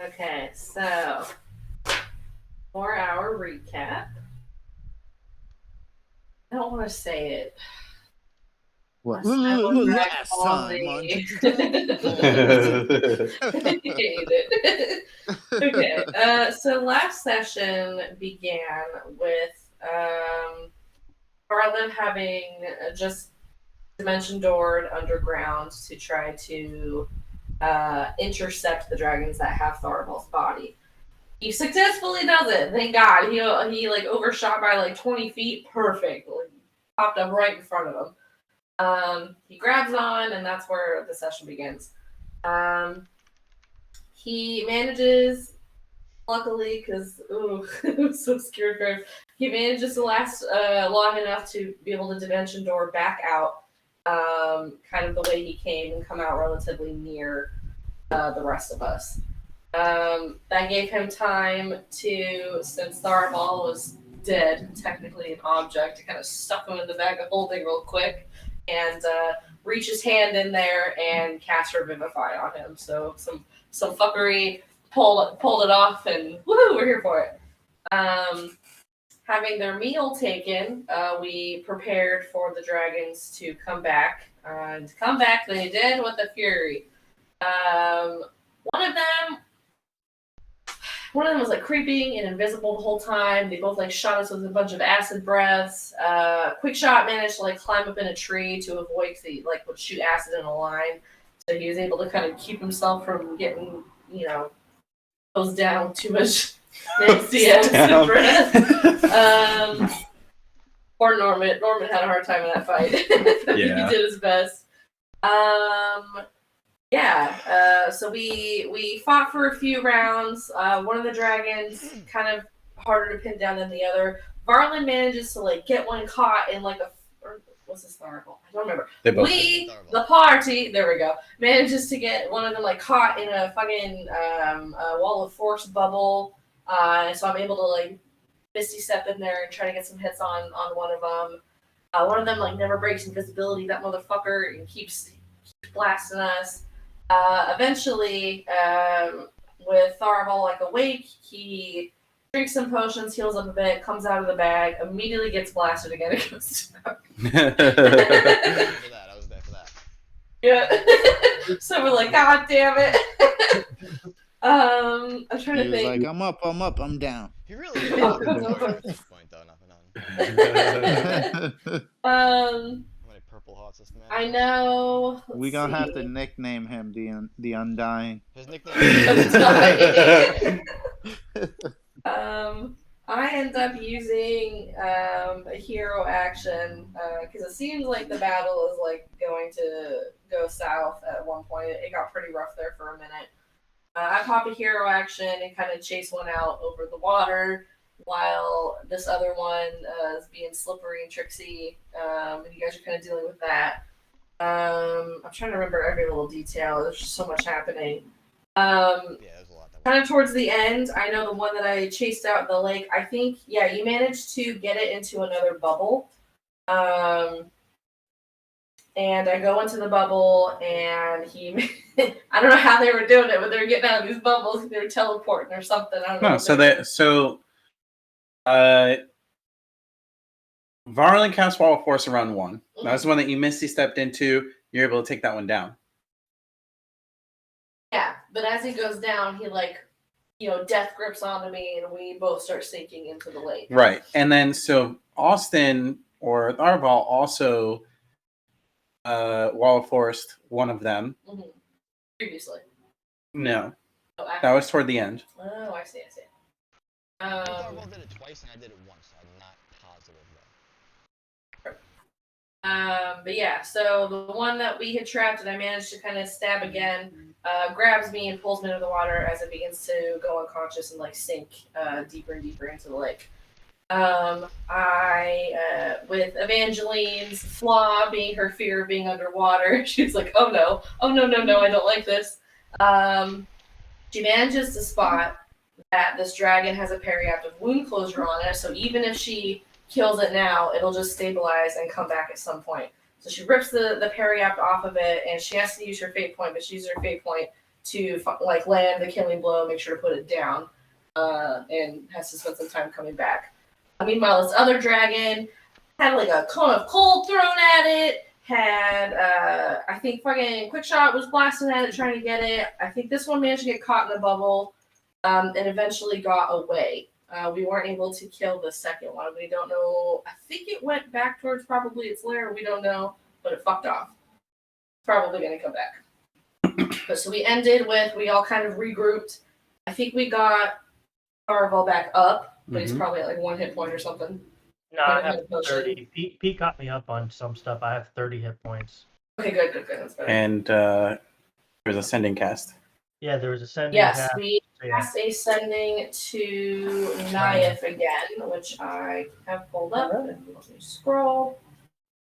Okay, so 4-hour recap. I don't want to say it. What? Last time on I hate it. Okay, so last session began with Varlin having just dimension doored underground to try to intercept the dragons that have Tharvol's body. He successfully does it. Thank God. He like overshot by like 20 feet. Perfect. Like, popped up right in front of him. He grabs on, and that's where the session begins. He manages, luckily, because I'm so scared for him. He manages to last long enough to be able to dimension door back out, kind of the way he came, and come out relatively near the rest of us. That gave him time to, since Tharvol was dead, technically an object, to kind of stuff him in the bag of holding real quick and reach his hand in there and cast Revivify on him. So some fuckery, pulled it off, and woohoo, we're here for it. Having their meal taken, we prepared for the dragons to come back. And come back they did with a fury. One of them was like creeping and invisible the whole time. They both like shot us with a bunch of acid breaths. Quickshot managed to like climb up in a tree to avoid would shoot acid in a line. So he was able to kind of keep himself from getting, goes down too much nasty acid breath. Poor Norment. Norment had a hard time in that fight. Yeah. He did his best. So we fought for a few rounds. One of the dragons kind of harder to pin down than the other. Varlin manages to like get one caught in like what's this Tharvol? I don't remember. The party, there we go, manages to get one of them like caught in a fucking wall of force bubble. So I'm able to like misty step in there and try to get some hits on one of them. One of them like never breaks invisibility, that motherfucker, and keeps blasting us. Eventually, with Tharvol like awake, he drinks some potions, heals up a bit, comes out of the bag, immediately gets blasted again, and goes down. I was there for that. Yeah. So we're like, God damn it. I'm trying to think. Like, I'm up, I'm down. He really is at this point, though, nothing on. How many purple hearts this man? I know. We gonna have to nickname him the Undying. His nickname is Undying. I end up using a hero action because it seems like the battle is like going to go south at one point. It got pretty rough there for a minute. I pop a hero action and kind of chase one out over the water while this other one is being slippery and tricksy. And you guys are kind of dealing with that. I'm trying to remember every little detail. There's just so much happening. there's a lot. Kind of towards the end, I know the one that I chased out in the lake, I think, you managed to get it into another bubble. And I go into the bubble, and he... I don't know how they were doing it, but they were getting out of these bubbles. They were teleporting or something. I don't know. Varlin cast Wall of Force around one. That was the one that you misty stepped into. You're able to take that one down. Yeah, but as he goes down, he death grips onto me, and we both start sinking into the lake. Right, and then so Austin or Tharvol also Wall of Force one of them. Mm-hmm. Previously. No, that was toward the end. Oh, I see. Tharvol did it twice, and I did it once. I'm not positive though. But yeah, so the one that we had trapped and I managed to kind of stab again, grabs me and pulls me into the water as it begins to go unconscious and like sink deeper and deeper into the lake. With Evangeline's flaw being her fear of being underwater, she's like, oh no, I don't like this. She manages to spot that this dragon has a periaptive wound closure on it, so even if she kills it now, it'll just stabilize and come back at some point. So she rips the periapt off of it, and she has to use her fate point, but she uses her fate point to like land the killing blow, make sure to put it down, and has to spend some time coming back. Meanwhile, this other dragon had like a cone of cold thrown at it. Had I think fucking Quickshot was blasting at it trying to get it. I think this one managed to get caught in a bubble, and eventually got away. We weren't able to kill the second one. We don't know. I think it went back towards probably its lair. We don't know, but it fucked off. Probably gonna come back. But so we ended with we all kind of regrouped. I think we got Tharvol back up, but he's probably at like 1 hit point or something. No, I have 30. Pete caught me up on some stuff. I have 30 hit points. Okay, good. That's better. And there's a sending cast. Yeah, there was a sending yes, cast. We cast a sending to Nayef again, which I have pulled up. And let me scroll.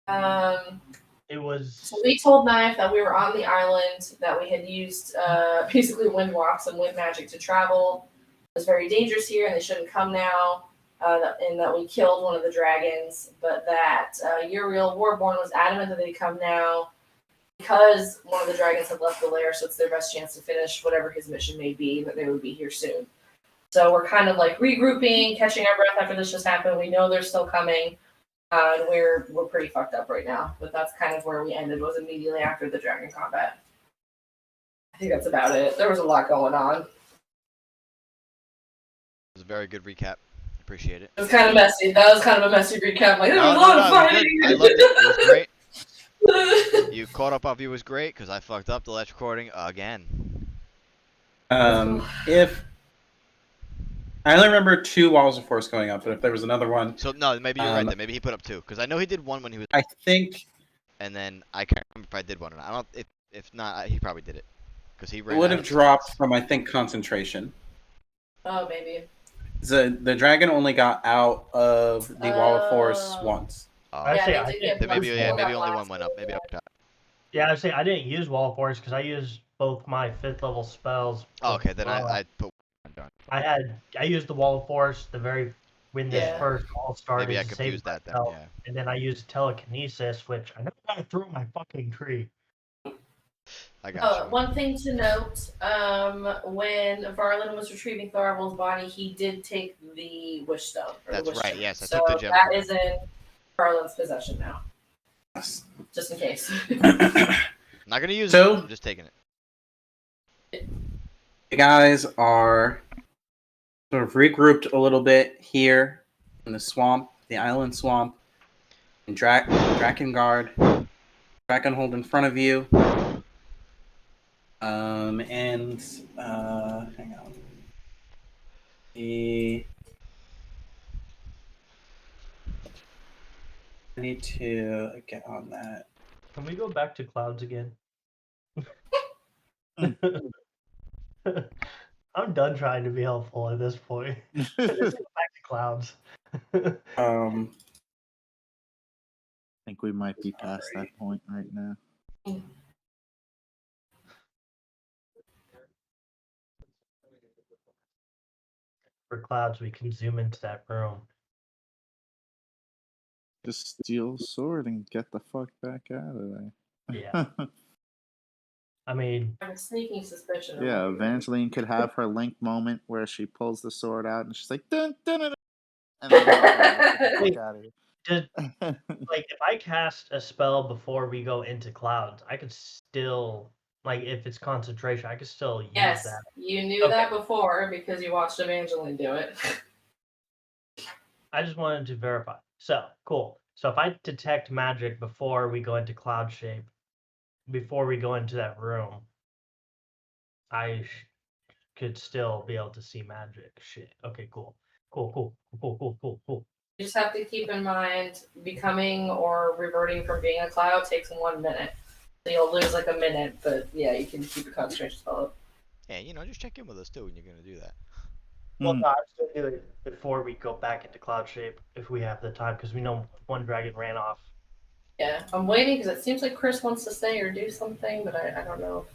It was. So we told Nayef that we were on the island, that we had used basically wind walks and wind magic to travel. It was very dangerous here, and they shouldn't come now. And that we killed one of the dragons, but that Uriel Warborne was adamant that they come now because one of the dragons had left the lair, so it's their best chance to finish whatever his mission may be, that they would be here soon. So we're kind of like regrouping, catching our breath after this just happened. We know they're still coming, and we're pretty fucked up right now, but that's kind of where we ended, was immediately after the dragon combat. I think that's about it. There was a lot going on. It was a very good recap. Appreciate it. It was kind of messy. That was kind of a messy recap. Like, there was a lot of fighting. I loved it. It was great. You caught up on you was great because I fucked up the last recording again. If I only remember 2 walls of force going up, but if there was another one, So no, maybe you're right. Then maybe he put up 2 because I know he did one when he was. I think And then I can't remember if I did one or not. I don't. If not, he probably did it because he ran. it would out have of dropped spots. from concentration. Oh, maybe. The dragon only got out of the wall of force once. I say I did. Then maybe only one went up. Maybe I forgot. Yeah, I say I didn't use wall of force because I used both my 5th level spells. Oh, okay, then I put one down. I used the wall of force when this first all started. Maybe I to confused save that then. myself, Yeah. And then I used telekinesis, which I never got through my fucking tree. I got you. One thing to note, when Varlin was retrieving Tharvol's body, he did take the wish stone. That's wish right, stone. yes, I so took the gem that from him. is in Varlin's possession now. Just in case. Not gonna use So- it. I'm just taking it. You guys are sort of regrouped a little bit here in the swamp, the island swamp, and Drakengard, Drakkenhold in front of you. Hang on. I need to get on that. Can we go back to clouds again? I'm done trying to be helpful at this point. Let's go back to clouds. I think we might be past that point right now. For clouds, we can zoom into that room. Just steal a sword and get the fuck back out of there. Yeah. I mean, I have a sneaking suspicion. Yeah, Evangeline could have her Link moment where she pulls the sword out and she's like, dun, dun, dun, dun, and then get the fuck out of here. like if I cast a spell before we go into clouds, I could still, like if it's concentration, I could still use Yes, that. you knew that before because you watched Evangeline do it. I just wanted to verify. So, cool. So if I detect magic before we go into cloud shape, before we go into that room, I could still be able to see magic. Shit. Okay, cool. Cool. You just have to keep in mind becoming or reverting from being a cloud takes 1 minute. So you'll lose like a minute, but yeah, you can keep your concentration spell up. Yeah, just check in with us too when you're gonna do that. Well, no, I'm still doing it before we go back into cloud shape if we have the time, because we know one dragon ran off. Yeah, I'm waiting because it seems like Chris wants to stay or do something, but I don't know.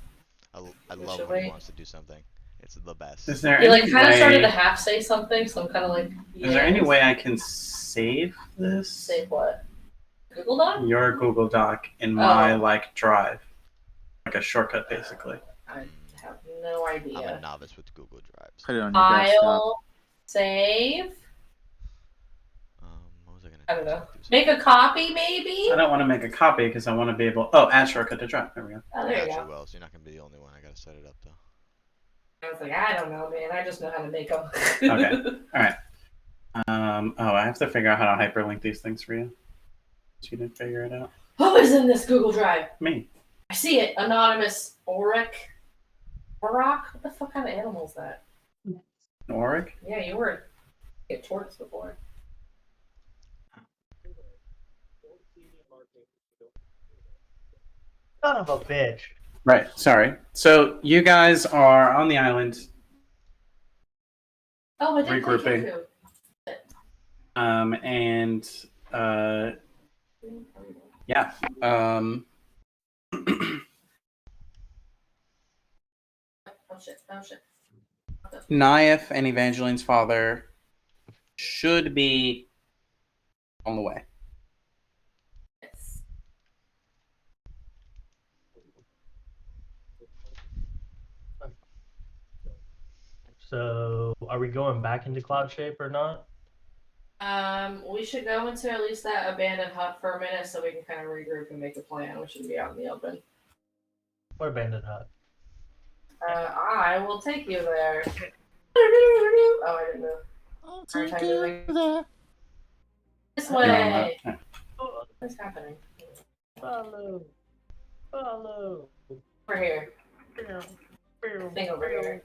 I love when he wants to do something. It's the best. Is there He like any kind of way- started to half say something, so I'm kind of like. Is there any way I can save this? Save what? Google Doc? Your Google Doc in my drive, like a shortcut, basically. I have no I'm a idea. novice with Google Drives. Put it on your desktop. I'll save. What was I gonna I don't know. do Make a copy, maybe? I don't want to make a copy because I want to be able. Oh, add shortcut to drop. There we go. Oh, there you Actually, go. well, so you're not gonna be the only one. I gotta set it up though. I was like, I don't know, man. I just know how to make them. Okay. All right. Oh, I have to figure out how to hyperlink these things for you. You didn't figure it out. Who is in this Google Drive? Me. I see it. Anonymous Auric. Auroch? What the fuck kind of animal is that? Auric? Yeah, you were a tortoise before. Son of a bitch. Right. Sorry. So you guys are on the island, Oh, I did Regrouping. Play and yeah. Oh shit! Oh shit! Naif and Evangeline's father should be on the way. Yes. So, are we going back into cloud shape or not? We should go into at least that abandoned hut for a minute so we can kind of regroup and make a plan. We shouldn't be out in the open. What abandoned hut? I will take you there. Oh, I didn't know. I'll Alright, take time you moving. there. This No, way. no. What's happening? Follow. Follow. We're here. Thing over here.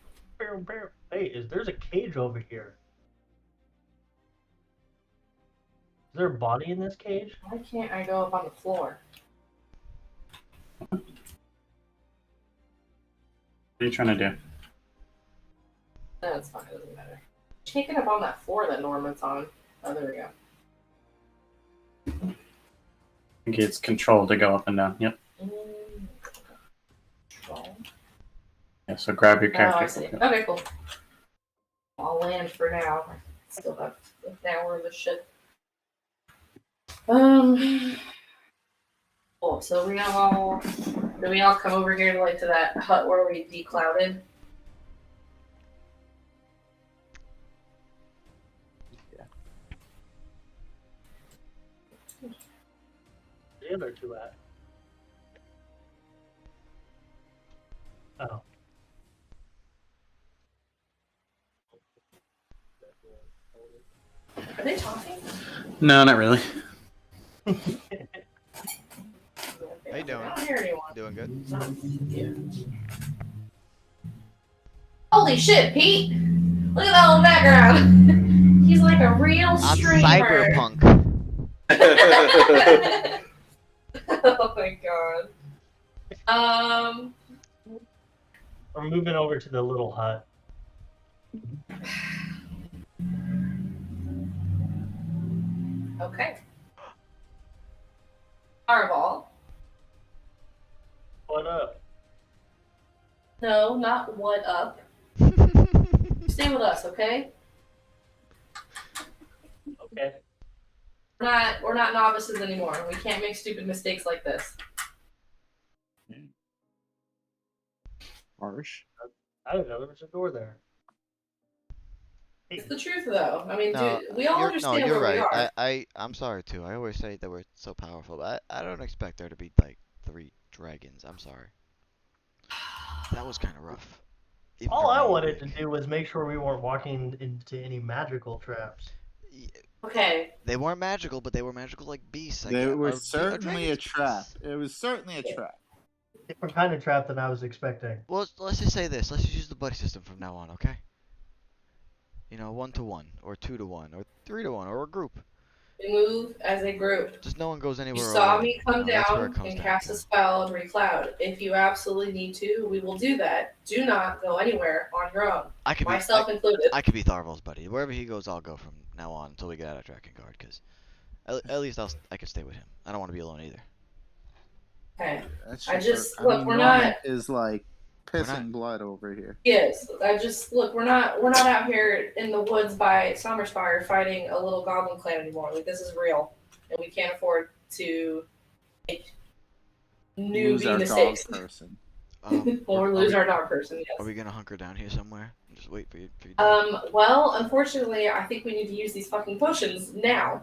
Hey, there's a cage over here. Is there a body in this cage? Why can't I go up on the floor? What are you trying to do? That's fine. It doesn't matter. Take it up on that floor that Norman's on. Oh, there we go. I think it's control to go up and down. Yep. Control. Yeah, so grab your Oh, I character. see. Okay, cool. I'll land for now. I still have an hour of this shit. Cool. So we all come over here to that hut where we declouded? The other two at. Oh. Are they talking? No, not really. How you doing? I don't hear anyone. Doing good. Yeah. Holy shit, Pete! Look at that little background. He's like a real I'm streamer. cyberpunk. Oh my god. We're moving over to the little hut. Okay. Tharvol. What up? No, not what up. Stay with us, okay? Okay. We're not novices anymore. We can't make stupid mistakes like this. Harsh. I didn't know there was a door there. It's the truth, though. I mean, No, dude, we all understand you're where we right. are. I'm sorry too. I always say that we're so powerful, but I don't expect there to be like 3 dragons. I'm sorry. That was kind of rough. Even All for I me, wanted to like, do was make sure we weren't walking into any magical traps. Okay. They weren't magical, but they were magical like beasts. They were a certainly a dragon's trap. beast. It was certainly a trap. Different kind of trap than I was expecting. Well, let's just say this. Let's just use the buddy system from now on, okay? You know, 1-to-1, or 2-to-1, or 3-to-1, or a group. We move as a group. Just no one goes anywhere. You saw alone. me come That's where down it comes and down cast to. a spell and recloud. If you absolutely need to, we will do that. Do not go anywhere on your own. I could Myself included. I could be Tharvol's buddy. Wherever he goes, I'll go from now on until we get out of Drakkenhold, because at least I can stay with him. I don't want to be alone either. Okay. That's I just- mean, look, we're Norment not- is like We're pissing not- blood over here. Yes. Look, we're not out here in the woods by Summerspire fighting a little goblin clan anymore. Like, this is real. And we can't afford to make Lose newbie our mistakes. dog person. Or lose our dog person, yes. Are we gonna hunker down here somewhere and just wait for you? Well, unfortunately, I think we need to use these fucking potions now.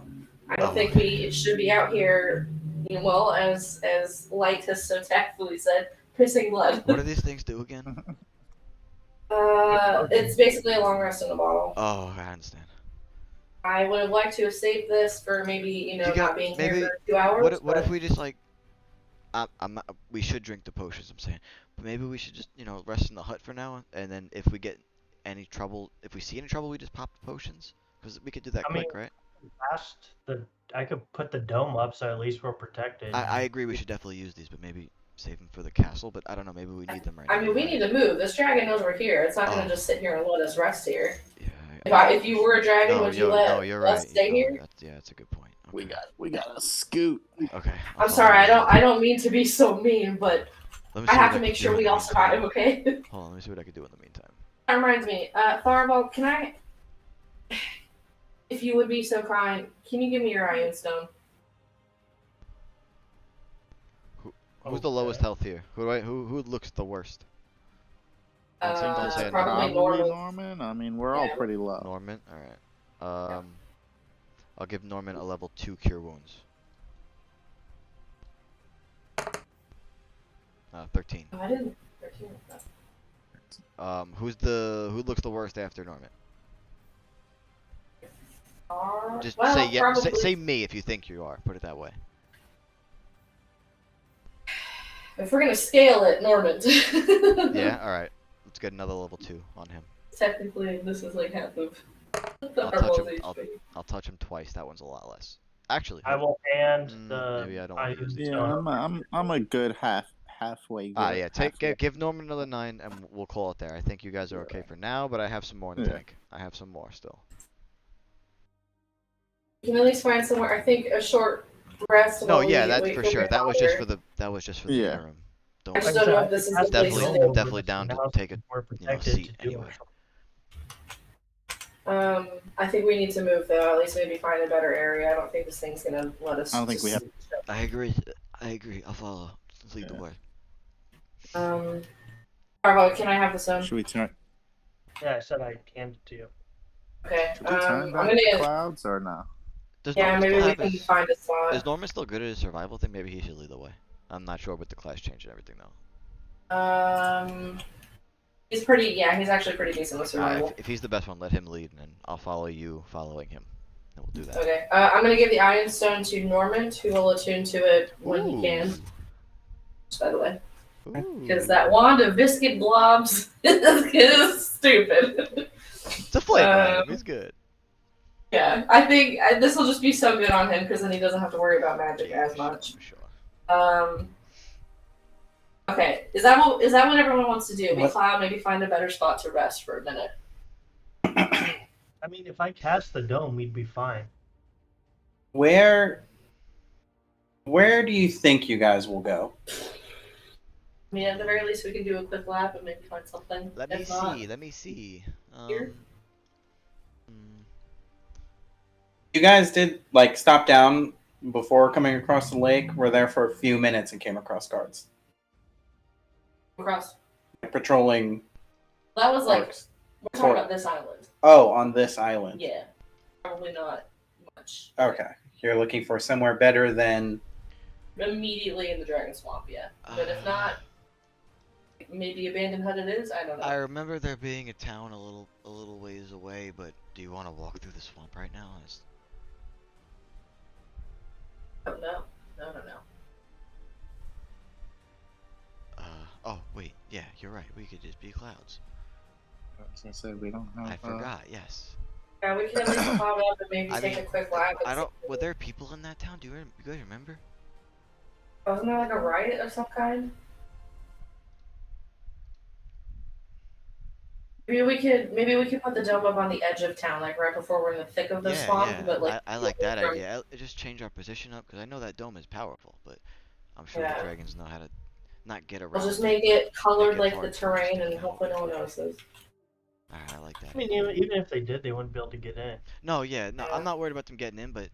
I don't think we should be out here, well, as Light has so tactfully said, pissing blood. What do these things do again? It's basically a long rest in a bottle. Oh, I understand. I would have liked to have saved this for maybe, not being here for 2 hours. What if we just like, we should drink the potions, I'm saying, but maybe we should just, rest in the hut for now, and then if we get any trouble, if we see any trouble, we just pop the potions, because we could do that quick, right? I could put the dome up so at least we're protected. I agree we should definitely use these, but maybe save them for the castle, but I don't know, maybe we need them right now. I mean, we need to move. This dragon knows we're here. It's not going to just sit here and let us rest here. Yeah. If you were a dragon, would you let us stay here? That's a good point. Okay. We got to scoot. Okay. I'm sorry, I don't mean to be so mean, but I have to make sure we all survive, okay? Hold on, let me see what I can do in the meantime. That reminds me, Tharvol, can I, if you would be so kind, can you give me your Iron Stone? Who's the lowest health here? Who looks the worst? Don't say probably Norman. I mean, we're all pretty low. Norman, all right. I'll give Norman a level 2 cure wounds. 13. Oh, I didn't. 13. Who looks the worst after Norman? Just well, say yeah. probably... Say me if you think you are. Put it that way. If we're gonna scale it, Norment. Yeah. All right. Let's get another level 2 on him. Technically, this is like half of the I'll touch him twice. That one's a lot less. Actually, I will hand the. Maybe I don't use these. Yeah, I'm a good halfway. Good. Give Norman another 9, and we'll call it there. I think you guys are okay for now, but I have some more in the tank. I have some more still. You can at least find somewhere. I think a short rest. No, yeah, that's for sure. That was just for the interim. I just don't know if this is definitely down to take a seat anyway. I think we need to move though. At least maybe find a better area. I don't think this thing's gonna let us. I don't think we have. I agree. I'll follow. Let's lead the way. Tharvol, can I have the stone? Should we turn? Yeah, I said I handed it to you. Okay. Should we turn back the clouds or no? Maybe we can find a spot. Is Norman still good at his survival thing? Maybe he should lead the way. I'm not sure with the class change and everything though. He's pretty. Yeah, he's actually pretty decent with survival. If he's the best one, let him lead, and then I'll follow you, following him, and we'll do that. Okay. I'm gonna give the Iron Stone to Norman, who will attune to it when he can. Just by the way, because that wand of viscid blobs is stupid. It's a flavor. He's good. Yeah, I think this will just be so good on him because then he doesn't have to worry about magic as much. Sure. Okay, is that what everyone wants to do? McLeod, maybe find a better spot to rest for a minute. I mean, if I cast the dome, we'd be fine. Where do you think you guys will go? I mean, at the very least, we can do a quick lap and maybe find something. Let me see. Here? You guys did stop down before coming across the lake. We're there for a few minutes and came across guards. Across. Patrolling. That was we're talking about this island. Oh, on this island. Yeah. Probably not much. Okay. You're looking for somewhere better than immediately in the Dragon Swamp, yeah. But if not, maybe abandoned hut it is. I don't know. I remember there being a town a little ways away, but do you want to walk through the swamp right now? Oh no. Oh wait, yeah, you're right. We could just be clouds. As I said, we don't have. I forgot. Yes. Yeah, we can at least cloud up and maybe take a quick lap. Were there people in that town? Do you guys remember? Wasn't there like a riot of some kind? Maybe we could put the dome up on the edge of town, like right before we're in the thick of the swamp. Yeah. But I like that idea. Just change our position up because I know that dome is powerful, but I'm sure the dragons know how to not get around. We'll just make it colored like the terrain, and hopefully no one notices. Alright, I like that. I mean, even if they did, they wouldn't be able to get in. No, I'm not worried about them getting in, but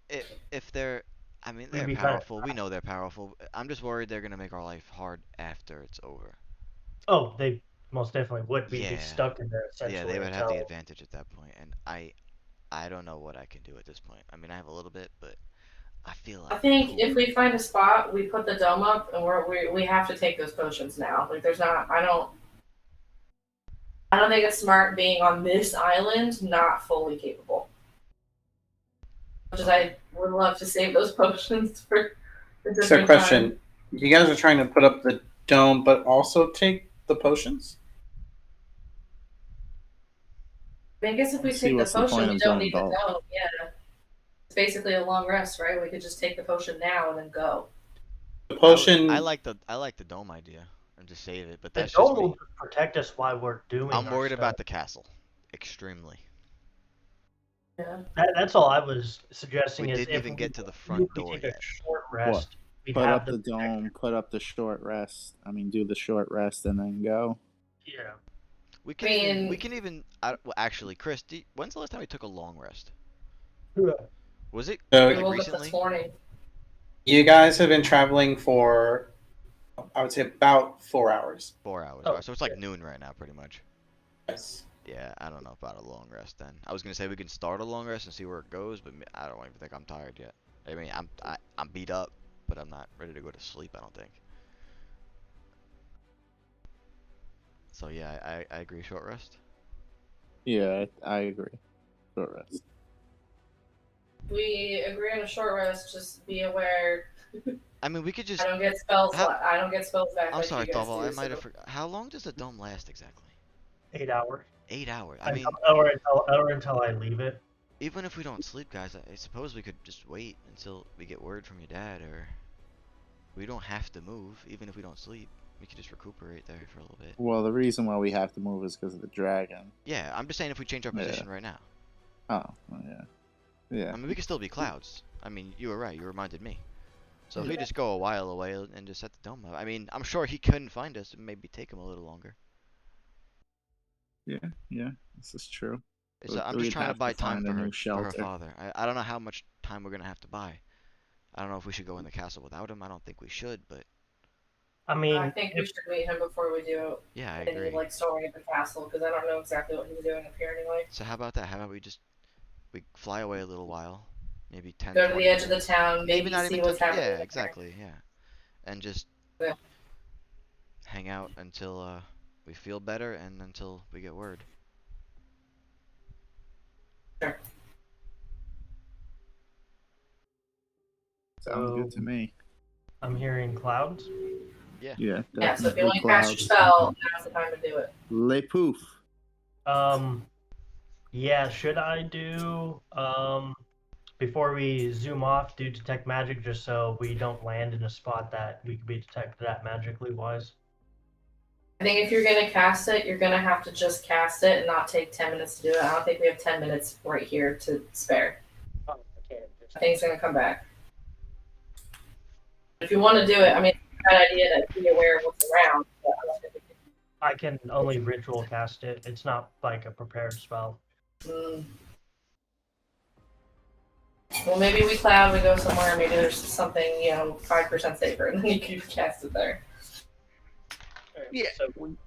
if they're, I mean, We'd they're be kind of- powerful. We know they're powerful. I'm just worried they're gonna make our life hard after it's over. Oh, they most definitely would. We'd be Yeah. stuck in there essentially. Yeah, they would have the until- advantage at that point, and I don't know what I can do at this point. I mean, I have a little bit, but I feel like I think if we find a spot, we put the dome up, and we have to take those potions now. Like, there's not. I don't think it's smart being on this island, not fully capable. Which is, I would love to save those potions for a So, different question: time. you guys are trying to put up the dome, but also take the potions? I mean, I guess if we Let's see take the what's the potion, point we of don't going need the both. dome. Yeah. It's basically a long rest, right? We could just take the potion now and then go. The potion. I like the dome idea and just save it, but The that's dome just will me. just protect us while we're doing. I'm our worried stuff. about the castle, extremely. Yeah. That's all I was suggesting. We is didn't if even we, get to the if front we door take yet. a short rest, we'd Put have up the protection. dome, put up the short rest. I mean, do the short rest and then go. Yeah. We can even. Well, actually, Chris, when's the last time we took a long rest? Was it So, We like woke up recently? this morning. you guys have been traveling for, I would say, about 4 hours. 4 hours. Oh, Alright, so it's like yeah. noon right now, pretty much. Yes. Yeah, I don't know about a long rest then. I was gonna say we can start a long rest and see where it goes, but I don't even think I'm tired yet. I mean, I'm beat up, but I'm not ready to go to sleep. I don't think. So yeah, I agree. Short rest. Yeah, I agree. Short rest. We agree on a short rest. Just be aware. I mean, we could just. I don't get spells. How- I don't get spells back. I'm like sorry, you guys Tharvol. do, I might have so- forgot. How long does the dome last exactly? 8 hours. 8 hours. I mean, or until I leave it. even if we don't sleep, guys, I suppose we could just wait until we get word from your dad, or we don't have to move. Even if we don't sleep, we could just recuperate there for a little bit. Well, the reason why we have to move is because of the dragon. Yeah, I'm just saying if we change our Yeah. position right now. Oh, well, yeah. Yeah. I mean, we could still be clouds. I mean, you were right. You reminded me. So if we Yeah. just go a while away and just set the dome up, I mean, I'm sure he couldn't find us. It maybe take him a little longer. Yeah, this is true. I'm We'd just trying to have buy to time find a for her, new for her shelter. father. I don't know how much time we're gonna have to buy. I don't know if we should go in the castle without him. I don't think we should, but I mean, I think we should meet him before we do yeah, I any agree. like story at the castle because I don't know exactly what he's doing up here anyway. So how about that? How about we fly away a little while, maybe 10, Go to 20 the edge of the minutes. town, maybe not see even what's touch. happening. Yeah, up there. exactly. Yeah, and just Yeah. hang out until we feel better and until we get word. Sure. Sounds good to me. I'm hearing clouds. Yeah. Yeah, so if you definitely want to cast your clouds. spell, now's the time to do it. Le poof. Yeah, should I do before we zoom off, do detect magic just so we don't land in a spot that we could be detected at magically wise? I think if you're gonna cast it, you're gonna have to just cast it and not take 10 minutes to do it. I don't think we have 10 minutes right here to spare. Oh, I can't. I think it's gonna come back. If you want to do it, I mean, it's a bad idea to be aware of what's around. But I don't think we I can only ritual cast it. It's not like a prepared spell. can. Well, maybe we cloud, we go somewhere, maybe there's something, 5% safer, and then you can cast it there. Yeah. So,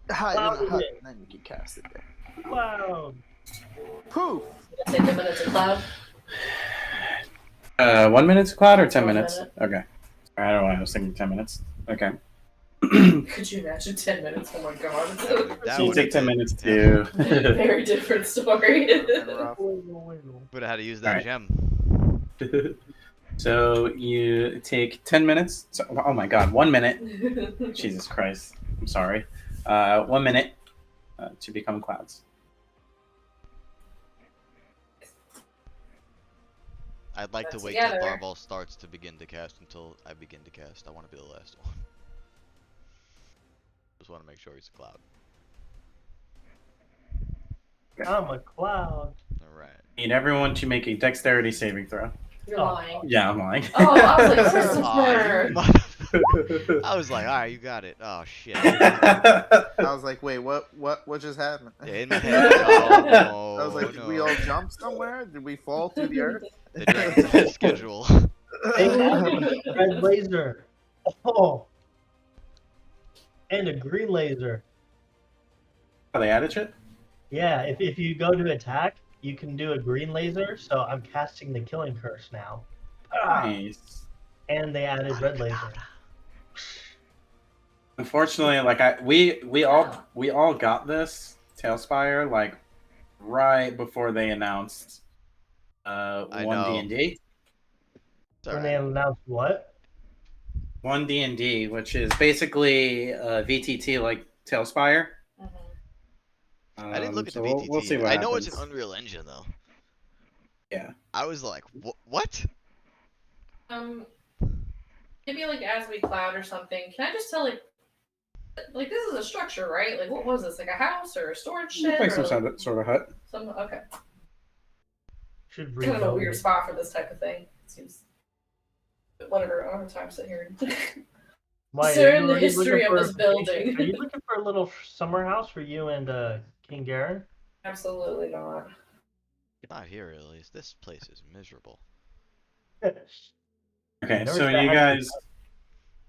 Hide Cloud in a hut, it. and then you can cast it there. cloud. Poof. Take a minute to cloud. 1 minute to cloud or 10 1 minutes? minute. Okay. I don't know. I was thinking 10 minutes. Okay. Could you imagine 10 minutes? Oh my god. That So you would've take 10 been- minutes yeah. to. Very different story. Rough. Would have had to use that Alright. gem. So you take 10 minutes. So, oh my god, 1 minute. Jesus Christ. I'm sorry. 1 minute to become clouds. I'd like to That's wait till together. Tharvol starts to begin to cast until I begin to cast. I want to be the last one. Just want to make sure he's a cloud. I'm a cloud. Alright. Need everyone to make a dexterity saving throw. You're Oh. lying. Yeah, I'm lying. Oh, I was like, Aw, Christopher. you motherfucker. I was like, alright, you got it. Oh shit. I was like, wait, what just happened? Yeah, in my head. Oh, I was like, did we no. all jump somewhere? Did we fall through the earth? The dragon's schedule. They added a red laser. Oh, and a green laser. Oh, they added shit? Yeah, if you go to attack, you can do a green laser. So I'm casting the killing curse now. Ah, Nice. and they added red laser. Unfortunately, like we all got this Tailspire like right before they announced I one know. D&D. It's When they alright. announced what? One D&D, which is basically VTT like Tailspire. Mhm. I didn't look at So the VTT. we'll see what I happens. know it's an Unreal Engine though. Yeah. I was like, what? Maybe like as we cloud or something. Can I just tell like this is a structure, right? Like what was this? Like a house or a storage shed? Like Or some like sort of hut. some okay. Should Kind of a rebuild weird it. spot for this type of thing. It seems. But whatever. I don't have time to sit here. Why, are Sir, you the already history looking of for a this vacation? building. Are you looking for a little summer house for you and King Garen? Absolutely not. Not here at least. This place is miserable. Okay, Never so said I you had to- guys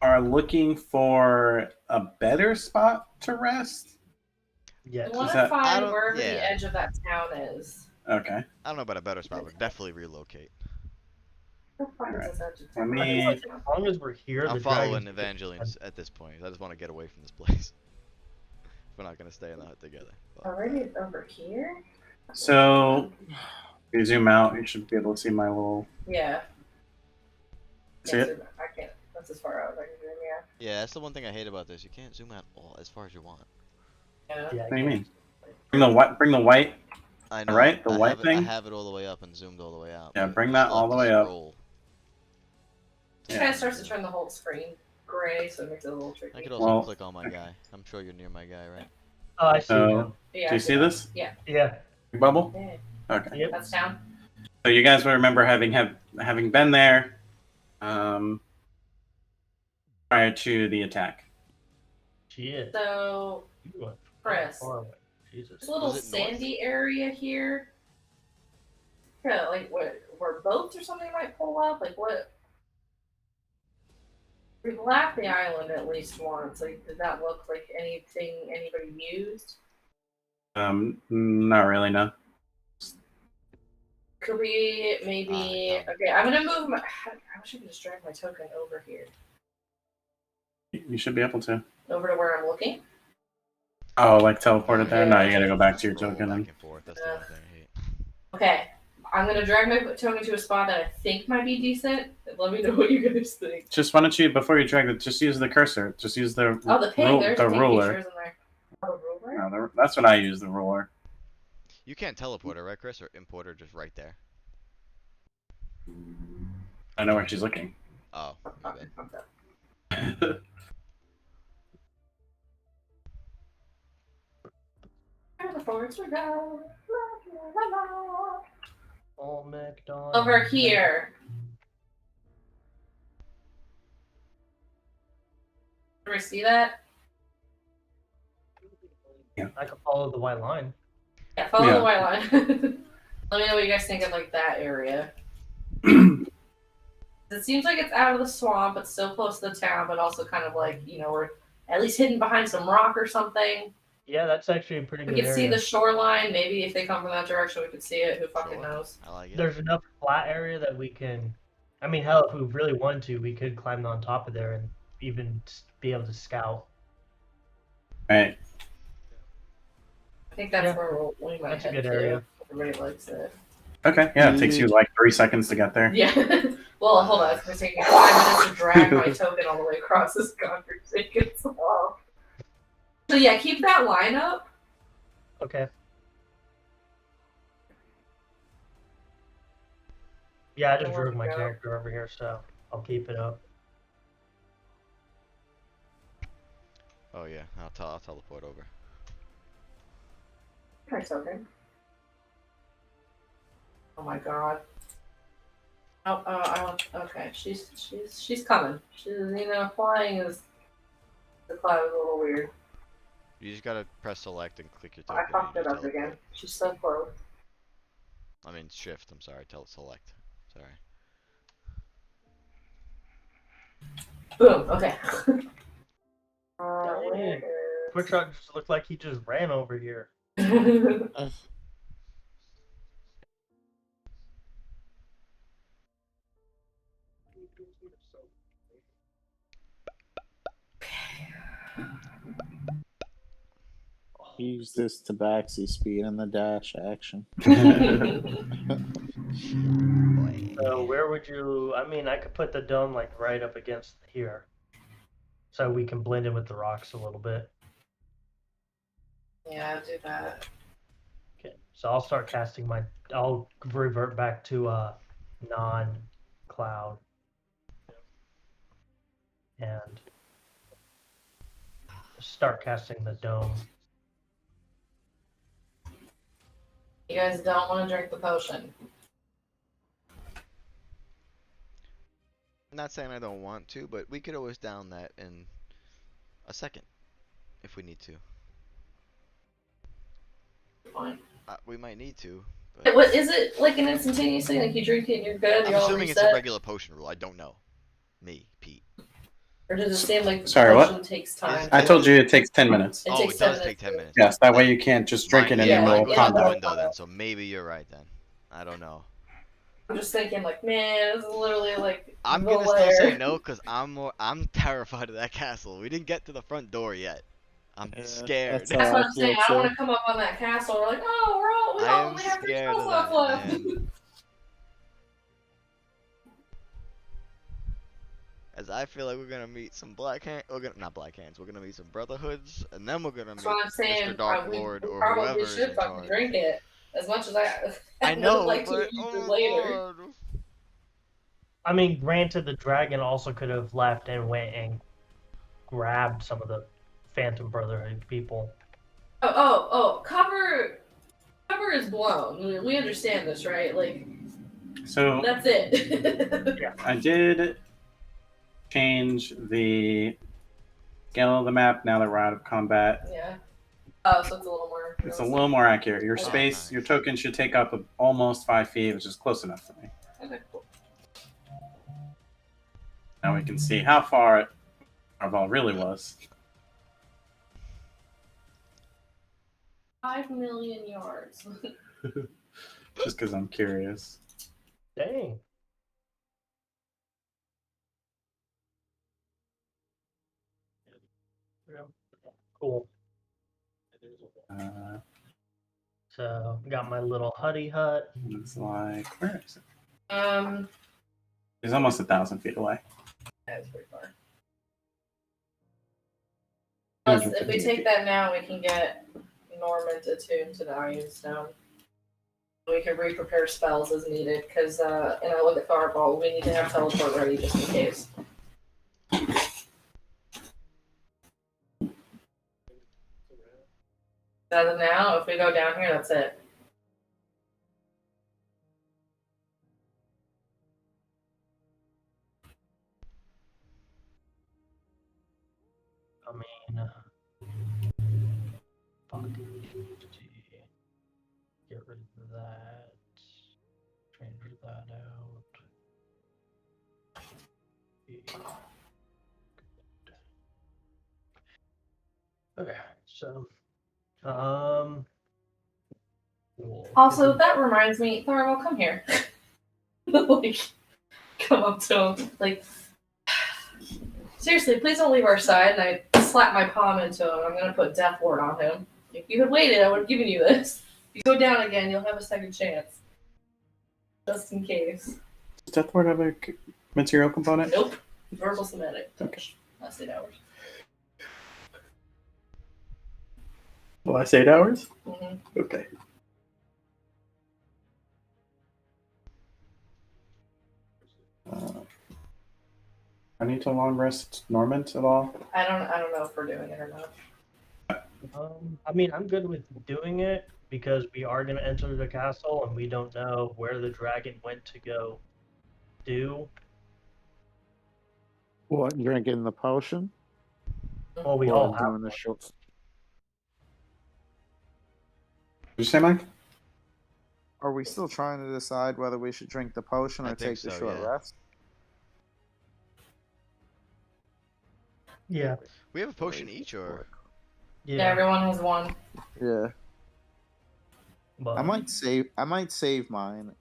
are looking for a better spot to rest? Yes. I want Is to that- find don't- wherever yeah. the edge of that town is. Okay. I don't know about a better spot, but definitely relocate. Where the fuck is Right. this edge of Let town? me- As long as we're here, I'm the following dragons. Evangeline at this point. I just want to get away from this place. We're not gonna stay in the hut together. But, Already over here? So if you zoom out, you should be able to see my little. Yeah. See Yes, it? I can't. That's as far out as I can zoom. yeah, that's the one thing I hate about this. You can't zoom out all as far as you want. Yeah. Yeah, What do you mean? Bring the white. I know. Right, the I white have thing? I have it all the way up and zoomed all the way out. Yeah, but bring you that still all have the to way up. scroll. It kind of starts to turn the whole screen gray, so it makes it a little tricky. I could also Well- click on my guy. I'm sure you're near my guy, right? Oh, I see So now. Yeah, do I you see that. this Yeah. Yeah. bubble? Yeah. Okay. Yep. That's down. So you guys will remember having been there prior to the attack. Shit. So You went Chris. far away. Jesus. this little Was it north? sandy area here. Yeah, like where boats or something might pull up. Like what? We've left the island at least once. Like, did that look like anything anybody used? Not really, no. Could we maybe? no. Okay, I'm gonna move my. I wish I could just drag my token over here, You should be able to. over to where I'm looking. Oh, like teleported there? No, Yeah. you gotta go back to your Scroll token. back And... and forth. That's the only thing I hate. Okay, I'm gonna drag my token to a spot that I think might be decent. Let me know what you guys think. Just why don't you, before you drag it, just use the cursor. Just use the Oh, the pig. There's the pig ruler. features in there. Oh, the ruler? No, that's what I use, the ruler. You can't teleport her, right, Chris? Or import her just right there? I know where she's looking. Oh, my bad. I'm done. Where the forest we go. La, la, la, la. Old MacDonald. Over here. Ever see that? I could follow the white line. Yeah, follow Yeah. the white line. Let me know what you guys think of like that area. It seems like it's out of the swamp, but still close to the town, but also kind of like, we're at least hidden behind some rock or something. Yeah, that's actually a pretty We good could see area. the shoreline. Maybe if they come from that direction, we could see it. Who fucking Sure. knows? I like it. There's enough flat area that we can. I mean, hell, if we really wanted to, we could climb on top of there and even be able to scout. Right. I think that's Yeah. where we might That's a head good to. area. Everybody likes it. Okay. Yeah, it takes you like 3 seconds to get there. Yeah. Well, hold on. It's going to take me 5 minutes to drag my token all the way across this godforsaken swamp. So yeah, keep that line up. Okay. Yeah, I just Where drove my to go? character over here, so I'll keep it up. Oh yeah, I'll teleport over. My token. Oh my god. Oh, I want. Okay, she's coming. She's flying is the cloud is a little weird. You just gotta press select and click your I token. and fucked you it just up again. teleport. She's so close. I mean shift. I'm sorry. Select. Sorry. Boom. Okay. Dang. Quickshot just looked like he just ran over here. Use this tabaxi speed and the dash action. So where would you? I mean, I could put the dome like right up against here, so we can blend in with the rocks a little bit. Yeah, do that. Okay, so I'll start casting my. I'll revert back to non-cloud, and start casting the dome. You guys don't want to drink the potion. I'm not saying I don't want to, but we could always down that in a second if we need to. Fine. We might need to. But What is it like an instantaneous thing? Like you drink it and you're good. I'm You're all assuming it's a reset? regular potion rule. I don't know. Me, Pete. Or does it seem like the Sorry, what? potion takes time? I told you it takes 10 minutes. It Oh, takes it 10 does minutes take 10 to- minutes. Yes, that way you can't just drink it and yeah, then mine roll goes out the combat. window then, so maybe you're right then. I don't know. I'm just thinking, like, man, this is literally like. I'm the gonna still lair. say no because I'm terrified of that castle. We didn't get to the front door yet. I'm Yeah, scared. that's That's how what I I'm saying. feel I don't too. want to come up on that castle. We're like, oh, we I am only have 3 scared spells of left. that, man. As I feel like we're gonna meet some black hands. Not black hands. We're gonna meet some brotherhoods, and then we're gonna That's meet what I'm saying. Mr. Dark we Lord or probably whoever is should in fucking charge. drink it. As much as I would know, like but to use oh it my later. god. I mean, granted, the dragon also could have left and went and grabbed some of the Phantom Brotherhood people. Cover is blown. We understand this, right? Like, So that's it. Yeah. I did change the scale of the map now that we're out of combat. Yeah. Oh, so it's a little more. It's a little more accurate. Your Okay. space, Nice. your token should take up almost 5 feet, which is close enough for me. Okay, cool. Now we can see how far Tharvol really was. 5 million yards. Just because I'm curious. Dang. Yeah. Cool. So, got my little hutty hut. It's like, where is it? Um, It's almost 1,000 feet away. that's pretty far. Plus, if we 250 take feet. that now, we can get Norment attuned to the Iron Stone. We can re-prepare spells as needed, because in our look at Tharvol, we need to have teleport ready just in case. As of now, if we go down here, that's it. I mean, fuck. Get rid of that. Change that out. Okay, so, cool. Also, that reminds me, Tharvol, come here. Like, come up to him. Like, seriously, please don't leave our side. And I slap my palm into him. I'm gonna put Death Ward on him. If you had waited, I would have given you this. If you go down again, you'll have a second chance. Just in case. Does Death Ward have a material component? Nope. Verbal somatic. Okay. Last 8 hours. Last 8 hours? Mm-hmm. Okay. I need to long rest Norment at all. I don't know if we're doing it or not. I mean, I'm good with doing it because we are going to enter the castle and we don't know where the dragon went to go do. What, drinking the potion? Well, we Or all have. doing the short. Did you say, Mike? Are we still trying to decide whether we should drink the potion I or think take the so, short yeah. rest? Yeah. We have a potion each, or Yeah, everyone has one. Yeah. But I might save mine.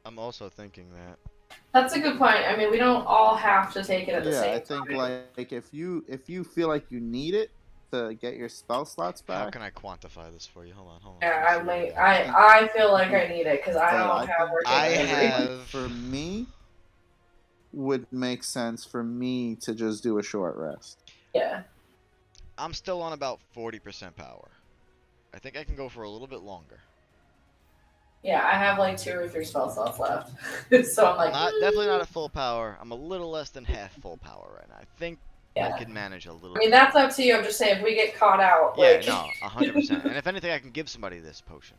I'm also thinking that. That's a good point. I mean, we don't all have to take it at the Yeah, same I think time. like if you feel like you need it to get your spell slots How back. can I quantify this for you? Hold on. Yeah, Let I me see what might. got. I feel like I need it because I But don't I have think working I memory. have. for me would make sense for me to just do a short rest. Yeah. I'm still on about 40% power. I think I can go for a little bit longer. Yeah, I have like 2 or 3 spell slots left. So I'm like, Definitely not at full power. I'm a little less than half full power right now. I think I yeah. could manage a little I mean, bit. that's up to you. I'm just saying, if we get caught out, Yeah, like, no, 100%. And if anything, I can give somebody this potion.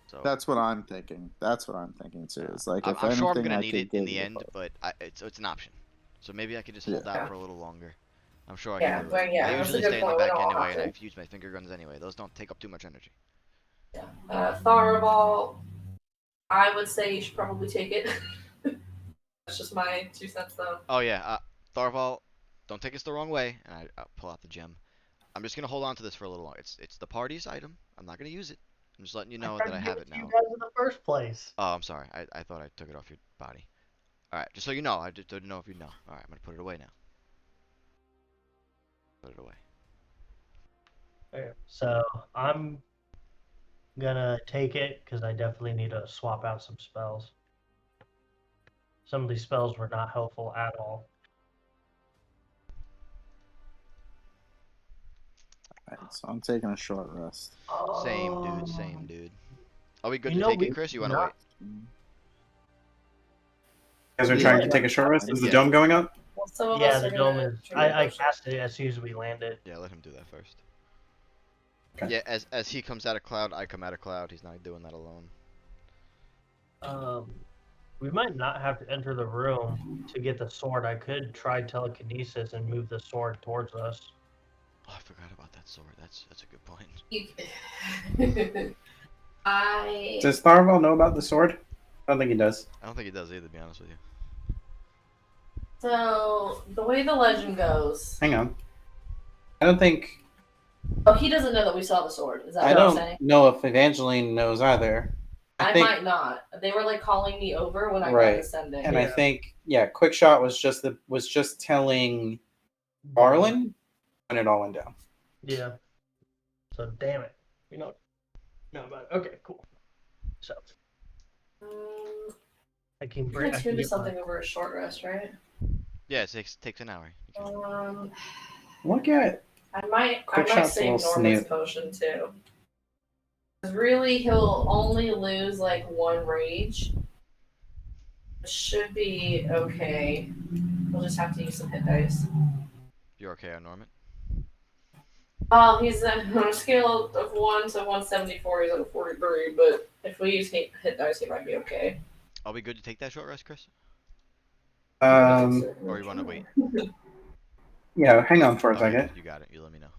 So That's what I'm thinking. That's what I'm thinking too. It's like if I'm sure I'm anything, gonna I need could it in give the you end, both. but it's an option. So maybe I could just hold Yeah. out for a little longer. I'm sure I yeah, can do but it. yeah, I that's a usually good stay in the point. We back don't all anyway, have and to. I use my finger guns anyway. Those don't take up too much energy. Yeah. Tharvol, I would say you should probably take it. That's just my 2 cents, though. Oh yeah, Tharvol, don't take us the wrong way. And I pull out the gem. I'm just gonna hold on to this for a little while. It's the party's item. I'm not gonna use it. I'm just letting you know that I have it You now. guys in the first place. Oh, I'm sorry. I thought I took it off your body. All right, just so you know, I just didn't know if you know. All right, I'm gonna put it away now. Put it away. Okay, so I'm gonna take it because I definitely need to swap out some spells. Some of these spells were not helpful at all. Alright, so I'm taking a short rest. Same dude. Same dude. Are we good You to know, take we it, Chris? You wanna not- wait? You guys are Yeah. trying to take a short rest. Is the dome going up? Well, some of Yeah, us the are dome gonna is. drink I potion. casted it as soon as we landed. Yeah, let him do that first. Okay. Yeah, as he comes out of cloud, I come out of cloud. He's not doing that alone. We might not have to enter the room to get the sword. I could try telekinesis and move the sword towards us. Oh, I forgot about that sword. That's a good point. Does Tharvol know about the sword? I don't think he does. I don't think he does either, to be honest with you. So the way the legend goes, Hang on. I don't think. oh, he doesn't know that we saw the sword. Is that I what you're don't saying? know if Evangeline knows either. I think, might not. They were like calling me over when I Right. got ascending. and I think Quickshot was just telling Varlin when it all went down. Yeah. So damn it. You know. No, but okay, cool. So I can We're bring. gonna tune to something over a short rest, right? Yeah, it takes an hour. You can- Look at I might Quickshot's a save little Norman's snoot. potion too. 'Cause really, he'll only lose like 1 rage. It should be okay. We'll just have to use some hit dice. You're okay on Norment? Well, he's on a scale of 1 to 174. He's at a 43, but if we use hit dice, he might be okay. Are we good to take that short rest, Chris? Or you wanna wait? Yeah, hang on for a Okay, second. you got it. You let me know.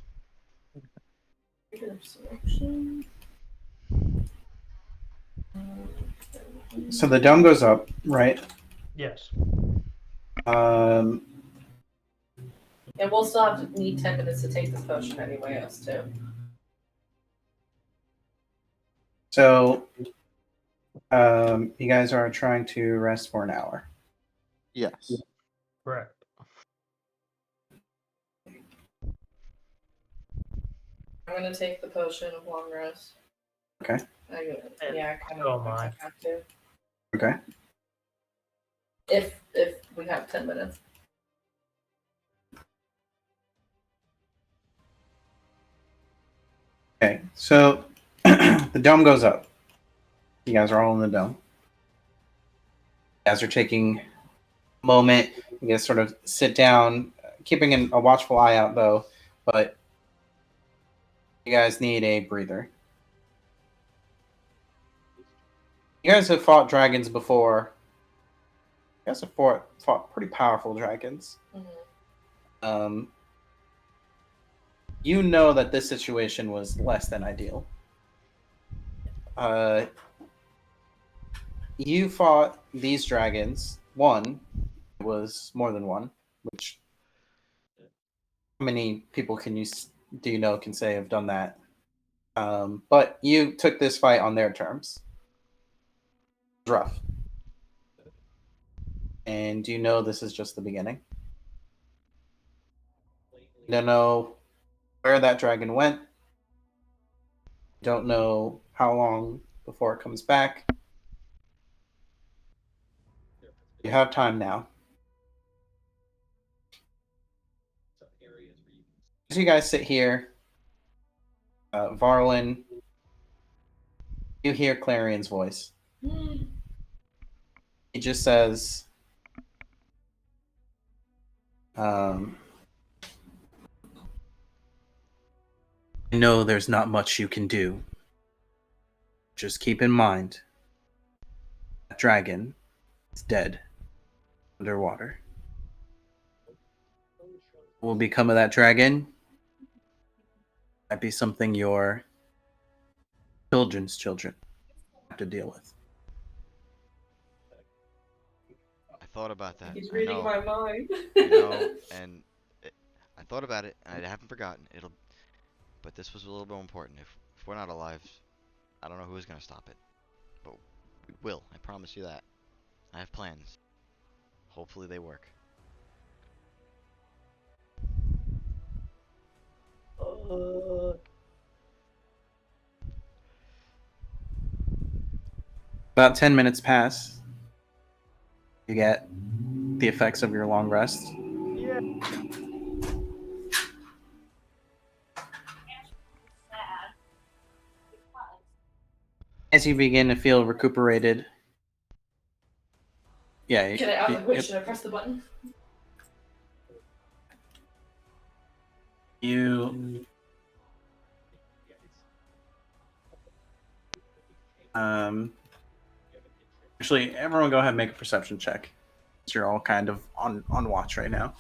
So the dome goes up, right? Yes. And we'll still have to need 10 minutes to take this potion anyway, us too. So you guys are trying to rest for an hour. Yes. Correct. I'm gonna take the potion of long rest. Okay. I kind So of am I. have to. Okay. If we have 10 minutes. Okay. So the dome goes up. You guys are all in the dome. You guys are taking a moment. You guys sort of sit down, keeping a watchful eye out though, but you guys need a breather. You guys have fought dragons before. You guys have fought pretty powerful dragons. Mm-hmm. You know that this situation was less than ideal. You fought these dragons. One was more than one, which how many people do you know can say have done that? But you took this fight on their terms. It's rough. And you know this is just the beginning. You don't know where that dragon went. You don't know how long before it comes back. You have time now. As you guys sit here, Varlin, you hear Clarion's voice. He just says, I know there's not much you can do. Just keep in mind, that dragon is dead underwater. What will become of that dragon? Might be something your children's children have to deal with. I thought about that. He's I reading know. my mind. And I thought about it, and I haven't forgotten. But this was a little more important. If we're not alive, I don't know who's gonna stop it. But we will. I promise you that. I have plans. Hopefully they work. About 10 minutes pass. You get the effects of your long rest. Yeah. As you begin to feel recuperated, yeah. Should I press the button? You actually, everyone go ahead and make a perception check. You're all kind of on watch right now.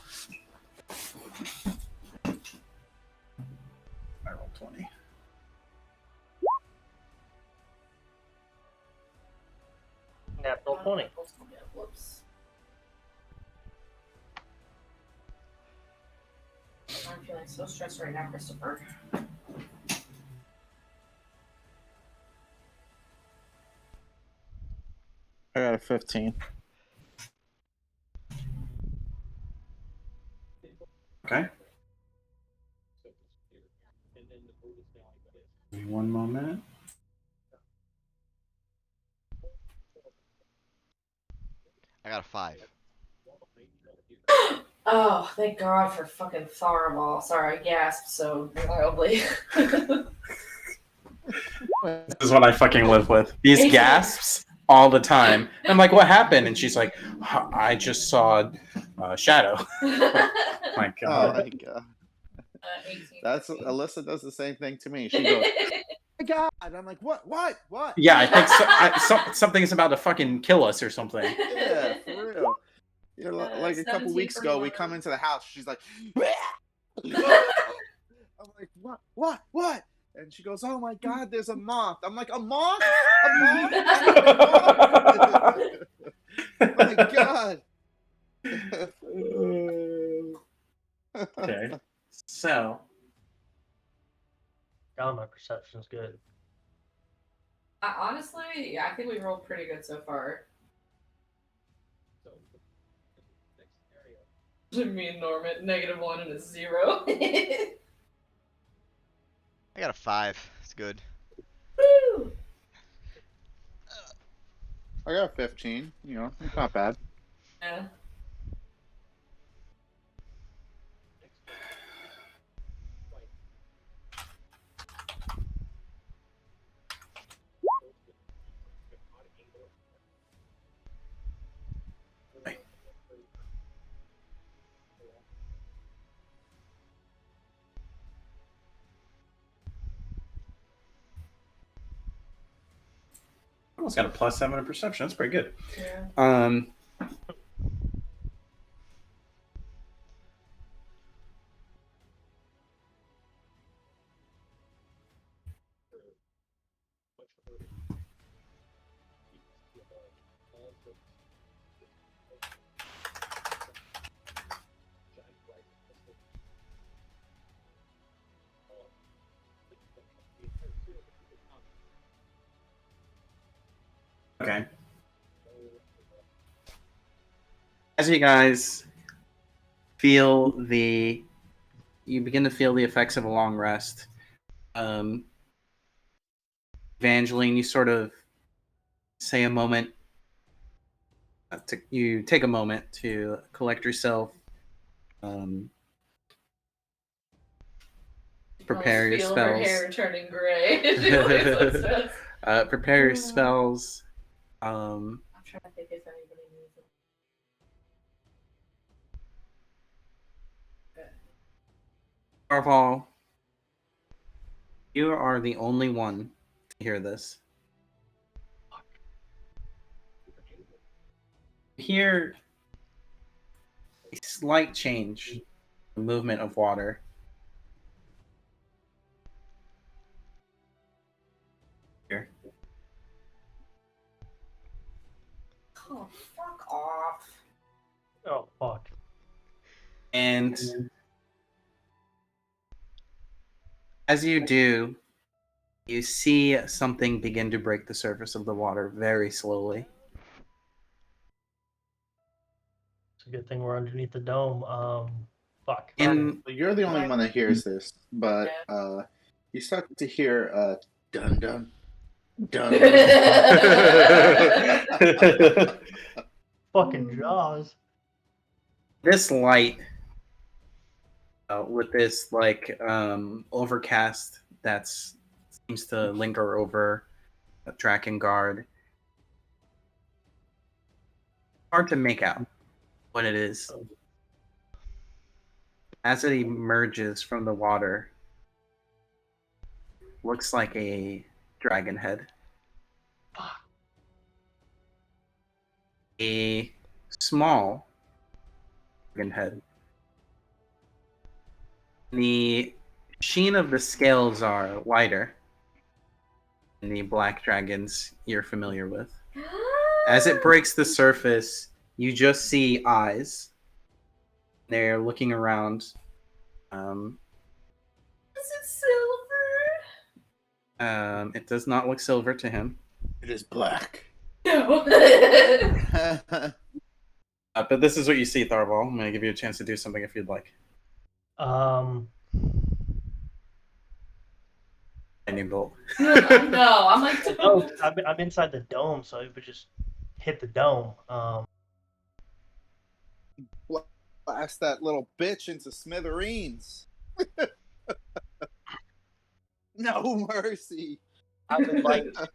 I rolled 20. Natural 20. Yeah, whoops. I'm feeling so stressed right now, Christopher. I got a 15. Okay. Give me one moment. I got a 5. Oh, thank God for fucking Tharvol. Sorry, I gasped so wildly. This is what I fucking live with. These gasps all the time. And I'm like, what happened? And she's like, I just saw Shadow. My Oh God. my god. 18. That's Alyssa does the same thing to me. She goes, "Oh my god!" I'm like, "What? Yeah, I think something is about to fucking kill us or something. Yeah, for real." You know, like a couple 17 weeks for ago, we Norman. come into the house. She's like, I'm like, what? And she goes, "Oh my god, there's a moth." I'm like, "A moth? A moth? A moth?" My god. Okay. So, God, my perception's good. Honestly, yeah, I think we rolled pretty good so far. Me and Norman, -1 and a 0. I got a 5. It's good. Woo! I got 15. You know, it's not bad. Yeah. almost got a +7 in perception. That's pretty good. Yeah. Okay. As you guys you begin to feel the effects of a long rest. Evangeline, you sort of say a moment. You take a moment to collect yourself. Prepare your feel spells. her hair turning gray. She always looks at us. Prepare your spells. I'm trying to think if anybody needs it. Tharvol, you are the only one to hear this. You hear a slight change in the movement of water. Here. Oh, fuck off. Oh fuck. And as you do, you see something begin to break the surface of the water very slowly. It's a good thing we're underneath the dome. Fuck. In You're the only one that hears this, but you start to hear dun dun dun. Fucking Jaws. this light, with this overcast that seems to linger over Drakkenhold, hard to make out what it is. As it emerges from the water, looks like a dragon head. A small dragon head. The sheen of the scales are whiter than the black dragons you're familiar with. As it breaks the surface, you just see eyes. They're looking around. Is it silver? It does not look silver to him. It is black. No. But this is what you see, Tharvol. I'm going to give you a chance to do something if you'd like. Lightning bolt. No, I'm like, Oh, I'm inside the dome, so it would just hit the dome. Blast that little bitch into smithereens. No mercy. I would like to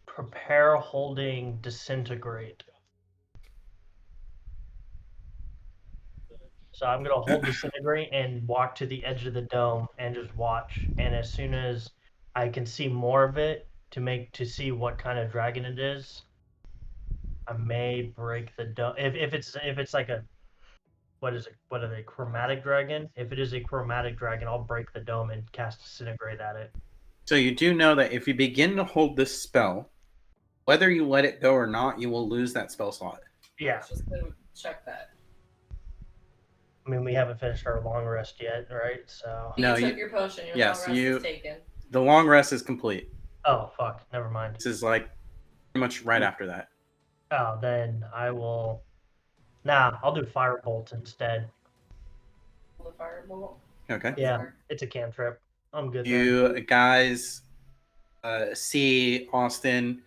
prepare holding disintegrate. So I'm gonna hold disintegrate and walk to the edge of the dome and just watch. And as soon as I can see more of it to see what kind of dragon it is, I may break the dome. If it's like a what are they, chromatic dragon? If it is a chromatic dragon, I'll break the dome and cast disintegrate at it. So you do know that if you begin to hold this spell, whether you let it go or not, you will lose that spell slot. Yeah. Just gonna check that. I mean, we haven't finished our long rest yet, right? So. No, you took your potion. Your yes, long rest is taken. The long rest is complete. Oh fuck! Never mind. This is like pretty much right after that. Oh, then I will. Nah, I'll do firebolt instead. The firebolt. Okay. Yeah, it's a cantrip. I'm good. You guys see Austin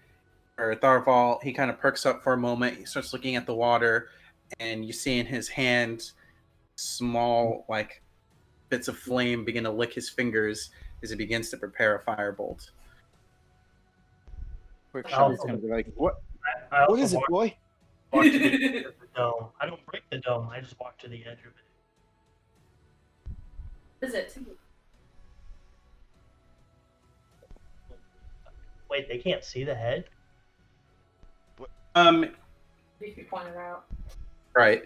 or Tharvol. He kind of perks up for a moment. He starts looking at the water, and you see in his hand small bits of flame begin to lick his fingers as he begins to prepare a firebolt. Quickshot is gonna be like, what? I What is it, boy? Walk to the edge of the dome. I don't break the dome. I just walk to the edge of it. Is it? Wait, they can't see the head? If you point it out. Right.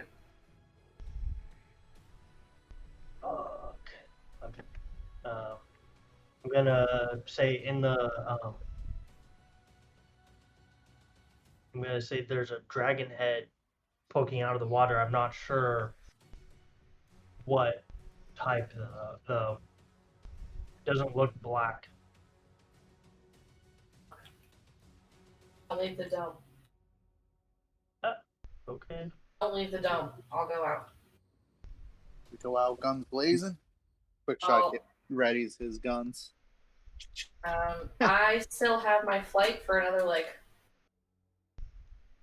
Fuck. Okay. I'm gonna say I'm gonna say there's a dragon head poking out of the water. I'm not sure what type though. Doesn't look black. I'll leave the dome. Okay. Don't leave the dome. I'll go out. We go out guns blazing. Quickshot Oh. readies his guns. I still have my flight for another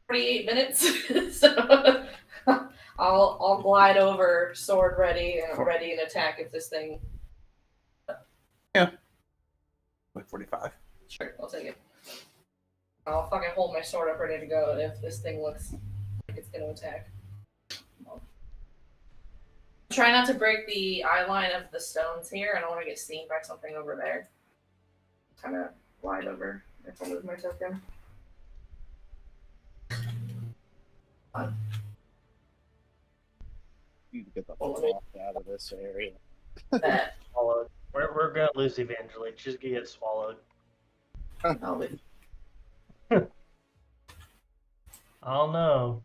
48 minutes, so I'll glide over, sword ready, and ready an attack if this thing. Yeah. Like 45. Sure, I'll take it. I'll fucking hold my sword up ready to go if this thing looks like it's gonna attack. Try not to break the eye line of the stones here. I don't want to get seen by something over there. Kind of glide over if I move my token. You need to get the fuck out of this area. That Swallowed. We're gonna lose Evangeline. She's gonna get swallowed. I'll leave I don't know.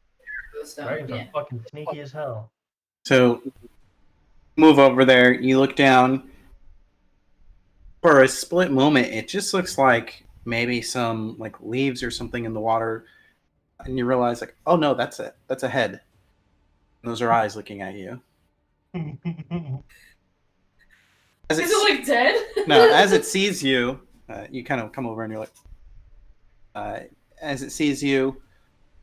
the stone. Dragons Yeah. are fucking sneaky as hell. So, move over there. You look down. For a split moment, it just looks like maybe some leaves or something in the water, and you realize oh no, that's it. That's a head. And those are eyes looking at you. As Is it dead? No, as it sees you, you kind of come over and you're as it sees you,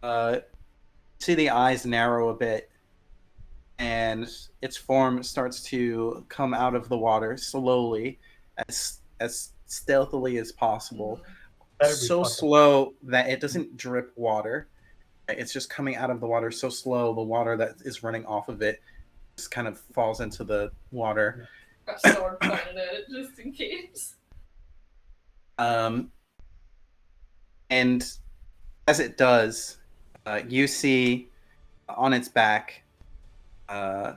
see the eyes narrow a bit, and its form starts to come out of the water slowly, as stealthily as possible. Better be So fucking- slow that it doesn't drip water. It's just coming out of the water so slow, the water that is running off of it just kind of falls into the water. Got a sword pointed at it just in case. And as it does, you see on its back a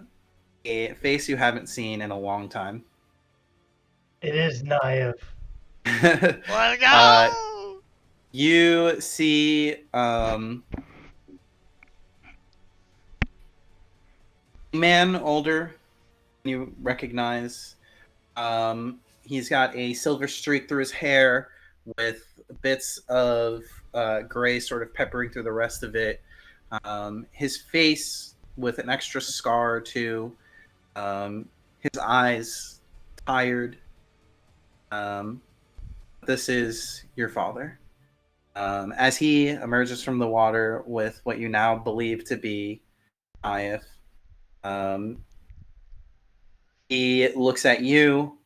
face you haven't seen in a long time. It is Naive. Let's go! You see a man older than you recognize. He's got a silver streak through his hair with bits of gray sort of peppering through the rest of it. His face with an extra scar too. His eyes tired. This is your father. As he emerges from the water with what you now believe to be Ayef, he looks at you,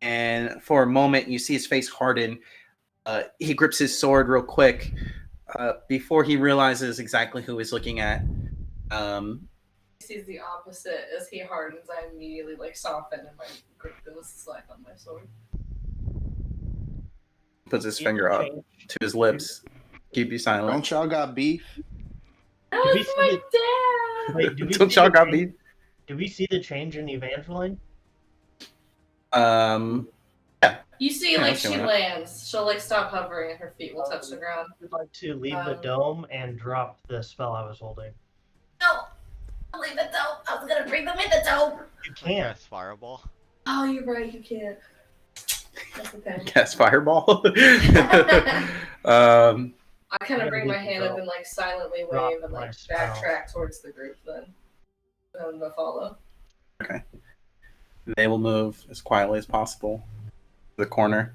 and for a moment you see his face harden. He grips his sword real quick before he realizes exactly who he's looking at. He sees the opposite as he hardens. I immediately soften and my grip goes slack on my sword. Puts his finger up to his lips. Keep you silent. Don't y'all got beef? That Did we was see my it? dad. Wait, did we Don't see y'all the got change- me? Did we see the change in Evangeline? You see, Yeah, she why not? lands. She'll stop hovering and her feet will touch the ground. I would like to leave the dome and drop the spell I was holding. No, I'll leave the dome. I was gonna bring them in the dome. You can't. Yes, fireball. Oh, you're right. You can't. That's okay. Cast fireball. I kind of bring my hand up and silently wave and my spell. backtrack towards the group. Then I'm gonna follow. Okay. They will move as quietly as possible to the corner.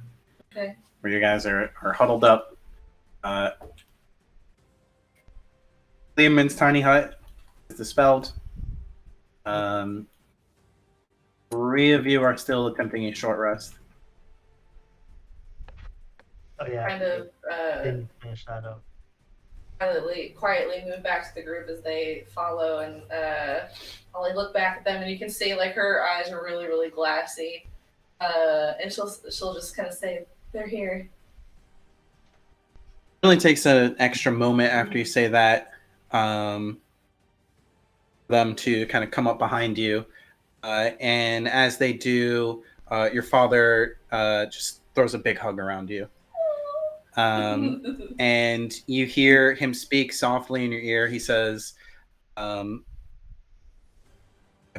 Okay. Where you guys are huddled up. Liam's tiny hut is dispelled. 3 of you are still attempting a short rest. Oh yeah. Kind of Didn't finish that up. quietly move back to the group as they follow, and I'll look back at them, and you can see her eyes are really, really glassy, and she'll just kind of say, "They're here." It only takes an extra moment after you say that them to kind of come up behind you, and as they do, your father just throws a big hug around you. And you hear him speak softly in your ear. He says, "My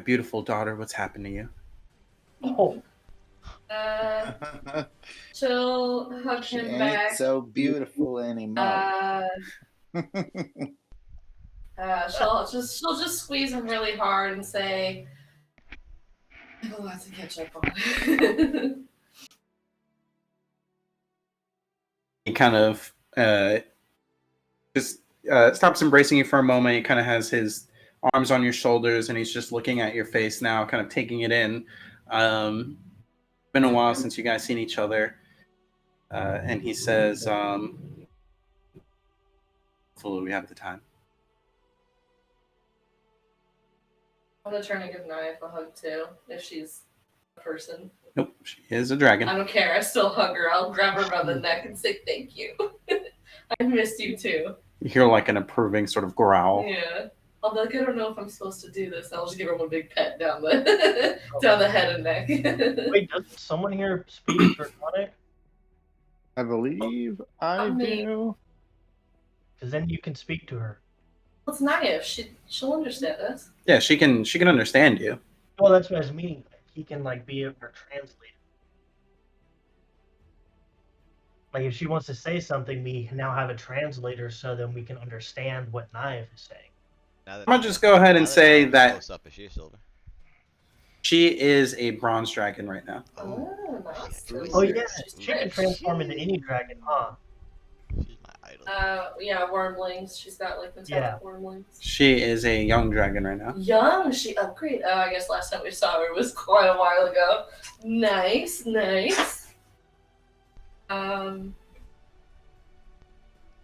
beautiful daughter, what's happened to you?" Oh, She'll hug She him ain't back. so beautiful anymore. She'll just squeeze him really hard and say, "I have a lot to catch up on." He kind of just stops embracing you for a moment. He kind of has his arms on your shoulders, and he's just looking at your face now, kind of taking it in. Been a while since you guys seen each other, and he says, "Hopefully, we have the time." I'm gonna turn and give Naya a hug too, if she's a person. Nope, she is a dragon. I don't care. I still hug her. I'll grab her by the neck and say thank you. I missed you too. You hear like an approving sort of growl. Yeah. I'll be like, I don't know if I'm supposed to do this. I'll just give her one big pet down the down the head and neck. Wait, does someone here speak Draconic? I believe I do. Because then you can speak to her. It's Naya. She'll understand us. Yeah, she can understand you. Well, that's what I was meaning. He can like be our translator. Like if she wants to say something, we now have a translator, so then we can understand what Naya is saying. I'm gonna just go ahead and say that close up, is she a silver? she is a bronze dragon right now. Oh, nice. Oh yeah, she can transform into any dragon, huh? She's my idol. Yeah, wormlings. She's got like metallic wormlings. She is a young dragon right now. Young, she upgraded. Oh, I guess last time we saw her was quite a while ago. Nice. Do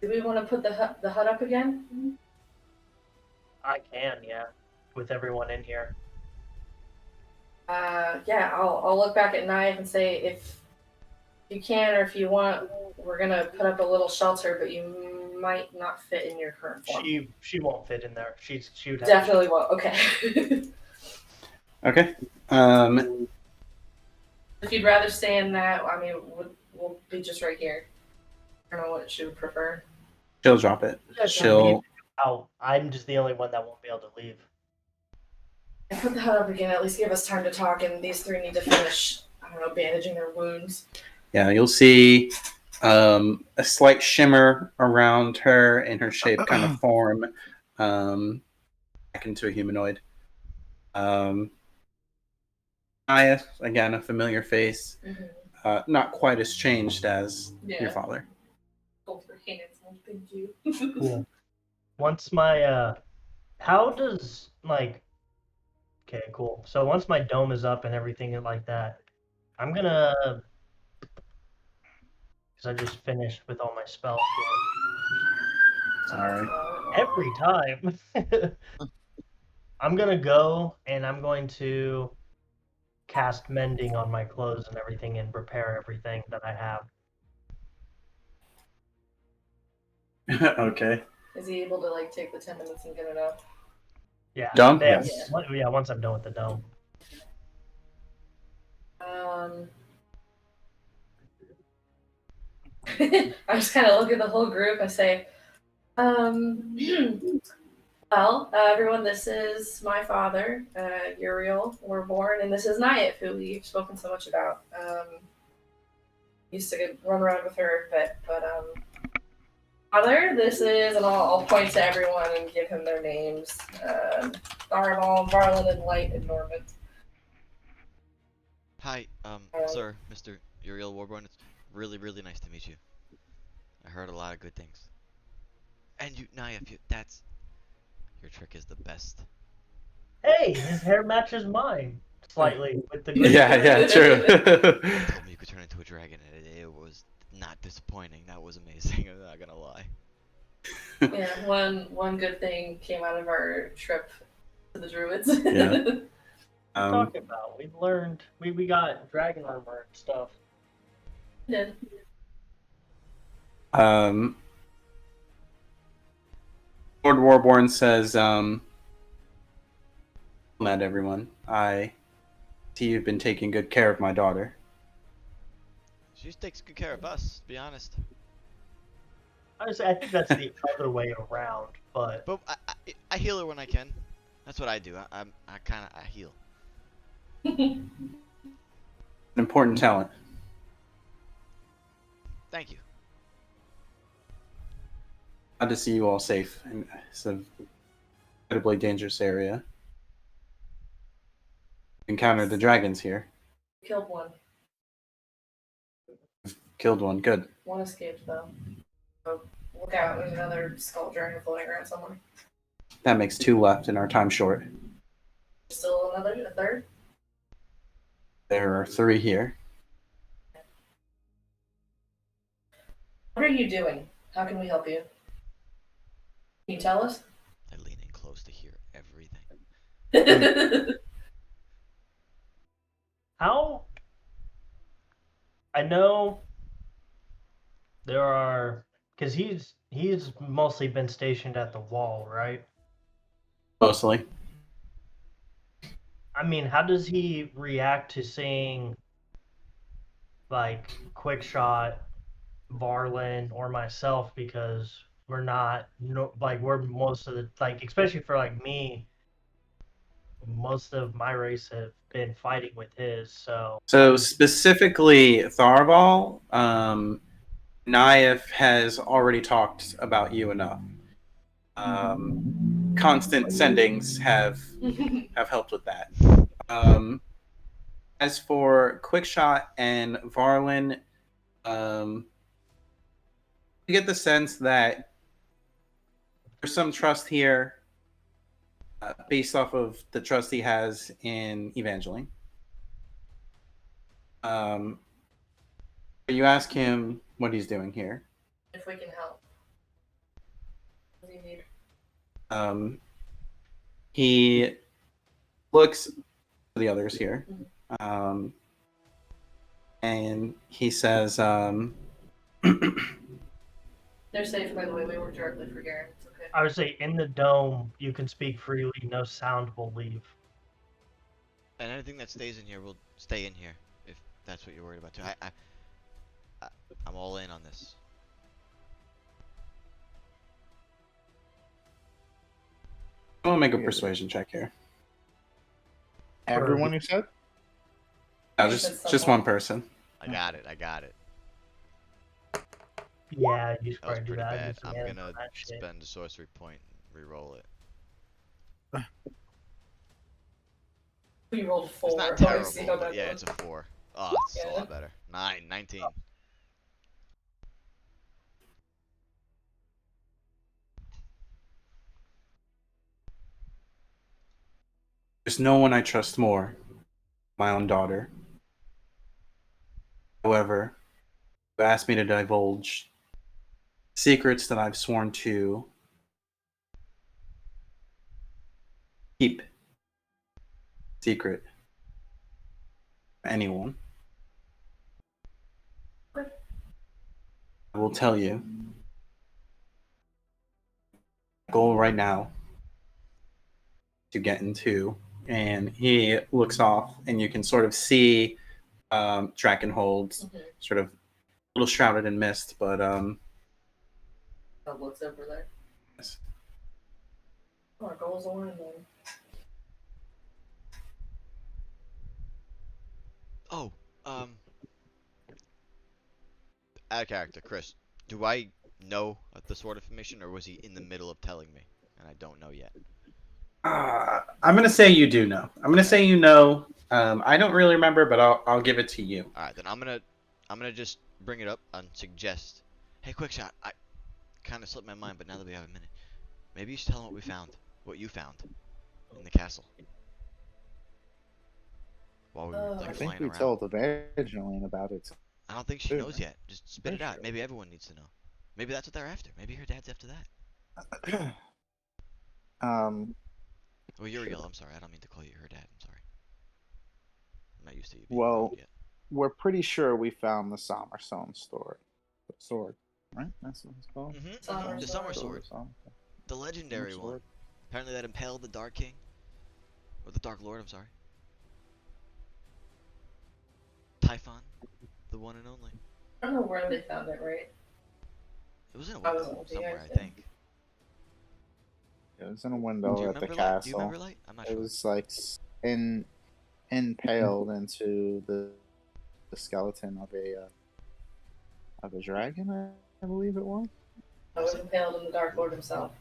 we want to put the hut up again? I can, yeah, with everyone in here. Yeah, I'll look back at Naya and say if you can or if you want, we're gonna put up a little shelter, but you might not fit in your current form. She won't fit in there. She would have Definitely won't. Okay. Okay. If you'd rather stay in that, I mean, we'll be just right here. I don't know what she would prefer. She'll drop it. She'll. Oh, I'm just the only one that won't be able to leave. And put the hut up again. At least give us time to talk, and these three need to finish. I don't know, bandaging their wounds. Yeah, you'll see a slight shimmer around her and her shape kind of form back into a humanoid. Naya, again, a familiar face. Mm-hmm. Not quite as changed as Yeah. your father. Hold her hands. Thank you. Cool. Once my how does like okay, cool. So once my dome is up and everything like that, I'm gonna because I just finished with all my spells. Sorry. Every time. I'm gonna go and I'm going to cast mending on my clothes and everything and repair everything that I have. Okay. Is he able to like take the 10 minutes and get it up? Yeah. Done? Yeah, Yes. yeah, once I'm done with the dome. I just kind of look at the whole group and say, well, everyone, this is my father, Uriel Warborne, and this is Naya, who we've spoken so much about. Used to run around with her a bit, but father, this is, and I'll point to everyone and give him their names. Tharvol, Varlin, and Light, and Norment. Hi, sir, Mr. Uriel Warborne. It's really, really nice to meet you. I heard a lot of good things. And you, Naya, that's... Your trick is the best. Hey, his hair matches mine slightly with the green. Yeah, true. You told me you could turn into a dragon, and it was not disappointing. That was amazing, I'm not gonna lie. Yeah, one good thing came out of our trip to the Druids. Yeah. Talking about, we learned, we got dragon armor and stuff. Yeah. Lord Warborne says, "Not everyone. I see you've been taking good care of my daughter." She takes good care of us, to be honest. Honestly, I think that's the other way around, but I heal her when I can. That's what I do. I heal. An important talent. Thank you. Glad to see you all safe. And it's an incredibly dangerous area. Encountered the dragons here. Killed one. Killed one. Good. One escaped though. So look out! There's another skull dragon floating around somewhere. That makes 2 left in our time short. Still a third. There are 3 here. What are you doing? How can we help you? Can you tell us? I lean in close to hear everything. How? I know there are, because he's mostly been stationed at the wall, right? Mostly. I mean, how does he react to seeing like Quickshot, Varlin, or myself? Because we're not, we're most of the, like, especially for like me, most of my race have been fighting with his, so. So specifically Tharvol, Naif has already talked about you enough. Constant sendings have helped with that. As for Quickshot and Varlin, you get the sense that there's some trust here based off of the trust he has in Evangeline. You ask him what he's doing here. If we can help. What do you need? He looks at the others here, and he says, They're safe, by the way. We work directly for Garen. It's okay. I would say in the dome, you can speak freely. No sound will leave. And anything that stays in here will stay in here, if that's what you're worried about too. I'm all in on this. I'm gonna make a persuasion check here. Everyone you said? No, just one person. I got it. Yeah, you should That was probably do pretty that. bad. Just I'm manage gonna that shit. spend a sorcery point and re-roll it. We rolled 4. It's not Oh, I terrible, see how but that yeah, goes. it's a 4. Oh, it's a Yeah. lot better. 19. There's no one I trust more. My own daughter. However, you asked me to divulge secrets that I've sworn to keep secret from anyone. I will tell you. Goal right now to get into, and he looks off, and you can sort of see Drakkenhold sort of a little shrouded in mist, but What's over there? yes. Oh, our goals are in there. Oh, out of character, Chris. Do I know the sword information, or was he in the middle of telling me, and I don't know yet? I'm gonna say you do know. I'm gonna say you know. I don't really remember, but I'll give it to you. All right, then I'm gonna just bring it up and suggest. Hey, Quickshot, I kind of slipped my mind, but now that we have a minute, maybe you should tell him what you found in the castle. While we were I like I think flying we around. told Evangeline about it. I don't think she too, knows right? yet. Just spit it Pretty out. sure. Maybe everyone needs to know. Maybe that's what they're after. Maybe her dad's after that. Oh, Uriel, I'm sorry. I don't mean to call you her dad. I'm sorry. I'm not used to you being Well, called yet. we're pretty sure we found the Sommerstone sword, right? That's what it's called. Summer The sword. Summer Sword. The legendary Summer one. sword. Apparently that impaled the Dark King. Or the Dark Lord, I'm sorry. Typhon. The one and only. I don't know where they found it, right? It was in a I window wasn't somewhere, here. I think. It was in a Do window you at the remember Light? Do you castle. remember Light? I'm not It sure. was like impaled into the the skeleton of a dragon, I believe it was. I was impaled in the Dark Lord himself.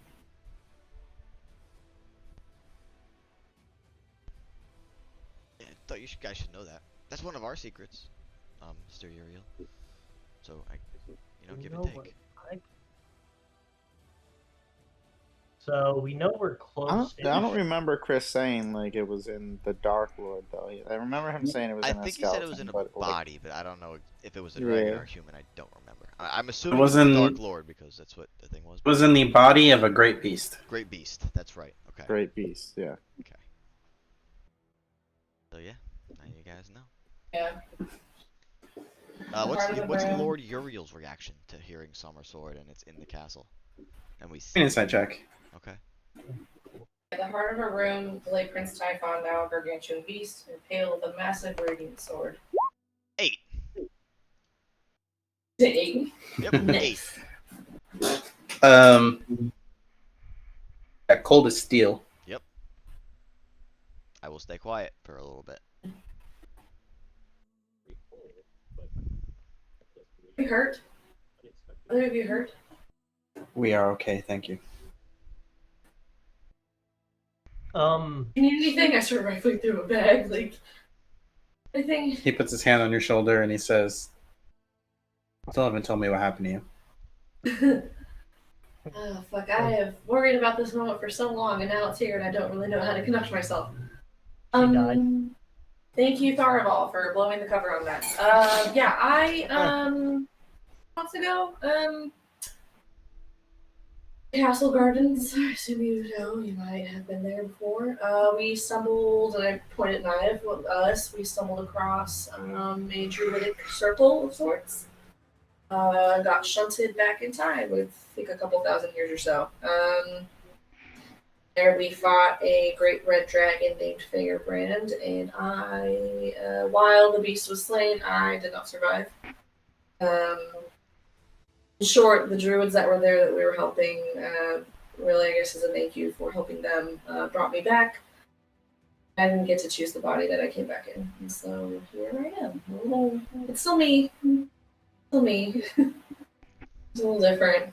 Yeah, I thought guys should know that. That's one of our secrets, Mr. Uriel. So give and take. So we know we're close. I don't remember Chris saying like it was in the Dark Lord though. I remember him saying it was I in a think he skeleton. said it was in a but, body, but I don't know if it was a Yeah. dragon or a human. I don't remember. I'm assuming It it was was the in- Dark Lord because that's what the thing was. It was in the body of a great beast. Great beast. That's right. Okay. Great beast, yeah. Okay. So yeah, now you guys know. Yeah. What's Lord Uriel's reaction to hearing Summer Sword and it's in the castle? And we see. An insight check. Okay. At the heart of a room lay Prince Typhon, now a gargantuan beast, impaled with a massive radiant sword. 8. Is it 8? Yep. 8. Nice. Cold as steel. Yep. I will stay quiet for a little bit. You hurt? Either of you hurt? We are okay, thank you. You need anything? I start rifling through a bag, like anything. He puts his hand on your shoulder and he says, "Still haven't told me what happened to you." Oh fuck! I have worried about this moment for so long, and now it's here, and I don't really know how to conduct myself. died. Thank you, Tharvol, for blowing the cover on that. Yeah, I months ago, Castle Gardens. I assume you know. You might have been there before. We stumbled, and I pointed knife with us. We stumbled across a druidic circle of sorts. Got shunted back in time with, I think, a couple thousand years or so. There we fought a great red dragon named Firebrand, and while the beast was slain, I did not survive. In short, the druids that were there that we were helping, really, I guess, as a thank you for helping them, brought me back. I didn't get to choose the body that I came back in, and so here I am. It's still me. Still me. It's a little different.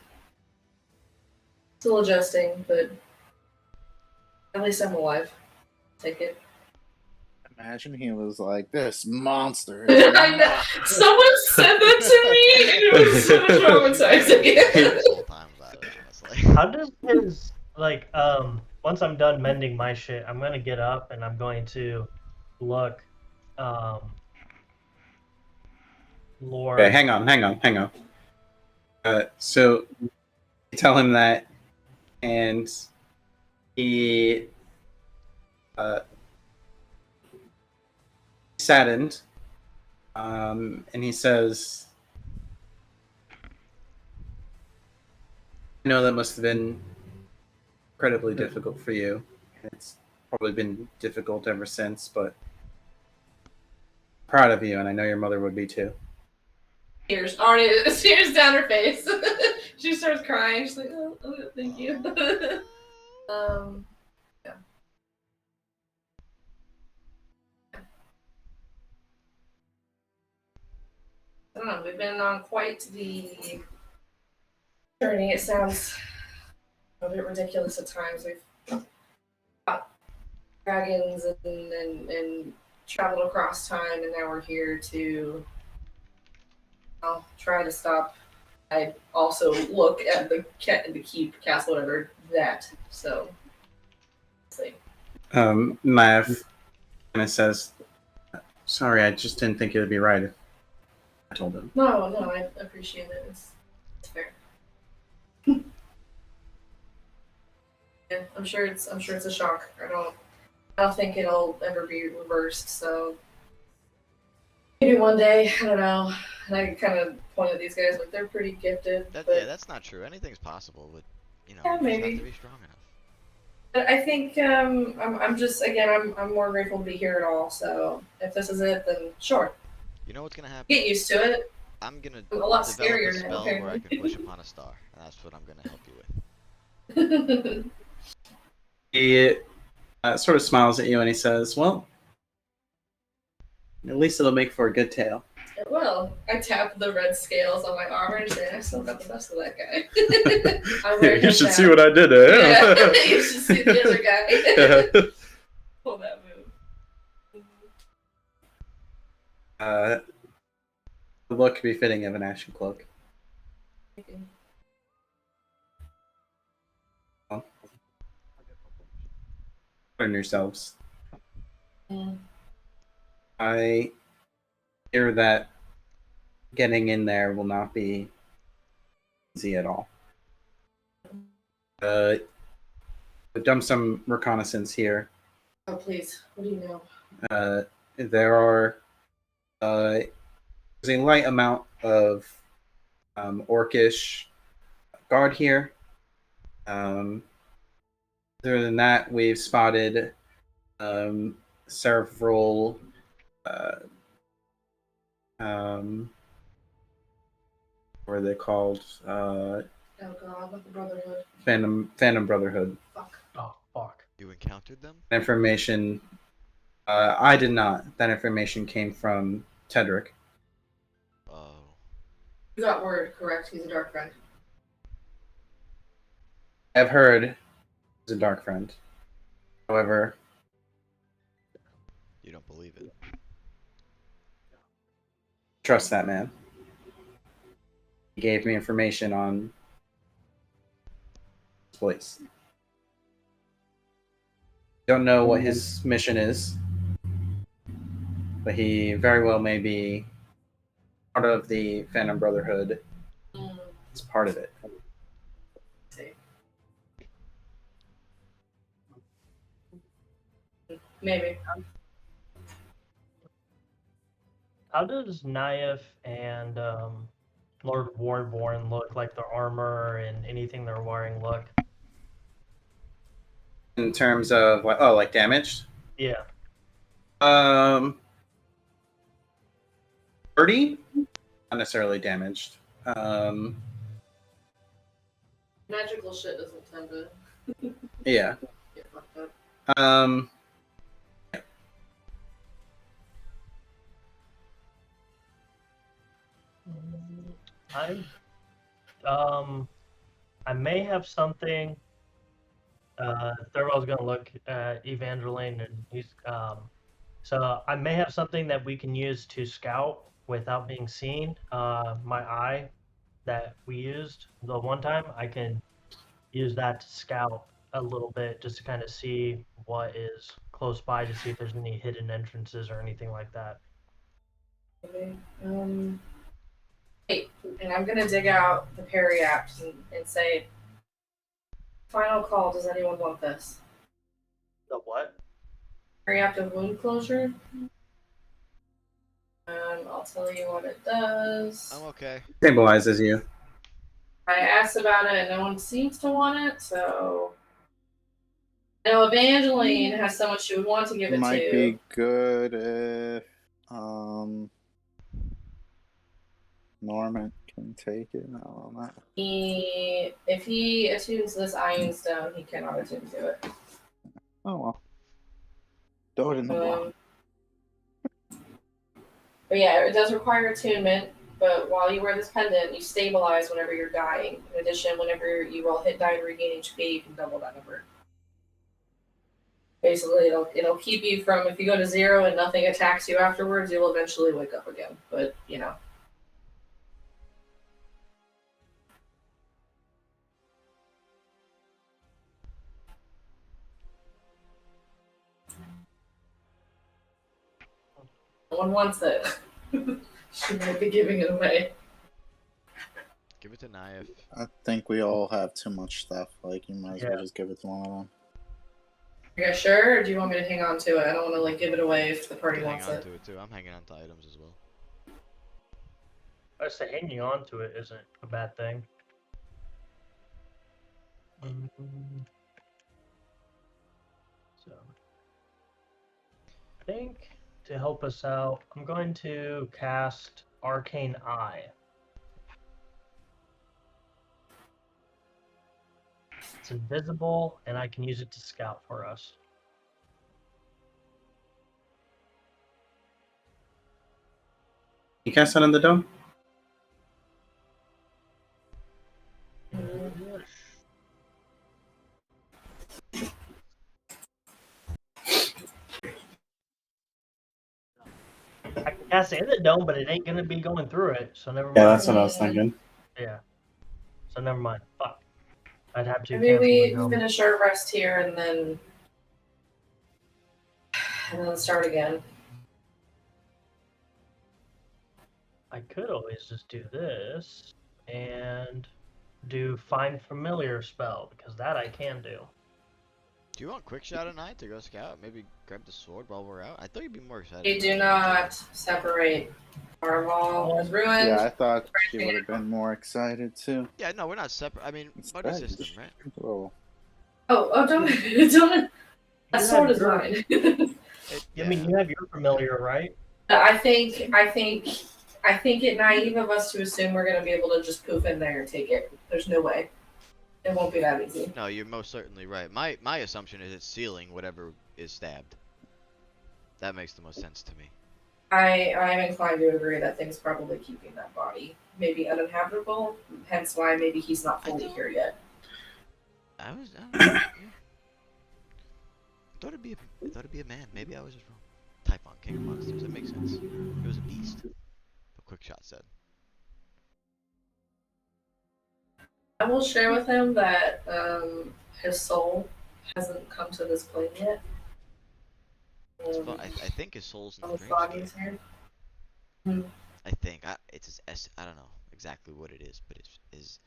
Still adjusting, but at least I'm alive. Take it. Imagine he was like, "This monster." I know. Someone said that to me, and it was so traumatizing. Multiple times out of it, honestly. How does his once I'm done mending my shit, I'm gonna get up and I'm going to look Lord. Okay, hang on. So you tell him that, and he saddened, and he says, "I know that must have been incredibly difficult for you. It's probably been difficult ever since, but I'm proud of you, and I know your mother would be too." Tears down her face. She starts crying. She's like, "Oh, thank you." Yeah. I don't know. We've been on quite the journey. It sounds a bit ridiculous at times. We've fought dragons and traveled across time, and now we're here to try to stop. I also look at the keep castle, whatever that. So, let's see. Mav kind of says, "Sorry, I just didn't think it would be right if I told him." No, I appreciate it. It's fair. Yeah, I'm sure it's a shock. I don't think it'll ever be reversed. So maybe one day, I don't know. And I kind of point at these guys like they're pretty gifted. Yeah, that's not true. Anything's possible, but Yeah, you just maybe. have to be strong enough. But I think I'm just I'm more grateful to be here at all. So if this is it, then sure. You know what's gonna happen? Get used to it. I'm gonna I'm a lot develop a scarier now, spell where I apparently. can push upon a star, and that's what I'm gonna help you with. He sort of smiles at you and he says, "Well, at least it'll make for a good tale." Well, I tap the red scales on my armor and say, I still got the best of that guy. I wear You him should down. see what I did to him. Yeah, you should see the other guy. Pull that move. The look befitting of an ashen cloak. Pardon yourselves. Mm. I hear that getting in there will not be easy at all. We've done some reconnaissance here. Oh, please. What do you know? There are there's a light amount of orcish guard here. Other than that, we've spotted several what are they called? Oh god, like the Brotherhood. Phantom Brotherhood. Fuck. Oh, fuck. You encountered them? Information. I did not. That information came from Tedric. Oh. You got word, correct? He's a dark friend. I've heard he's a dark friend. However, You don't believe it. trust that man. He gave me information on this place. Don't know what his mission is, but he very well may be part of the Phantom Brotherhood. It's part of it. See. Maybe. How does Naif and Lord Warborne look, like their armor and anything they're wearing look? In terms of what? Oh, like damaged? Yeah. 30? Not necessarily damaged. Magical shit doesn't tend to Yeah. get fucked up. I may have something. Tharvol's gonna look at Evangeline, and he's so I may have something that we can use to scout without being seen. My eye that we used the one time, I can use that to scout a little bit, just to kind of see what is close by, to see if there's any hidden entrances or anything like that. Okay. Hey, and I'm gonna dig out the Perry apps and say, final call, does anyone want this? The what? Reactive wound closure. I'll tell you what it does. I'm okay. Symbolizes you. I asked about it and no one seems to want it, so I know Evangeline has someone she would want to give it Might to. be good if Norment can take it. No, not. If he attunes this Iron Stone, he cannot attune to it. Oh well. Throw it in the block. But yeah, it does require attunement. But while you wear this pendant, you stabilize whenever you're dying. In addition, whenever you roll hit die to regain HP, you can double that number. Basically, it'll keep you from, if you go to 0 and nothing attacks you afterwards, you'll eventually wake up again. But, you know. No one wants it. She might be giving it away. Give it to Naif. I think we all have too much stuff. Like, you might as well Yeah. just give it to one of them. Are you sure, or do you want me to hang on to it? I don't want to give it away if the party Hang wants on it. to it too. I'm hanging on to items as well. I say hanging on to it isn't a bad thing. So, I think to help us out, I'm going to cast Arcane Eye. It's invisible, and I can use it to scout for us. You cast that on the dome? I can cast it in the dome, but it ain't gonna be going through it, so never mind. Yeah, that's what I was thinking. Yeah. So never mind. Fuck. I'd have to Maybe cancel we the dome. finish our rest here and then start again. I could always just do this and do Find Familiar spell, because that I can do. Do you want Quickshot and I to go scout? Maybe grab the sword while we're out? I thought you'd be more excited. We do not separate. Tharvol is ruined. Yeah, I thought she would have been more excited too. Yeah, no, we're not separate. I mean, It's buddy bad. system, right? Oh. Oh, don't. That sword is your- mine. I mean, you have your familiar, right? I think it naive of us to assume we're gonna be able to just poof in there and take it. There's no way. It won't be that easy. No, you're most certainly right. My assumption is it's sealing whatever is stabbed. That makes the most sense to me. I'm inclined to agree that thing's probably keeping that body maybe uninhabitable. Hence why maybe he's not fully here yet. I thought it'd be a man. Maybe I was just wrong. Typhon, King of Monsters. That makes sense. It was a beast. But Quickshot said. I will share with him that his soul hasn't come to this plane yet. I think his soul's in the His body dreamscape. is here. I think it's his I don't know exactly what it is, but his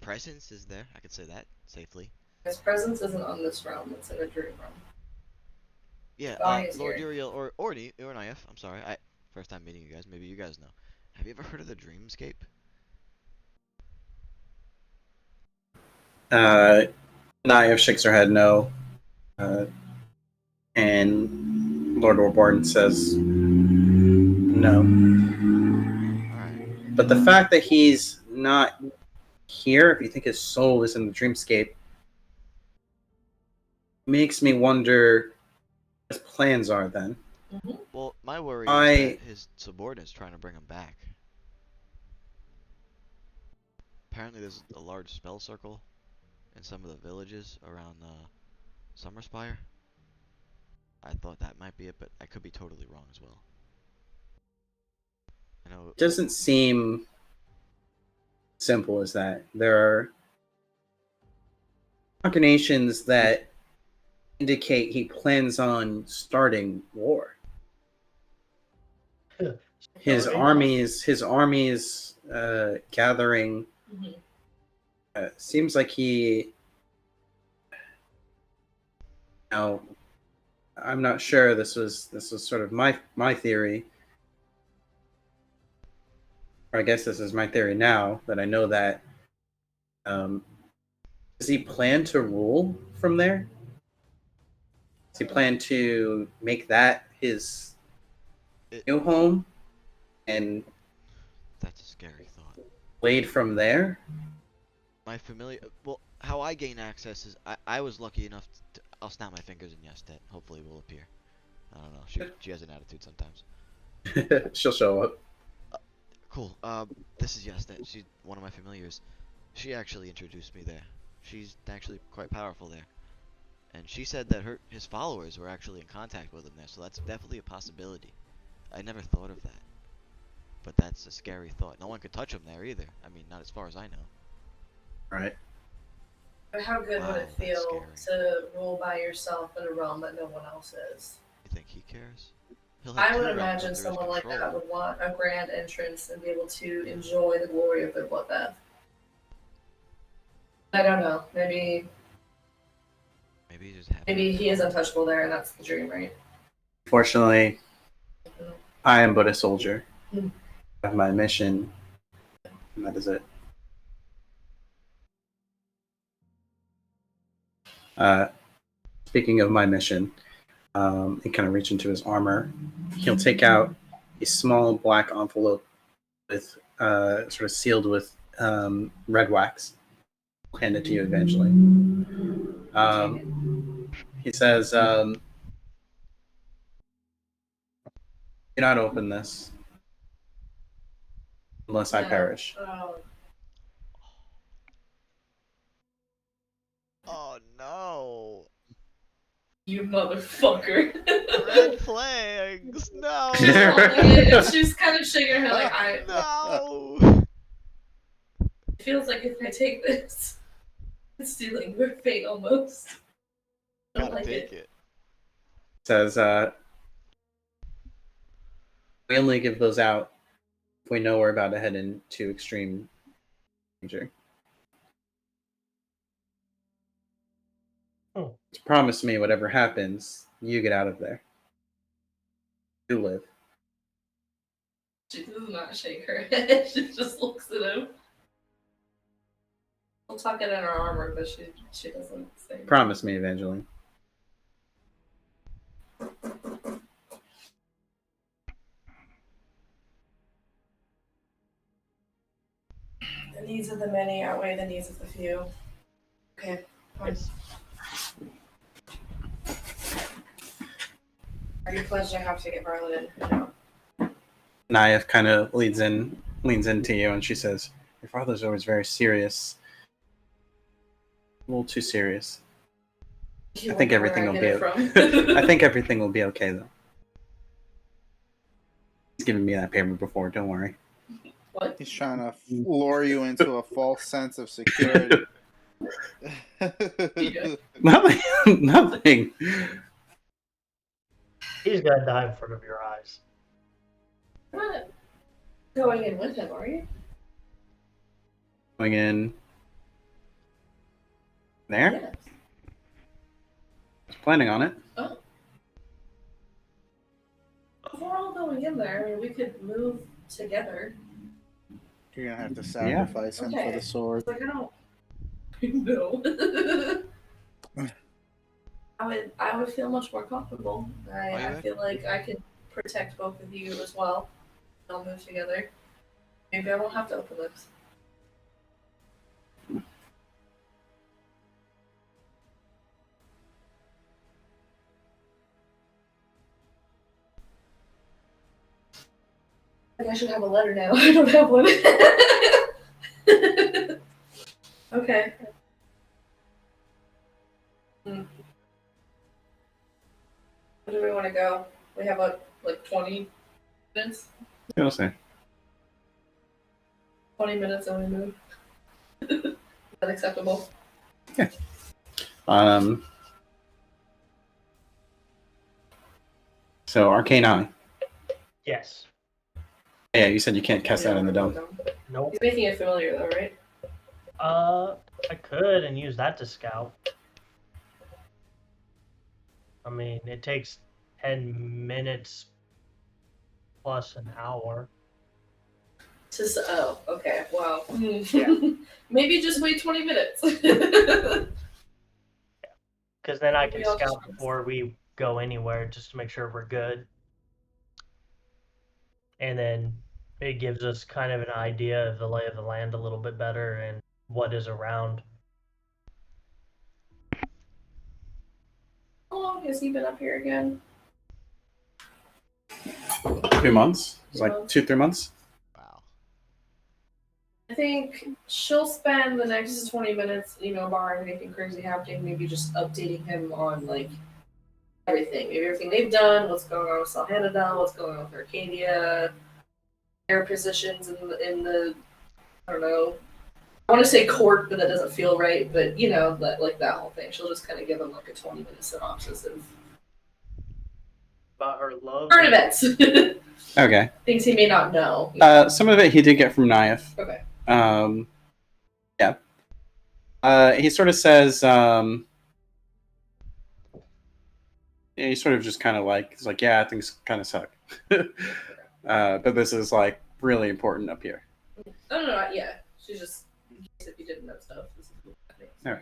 presence is there. I could say that safely. His presence isn't on this realm; it's in a dream realm. Yeah, Body is Lord here. Uriel or Nayef. I'm sorry. First time meeting you guys. Maybe you guys know. Have you ever heard of the dreamscape? Naya shakes her head no. And Lord Warborne says no. Alright. But the fact that he's not here, if you think his soul is in the dreamscape, makes me wonder what his plans are then. Well, my worry is that his subordinate's trying to bring him back. Apparently there's a large spell circle in some of the villages around Summerspire. I thought that might be it, but I could be totally wrong as well. I know It doesn't seem simple as that. There are machinations that indicate he plans on starting war. His armies gathering. Seems like he. Now, I'm not sure. This was sort of my theory. Or I guess this is my theory now that I know that. Does he plan to rule from there? Does he plan to make that his new home and that's a scary thought. lead from there? My familiar, well, how I gain access is I was lucky enough to, I'll snap my fingers and yes, that hopefully will appear. I don't know. She has an attitude sometimes. She'll show up. Cool. This is Yestet. She's one of my familiars. She actually introduced me there. She's actually quite powerful there. And she said that his followers were actually in contact with him there, so that's definitely a possibility. I never thought of that. But that's a scary thought. No one could touch him there either. I mean, not as far as I know. Right. But how good would it Wow, that's feel to rule by yourself in a realm that no one else is? You think he cares? He'll have I two would realms imagine under his someone like control. that would want a grand entrance and be able to enjoy the glory of their bloodbath. I don't know. Maybe Maybe he's just happy. maybe he is untouchable there, and that's the dream, right? Fortunately, I am but a soldier. Hmm. I have my mission, and that is it. Speaking of my mission, he kind of reach into his armor. He'll take out a small black envelope with sort of sealed with red wax. Hand it to you, Evangeline. He says, "Do not open this. unless I No. perish. Oh. Oh no! You motherfucker. Red flags! No! She's kind of shaking her head like, No! it feels like if I take this, it's stealing your fate almost. I don't Gotta like take it. it. Says, we only give those out if we know we're about to head into extreme danger. Oh. Promise me, whatever happens, you get out of there. You live. She does not shake her head. She just looks at him. We'll tuck it in her armor, but she doesn't say. Promise me, Evangeline. The needs of the many outweigh the needs of the few. Okay, fine. Yes. Are you pledged I have to get Varlin in? No. Naya kind of leans into you, and she says, "Your father's always very serious. A little too serious. You I think wonder everything where will I be. get it from. I think everything will be okay, though. He's given me that paper before. Don't worry." What? He's trying to lure you into a false sense of security. Yeah. Nothing. Nothing. He's gonna die in front of your eyes. You're not going in with him, are you? Going in there. Yes. I was planning on it. Oh. If we're all going in there, I mean, we could move together. You're gonna have to sacrifice him for Okay. the sword. It's like I don't. No. I would feel much more comfortable. I feel like I could protect both of you as well. I'll move together. Maybe I won't have to open lips. I should have a letter now. I don't have one. Okay. Where do we want to go? We have like 20 minutes? You'll see. 20 minutes and we move. Is that acceptable? So Arcane Eye. Yes. Yeah, you said you can't cast that in the dome. Nope. He's making it familiar though, right? I could and use that to scout. I mean, it takes 10 minutes plus an hour. Oh, okay. Wow. Yeah. Maybe just wait 20 minutes. Because then I can We all scout just- before we go anywhere just to make sure we're good. And then it gives us kind of an idea of the lay of the land a little bit better and what is around. How long has he been up here again? 2 months. It's like 2-3 months. Wow. I think she'll spend the next 20 minutes, barring anything crazy happening, maybe just updating him on, like, everything. Maybe everything they've done, what's going on with Salhanadal, what's going on with Arcadia, their positions in the I don't know. I want to say court, but that doesn't feel right. But, that whole thing. She'll just kind of give him, like, a 20-minute synopsis of About her love. current events. Okay. Things he may not know. Some of it he did get from Nayef. Okay. Yeah. He sort of says, he sort of just kind of like, he's like, yeah, things kind of suck. But this is like really important up here. No, yeah. She's just, in case if you didn't know stuff, this is cool. Okay.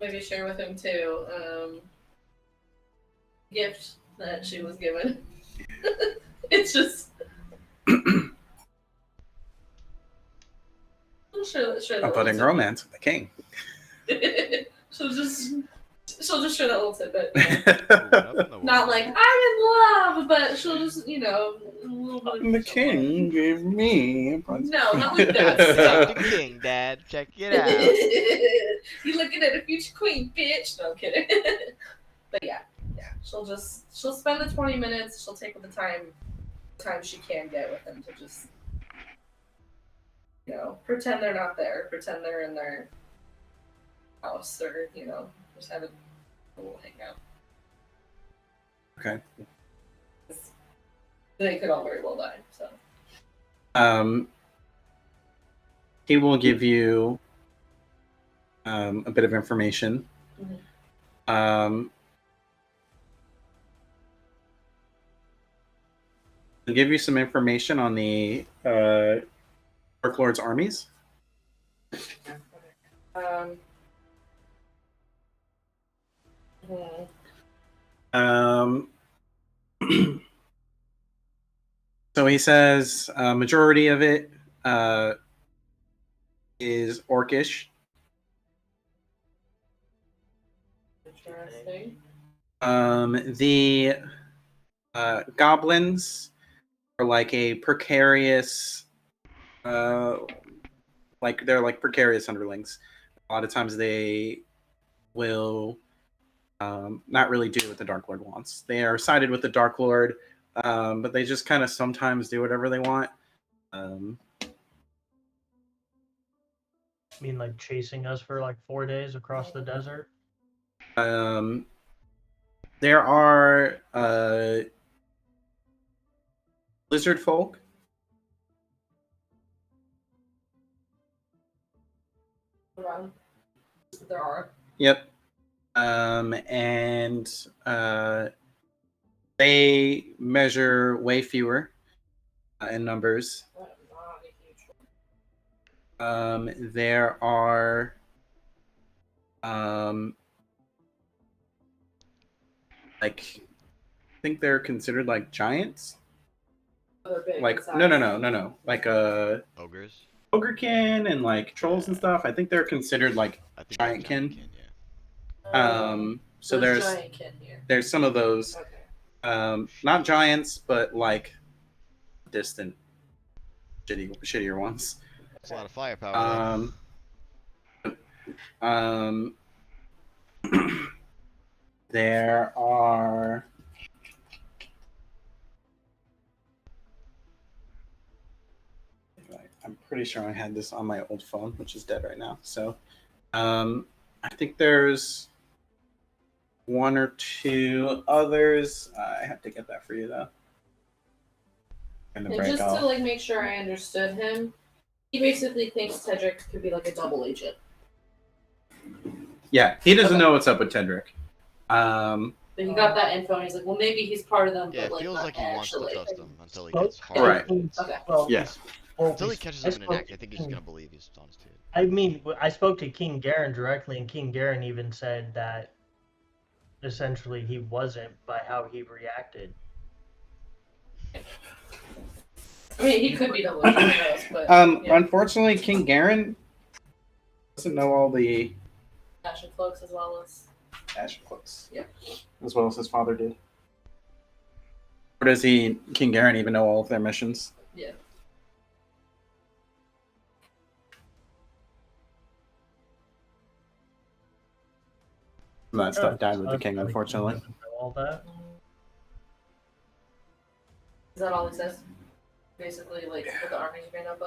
Maybe share with him too. Gift that she was given. It's just. Sure, I'm putting romance with the king. So just She'll just show that little tidbit. Not like The I'm in love, but she'll just, a little bit. king gave me a present. No, not like that. Stop. The king, Dad. Check it out. You looking at a future queen, bitch? No, I'm kidding. But yeah, she'll spend the 20 minutes. She'll take the time she can get with them to just, pretend they're not there, pretend they're in their house, or just have a little hangout. Okay. They could all very well die. So. He will give you a bit of information. Mm-hmm. He'll give you some information on the Dark Lord's armies. So he says majority of it is Orcish. Interesting. The goblins are like a precarious, they're like precarious underlings. A lot of times they will not really do what the Dark Lord wants. They are sided with the Dark Lord, but they just kind of sometimes do whatever they want. I mean, like chasing us for like 4 days across the desert. There are lizard folk. There are. Yep. And they measure way fewer in numbers. There are I think they're considered like giants. Like no. Like Ogres. ogrekin and like trolls and stuff. I think they're considered like giantkin. Yeah. So there's giantkin here. There's some of those. Okay. Not giants, but like distant, shittier ones. That's a lot of firepower. There are. I'm pretty sure I had this on my old phone, which is dead right now. So, I think there's one or two others. I have to get that for you though. And just to like make sure I understood him, he basically thinks Tedric could be like a double agent. Yeah, he doesn't know what's up with Tedric. But he got that info, and he's like, "Well, maybe he's part of them." Yeah, but it feels like he wants to trust them until he gets hard. Right. Okay. Well, Yeah. Until he catches him in an act, I think he's gonna believe he's honest to it. I mean, I spoke to King Garen directly, and King Garen even said that essentially he wasn't by how he reacted. I mean, he could be double agent, but unfortunately, King Garen doesn't know all the Ashen Cloaks as well as Ashen Cloaks. Yeah. As well as his father did. Or does King Garen even know all of their missions? Yeah. That stuff died with the king, unfortunately. All that. Is that all he says? Basically, like what the armies are made up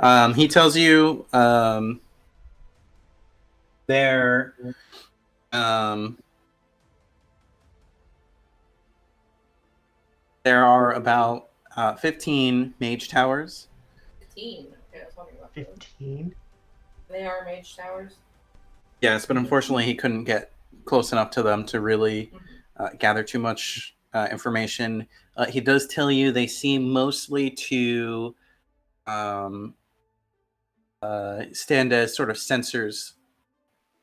of. He tells you there are about 15 mage towers. 15. Okay, I was wondering about 15. They are mage towers. Yes, but unfortunately, he couldn't get close enough to them to really gather too much information. He does tell you they seem mostly to stand as sort of sensors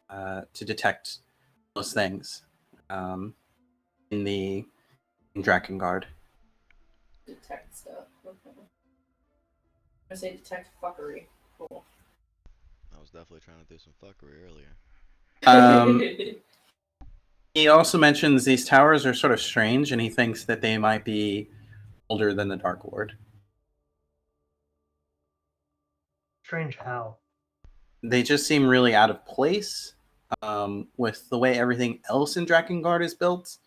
to detect those things in Drakkenhold. Detect stuff. Okay. I say detect fuckery. Cool. I was definitely trying to do some fuckery earlier. He also mentions these towers are sort of strange, and he thinks that they might be older than the Dark Lord. Strange how. They just seem really out of place with the way everything else in Drakengard is built.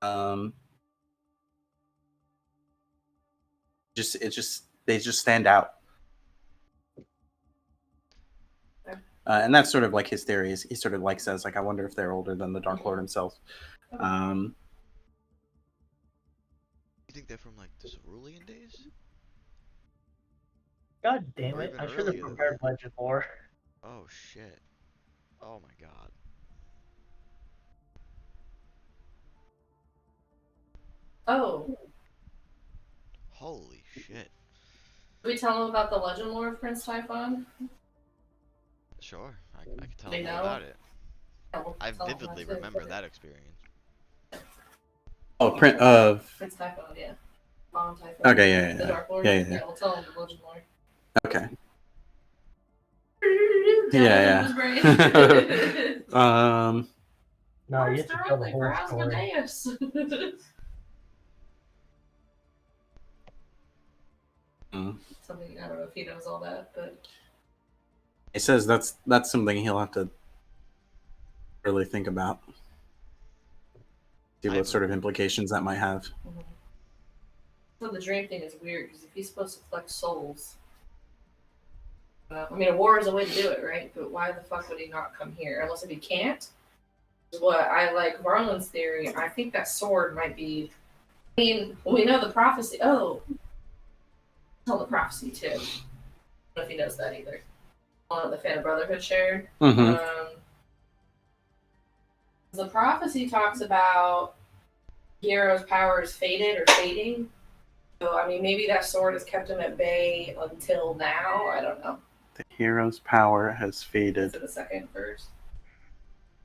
They just stand out. And that's sort of like his theory. He sort of like says, like, I wonder if they're older than the Dark Lord himself. You think they're from like the Cerulean days? God damn Or it! even I should have earlier than prepared that. legend lore. Oh shit. Oh my god. Oh, Holy shit. did we tell him about the legend lore of Prince Typhon? Sure, I can tell They him all know? about it. Yeah, we'll I tell him vividly that too. remember that experience. Oh, print of. Prince Typhon, yeah. Mom Typhon. Okay, yeah. The Dark Lord? Yeah. We'll tell him the legend lore. Okay. Yeah. No, you have to tell the whole story. Something, I don't know if he knows all that, but He says that's something he'll have to really think about. See what sort of implications that might have. so the dream thing is weird because if he's supposed to collect souls, I mean, a war is a way to do it, right? But why the fuck would he not come here? Unless if he can't. What I like Varlin's theory. I think that sword might be. I mean, we know the prophecy. Oh, tell the prophecy too. I don't know if he knows that either. One of the Fan of Brotherhood shared. The prophecy talks about hero's power is faded or fading. So, I mean, maybe that sword has kept him at bay until now. I don't know. The hero's power has faded. Is it the second verse?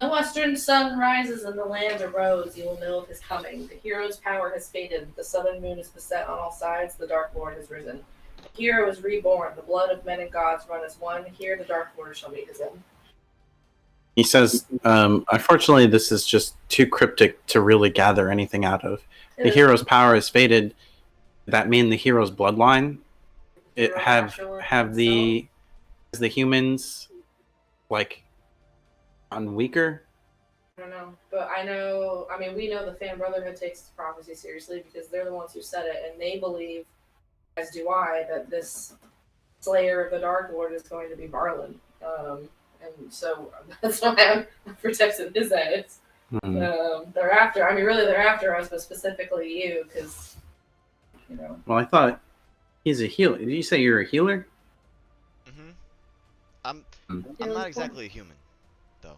The western sun rises and the land arose. You will know of his coming. The hero's power has faded. The southern moon is beset on all sides. The Dark Lord has risen. The hero is reborn. The blood of men and gods run as one. Here the Dark Lord shall meet his end. He says, unfortunately, this is just too cryptic to really gather anything out of. The hero's power is faded. Does that mean the hero's bloodline have the humans like on weaker? I don't know, but I know. I mean, we know the Fan Brotherhood takes this prophecy seriously because they're the ones who said it, and they believe, as do I, that this Slayer of the Dark Lord is going to be Varlin. And so that's why I'm protecting his ass. They're after. I mean, really, they're after us, but specifically you, because you know. Well, I thought he's a healer. Did you say you're a healer? I'm not exactly a human, though.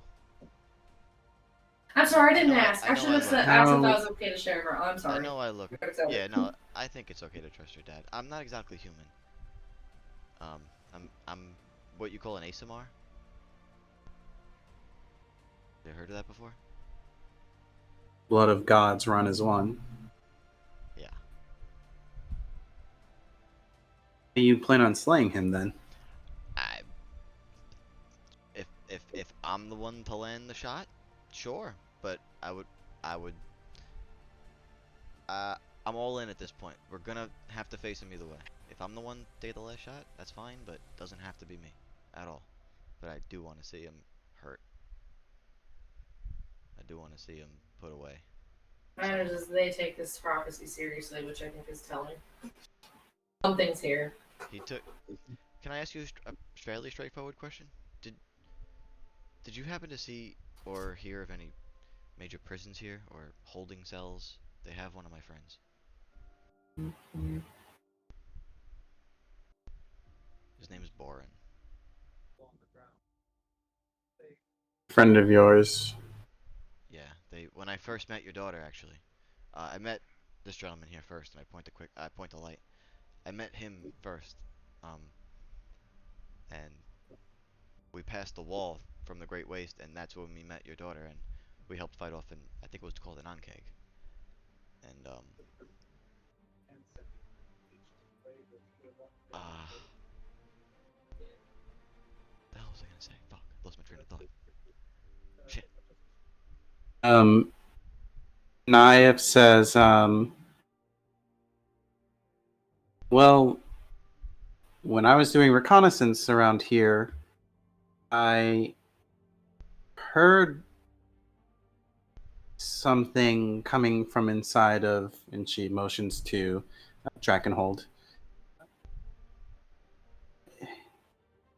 I'm sorry, I didn't ask. I should have asked if I was okay to share her. I'm sorry. I know I look. Yeah, no, I think it's okay to trust your dad. I'm not exactly human. I'm what you call an ASMR. You heard of that before? Blood of gods run as one. Yeah. Do you plan on slaying him then? If I'm the one to land the shot, sure. But I'm all in at this point. We're gonna have to face him either way. If I'm the one to get the last shot, that's fine, but it doesn't have to be me at all. But I do want to see him hurt. I do want to see him put away. Mine is they take this prophecy seriously, which I think is telling. Something's here. Can I ask you a fairly straightforward question? Did you happen to see or hear of any major prisons here or holding cells? They have one of my friends. His name is Borin. Friend of yours. Yeah, when I first met your daughter, actually, I met this gentleman here first, and I point the light. I met him first, and we passed the wall from the Great Waste, and that's when we met your daughter, and we helped fight off I think it was called an Ankeg. And the hell was I gonna say? Fuck, lost my train of thought. Shit. Naive says, well, when I was doing reconnaissance around here, I heard something coming from inside of, and she motions to Drakkenhold.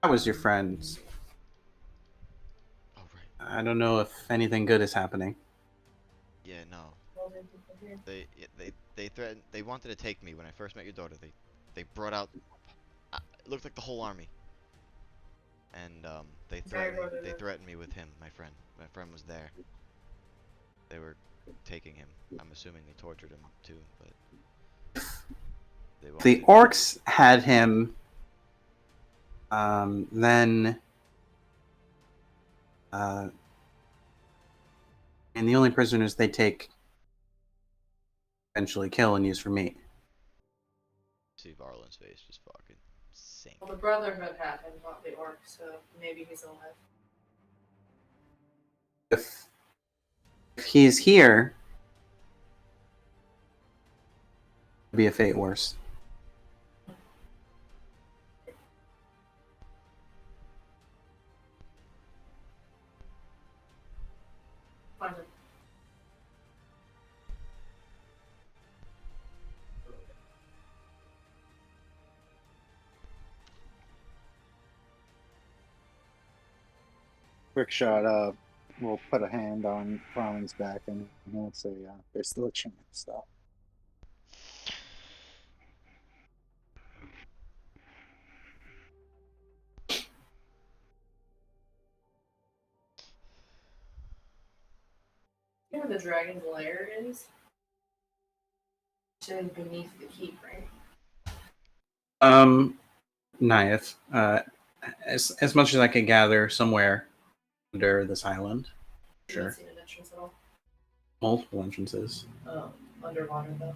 That was your friend. Oh right. I don't know if anything good is happening. Yeah, no. They threatened. They wanted to take me when I first met your daughter. They brought out. It looked like the whole army. And they threatened me with him, my friend. My friend was there. They were taking him. I'm assuming they tortured him too, but they The wanted. orcs had him. Then, and the only prisoners they take, eventually kill and use for meat. See Varlin's face just fucking sink. Well, the Brotherhood had him, not the orc, so maybe he's alive. If he's here, it'd be a fate worse. Find him. Quickshot will put a hand on Varlin's back and he'll say, "There's still a chance, though." You know where the dragon's lair is? Sitting beneath the keep, right? Naive. As much as I can gather, somewhere under this island. You Sure. haven't seen an entrance at all. Multiple entrances. Underwater though.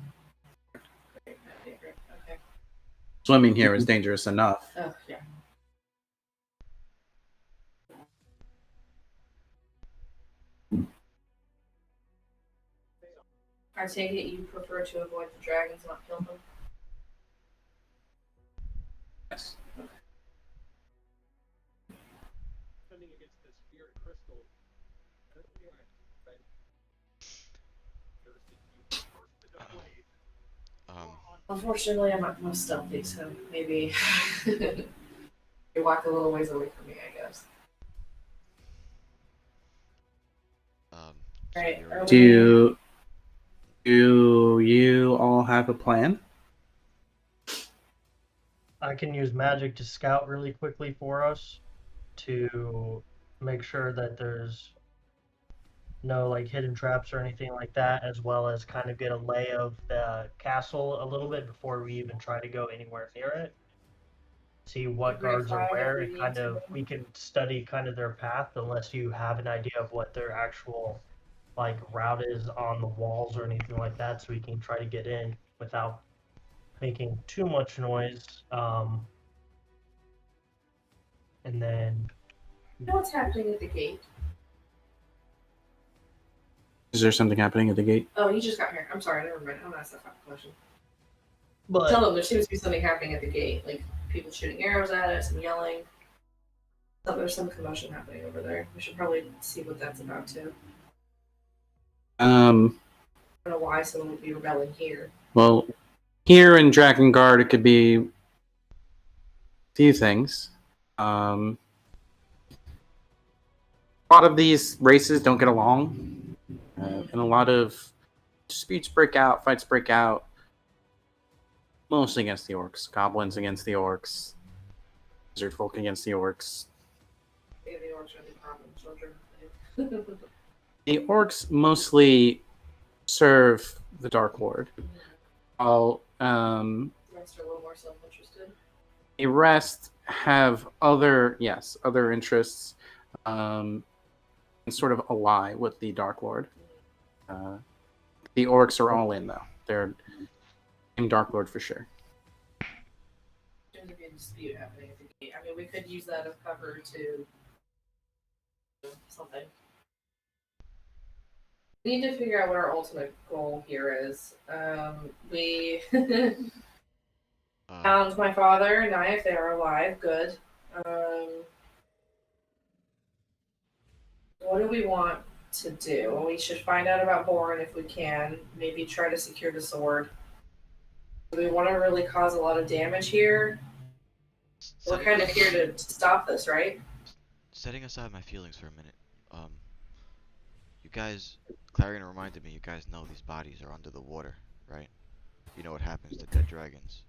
Great. Okay. Swimming here is dangerous enough. Oh yeah. I take it you prefer to avoid the dragons, not kill them. Yes. Unfortunately, I'm not most stealthy, so maybe you walk a little ways away from me, I guess. Right. Do you all have a plan? I can use magic to scout really quickly for us to make sure that there's no like hidden traps or anything like that, as well as kind of get a lay of the castle a little bit before we even try to go anywhere near it. See what guards are where, and kind of we can study kind of their path, unless you have an idea of what their actual like route is on the walls or anything like that, so we can try to get in without making too much noise. And then You know what's happening at the gate? Is there something happening at the gate? Oh, he just got here. I'm sorry, never mind. I'm ask that question. but Tell them there seems to be something happening at the gate, like people shooting arrows at us and yelling. So there's some commotion happening over there. We should probably see what that's about too. I don't know why someone would be rebelling here. Well, here in Drakengard, it could be a few things. A lot of these races don't get along, and a lot of disputes break out, fights break out, mostly against the orcs. Goblins against the orcs, lizard folk against the orcs. Maybe the orcs are the problem children. The orcs mostly serve the Dark Lord, while The rest are a little more self-interested. the rest have other interests, and sort of ally with the Dark Lord. The orcs are all in though; they're in Dark Lord for sure. Soon to be be a dispute happening at the gate. I mean, we could use that as cover to something. We need to figure out what our ultimate goal here is. We found my father and I, if they are alive, good. What do we want to do? We should find out about Bourne if we can. Maybe try to secure the sword. Do we want to really cause a lot of damage here? We're kind of here to stop this, right? Setting aside my feelings for a minute, you guys, Clarion reminded me, you guys know these bodies are under the water, right? You know what happens to dead dragons.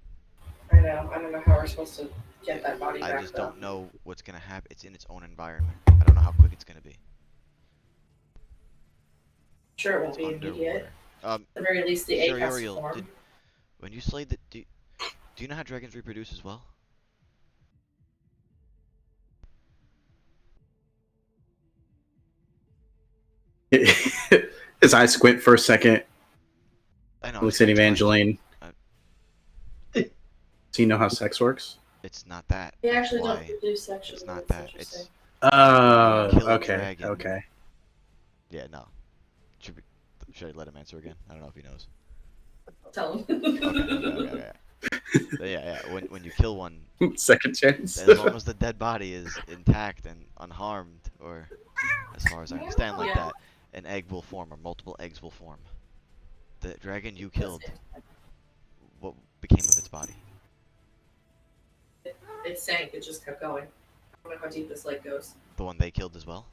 I know. I don't know how we're supposed to get that body back. I just don't know what's gonna happen. It's in its own environment. I don't know how quick it's gonna be. Sure, it won't be immediate. At the very least, the egg has to form. When you slayed the, do you know how dragons reproduce as well? His eyes squint for a second. I know. Looks at Evangeline. Do you know how sex works? It's not that. They actually don't do sex. It's not that. It's. Okay. Okay. Yeah, no. Should I let him answer again? I don't know if he knows. Tell him. Okay. So yeah. When you kill one, second chance. As long as the dead body is intact and unharmed, or as far as I understand, like that, an egg will form, or multiple eggs will form. The dragon you killed, what became of its body? It sank. It just kept going. I don't know how deep this lake goes. The one they killed as well?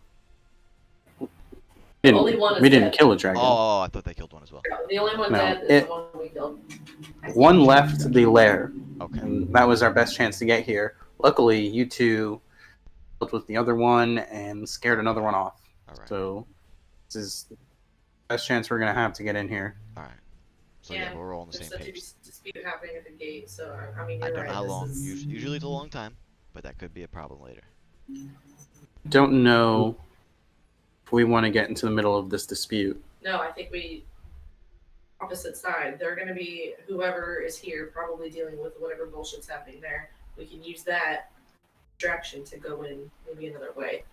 Only one is we didn't dead. kill a dragon. Oh, I thought they killed one as well. No, the only one dead is the one we killed. One left the lair. Okay. And that was our best chance to get here. Luckily, you two dealt with the other one and scared another one off. All right. So this is the best chance we're going to have to get in here. All right. So yeah, we're all on the same page. There's such a dispute happening at the gate, so I mean, I you're don't know how long. Is... Usually it's a long time, but that could be a problem later. Don't know if we want to get into the middle of this dispute. No, I think we opposite side. They're going to be whoever is here, probably dealing with whatever bullshit's happening there. We can use that distraction to go in maybe another way.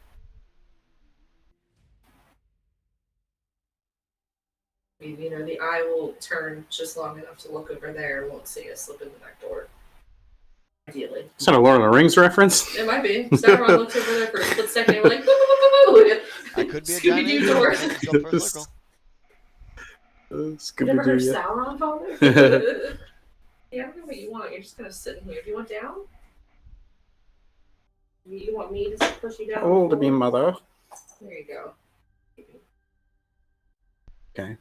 You know, the eye will turn just long enough to look over there and won't see us slip in the back door. Ideally. Is that a Lord of the Rings reference? It might be. Sauron looks over there for a split second and we're like, woo! I could be a Scooby-Doo door. Go for a circle. You never heard Sauron, Father? Yeah, I don't know what you want. You're just kind of sitting here. Do you want down? You want me to push you down? Oh, to be mother. There you go. Okay.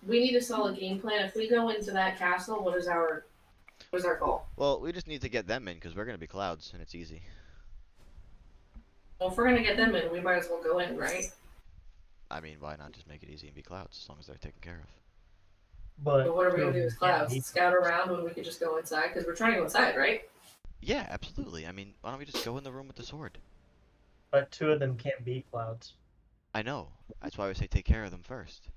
We need a solid game plan. If we go into that castle, what is our goal? Well, we just need to get them in because we're gonna be clouds and it's easy. Well, if we're gonna get them in, we might as well go in, right? I mean, why not just make it easy and be clouds as long as they're taken care of? But what are we gonna do with clouds? Scout around when we could just go inside? Because we're trying to go inside, right? Yeah, absolutely. I mean, why don't we just go in the room with the sword? But two of them can't be clouds. I know. That's why we say take care of them first.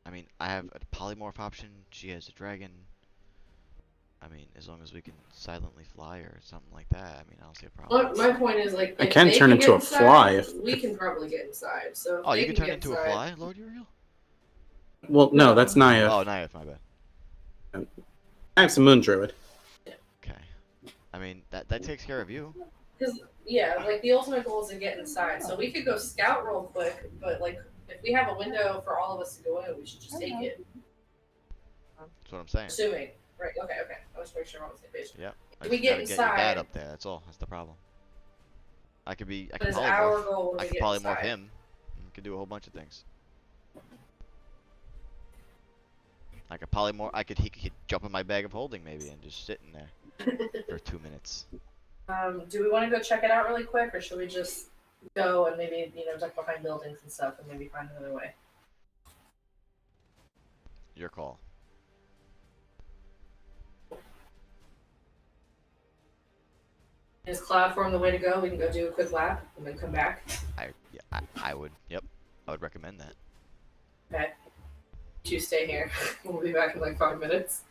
I mean, I have a polymorph option. She has a dragon. I mean, as long as we can silently fly or something like that, I mean, I don't see a problem. Well, my point is, like, I can turn into a fly. We can probably get inside. So oh, you can turn into a fly, Lord Uriel? Well, no, that's Naya. Oh, Naya, my bad. I have some Moon Druid. Okay. I mean, that takes care of you. Because, yeah, like, the ultimate goal is to get inside. So we could go scout real quick, but, like, if we have a window for all of us to go in, we should just take it. That's what I'm saying. Assuming. Right, okay. I was making sure we're on the same page. Yep. If we get Get inside... your dad up there, that's all. That's the problem. I could But our goal I could polymorph him. We could do a whole bunch of things. I could polymorph. He could jump in my bag of holding maybe and just sit in there for 2 minutes. Do we want to go check it out really quick, or should we just go and maybe, duck behind buildings and stuff and maybe find another way? Your call. Is cloud form the way to go? We can go do a quick lap and then come back. I would. Yep. I would recommend that. Okay. You stay here. We'll be back in like 5 minutes.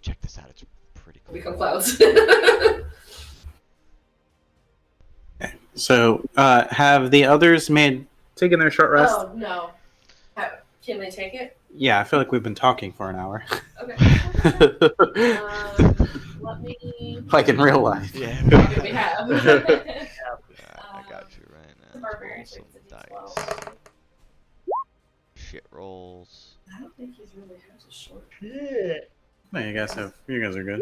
Check this out. It's pretty cool. Become clouds. So, have the others taken their short rest? Oh no. Can they take it? Yeah, I feel like we've been talking for an hour. Okay. Let me. Like in real life. Yeah. Okay, we have. I got you right now. The Let's Barbarian roll some takes a dice. D12. Shit rolls. I don't think he's really has a short. Shit. No, you guys are good.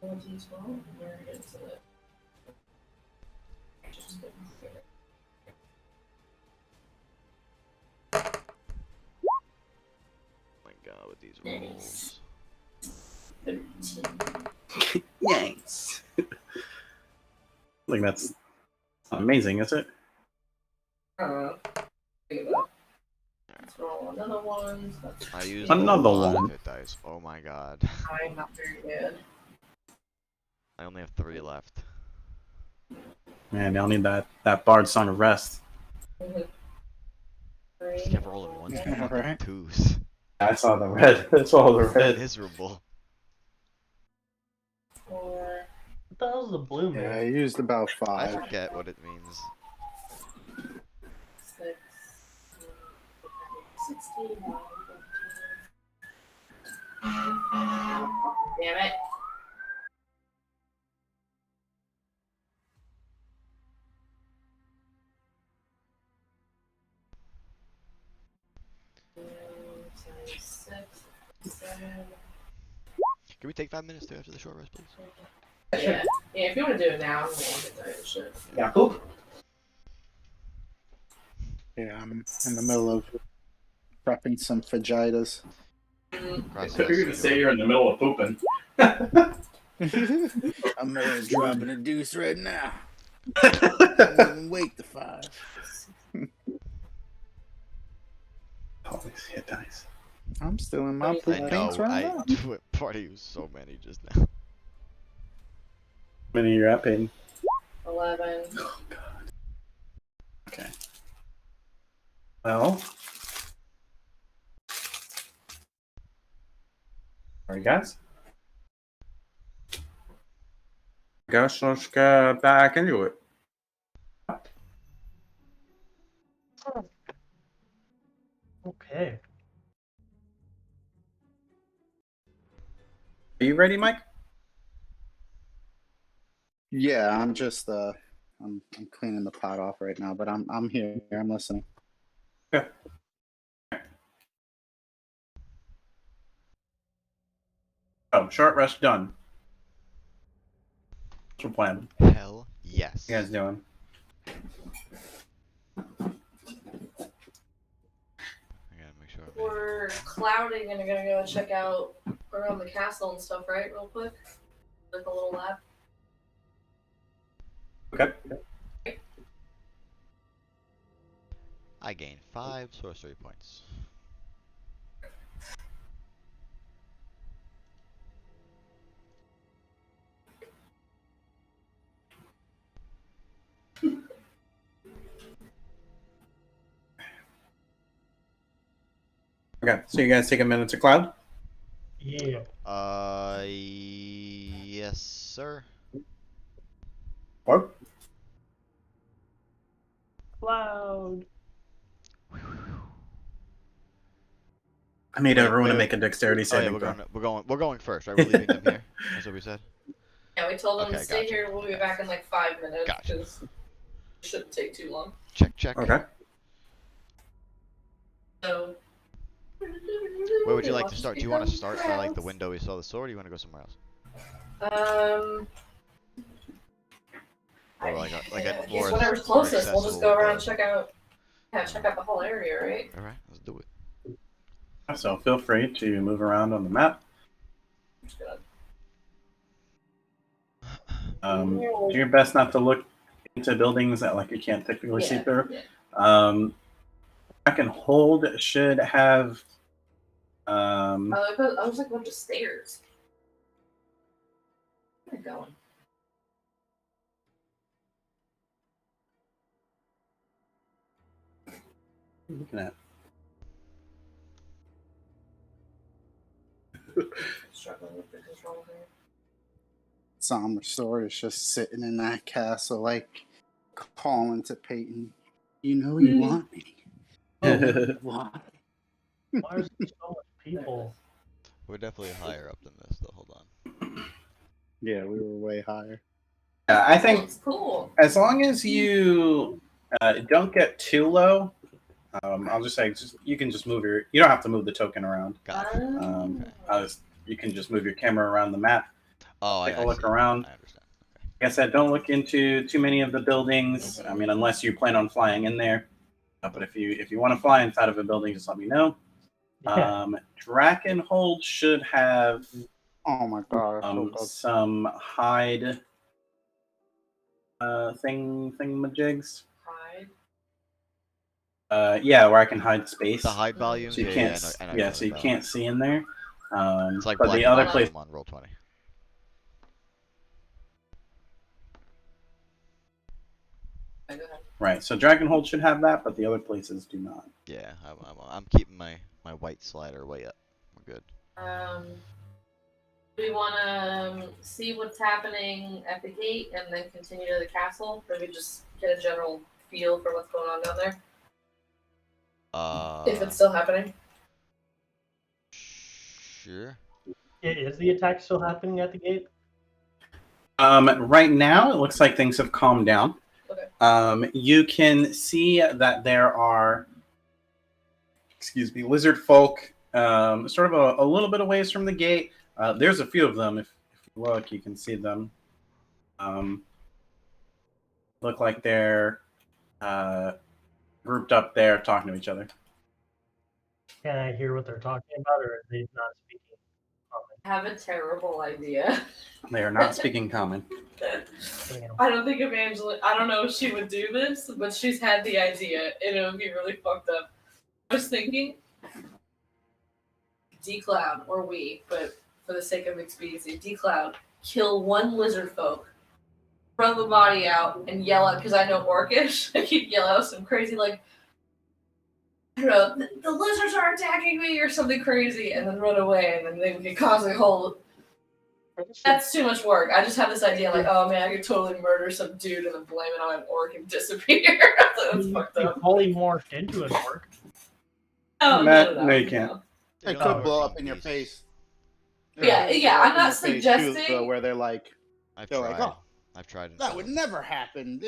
1d12. Where is it? Just go here. Oh my god, with these rolls. 13. Yanks. Like that's amazing, is it? Let's roll another one. I used Another a lot one. of hit dice. Oh my god. I'm not very good. I only have 3 left. Man, y'all need that Bard Song of Rest. Just kept rolling ones and fucking Right. 2s. twos. I saw the red. I saw the red. Miserable. 4. What the hell's the blue Yeah, I man? used about I 5. forget what it means. 6. 16. Damn it. Six, 7. Can we take 5 minutes to after the short rest, please? Yeah. Yeah, if you want to do it now, I'm going to get tired of shit. Yeah, cool. Yeah, I'm in the middle of prepping some fajitas. Gracias, You're gonna say señor. you're in the middle of pooping. I'm dropping a deuce right now. Don't even wait the 5. Always hit dice. I'm still in my I poop I know, paints right now. party used so many just now. How many you're at, Peyton? 11. Oh god. Okay. Well. Alright, guys. Guess let's get back into it. Okay. Are you ready, Mike? Yeah, I'm just I'm cleaning the pot off right now, but I'm here. I'm listening. Okay. Oh, short rest done. What's your plan? Hell yes. What you guys doing? I gotta make sure I made it. We're clouding and are going to go check out around the castle and stuff, right? Real quick. Like a little lab. Okay. I gained 5 sorcery points. Okay, so you guys take a minute to cloud? Yeah. Yes, sir. Or? Cloud. I need Wait, everyone to wait. make a dexterity Oh yeah, saving throw. we're going first, right? We're leaving them here. That's what we said. Yeah, we told them Okay, to stay gotcha. here. We'll be back in like 5 minutes. Gotcha. Because it shouldn't take too long. Check, check. Okay. So. Where would you like to start? Do you want to start by like the window we saw the sword, or you want to go somewhere else? Or like a I guess more whatever's more closest. We'll just go accessible around and door. check out. Yeah, check out the whole area, right? All right, let's do it. So feel free to move around on the map. Just gonna- Do your best not to look into buildings that like you can't technically see Yeah, through. yeah. Drakkenhold should have. I was like a bunch of stairs. Where are they going? Looking at. struggling with the control here. Somber Sword is just sitting in that castle, like calling to Peyton. You know you want me. Oh, why? Why is there so much people? We're definitely higher up than this, though. Hold on. Yeah, we were way higher. Yeah, I think It's cool. as long as you don't get too low, I'll just say you can just move you don't have to move the token around. Gotcha. Okay. You can just move your camera around the map. Oh, Take I a look see. around. I understand. Like I said, don't look into too many of the buildings. I mean, unless you plan on flying in there. But if you want to fly inside of a building, just let me know. Yeah. Drakkenhold should have Oh my god, I feel bad. some hide thingamajigs. Hide. Yeah, where I can hide space. The hide volumes. So you Yeah, can't. yeah, I know Yeah, what so you're you talking can't see in there. about. It's like but black the and other white place, film on Roll20. Okay, go ahead. right? So Drakkenhold should have that, but the other places do not. Yeah, I'm keeping my white slider way up. We're good. Do we want to see what's happening at the gate and then continue to the castle? Or we just get a general feel for what's going on down there? If it's still happening. Sure. Is the attack still happening at the gate? Right now, it looks like things have calmed down. Okay. You can see that there are, lizard folk, sort of a little bit away from the gate. There's a few of them. If you look, you can see them. Look like they're grouped up there talking to each other. Can I hear what they're talking about, or are they not speaking common? I have a terrible idea. They are not speaking common. I don't think Evangeline, I don't know if she would do this, but she's had the idea, and it would be really fucked up. I was thinking, D-Cloud, or we, but for the sake of expediency, D-Cloud, kill one lizard folk, throw the body out, and yell out, because I know Orcish, I could yell out some crazy, like, I don't know, the lizards are attacking me, or something crazy, and then run away, and then they could cause a whole... That's too much work. I just have this idea, like, oh man, I could totally murder some dude and then blame it on an orc and disappear. That's fucked You up. fully morphed into an orc. Oh, Matt, no, you can't. They It don't could work blow in up in your peace. face. Yeah, It could yeah, blow I'm up in not your face, too, suggesting- though, where they're like, I've they're tried. like, oh, I've tried. and that failed. would never happen.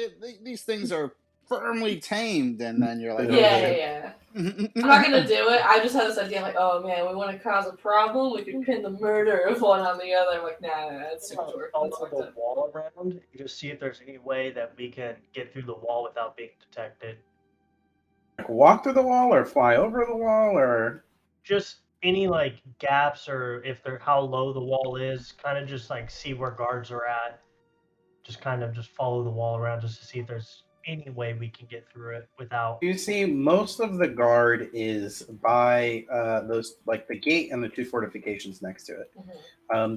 These things are firmly tamed, and then you're like, Yeah. I'm not gonna do it. I just had this idea, like, oh man, we want to cause a problem. We could pin the murder of one on the other. I'm like, nah, that's too much work. Follow That's fucked the up. wall around and just see if there's any way that we can get through the wall without being detected. Like walk through the wall or fly over the wall or Just any like gaps, or if they're how low the wall is, kind of just like see where guards are at. Just kind of just follow the wall around just to see if there's any way we can get through it without. you see most of the guard is by those like the gate and the two fortifications next to it.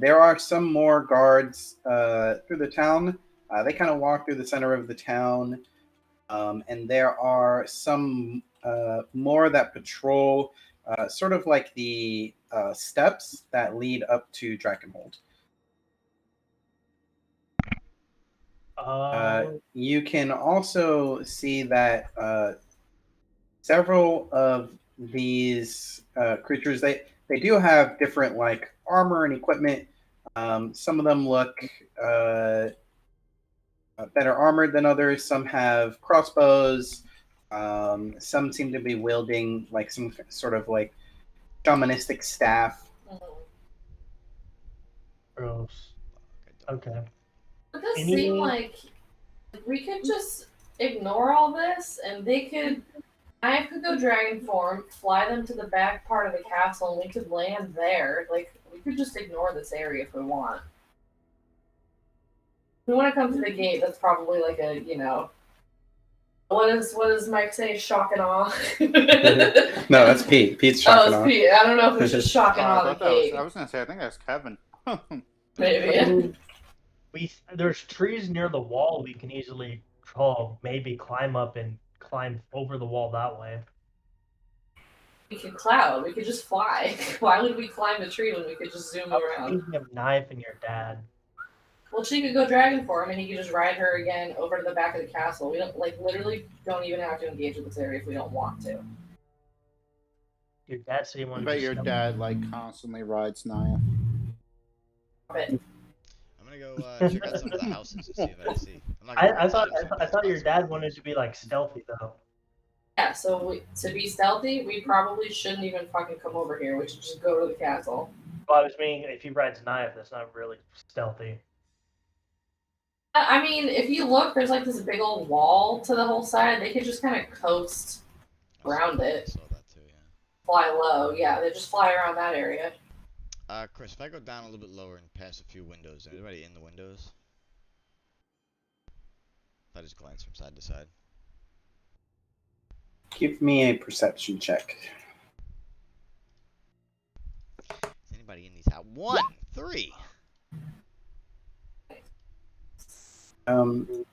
There are some more guards through the town. They kind of walk through the center of the town, and there are some more that patrol sort of like the steps that lead up to Drakkenhold. You can also see that several of these creatures they do have different like armor and equipment. Some of them look better armored than others. Some have crossbows. Some seem to be wielding like some sort of like shamanistic staff. Gross. Okay. It does seem like we could just ignore all this, and they could. I could go dragon form, fly them to the back part of the castle, and we could land there. Like, we could just ignore this area if we want. If we want to come to the gate, that's probably like a, what does Mike say? Shock and awe? No, that's Pete. Pete's shock and awe. It's Pete. I don't know if it's just shock and awe I the gate. was going to say, I think that's Kevin. Maybe. There's trees near the wall we can easily maybe climb up and climb over the wall that way. We could cloud. We could just fly. Why would we climb a tree when we could just zoom I was around? thinking of Knife and your dad. Well, she could go dragon for him, and he could just ride her again over to the back of the castle. We don't literally don't even have to engage with this area if we don't want to. Your dad said he I wanted bet to your stealth. dad constantly rides Naya. But I'm gonna go check out some of the houses and see if I see. I'm not I, gonna I run thought down as I thought your fast as dad possible. wanted to be like stealthy though. yeah, so to be stealthy, we probably shouldn't even fucking come over here. We should just go to the castle. Well, I was meaning if he rides Knife, that's not really stealthy. I mean, if you look, there's like this big old wall to the whole side. They could just kind of coast around I it, saw that too, yeah. fly low. Yeah, they just fly around that area. Chris, if I go down a little bit lower and pass a few windows, is anybody in the windows? If I just glance from side to side. Give me a perception check. Is anybody in these houses? 1, 3.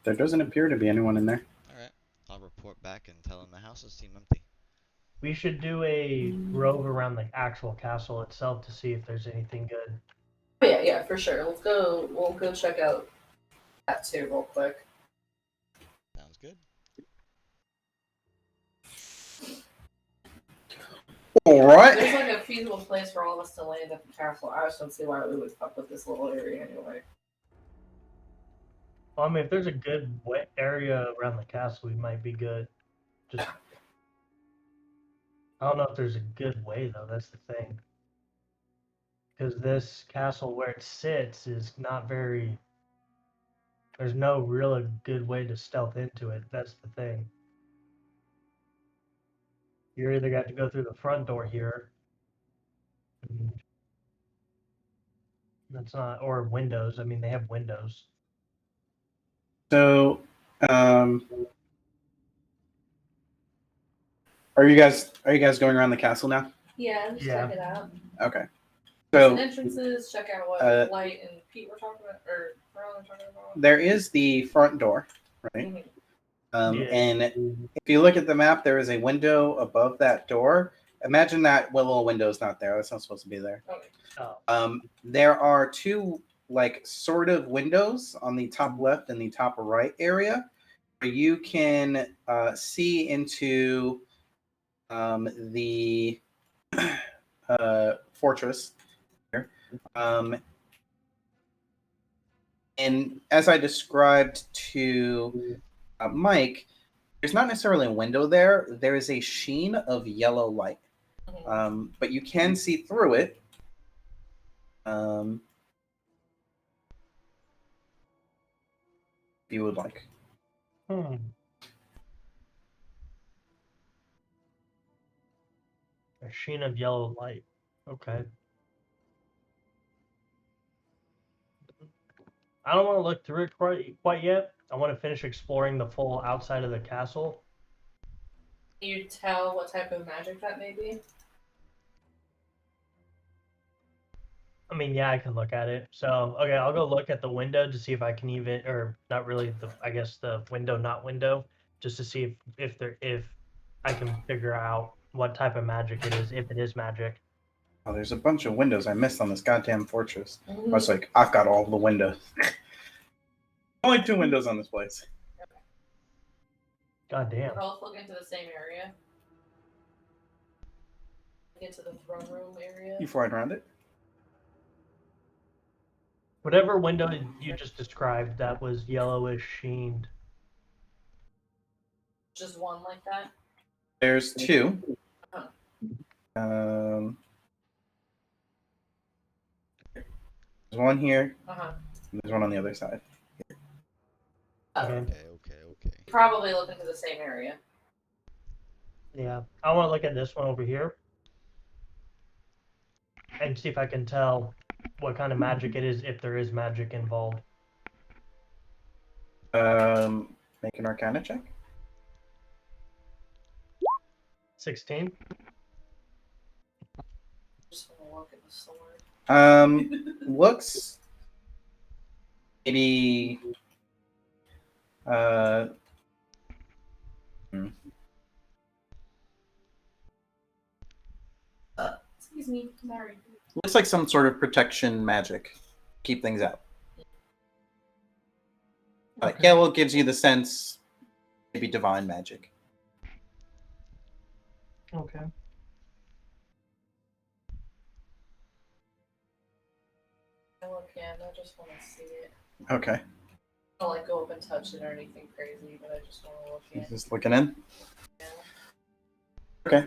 There doesn't appear to be anyone in there. Alright. I'll report back and tell them the houses seem empty. We should do a rove around the actual castle itself to see if there's anything good. Oh, yeah, for sure. Let's go. We'll go check out that too, real quick. Sounds good. All right. There's like a feasible place for all of us to land at the castle. I just don't see why we would fuck with this little area anyway. Well, I mean, if there's a good wet area around the castle, we might be good. Just, I don't know if there's a good way though. That's the thing. Because this castle where it sits is not very. There's no really good way to stealth into it. That's the thing. You're either got to go through the front door here. That's not, or windows. I mean, they have windows. So, are you guys going around the castle now? Yeah, just Yeah. check it out. Okay. So, So entrances, check out what Light and Pete were talking about, or Varlin talking about. there is the front door, right? Mhm. Yeah. And if you look at the map, there is a window above that door. Imagine that little window's not there. That's not supposed to be there. Okay. Oh. There are two sort of windows on the top left and the top right area where you can see into the fortress here. And as I described to Mike, there's not necessarily a window there. There is a sheen of yellow light, but you can see through it. If you would like. A sheen of yellow light. Okay. I don't want to look through it quite yet. I want to finish exploring the full outside of the castle. Can you tell what type of magic that may be? I mean, yeah, I can look at it. So, okay, I'll go look at the window to see if I can even, or not really I guess the window, not window, just to see if I can figure out what type of magic it is, if it is magic. Oh, there's a bunch of windows I missed on this goddamn fortress. Mm-hmm. I was like, I've got all the windows. Only 2 windows on this place. God damn. Both look into the same area. Into the throne room area. You flying around it? Whatever window you just described, that was yellowish sheened. Just one like that? There's 2. Uh-huh. There's one here. Uh-huh. And there's one on the other side. Okay. Okay. Probably look into the same area. Yeah, I want to look at this one over here and see if I can tell what kind of magic it is, if there is magic involved. Make an Arcana check. 16. Just want to look at the sword. Looks maybe me. Sorry. Looks like some sort of protection magic. Keep things out. Okay. Yellow gives you the sense, maybe divine magic. Okay. I look in. I just want to see it. Okay. I don't like go up and touch it or anything crazy, but I just want to look in. Just looking in. Yeah. Okay.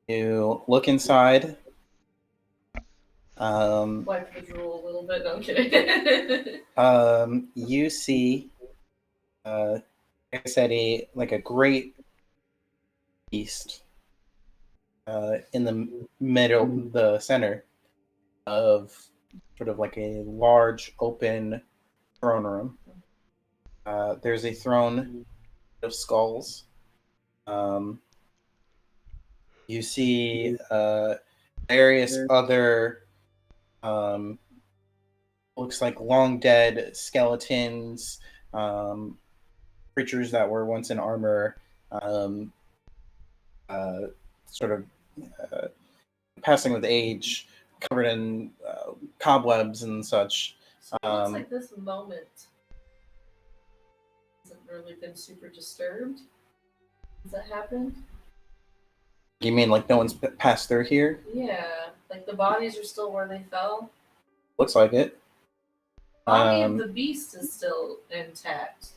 You look inside. Wipe the drool a little bit. No, I'm kidding. You see, like I said, a great beast in the middle, the center of sort of like a large open throne room. There's a throne of skulls. You see various other looks like long dead skeletons, creatures that were once in armor, sort of passing with age, covered in cobwebs and such. So it looks like this moment hasn't really been super disturbed. Has that happened? You mean like no one's passed through here? Yeah, like the bodies are still where they fell. Looks like it. Body of the beast is still intact,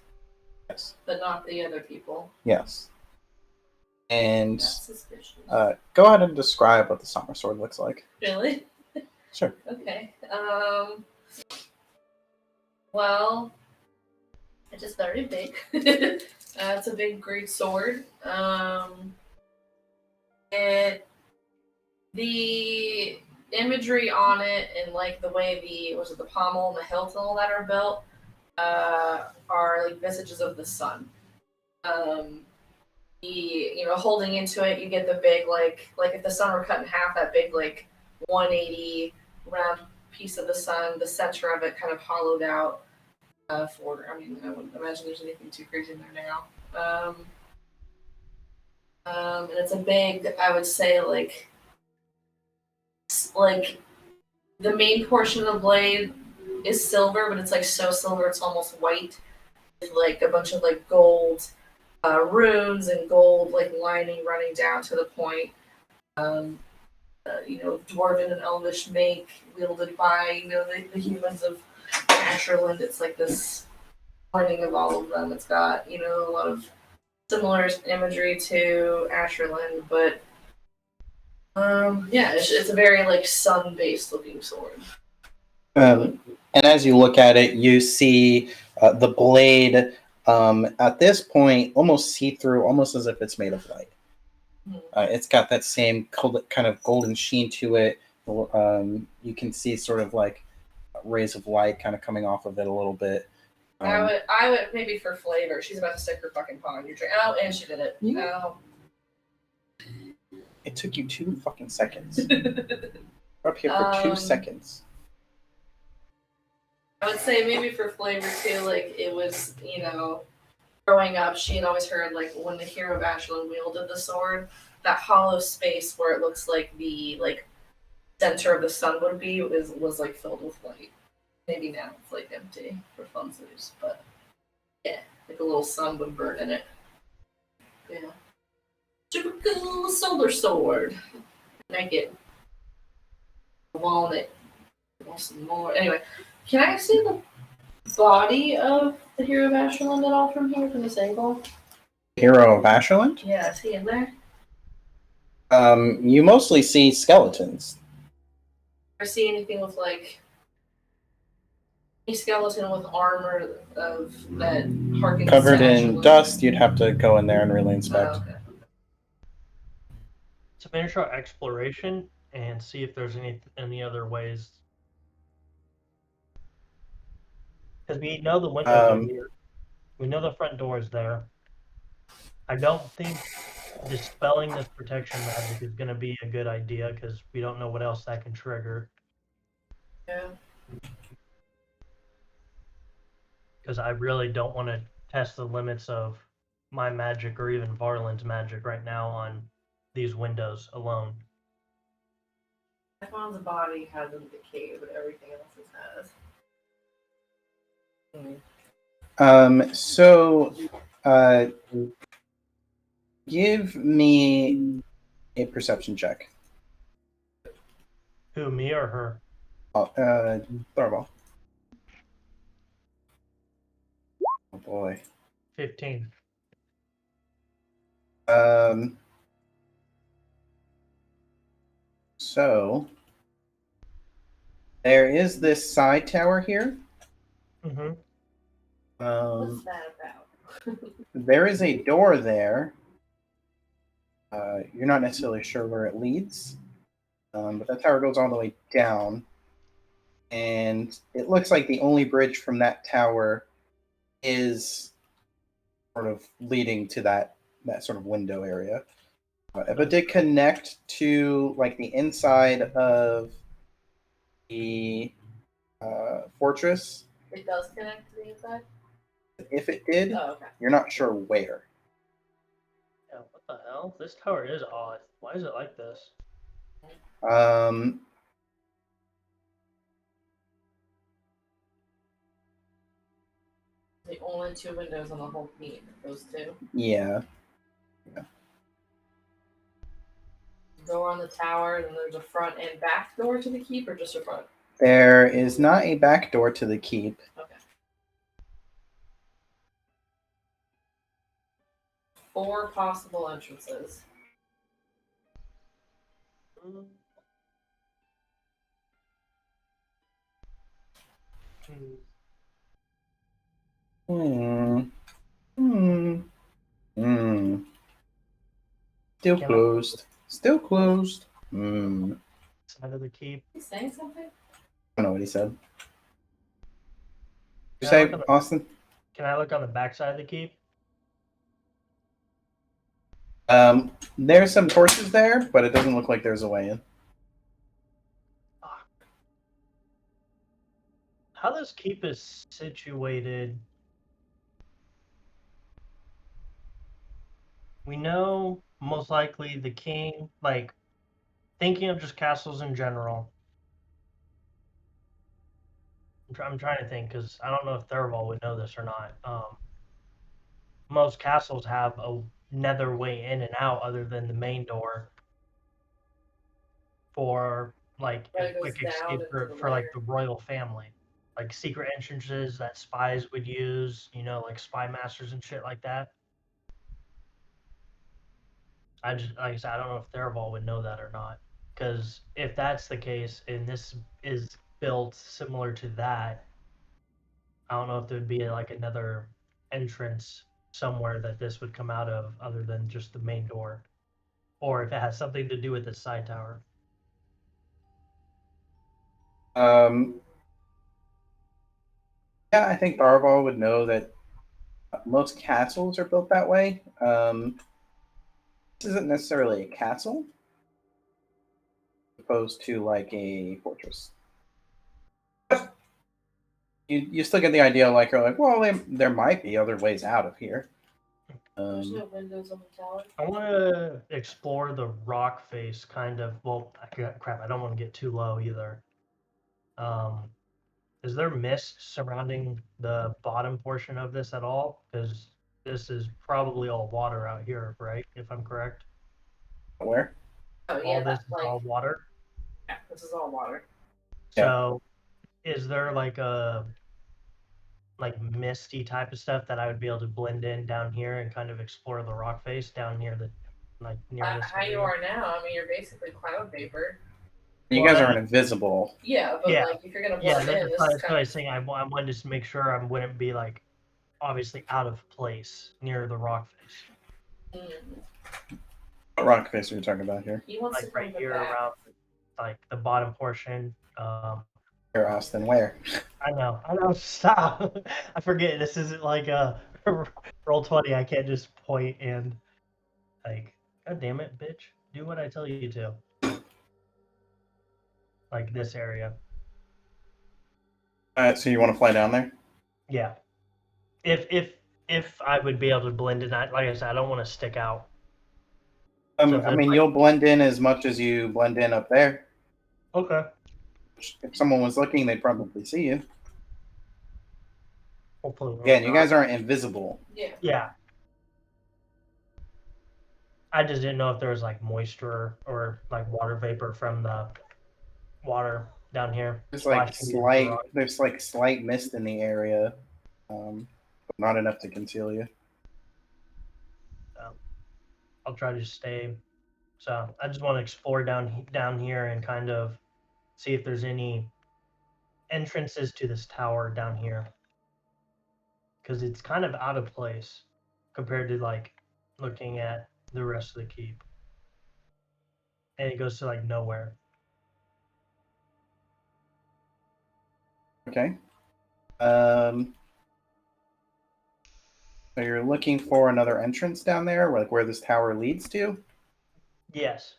Yes. but not the other people. Yes. And That's suspicious. go ahead and describe what the summer sword looks like. Really? Sure. Okay. Well, it's just very big. It's a big, great sword. The imagery on it and like the way the pommel and the hilt and all that are built are like visages of the sun. Holding into it, you get the big like if the sun were cut in half, that big like 180 round piece of the sun, the center of it kind of hollowed out. I wouldn't imagine there's anything too crazy in there now. And it's a big, I would say like the main portion of the blade is silver, but it's like so silver it's almost white with like a bunch of like gold runes and gold like lining running down to the point. Dwarven and elvish make wielded by the humans of Asherland. It's like this blending of all of them. It's got a lot of similar imagery to Asherland, but it's a very like sun-based looking sword. And as you look at it, you see the blade at this point almost see-through, almost as if it's made of light. It's got that same kind of golden sheen to it. You can see sort of like rays of light kind of coming off of it a little bit. I would maybe for flavor. She's about to stick her fucking paw in your drink. Oh, and she did it. No. It took you 2 fucking seconds. We're up here for 2 seconds. I would say maybe for flavor too. Like it was, growing up, she had always heard like when the hero of Asherland wielded the sword, that hollow space where it looks like the center of the sun would be was like filled with light. Maybe now it's like empty for funsies, but yeah, like a little sun would burn in it. Yeah. Super cool solar sword. Like it. I want it. I want some more. Anyway, can I see the body of the hero of Asherland at all from here, from this angle? Hero of Asherland? Yeah, is he in there? You mostly see skeletons. Or see anything with like a skeleton with armor of that harkens Covered to in Asherland? dust, you'd have to go in there and really inspect. Oh, okay. To finish our exploration and see if there's any other ways. Because we know the windows are here. We know the front door is there. I don't think dispelling this protection magic is going to be a good idea because we don't know what else that can trigger. Yeah. Because I really don't want to test the limits of my magic or even Varlin's magic right now on these windows alone. Stefan's body hasn't decayed, but everything else has. So, give me a perception check. Who, me or her? Tharvol. Oh boy. 15. So there is this side tower here. Mm-hmm. What's that about? There is a door there. You're not necessarily sure where it leads, but that tower goes all the way down, and it looks like the only bridge from that tower is sort of leading to that sort of window area. But it did connect to like the inside of the fortress. It does connect to the inside? If it did, Oh, okay. you're not sure where. Yeah, what the hell? This tower is odd. Why is it like this? The only two windows on the whole keep, those two. Yeah. Door on the tower, and then there's a front and back door to the keep, or just a front? There is not a back door to the keep. Okay. 4 possible entrances. Still Can I- closed. Still closed. I Side of the keep. You saying something? don't know what he said. Did you Can I say, look on the- Austin? Can I look on the back side of the keep? There's some torches there, but it doesn't look like there's a way in. How this keep is situated. We know most likely the king, like thinking of just castles in general. I'm trying to think because I don't know if Tharvol would know this or not. Most castles have another way in and out other than the main door for like Right, a it goes quick down escape into the for like lair. the royal family. Like secret entrances that spies would use, like spy masters and shit like that. Like I said, I don't know if Tharvol would know that or not. Because if that's the case, and this is built similar to that, I don't know if there'd be like another entrance somewhere that this would come out of other than just the main door. Or if it has something to do with the side tower. Yeah, I think Tharvol would know that most castles are built that way. This isn't necessarily a castle, opposed to like a fortress. You still get the idea, like you're like, well, there might be other ways out of here. There's no windows on the tower. I want to explore the rock face, kind of. Well, crap, I don't want to get too low either. Is there mist surrounding the bottom portion of this at all? Because this is probably all water out here, right? If I'm correct. Where? Oh, yeah, All this that's is all water. yeah, this is all water. So, is there like a misty type of stuff that I would be able to blend in down here and kind of explore the rock face down near the near this How you area? are now, I mean, you're basically cloud vapor. You guys aren't invisible. Yeah, but Yeah. like if you're gonna Yeah, blend in, that's this what is I was kind of saying. I wanted to make sure I wouldn't be like obviously out of place near the rock face. What rock face are you talking about here? He wants to Like come right to here back. around like the bottom portion. Where, Austin? Where? I know. Stop. I forget. This isn't like a roll 20. I can't just point and like, God damn it, bitch. Do what I tell you to. Like this area. So you want to fly down there? Yeah. If I would be able to blend in, like I said, I don't want to stick out. So I mean, you'll blend in as much as you blend in up there. Okay. If someone was looking, they'd probably see you. Hopefully. Again, you guys aren't invisible. Yeah. Yeah. I just didn't know if there was like moisture or like water vapor from the water down here. There's like splashing into the rock. slight mist in the area, but not enough to conceal you. I'll try to stay. So I just want to explore down here and kind of see if there's any entrances to this tower down here, because it's kind of out of place compared to like looking at the rest of the keep, and it goes to like nowhere. Okay. So you're looking for another entrance down there, like where this tower leads to? Yes.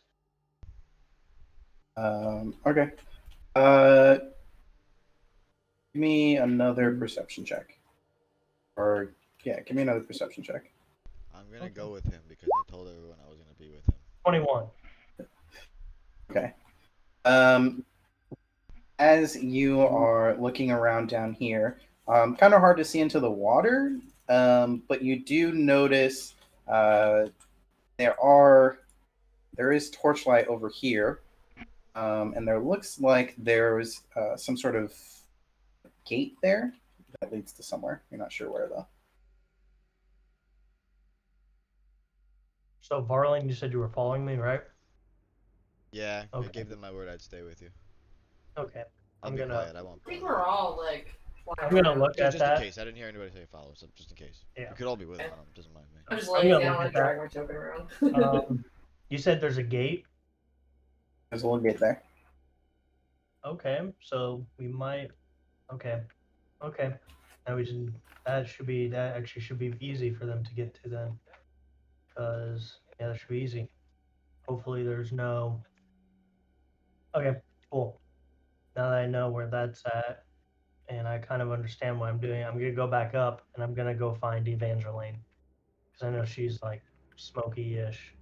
Okay. Give me another perception check. Or yeah, give me another perception check. I'm gonna go with him because I told everyone I was gonna be with him. 21. Okay. As you are looking around down here, kind of hard to see into the water, but you do notice there is torchlight over here, and there looks like there's some sort of gate there that leads to somewhere. You're not sure where though. So Varlin, you said you were following me, right? Yeah, I Okay. gave them my word I'd stay with you. Okay. I'll I'm be gonna- quiet. I won't. I think we're all like. I'm gonna look Yeah, at just that. in case. I didn't hear anybody say follow, so just in case. Yeah. We could all be with him. I don't, doesn't mind me. I'm just I'm lazy. gonna I don't look want to at drag my token around. You said there's a gate. There's a little gate there. Okay, so we might. Okay. Now that actually should be easy for them to get to then. Because yeah, that should be easy. Hopefully there's no. Okay, cool. Now that I know where that's at, and I kind of understand what I'm doing, I'm gonna go back up and I'm gonna go find Evangeline, because I know she's like smoky-ish.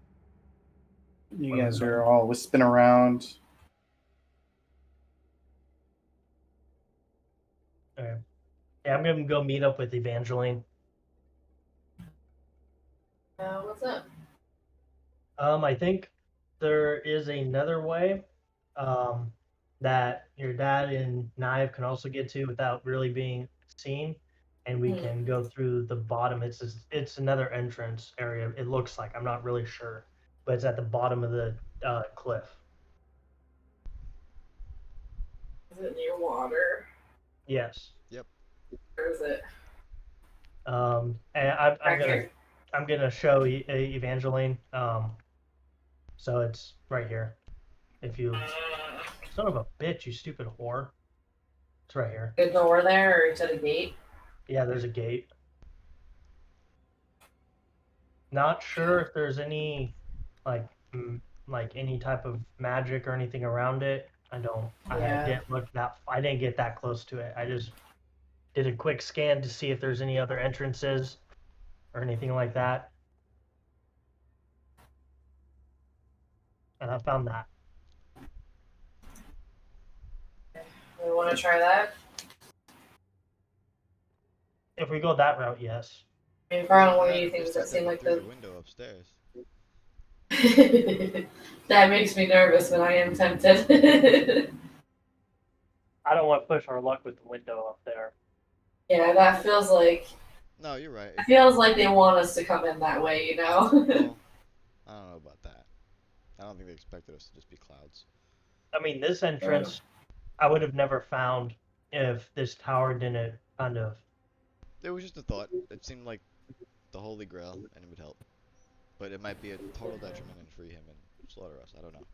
You guys are all wisping around. Okay. Yeah, I'm gonna go meet up with Evangeline. What's up? I think there is another way that your dad and Knive can also get to without really being seen, and we can go through the bottom. It's another entrance area. It looks like, I'm not really sure, but it's at the bottom of the cliff. Is it near water? Yes. Where is it? And Right I'm gonna show Evangeline. So it's right here. If you son of a bitch, you stupid whore. It's right here. Good door there, or to the gate? Yeah, there's a gate. Not sure if there's any like any type of magic or anything around it. I Yeah. didn't look that. I didn't get that close to it. I just did a quick scan to see if there's any other entrances or anything like that, and I found that. We want to try that? If we go that route, yes. I mean, probably one of Yeah, you we things just that have to seem go like through the. the window upstairs. That makes me nervous, but I am tempted. I don't want to push our luck with the window up there. Yeah, that feels like. No, you're right. It feels like they want us to come in that way, you know? Well, I don't know about that. I don't think they expected us to just be clouds. I mean, this entrance, I would have never found if this tower didn't kind of. It was just a thought. It seemed like the Holy Grail, and it would help. But it might be a total detriment and free him and slaughter us. I don't know.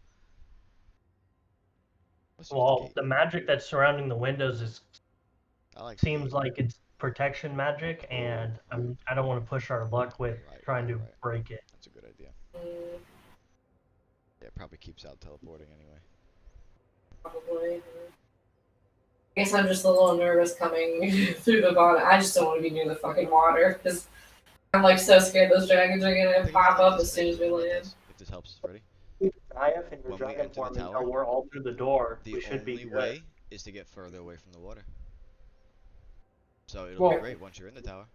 What's with the Well, gate? the magic that's surrounding the windows I like the seems gate. like it's protection magic, and I don't want to push our luck with trying to Right. break it. That's a good idea. Mm, Yeah, it probably keeps out teleporting anyway. probably. I guess I'm just a little nervous coming through the bottom. I just don't want to be near the fucking water because I'm like so scared those dragons are I gonna think pop you up have to as soon as stay we with land. us. If this helps us, Freddy. Knife in your When we dragon enter the form tower, until we're all through the door. The We should be only good. way is to get further away from the water. So it'll Well- be great once you're in the tower.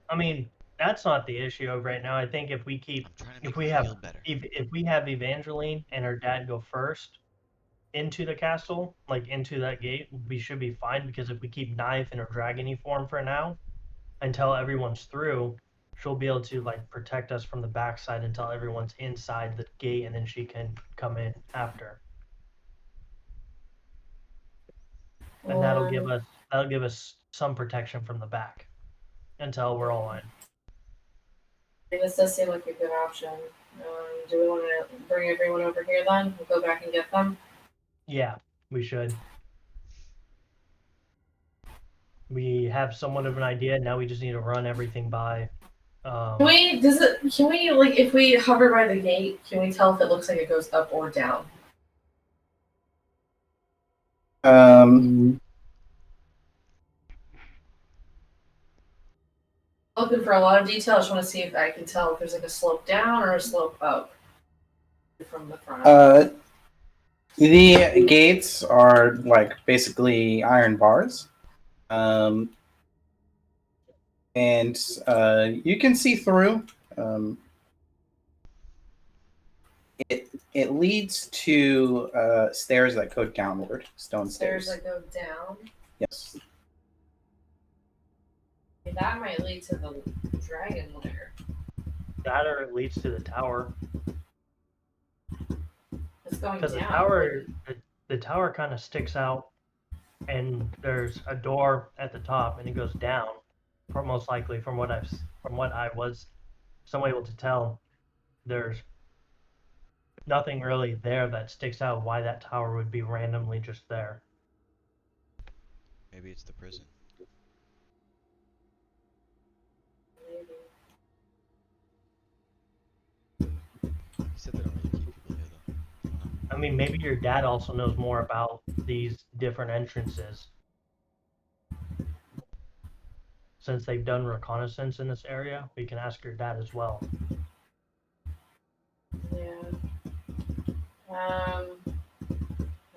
I mean, that's not the issue right now. I think if we keep, I'm trying to make if we you have, feel better. if we have Evangeline and her dad go first into the castle, like into that gate, we should be fine. Because if we keep Knife in her dragony form for now, until everyone's through, she'll be able to like protect us from the backside until everyone's inside the gate, and then she can come in after. And that'll give us some protection from the back until we're all in. This does seem like a good option. Do we want to bring everyone over here then? We'll go back and get them. Yeah, we should. We have somewhat of an idea. Now we just need to run everything by. Can we like if we hover by the gate, can we tell if it looks like it goes up or down? Looking for a lot of detail. I just want to see if I can tell if there's like a slope down or a slope up from the front. The gates are like basically iron bars. And you can see through. It leads to stairs that go downward, stone Stairs stairs. that go down. Yes. That might lead to the dragon lair. That or it leads to the tower. It's going Because down. the tower kind of sticks out, and there's a door at the top, and it goes down. Most likely, from what I was somewhat able to tell, there's nothing really there that sticks out. Why that tower would be randomly just there? Maybe it's the prison. He said they don't really keep people here, though. I don't know. I mean, maybe your dad also knows more about these different entrances. Since they've done reconnaissance in this area, we can ask your dad as well. Yeah.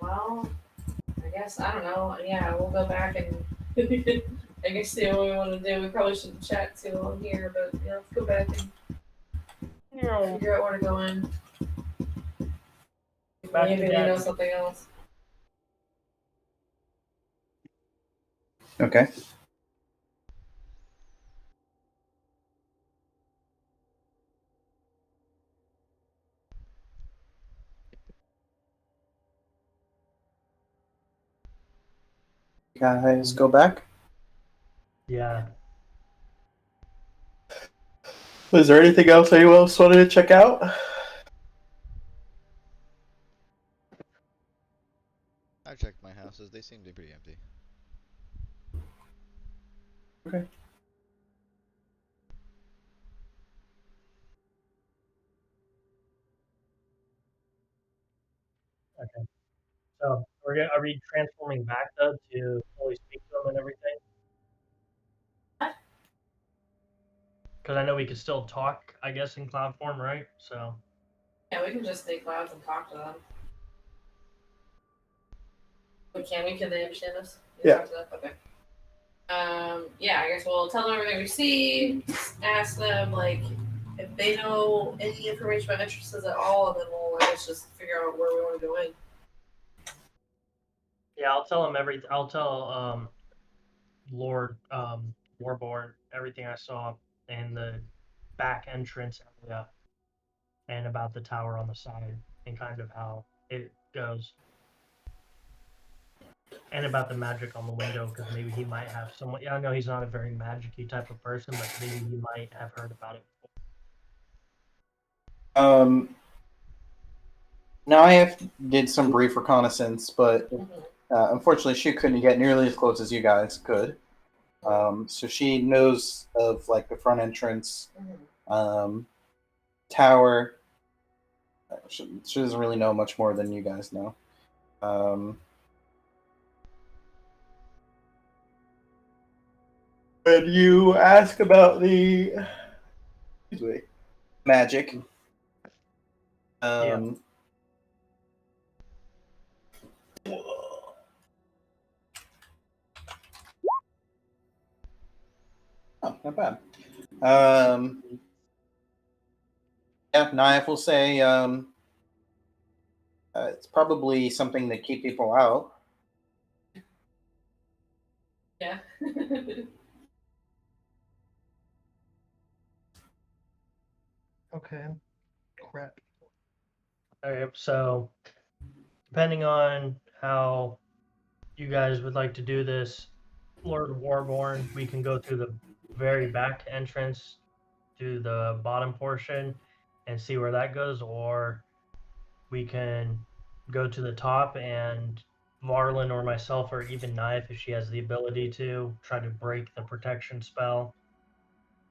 Well, I guess I don't know. Yeah, we'll go back and I guess see what we want to do. We probably shouldn't chat too long here, but yeah, let's go back and figure out where to go in. Back to Maybe we Dad. know something else. Okay. Guys, go back. Yeah. Was there anything else anyone else wanted to check out? I checked my houses. They seem to be pretty empty. Okay. Okay. So are we transforming back though to fully speak to them and everything? Because I know we could still talk, I guess, in cloud form, right? So Yeah, we can just stay clouds and talk to them. We can. We can. They understand us. Yeah. Talk to them? Okay. Yeah, I guess we'll tell them everything we see. Ask them like if they know any information about entrances at all, and then we'll I guess just figure out where we want to go in. yeah, I'll tell them everything. I'll tell Lord Warborne everything I saw in the back entrance area and about the tower on the side and kind of how it goes. And about the magic on the window, because maybe he might have someone. Yeah, I know he's not a very magic-y type of person, but maybe he might have heard about it before. Now I did some brief reconnaissance, but Mm-hmm. unfortunately she couldn't get nearly as close as you guys could. So she knows of like the front entrance, tower. She doesn't really know much more than you guys know. When you ask about the magic, Oh, not bad. Yeah, Knife will say it's probably something to keep people out. Yeah. Okay. Crap. Alright, so depending on how you guys would like to do this, Lord Warborne, we can go through the very back entrance to the bottom portion and see where that goes, or we can go to the top and Varlin or myself or even Knife, if she has the ability to, try to break the protection spell,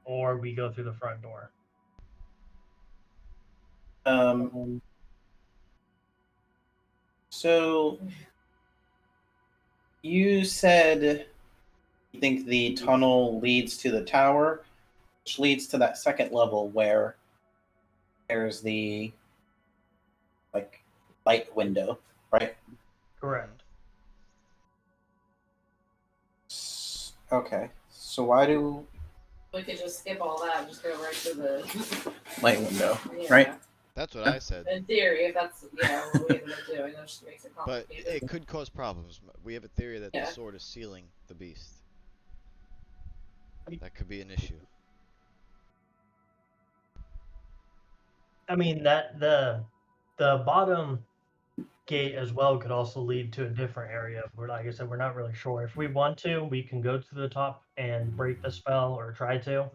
or we go through the front door. So you said you think the tunnel leads to the tower, which leads to that second level where there's the light window, right? Correct. Okay. So why do We could just skip all that and just go right to the light window, yeah. right? That's what I said. In theory, if that's what we ended up doing, that just makes it But complicated. it could cause problems. We have a theory that Yeah. the sword is sealing the beast. That could be an issue. I mean that the bottom gate as well could also lead to a different area. We're like I said, we're not really sure. If we want to, we can go to the top and break the spell or try to.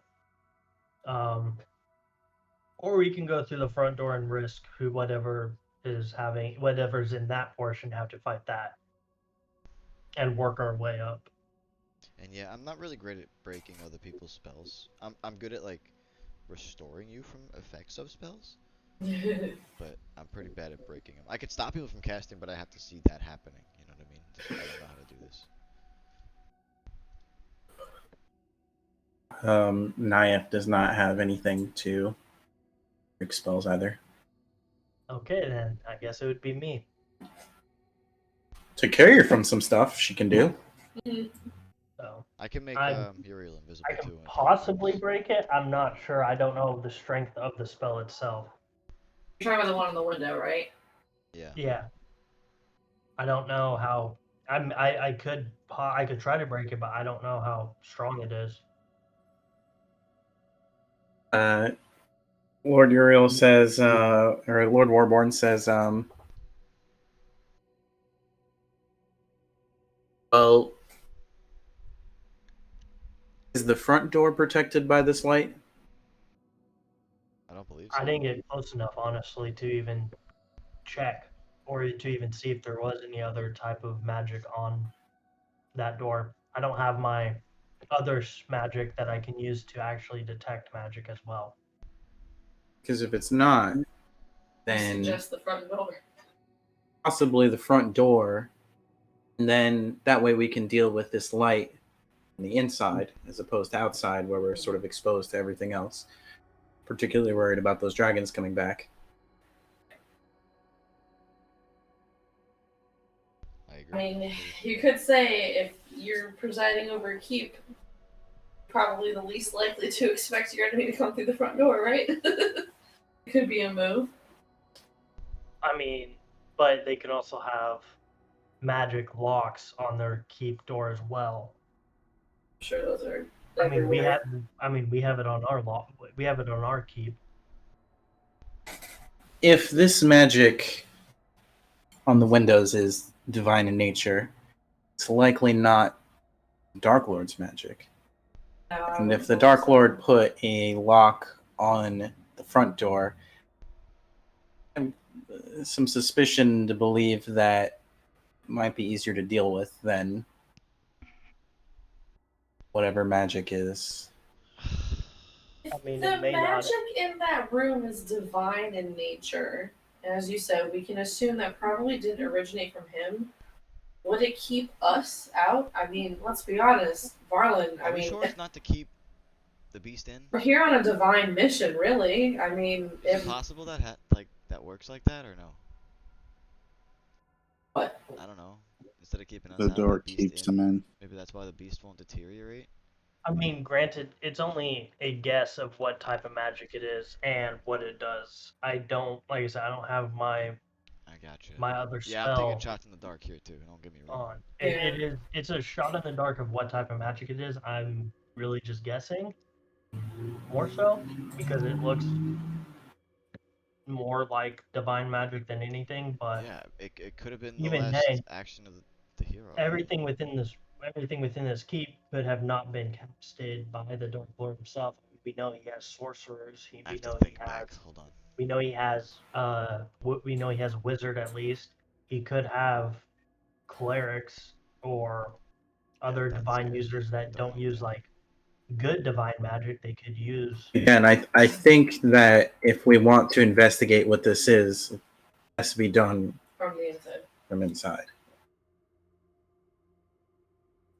Or we can go through the front door and risk whatever's in that portion have to fight that and work our way up. And yeah, I'm not really great at breaking other people's spells. I'm good at like restoring you from effects of spells, but I'm pretty bad at breaking them. I could stop people from casting, but I have to see that happening. You know what I mean? I don't know how to do this. Nayef does not have anything to break spells either. Okay, then I guess it would be me. To carry her from some stuff, she can do. So I can make Uriel invisible I can too. possibly break it. I'm not sure. I don't know the strength of the spell itself. You're talking about the one on the window, right? Yeah. Yeah. I don't know how. I could try to break it, but I don't know how strong it is. Lord Uriel says, or Lord Warborne says, well, is the front door protected by this light? I don't believe so. I didn't get close enough, honestly, to even check or to even see if there was any other type of magic on that door. I don't have my other magic that I can use to actually detect magic as well. Because if it's not, I then suggest the front door. possibly the front door, and then that way we can deal with this light on the inside as opposed to outside where we're sort of exposed to everything else. Particularly worried about those dragons coming back. I agree. I mean, you could say if you're presiding over a keep, probably the least likely to expect your enemy to come through the front door, right? It could be a move. I mean, but they can also have magic locks on their keep door as well. I'm sure those are. I mean, we everywhere. have it on our lock. We have it on our keep. If this magic on the windows is divine in nature, it's likely not Dark Lord's magic. And if the Dark Lord put a lock on the front door, I have some suspicion to believe that it might be easier to deal with than whatever magic is. I mean, the it may magic not. in that room is divine in nature. And as you said, we can assume that probably didn't originate from him. Would it keep us out? I mean, let's be honest, Varlin. Are we sure it's not to keep the beast in? We're here on a divine mission, really. I mean, Is if it possible that that works like that or no? What? I don't know. Instead of keeping us The out, door the beast keeps in. them in. Maybe that's why the beast won't deteriorate. I mean, granted, it's only a guess of what type of magic it is and what it does. I don't, like I said, I don't have my I gotcha. other Yeah, I'm taking spell shots in the dark here too. Don't get me wrong. on. Yeah. It's a shot in the dark of what type of magic it is. I'm really just guessing, more so, because it looks more like divine magic than anything. But Yeah, it could have been the even last then, action of the hero. everything within this keep could have not been casted by the Dark Lord himself. We know he has sorcerers. I We have to know he think has. back. Hold on. We know he has. We know he has wizard at least. He could have clerics or other that's divine good. users that Don't don't know use that. like good divine magic. They could use. Again, I think that if we want to investigate what this is, it has to be done From the inside. from inside.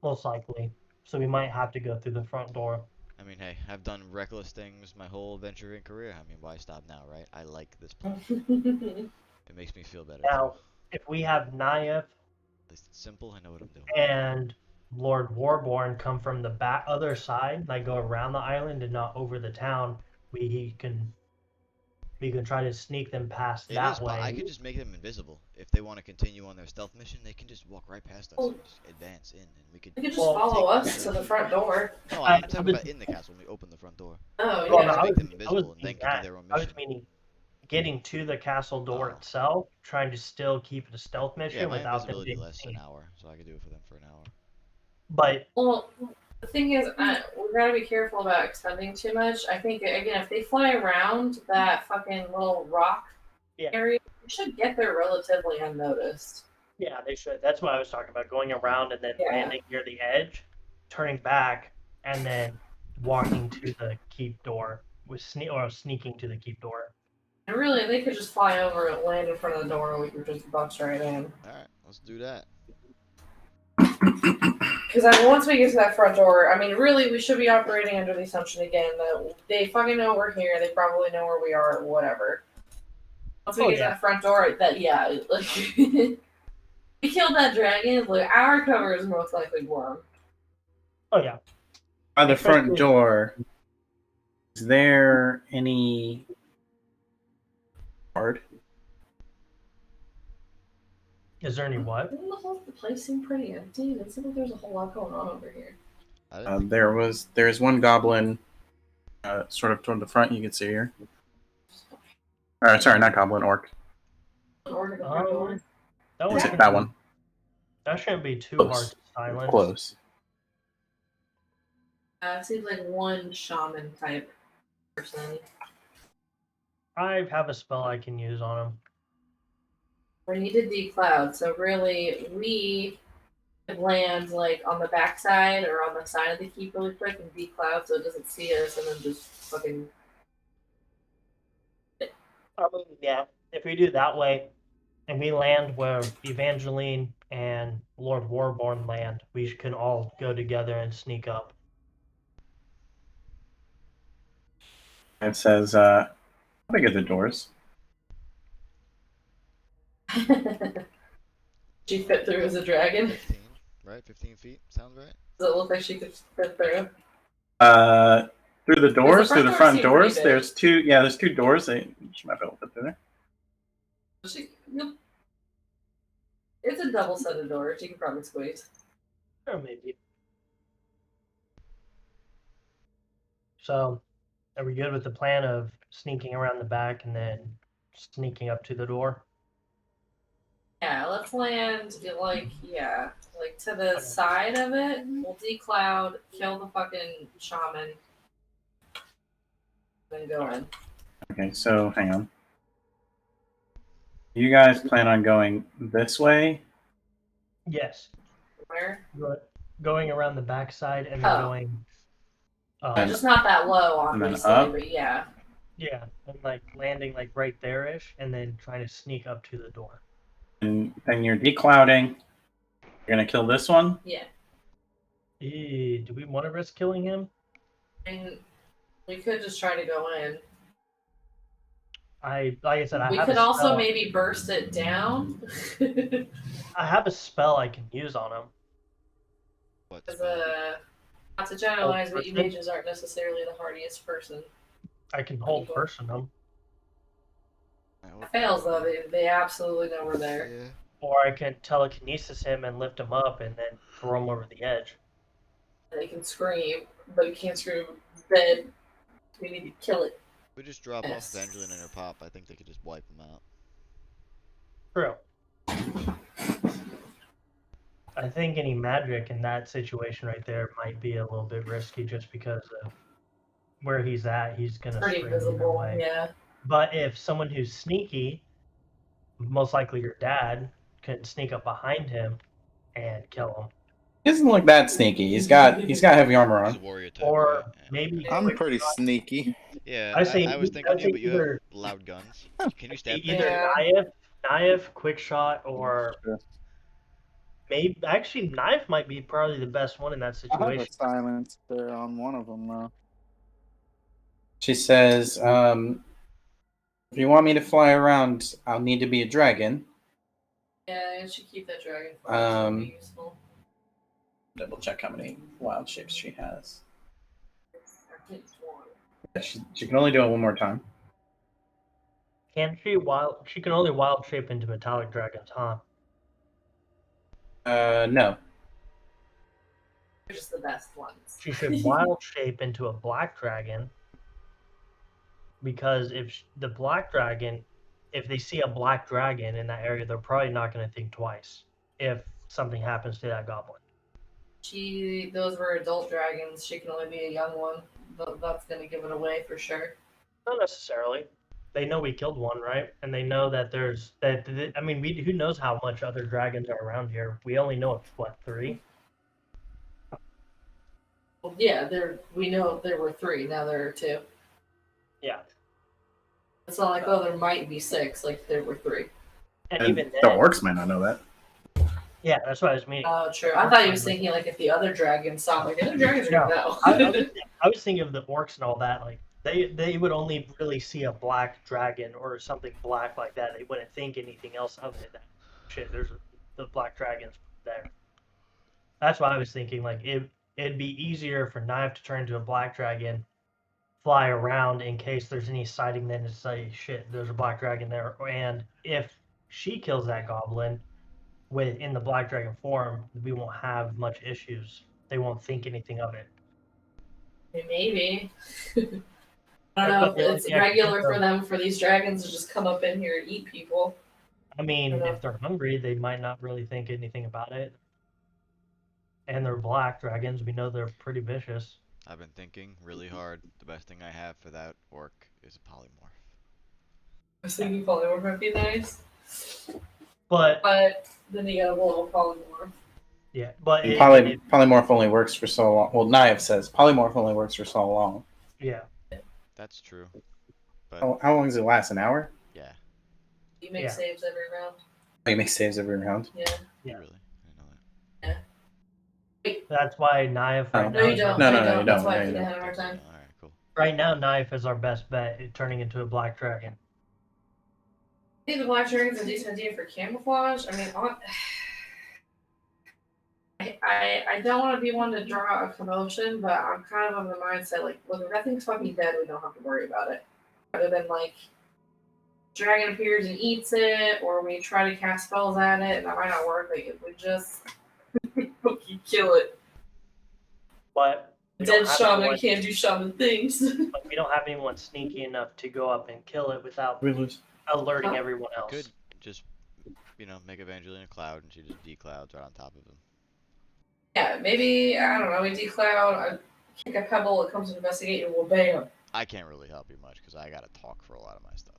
Most likely. So we might have to go through the front door. I mean, hey, I've done reckless things my whole adventuring career. I mean, why stop now, right? I like this plan. It makes me feel better Now, too. if we have Nayef At least it's simple. I know what I'm doing. and Lord Warborne come from the back other side, like go around the island and not over the town, we can try to sneak them past It that is. way. I could just make them invisible. If they want to continue on their stealth mission, they can just walk right past us and just advance in, and we could. You could just Well, follow take us to the the front door. No, I I'm talking was- about in the castle when we open the front door. Oh, Well, yeah. no, Make them invisible and then meaning can do their own I was mission. meaning getting to the castle door Oh. itself, trying to still keep it a stealth mission Yeah, my without them invisibility being lasts an seen. hour, so I could do it for them for an hour. But Well, the thing is, we gotta be careful about expending too much. I think, again, if they fly around that fucking little rock Yeah. area, we should get there relatively unnoticed. yeah, they should. That's what I was talking about. Going around and then Yeah. landing near the edge, turning back, and then walking to the keep door with sneaking to the keep door. And really, they could just fly over and land in front of the door, and we could just bust right in. Alright, let's do that. Because I mean, once we get to that front door, I mean, really, we should be operating under the assumption again that they fucking know we're here. They probably know where we are, whatever. Once we get to that front door, that yeah, like we killed that dragon. Like our cover is most likely warm. Oh yeah. By the front Especially- door, is there any guard? Is there any what? Doesn't the whole place seem pretty empty? It seems like there's a whole lot going on over here. I didn't think There's one goblin, sort of toward the front. You can see here. Sorry, not goblin, orc. Or to the front door. That Is one it that one? That shouldn't be too Close. hard to silence. Close. It seems like one shaman type person. I have a spell I can use on him. We need to decloud, so really we could land like on the backside or on the side of the keep really quick and decloud so it doesn't see us and then just fucking I mean, yeah, if we do that way, and we land where Evangeline and Lord Warborne land, we can all go together and sneak up. It says, how big are the doors? she fit through as a dragon. 15, right? 15 feet? Sounds right? Does it look like she could fit through? Through the doors, front through the door front seemed doors, pretty big. there's two doors. She might be able to fit through there. Nope. It's a double set of doors. You can probably squeeze. Or maybe. So, are we good with the plan of sneaking around the back and then sneaking up to the door? Yeah, let's land like to the side of it. We'll decloud, kill the fucking shaman, then go in. Okay, so hang on. You guys plan on going this way? Yes. Where? Going around the backside and then Oh. going. Just not that low, And then obviously, up? but yeah. Yeah, and like landing like right there-ish, and then trying to sneak up to the door. And then you're declouding. You're gonna kill this one? Yeah. Do we want to risk killing him? I mean, we could just try to go in. like I said, We could also maybe burst it down. I have a spell I can use on him. What As spell? not to generalize, but you person? mages aren't necessarily the hardiest person. I can hold person him, It fails though. They absolutely know we're there. Yeah. or I can telekinesis him and lift him up and then throw him over the edge. They can scream, but you can't scream dead. We need to kill it. We just drop Yes. off Evangeline and her pop. I think they could just wipe them out. True. I think any magic in that situation right there might be a little bit risky just because of where he's at. He's gonna Pretty scream either visible, way. yeah. But if someone who's sneaky, most likely your dad, can sneak up behind him and kill him. He doesn't look that sneaky. He's got heavy armor He's a on. warrior type. Or right? Yeah. maybe I'm Quickshot. pretty sneaky. Yeah, I say I was I thinking say you, but you have either loud guns. Can you stab either Yeah. Knife, Quickshot, or Sure. maybe actually Knife might be probably the best one in that I have a situation. silencer on one of them though. She says, if you want me to fly around, I'll need to be a dragon. Yeah, you should keep that dragon. Useful. Double check how many wild shapes she has. Yeah, she can only do it one more time. Can she She can only wild shape into metallic dragons, huh? No. They're just the best ones. She should wild shape into a black dragon, because the black dragon, if they see a black dragon in that area, they're probably not going to think twice if something happens to that goblin. Those were adult dragons. She can only be a young one. That's gonna give it away for sure. Not necessarily. They know we killed one, right? And they know that there's that. I mean, who knows how much other dragons are around here? We only know of what, 3. Well, yeah, we know there were 3. Now there are 2. Yeah. It's not like, oh, there might be 6. Like there were 3. And And even the then, orcs might not know that. yeah, that's what I was meaning. Oh, true. I thought you was thinking like if the other dragons saw, like the other dragons are gonna know. I was thinking of the orcs and all that. Like they would only really see a black dragon or something black like that. They wouldn't think anything else of it. Shit, there's the black dragons there. That's why I was thinking. Like it'd be easier for Knife to turn into a black dragon, fly around in case there's any sighting, than to say, shit, there's a black dragon there. And if she kills that goblin in the black dragon form, we won't have much issues. They won't think anything of it. Maybe. I don't know if it's regular for them for these dragons to just come up in here and eat people. I mean, if they're hungry, they might not really think anything about it. And they're black dragons. We know they're pretty vicious. I've been thinking really hard. The best thing I have for that orc is a polymorph. I was thinking polymorph might be nice. But then you got a little polymorph. Yeah, but polymorph only works for so long. Well, Naive says polymorph only works for so long. Yeah. That's true. But how long does it last? An hour? Yeah. You make saves every round. Oh, you make saves every round? Yeah. Yeah. Really? I didn't know that. That's why Knife. No, you don't. No, you don't. That's why you I don't. had a hard time. All right, cool. Right now, Knife is our best bet at turning into a black dragon. I think the black dragon's a decent idea for camouflage. I mean, I don't want to be one to draw a commotion, but I'm kind of of the mindset like, look, if that thing's fucking dead, we don't have to worry about it. Rather than like, dragon appears and eats it, or we try to cast spells at it, and that might not work. Like, if we just fucking kill it. But Dead shaman can't do shaman things. But we don't have anyone sneaky enough to go up and kill it without alerting everyone else. Could just, make Evangeline a cloud and she just declouds right on top of him. Yeah, maybe, I don't know, we decloud, I kick a pebble, it comes to investigate, and we'll bam. I can't really help you much because I gotta talk for a lot of my stuff.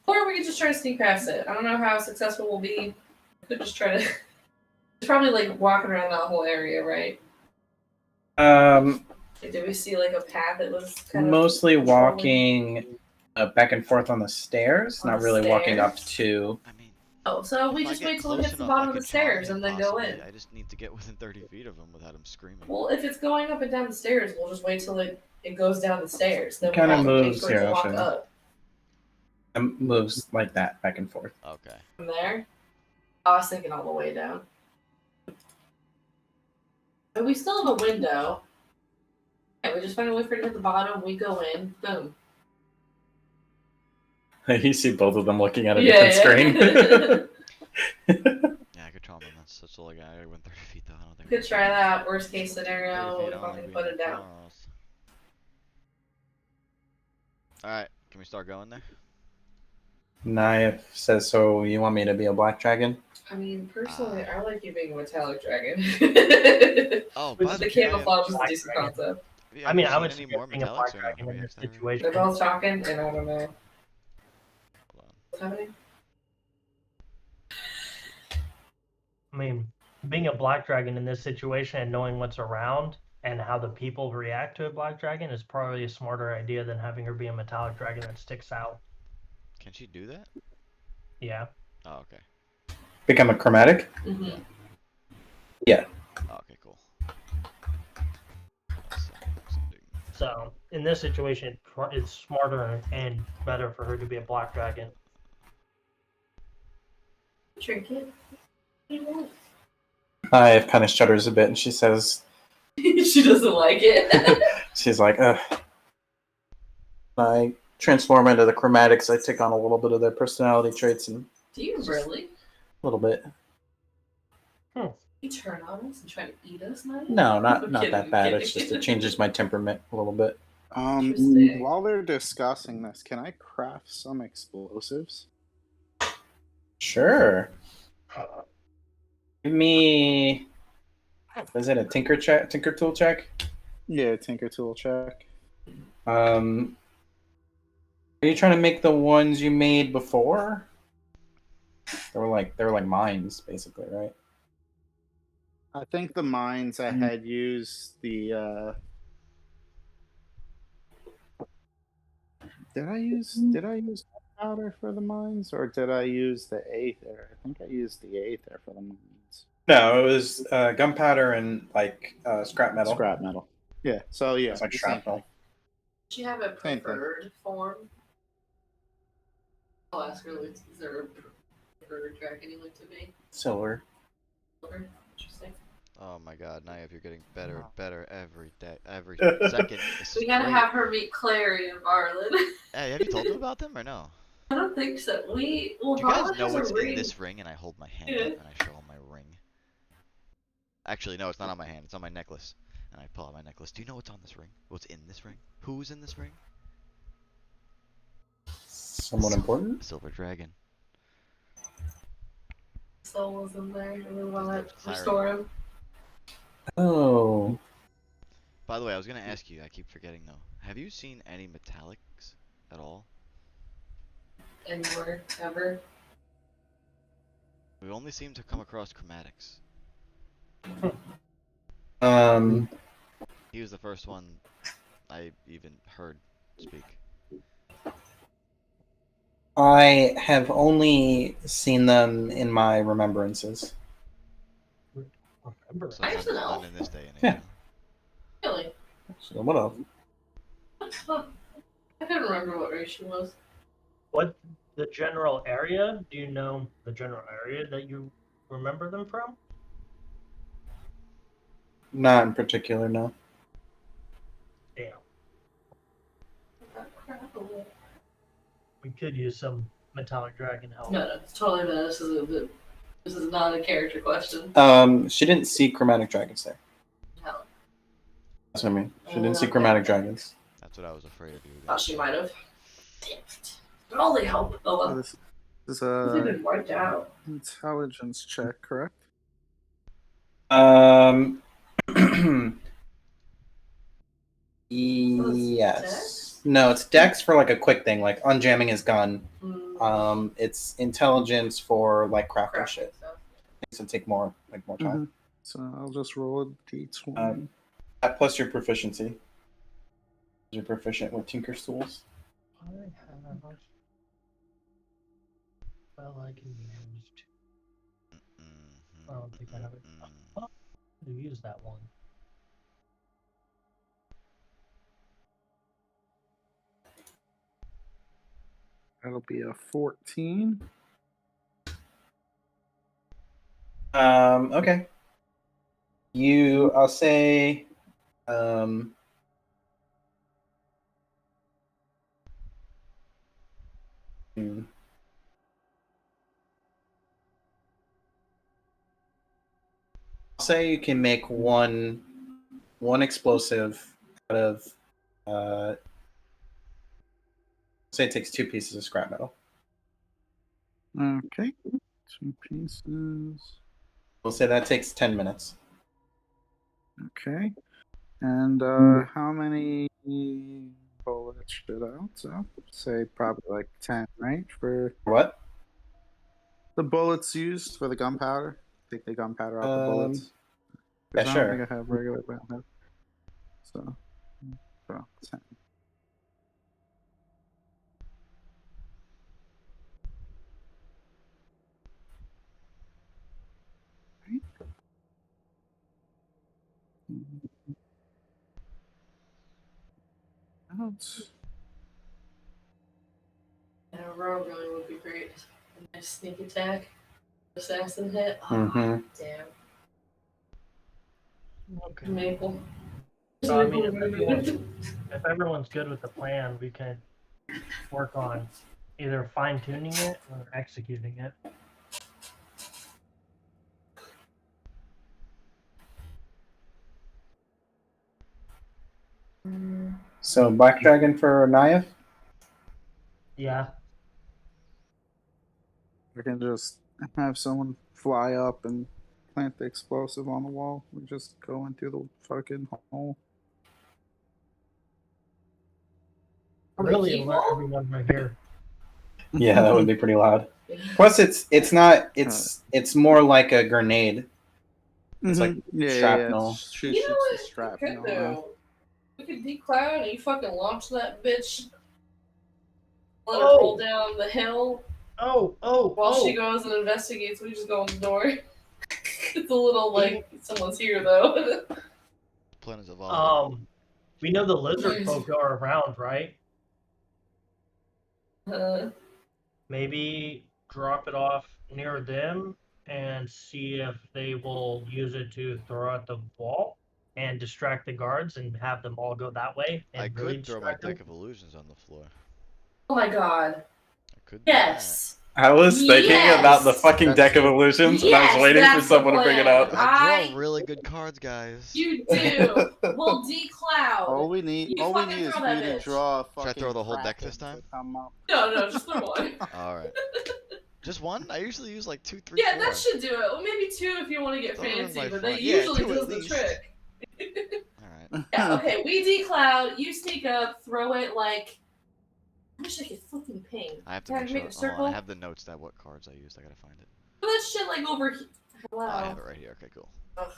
Or we could just try to sneak past it. I don't know how successful we'll be. We could just try to... It's probably like walking around that whole area, right? Did we see like a path that was kind mostly of walking back and forth on the stairs, On not the really walking up stairs? to. I mean, Oh, so we If I just get wait till it close hits the enough, I bottom of could the charm stairs him and then go in. possibly. I just need to get within 30 feet of him without him screaming. Well, if it's going up and down the stairs, we'll just wait till it goes down the stairs. Then Kinda we'll wait moves for it to here, walk actually. up It moves like that, back and forth. Okay. from there. I was thinking all the way down. But we still have a window. Yeah, we just find a way for it to hit the bottom. We go in. Boom. You see both of them looking at a Yeah, different screen. Yeah, I could charm him. That's such a like I went 30 feet though. I don't think. Could try that. Worst case 30 scenario, feet, we I don't like fucking being put it that down. close. All right, can we start going there? Naya says, so you want me to be a black dragon? I mean, personally, I like you being a metallic dragon. Oh, Which by is the The the way, camouflage is a Black decent dragon. concept. yeah, I mean, I have you was seen any more suggesting a metallics black or no? dragon Have we in this actually never- situation. They're both talking, and I don't know Hold on. what's happening. I mean, being a black dragon in this situation and knowing what's around and how the people react to a black dragon is probably a smarter idea than having her be a metallic dragon that sticks out. Can she do that? Yeah. Oh, okay. Become a chromatic? Mm-hmm. Oh, okay, cool. Sending. So in this situation, it's smarter and better for her to be a black dragon. Drink it. Naya kind of shudders a bit and she says, She doesn't like it. she's like, ugh. I transform into the chromatics. I take on a little bit of their personality traits and Do you really? a little bit. You turn on us and try to eat us, Mike? No, not kidding, that I'm bad. kidding. It's just it changes my temperament a little bit. Interesting. While they're discussing this, can I craft some explosives? Sure. Give me. Is it a tinker tool check? Yeah, Tinker Tool check. Are you trying to make the ones you made before? They were like mines, basically, right? I think the mines I had used the. Did I use powder for the mines, or did I use the aether? I think I used the aether for the mines. No, it was gunpowder and like scrap metal. Scrap metal. Yeah. So yeah, It's like the same shrapnel. thing. Do you have a Same thing. preferred form? I'll ask her, is there a preferred dragon you like to be? Silver. Interesting. Oh my god, Naive, you're getting better and better every day, every second. This We is gotta great. have her meet Clary and Varlin. Hey, have you told them about them or no? I don't think so. Well, Do you Varlin guys know has what's a ring. in this ring? And I hold my hand Yeah. up and I show them my ring. Actually, no, it's not on my hand. It's on my necklace. And I pull out my necklace. Do you know what's on this ring? What's in this ring? Who's in this ring? Somewhat important. A silver dragon. Soul is in there, and we want His name's to Clary. restore him. Oh. By the way, I was gonna ask you. I keep forgetting though. Have you seen any metallics at all? Anywhere, ever. We only seem to come across chromatics. He was the first one I even heard speak. I have only seen them in my remembrances. Remember? So I used to know. none in this day and age. Yeah. huh? Really? So what else? Huh. I couldn't remember what race she was. What the general area? Do you know the general area that you remember them from? Not in particular, no. Damn. Oh, crap. We could use some metallic dragon help. No, it's totally not. This is not a character question. She didn't see chromatic dragons there. No. That's what I mean. She didn't see Okay. chromatic dragons. That's what I was afraid of you. Thought she might have. Damn it. But all they help. Oh well. This is They've a been wiped out. intelligence check, correct? Yes. Dex? No, it's Dex for like a quick thing, like unjamming his gun. Mm, It's intelligence for like crafting crap. shit. So. Things that take more time. So I'll just roll a d20. That plus your proficiency. You're proficient with Tinker's tools. Well, I can use. I don't think I have it. Oh, I use that one. That'll be a 14. Okay. I'll say, hmm. I'll say you can make one explosive out of, say it takes 2 pieces of scrap metal. Okay. 2 pieces. We'll say that takes 10 minutes. Okay. And how many bullets should I also say? Probably like 10, right? For What? the bullets used for the gunpowder. Take the gunpowder out the bullets. Yeah, Because I don't sure. think I have regular gunpowder. So 10. Right? Out. And a rogue really would be great. A nice sneak attack. Assassin hit. Oh, Mm-hmm. damn. Okay. Maple. So, I mean, if everyone's good with the plan, we can work on either fine tuning it or executing it. So Black Dragon for Naya? Yeah. We can just have someone fly up and plant the explosive on the wall. We just go into the fucking hole. Really people? alert everyone right here. Yeah, that would be pretty loud. Plus, it's more like a grenade. It's like shrapnel. It shoots You know the what we shrapnel. could do? We could decloud and you fucking launch that bitch. Let it roll down the hill. While she goes and investigates, we just go on the door. It's a little like someone's here though. Plan is evolving. We know the lizard folk are around, right? Maybe drop it off near them and see if they will use it to throw at the wall and distract the guards and have them all go that way. And I really could throw my distract deck them. of illusions on the floor. Oh my god. I could do Yes. I was thinking Yes! about the fucking That's deck of it. illusions, and I Yes, was waiting for that's the someone to bring it plan. up. that. I draw really good cards, guys. You do. We'll decloud. All we need You is for fucking you throw that to bitch. draw a Should I fucking throw the whole deck Kraken this time? to come up. No, just throw one. Alright. Just one? I usually use like 2, 3, Yeah, 4. that should do it. Well, maybe 2 if you want to get Throw it in fancy, my but front. that Yeah, usually 2 at does the least. trick. Alright. Yeah, okay, we decloud, you sneak up, throw it like. I wish I could fucking ping. I have to Can make make sure. a Hold on, circle? I have the notes that what cards I used. I gotta find it. Put that shit like over here. Hello. I have it right here. Okay, cool. Ugh.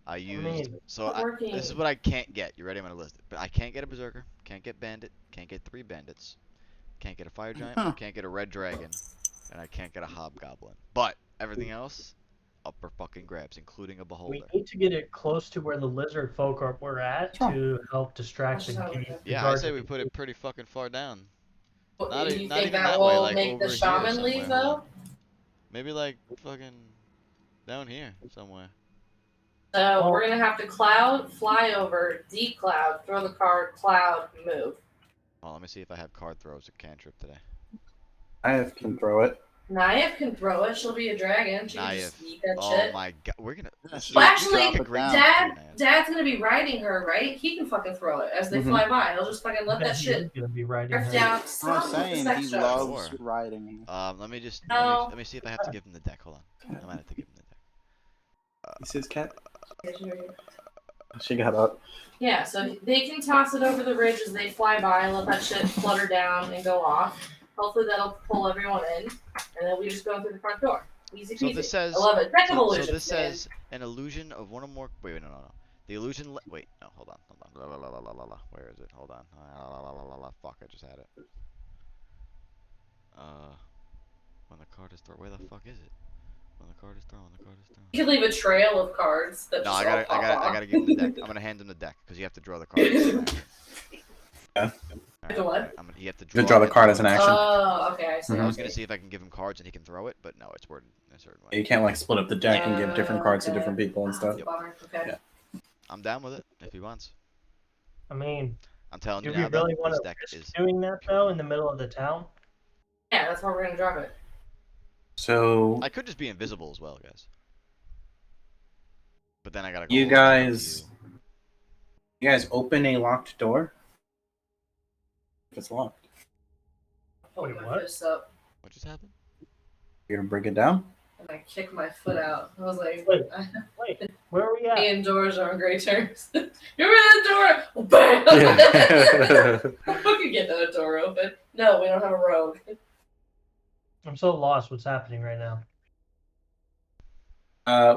I used. Amazing. So Not working. this is what I can't get. You ready? I'm gonna list it. But I can't get a berserker. Can't get bandit. Can't get 3 bandits. Can't get a fire giant. Can't get a red dragon. And I can't get a hobgoblin. But everything else, upper fucking grabs, including a We beholder. need to get it close to where the lizard folk were at to help distract That's and how keep we the Yeah, I guards say we at put bay. it pretty fucking far down. What, Not you not think even that that will way, like make the over here shaman leave somewhere. Hold though? on. Maybe like fucking down here somewhere. So we're gonna have to cloud, fly over, decloud, throw the card, cloud, move. Oh, let me see if I have card throws or cantrip today. I can throw it. Naive can throw it. She'll be a dragon. She can Naive. just eat that Oh shit. my god, we're gonna. Yeah, she Well, can actually, drop it down. Dad's gonna be riding her, right? He can fucking throw it as they Mhm. fly by. He'll just fucking let Yeah, that he shit is gonna be riding drift her. down. I'm Stop with the saying sex he jokes. loves Sure. riding. Let me just No. let me see if I have to give him the deck. Hold on, I might have to give him the deck. This is cat. She got up. Yeah, so they can toss it over the ridge as they fly by, let that shit flutter down and go off. Hopefully that'll pull everyone in, and then we just go through the front door. Easy peasy. So this says. I love it. Deck of So illusions, this man. says an illusion of one or more. Wait, no. The illusion. Wait, no, hold on. La. Where is it? Hold on. La. Fuck, I just had it. is thrown. Where the fuck is it? When the card is thrown, the card is thrown. You could leave a trail of cards that No, just I all pop off. gotta give him the deck. I'm gonna hand him the deck because you have to draw the card. As an action. Yeah. The what? You have to You draw the card as an action. Oh, okay, I see. Mhm. I was gonna see if I can give him cards and he can throw it, but no, it's worded in a certain way. You can't like split up the deck and give different cards to Okay. different people and Oh, stuff. that's a bummer. Okay. Yeah. I'm down with it if he wants. I mean, I'm telling do you we now really that want this to deck risk is doing that though in the middle of the town? Yeah, that's why we're gonna drop it. So I could just be invisible as well, guys. But then I gotta go. you all the way back up to guys, you guys open a locked door. It's locked. Hold Wait, my what? fist up What just happened? You're gonna break it down. and I kicked my foot out. I was like, Wait. Wait, where are we me at? and doors are on great terms. You're in the door. Bam! Yeah. We can get that door open. No, we don't have a rogue. I'm so lost. What's happening right now?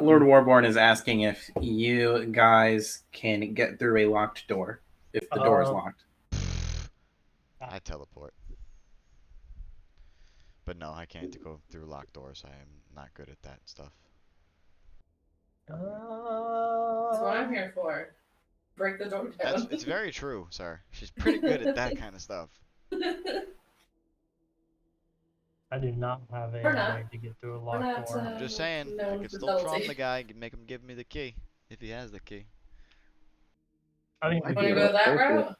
Lord Warborne is asking if you guys can get through a locked door. If the door is locked. I teleport. But no, I can't go through locked doors. I am not good at that stuff. That's what I'm here for. Break the door down. It's very true, sir. She's pretty good at that kind of stuff. I do not have a We're not. way to get through a We're locked not, door. I'm just saying, I known could for still subtlety. traum the guy and make him give me the key. If he has the key. I mean, Might Want to be go that appropriate. route?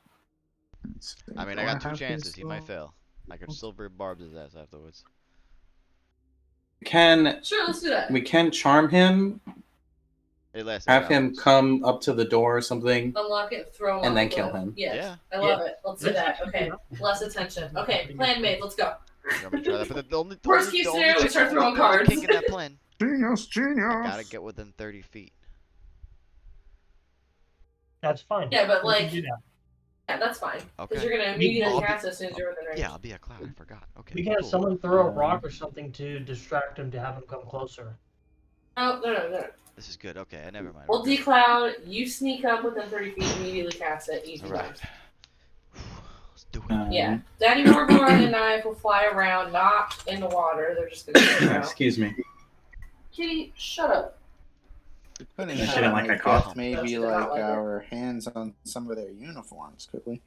I mean, Do I got two have chances. this He might little- fail. I could silver barbs his ass afterwards. Sure, let's do that. We can charm him, It lasts have 8 him hours. come up to the door or something. Unlock it, throw him And off then the kill cliff. him. Yes. Yeah. I love it. Let's do that. Okay. Less attention. Okay, plan made. Let's go. I'm gonna try that, but the only Worst case scenario, we start throwing cards. kink in that plan. Genius, genius. I gotta get within 30 feet. that's fine. Yeah, but We can like, do that. yeah, that's fine. Because Okay. you're gonna I'll immediately be- cast as soon as you're within range. Yeah, I'll be a cloud. I forgot. Okay. We can have cool. someone throw a rock or something to distract him to have him come closer. No. This is good. Okay, never mind. We'll we're good. decloud. You sneak up within 30 feet, immediately cast it. Easy All right. vibes. Let's do it. Yeah. Daddy Warborne and I will fly around, not in the water. They're just gonna go around. Excuse me. Kitty, shut up. We couldn't I have, shouldn't like that cough. maybe That's like not like it. our hands on some of their uniforms, could we?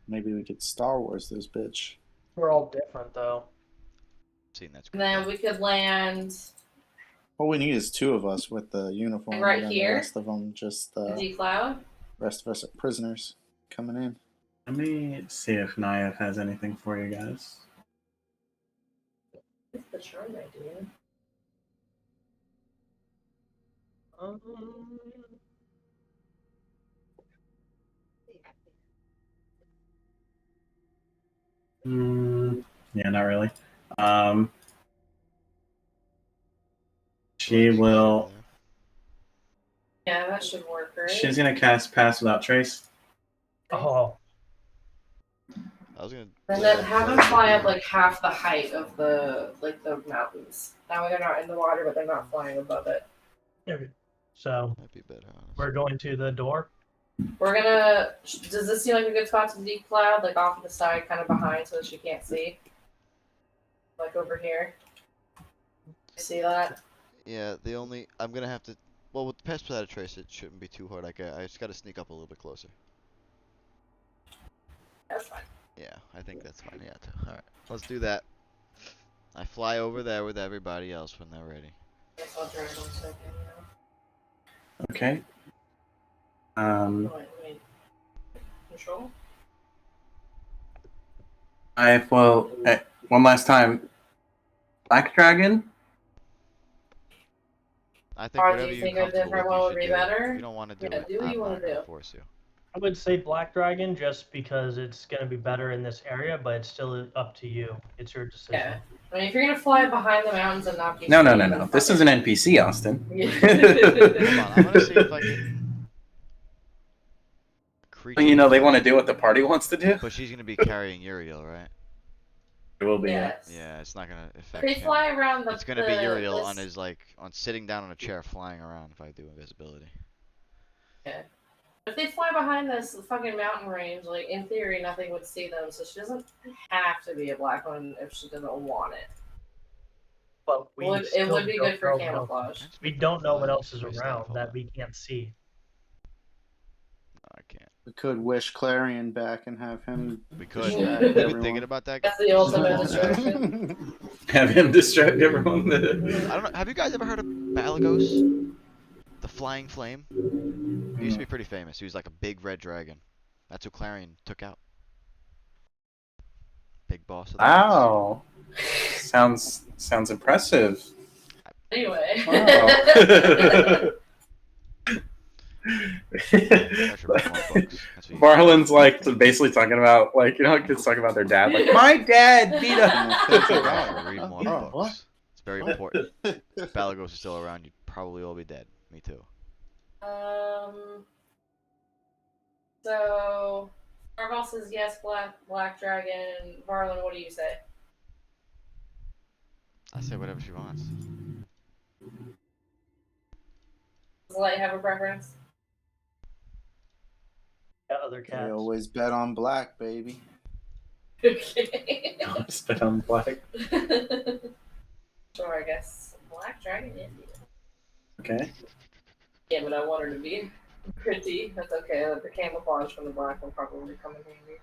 Maybe we could Star Wars this bitch. We're all different though. Seen that's And then we could land All we need is two of us with the uniform, Right and then here? the rest of them just decloud. rest of us are prisoners coming in. Let me see if Naya has anything for you guys. It's the charm idea. Yeah, not really. She will. Yeah, that should work, right? She's gonna cast Pass Without Trace. Oh, I was gonna. And then have them fly up like half the height of the mountains. That way they're not in the water, but they're not flying above it. okay. So Might be better. Honestly. we're going to the door. We're gonna. Does this seem like a good spot to decloud? Like off to the side, kind of behind, so that she can't see. Like over here. See that? Yeah, the only I'm gonna have to. Well, with the pass without a trace, it shouldn't be too hard. I just gotta sneak up a little bit closer. That's fine. Yeah, I think that's fine. Yeah. All right, let's do that. I fly over there with everybody else when they're ready. Guess I'll drag 1 second. Okay. Wait. Control. One last time. Black Dragon. I think Or do whatever you you think a comfortable different with, one you would should be do. better? If you don't want to do Yeah, it, do what I'm you not wanna gonna do. force you. I would say Black Dragon just because it's going to be better in this area, but it's still up to you. It's your decision. Yeah. I mean, if you're gonna fly behind the mountains and not be No. seen, This is an NPC, Austin. Yeah. Hold on, I'm gonna see if I can. Creature. You know they want to do what the party wants to do. But she's gonna be carrying Uriel, right? It will be. Yes. Yeah, it's not gonna affect They him. fly around the. It's gonna be Uriel this- on his on sitting down on a chair flying around if I do invisibility. If they fly behind this fucking mountain range, like in theory, nothing would see them. So she doesn't have to be a black one if she doesn't want it. But we It still would be don't good for know what else- camouflage. We don't know what else. That's We don't know what fine. else is Space around knife, hold that on. we can't see. No, I can't. We could wish Clarion back and have him. We could. distract We've been everyone. thinking about that. That's the for so ultimate long now. distraction. Have him distract everyone. I don't know. Have you guys ever heard of Balagos? The Flying Flame? He used to be pretty famous. He was like a big red dragon. That's who Clarion took out. Big boss of the Knights. Wow. Sounds impressive. Anyway. Wow. I should read more books. That's what you Varlin's like basically talking about kids talking about their dad. Like my dad beat should up. read more Oh, books. what? It's very important. If Balagos is still around, you'd probably all be dead. Me too. So Tharvol says yes, black dragon. Varlin, what do you say? I say whatever she wants. Does Light have a preference? Yeah, other They cats. always bet on black, baby. Okay. Spit on black. Sure, I guess black dragon is it. Okay. Yeah, but I want her to be pretty. That's okay. The camouflage from the black will probably come in handy.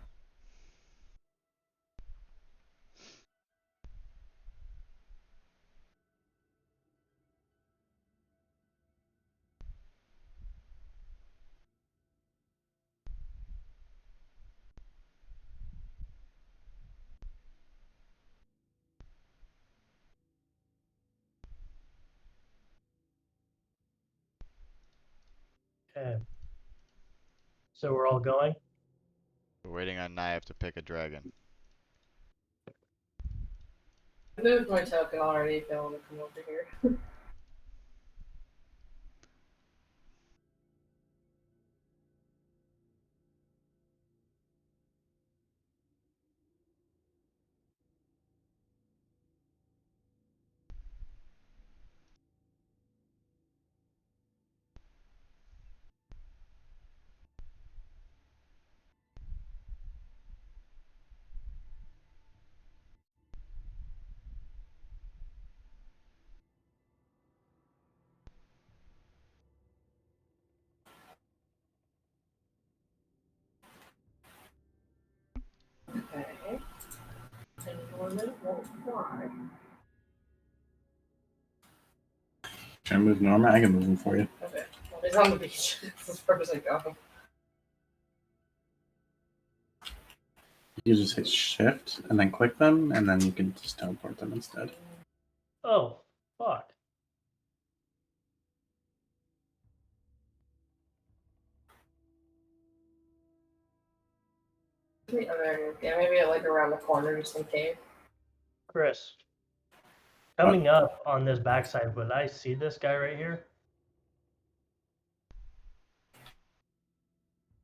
Okay. So we're all going? We're waiting on Naive to pick a dragon. I moved my token already if y'all want to come over here. Okay. And Norment won't fly. Should I move Norma? I can move him for you. Okay. Well, he's on the beach. That's as far as I go. You just hit shift and then click them, and then you can just teleport them instead. Oh, fuck. Yeah, maybe like around the corner just in case. Chris. Coming up on this backside, would I see this guy right here?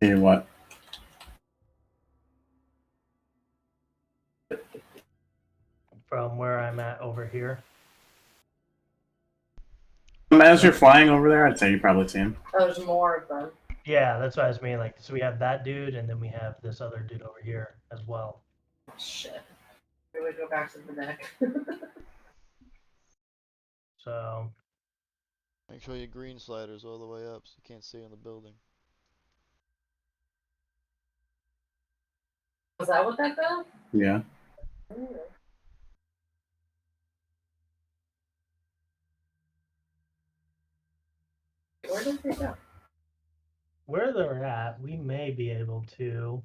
See what? From where I'm at over here? As you're flying over there, I'd say you probably see him. Oh, there's more of them. Yeah, that's what I was meaning. Like, so we have that dude, and then we have this other dude over here as well. Shit. Here we go back to the deck. So, Make sure your green slider's all the way up so you can't see in the building. Was that what that felt? Yeah. Where did they go? where they're at, we may be able to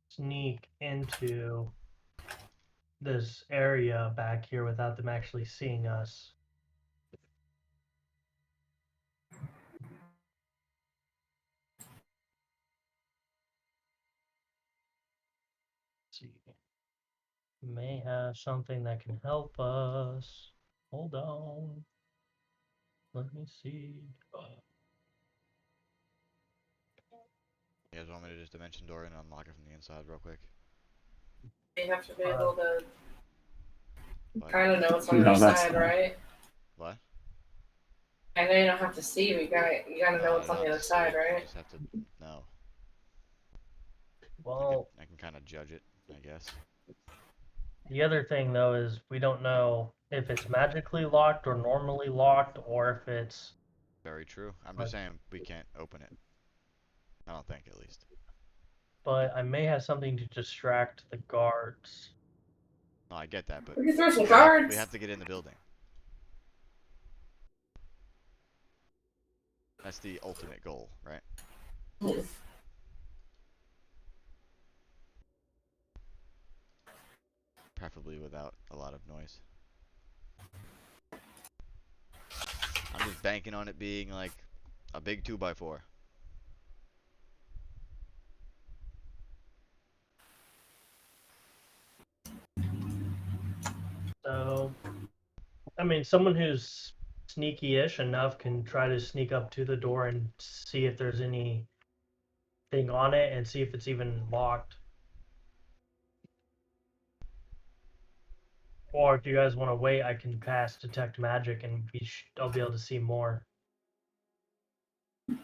sneak into this area back here without them actually seeing us. Let's see. May have something that can help us. Hold on. Let me see. You guys want me to just dimension door and unlock it from the inside real quick? You have to be able to What? kind of know what's on No, the that's side, not. right? What? I know you don't have to see, but you gotta know what's on the other side, I right? just have to know. Well, I can kind of judge it, I guess. The other thing, though, is we don't know if it's magically locked or normally locked, or if it's... Very true. I'm just saying we can't open it. I don't think, at least. But I may have something to distract the guards. No, I get that, but We can throw some we guards. have to get in the building. That's the ultimate goal, right? Preferably without a lot of noise. I'm just banking on it being like a big 2x4. So, I mean, someone who's sneaky-ish enough can try to sneak up to the door and see if there's anything on it and see if it's even locked. Or if you guys want to wait, I can cast Detect Magic and I'll be able to see more. And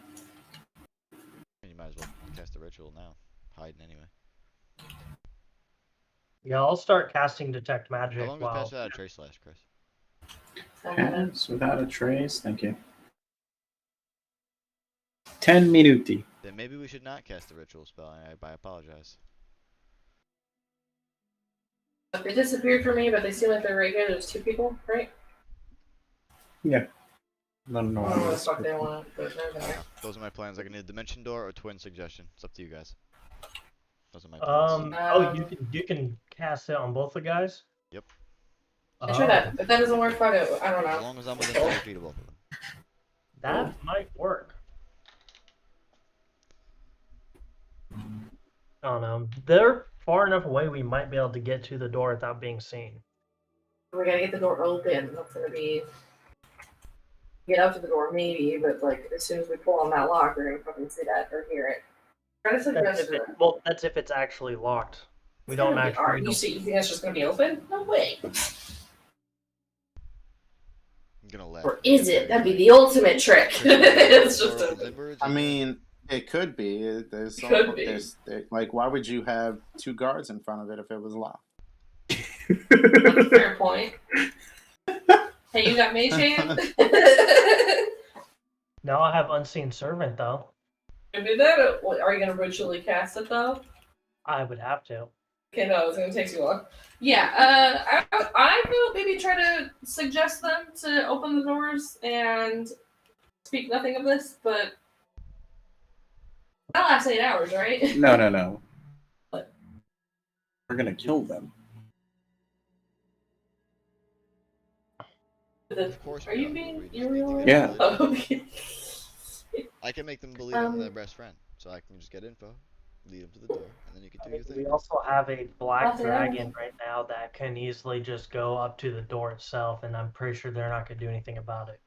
you might as well cast a ritual now. Hiding anyway. Yeah, I'll start casting Detect Magic How long does pass without a trace last, Chris? Pass without a trace. Thank you. 10 minuti. Then maybe we should not cast the ritual spell. I apologize. They disappeared for me, but they seem like they're right here. There's 2 people, right? Yeah. No, I don't know what the fuck they no. want, but okay. Those are my plans. I can need a dimension door or twin suggestion. It's up to you guys. Those are my plans. Oh, you can cast it on both the guys? Yep. I try that. If that doesn't work, fuck it. I don't As know. long as I'm within 30 feet of both of them. That might work. I don't know. They're far enough away we might be able to get to the door without being seen. We gotta get the door open. That's gonna be... Get up to the door, maybe, but like, as soon as we pull on that lock, we're gonna fucking see that or hear it. Try to suggest that. Well, that's if it's actually locked. We don't actually know. You think that's just gonna be open? No way. I'm gonna laugh. Or is it? That'd be the ultimate trick. It's just open. I mean, it could be. There's It could be. like, why would you have 2 guards in front of it if it was locked? That's a fair point. Hey, you got Mage Hand? Now I have Unseen Servant, though. You do that? Are you gonna ritually cast it though? I would have to. Okay, no, it's gonna take too long. Yeah, I will maybe try to suggest them to open the doors and speak nothing of this, but that lasts 8 hours, right? No. What? We're gonna kill them. Of course. Are you being you real? Yeah. Oh, okay. I can make them believe I'm their best friend, so I can just get info, lead them to the door, and then you can do your thing. We also have a black That's dragon right now that can easily just go up to the door itself, and I'm pretty sure they're not going to do anything about it.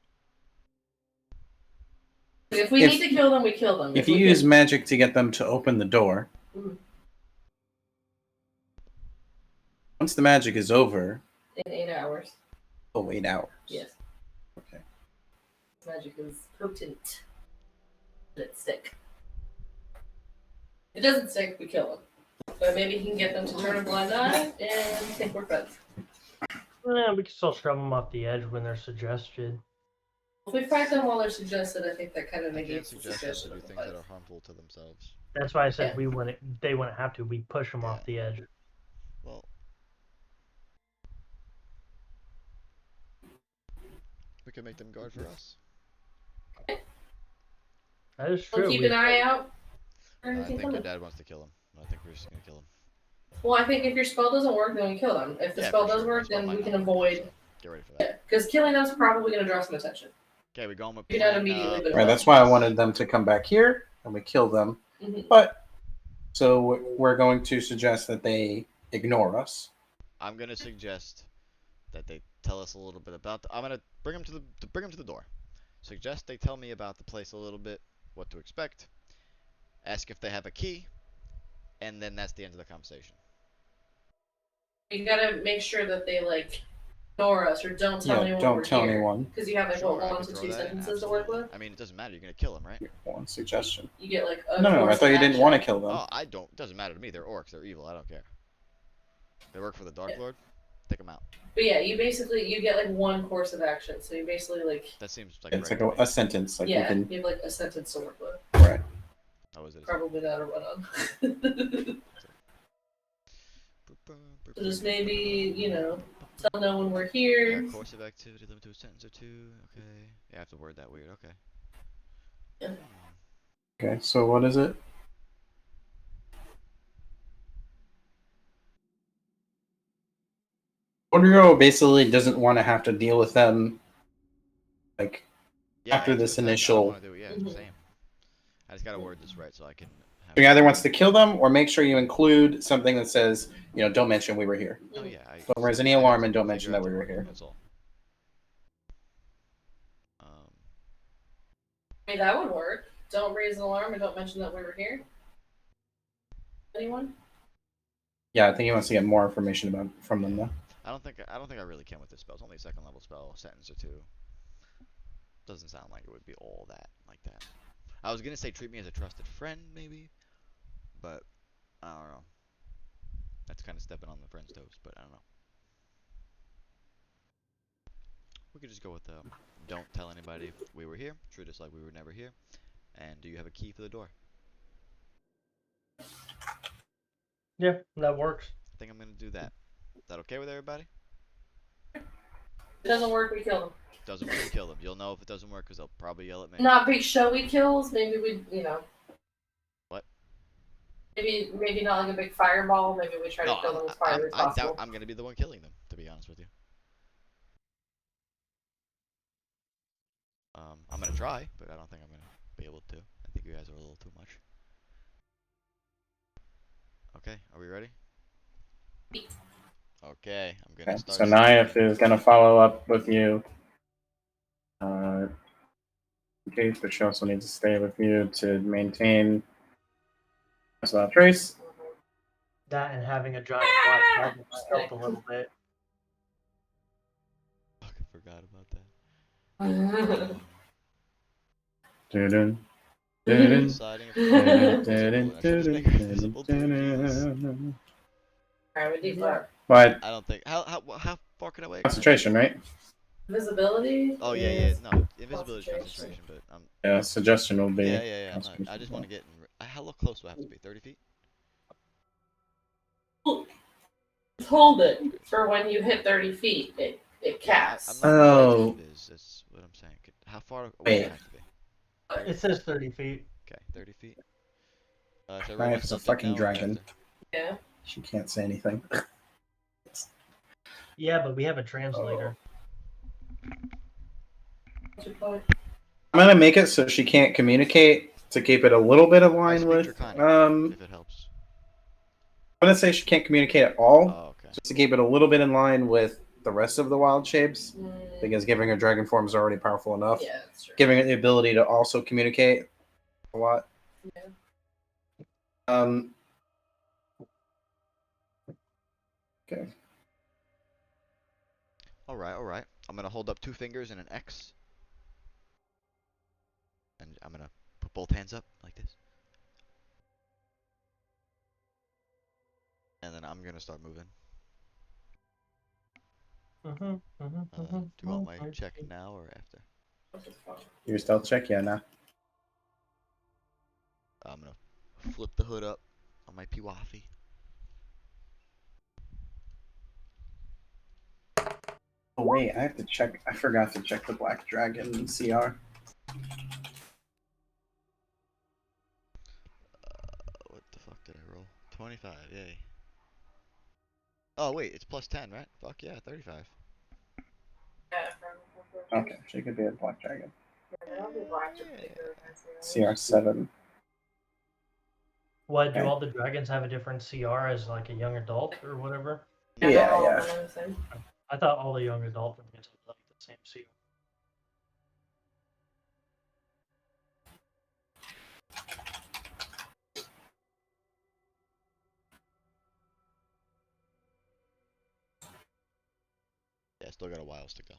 If we need to kill them, we kill them. If you use magic to get them to open the door, Mhm. Once the magic is over, in 8 hours. 8 hours. Yes. Okay. Magic is potent. Let it stick. If it doesn't stick, we kill them. But maybe he can get them to turn a blind eye and think we're friends. Yeah, we can still shove them off the edge when they're suggested. If we fight them while they're suggested, I think that kind of I can't negates the suggest them to suggestion. do of the things fight. that are harmful to themselves. That's why I said Yeah. they wouldn't have to. We push them off the edge. Well, we can make them guard for us. That is We'll true. keep an eye out. for I anything think their coming. dad wants to kill him. I think we're just gonna kill him. Well, I think if your spell doesn't work, then we kill them. If the Yeah, spell for does sure. work, The spell then might we can not work, avoid. so get ready for that. Because killing them's probably going to draw some attention. Okay, we're going with Maybe not plan, immediately, but Right, that's why I wanted them to come back here and we kill them. Mhm. But so we're going to suggest that they ignore us. I'm gonna suggest that they tell us a little bit about. I'm gonna bring them to the door. Suggest they tell me about the place a little bit, what to expect. Ask if they have a key, and then that's the end of the conversation. You gotta make sure that they like ignore us or don't tell anyone Don't we're tell here. anyone. Because you have like Sure, what, I 1 could to throw 2 that in, sentences to work absolutely. with. I mean, it doesn't matter. You're gonna kill them, right? One suggestion. You get like a No, I course thought of you didn't action. want to kill them. Oh, I don't. It doesn't matter to me. They're orcs. They're evil. I don't care. They work for the Dark Lord. Take them out. But yeah, you get like one course of action, so you basically like That seems like It's right like to me. a sentence. Like yeah, you can. you have like a sentence to work with. Right. Oh, is it? Probably not a run on. So just maybe, tell no one we're here. Course of activity limited to a sentence or two. Okay. Yeah, I have to word that weird. Okay. Yeah. Okay. So what is it? Oreo basically doesn't want to have to deal with them. Like Yeah, after that's this what I initial. don't want to do. Yeah, Mhm. same. I just gotta word this right so I can. He either wants to kill them or make sure you include something that says, don't mention we were here. Oh yeah. Don't raise any alarm and don't mention that we were here. That's all. I mean, that would work. Don't raise an alarm and don't mention that we were here. Anyone? Yeah, I think he wants to get more information from them though. I don't think I really can with this spell. It's only a second level spell, a sentence or two. Doesn't sound like it would be all that like that. I was gonna say treat me as a trusted friend, maybe, but I don't know. That's kind of stepping on the friend's toes, but I don't know. We could just go with don't tell anybody we were here. Treat us like we were never here. And do you have a key for the door? Yeah, that works. I think I'm gonna do that. Is that okay with everybody? If it doesn't work, we kill them. Doesn't work, we kill them. You'll know if it doesn't work because they'll probably yell at me. Not big showy kills. Maybe we, What? Maybe not like a big fireball. Maybe we try to kill them as far as I possible. doubt I'm gonna be the one killing them, to be honest with you. I'm gonna try, but I don't think I'm gonna be able to. I think you guys are a little too much. Okay, are we ready? Okay, I'm gonna start. So Nayef is gonna follow up with you. Okay, but she also needs to stay with you to maintain without trace. That and having a giant black dragon might help a little bit. Fucking forgot about that. Dun-dun. Deciding if I should just make her invisible too. Jesus. Alright, we do But I don't think. How far can I wait? concentration, right? Invisibility. Oh yeah. No, invisibility is concentration, but Yeah, suggestion will be. yeah. I just want to get. How close do I have to be? 30 feet. Hold it for when you hit 30 feet. It casts. I'm not Oh. it is. That's what I'm saying. How far away Wait. do I have to be? It says 30 feet. Okay, 30 feet. Should I roll Nayef my is a subject fucking now or dragon. after? Yeah. She can't say anything. Yeah, but we have a translator. What's your point? I'm gonna make it so she can't communicate to keep it a little bit of I line speak with. Draconic, I'm if it helps. gonna say she can't communicate at all, Oh, okay. just to keep it a little bit in line with the rest of the wild shapes, because giving her dragon form is already powerful enough. Yeah, that's true. Giving her the ability to also communicate a lot. Yeah. Okay. All right. I'm gonna hold up 2 fingers and an X, and I'm gonna put both hands up like this, and then I'm gonna start moving. Do you want my check now or after? Your stealth check, yeah, nah. I'm gonna flip the hood up on my Piwafi. Oh wait, I have to check. I forgot to check the black dragon CR. What the fuck did I roll? 25, yay. Oh wait, it's plus 10, right? Fuck yeah, 35. Okay, she could be a black dragon. Yeah. CR 7. What, do Okay. all the dragons have a different CR as like a young adult or whatever? Yeah. I thought all the young adult dragons had like the same CR. Yeah, still got a while to go.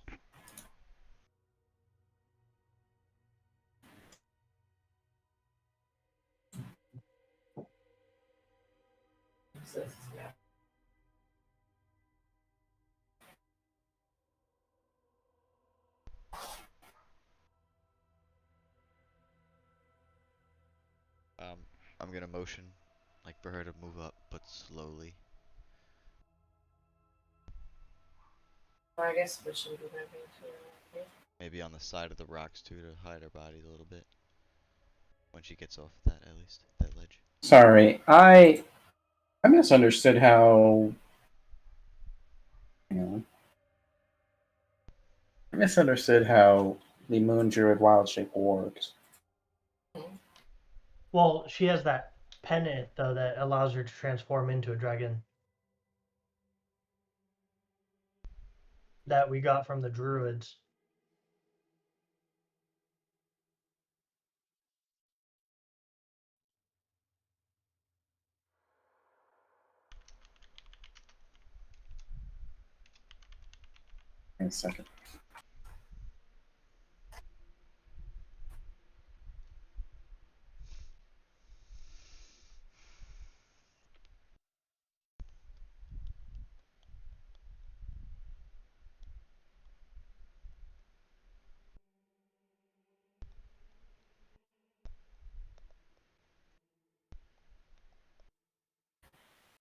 I'm gonna motion, like for her to move up, but slowly. I guess we should do that too. Maybe on the side of the rocks too, to hide her body a little bit. When she gets off that, at least that ledge. Sorry, I misunderstood how. I misunderstood how the Moon Druid Wild Shape works. Well, she has that pendant though that allows her to transform into a dragon. That we got from the druids. Wait a second.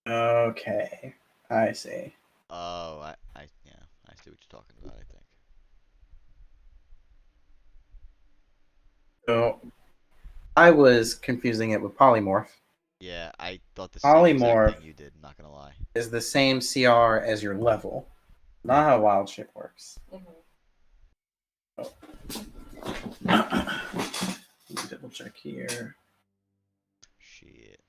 Okay, I see. Oh, yeah, I see what you're talking about. I think. So I was confusing it with polymorph. Yeah, I thought the same exact Polymorph thing you did. Not gonna lie. is the same CR as your level. Not how Wild Shape works. Let me double check here. Shit.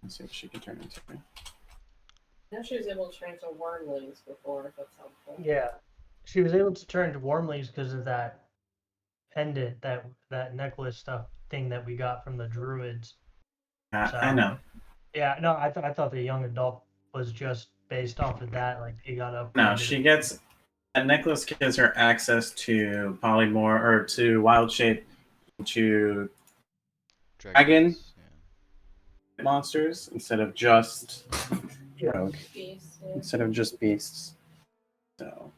Let's see what she can turn into. I know she was able to turn into wormlings before, if that's helpful. Yeah, she was able to turn to wormlings because of that pendant, that necklace stuff thing that we got from the druids. I know. Yeah, no, I thought the young adult was just based off of that. Like he got upgraded. No, she gets a necklace gives her access to polymorph or to Wild Shape, to Dragon? Yeah. monsters instead of just rogue. Beast, yeah. Instead of just beasts. So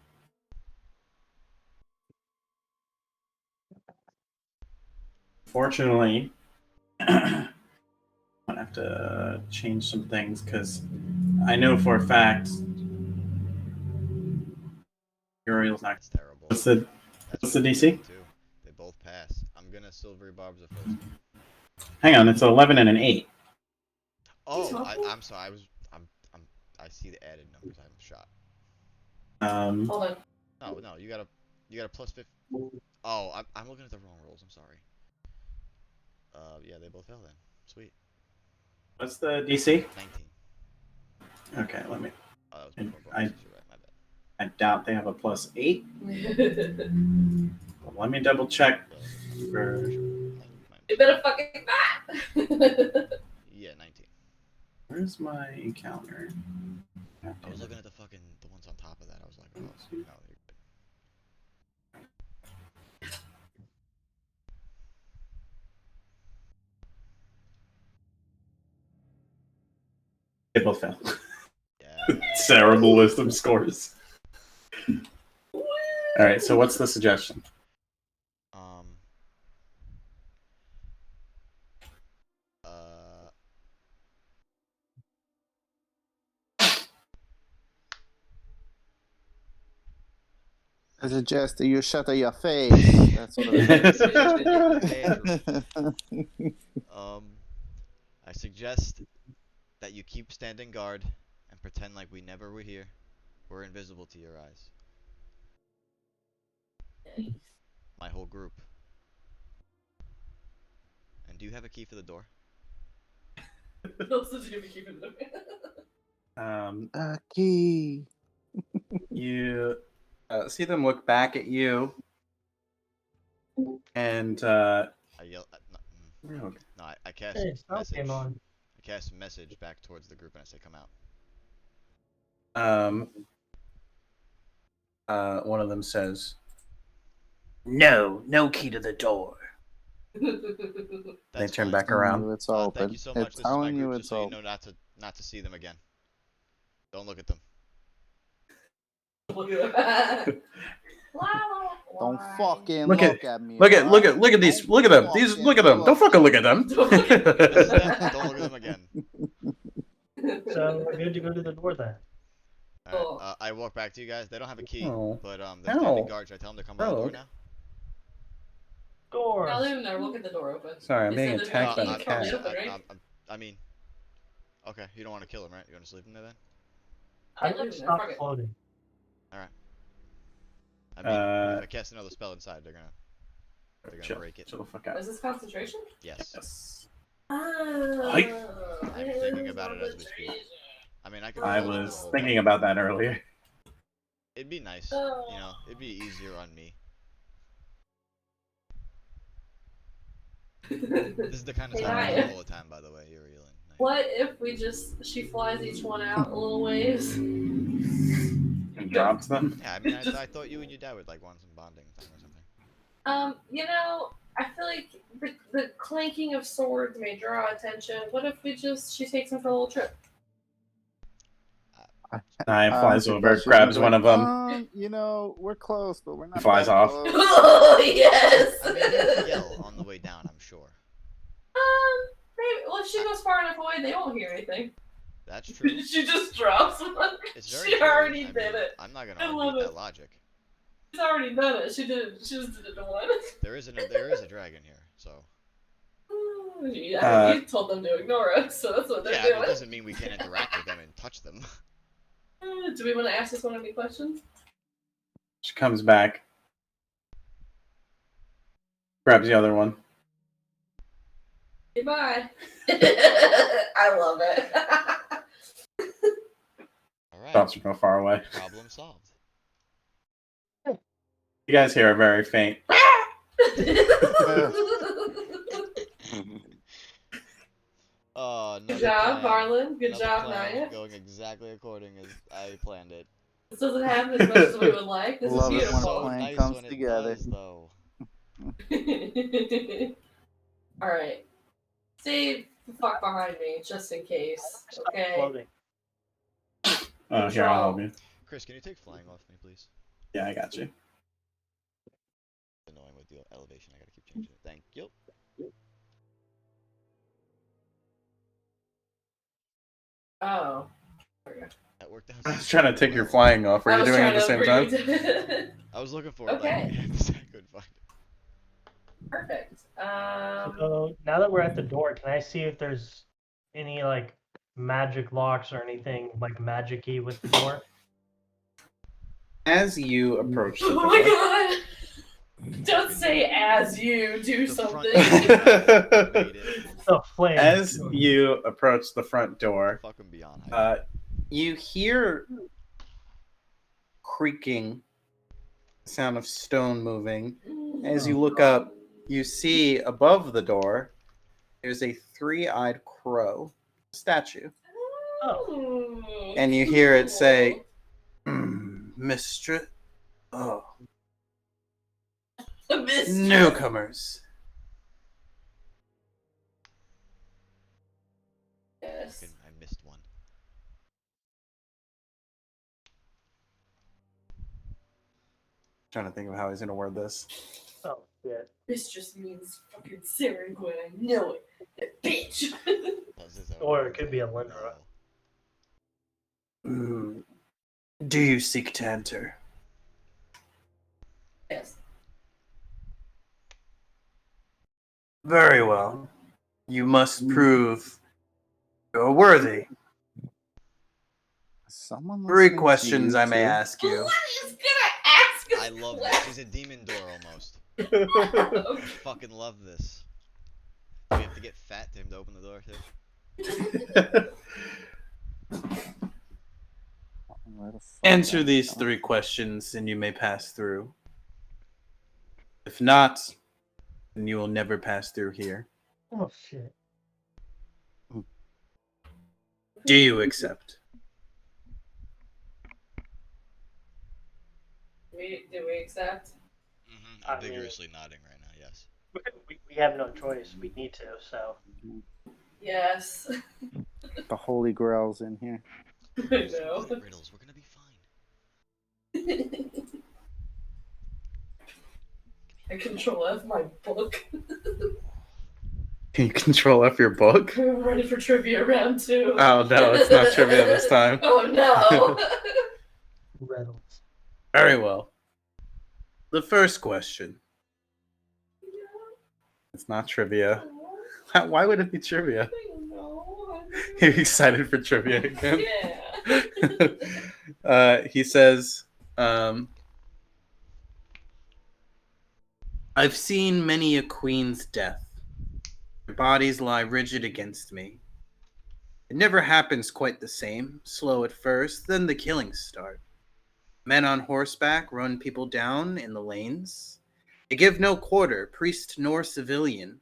fortunately, I have to change some things because I know for a fact Uriel's not. That's terrible. What's the That's the really DC? bad, too. They both pass. I'm gonna silvery barbs the first. Hang on, it's an 11 and an 8. Oh, I'm sorry. I see the added numbers. I'm shot. Hold on. No, you got a plus 50. Oh, I'm looking at the wrong rolls. I'm sorry. Yeah, they both fell then. Sweet. What's the DC? 19. Okay, let me. Oh, that was before I bonuses. You're right. My bad. I doubt they have a plus 8. But let me double check. For... You better fucking not. Yeah, 19. Where's my encounter? I was looking at the ones on top of that. I was like, oh, no, you're good. They both fell. Yeah. Terrible wisdom scores. All right, so what's the suggestion? I suggest that you shut your face. That's what I suggest that you keep standing guard and pretend like we never were here. We're invisible to your eyes. My whole group. And do you have a key for the door? Also, do you keep it a key. You see them look back at you, and I yell. okay. No, I cast Hey, spell message. came on. I cast message back towards the group and I say, "Come out." One of them says, "No key to the door." They turn back around. It's open. Thank you so much. It's This is my telling you group, it's just so you open. know not to see them again. Don't look at them. Don't fucking Look look at- at me. Look at alright? look at these. Don't Look at them. These. fucking Look at them. Don't fucking look at them. This is them. Don't look at them again. So we're good to go to the door then. Alright, I walk back to you guys. They don't have a key, Oh. but the standing Ow. guard, should I tell them to come by the Oh. door now? Door. I'll leave him there. We'll get the door open. Sorry, I'm They being said there's attacked no by key the to come cat. open, right? I mean, okay, you don't want to kill him, right? You want to sleep him there then? How Yeah, do I leave him there, stop fuck it. floating? I mean, if I cast another spell inside, they're gonna Chill. break it. Chill the fuck out. Is this concentration? Yes. Yes. I'm thinking about it as we speak. I mean, I could. I roll it the was whole thinking time. about that earlier. It'd be nice, you know. It'd be easier on me. This is the kind of Hey, time I Naya. do all the time, by the way. You're reeling. What if she flies each one out a little ways? And drops them. Yeah, I mean, I thought you and your dad would like want some bonding time or something. I feel like the clanking of swords may draw attention. What if she takes him for a little trip? Naya flies She's over, gonna grabs be one like, of them, You know, we're close, but we're not. flies that off. close." Oh yes. I mean, you'll yell on the way down, I'm sure. Maybe. Well, if she goes far enough away, they won't hear anything. That's true. She just drops one. It's very She true. already I did mean, it. I'm not gonna I argue love with it. that logic. She's already done it. She just did it to one. There is a dragon here, so. Yeah, you told them to ignore us, so that's what they're Yeah, I mean, doing. it doesn't mean we can't interact with them and touch them. Do we want to ask this one any questions? She comes back, grabs the other one. Goodbye. I love it. Alright, Stops her go far away. problem solved. You guys hear a very faint. Oh, Good job, Varlin. Good job, plan Naya. going exactly according as I planned it. This doesn't happen as much as we would like. This Love is it when a beautiful. plan nice comes when it together. does, though. Alright. Stay the fuck behind me, just in case. Okay? Floating. Oh, here, I'll help you. Chris, can you take flying off me, please? Yeah, I got you. Annoying with the elevation, I gotta keep changing it. Thank you. Oh. That worked out. I was trying to take your flying off. Were I you was doing it at the trying same time? I was looking for it, Okay. like, I couldn't find it. Perfect. So now that we're at the door, can I see if there's any like magic locks or anything like magic-y with the door? As you approach the Oh door, my god! Don't say as you do The something. front made it Oh, flame. as you approach the front door, fucking beyond hype. you hear creaking, sound of stone moving. As you look up, you see above the door, there's a three-eyed crow statue. Oh. And you hear it say, Mistress, oh, Mistress. newcomers. Yes. I missed one. Trying to think of how he's going to word this. Oh, shit. Mistress means fucking Sarangwin. I know it. That bitch. How's this Or it could be a Lindra. Do you seek to enter? Yes. Very well. You must prove you're worthy. Someone Three listening to questions you I may two? ask you. What is gonna ask us? I love this. It's a demon door almost. Okay. Fucking love this. Do we have to get fat to him to open the door too? Where the fuck Answer am these I? three questions and you may pass through. If not, then you will never pass through here. Oh, shit. Do you accept? Do we accept? I'm vigorously nodding right now, yes. We have no choice. We need to, so. Yes. The Holy Grail's in here. I know. Riddles, we're gonna be fine. I control F my book. Can you control F your book? I'm ready for trivia round 2. Oh no, it's not trivia this time. Oh no. Riddles. Very well. The first question. It's not trivia. Why would it be trivia? You're excited for trivia again? Yeah. He says, I've seen many a queen's death. Their bodies lie rigid against me. It never happens quite the same. Slow at first, then the killings start. Men on horseback run people down in the lanes. They give no quarter, priest nor civilian.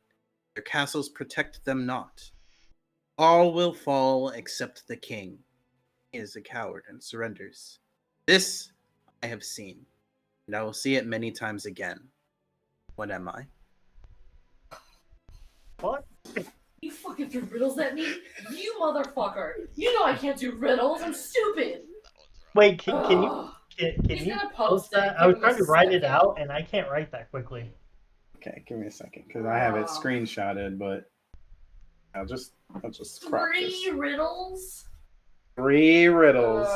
Their castles protect them not. All will fall except the king. He is a coward and surrenders. This I have seen, and I will see it many times again. What am I? What? You fucking threw riddles at me? You motherfucker! You know I can't do riddles, I'm stupid! Wait, can you Ugh. can He's you gonna post post it. that? I was Give him a trying to write it second. out, and I can't write that quickly. Okay, give me a second, because I have it Wow. screenshotted, but I'll just crop this. 3 riddles? 3 riddles.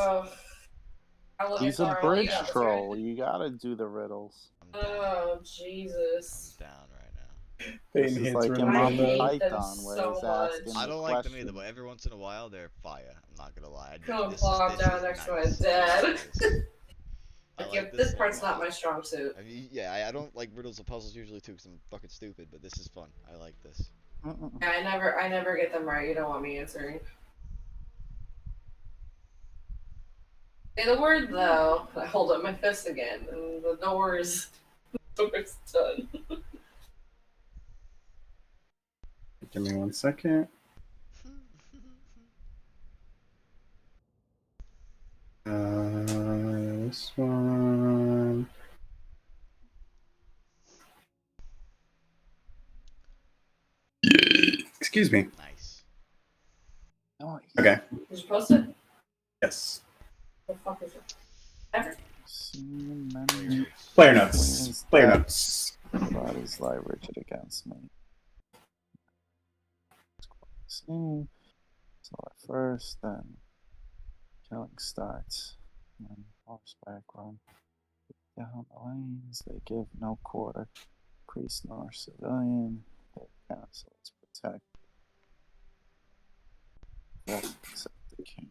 I love He's you, a Varlin. bridge You got this, troll. right? You gotta do the riddles. I'm down. Oh, Jesus. I'm down right now. Peyton This is hits like riddles in I on Monty hate the... them Python, where so he's much. asking I the don't like them question. either, but every once in a while they're fire. I'm not gonna lie. Gonna This plop is down next to my nice. dad. This is nice. I Like, like this a part's not lot. my strong suit. I mean, yeah, I don't like riddles and puzzles usually too, because I'm fucking stupid. But this is fun. I like this. Yeah, I never get them right. You don't want me answering. Say the word though. I hold up my fist again, and the door's done. Give me 1 second. This one... Excuse me. Nice. Nice. Okay. Did you post it? Yes. What the fuck is it? Ever? Seen many Player notes. queens Player death, notes. bodies lie rigid against me. It's quite the same. So at first, then killing starts. When horseback run down the lanes, they give no quarter. Priest nor civilian, their castles protect. Well, except the king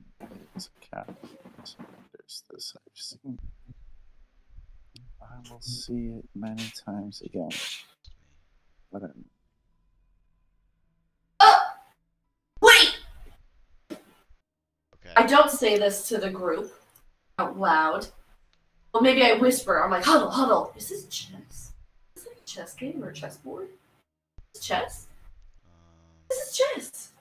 is a coward. Surrenders this I've seen. I will see it many times again. But Wait! Okay. I don't say this to the group out loud. Well, maybe I whisper. I'm like, huddle, huddle. Is this chess? Is this like a chess game or a chessboard? Is this chess? This is chess.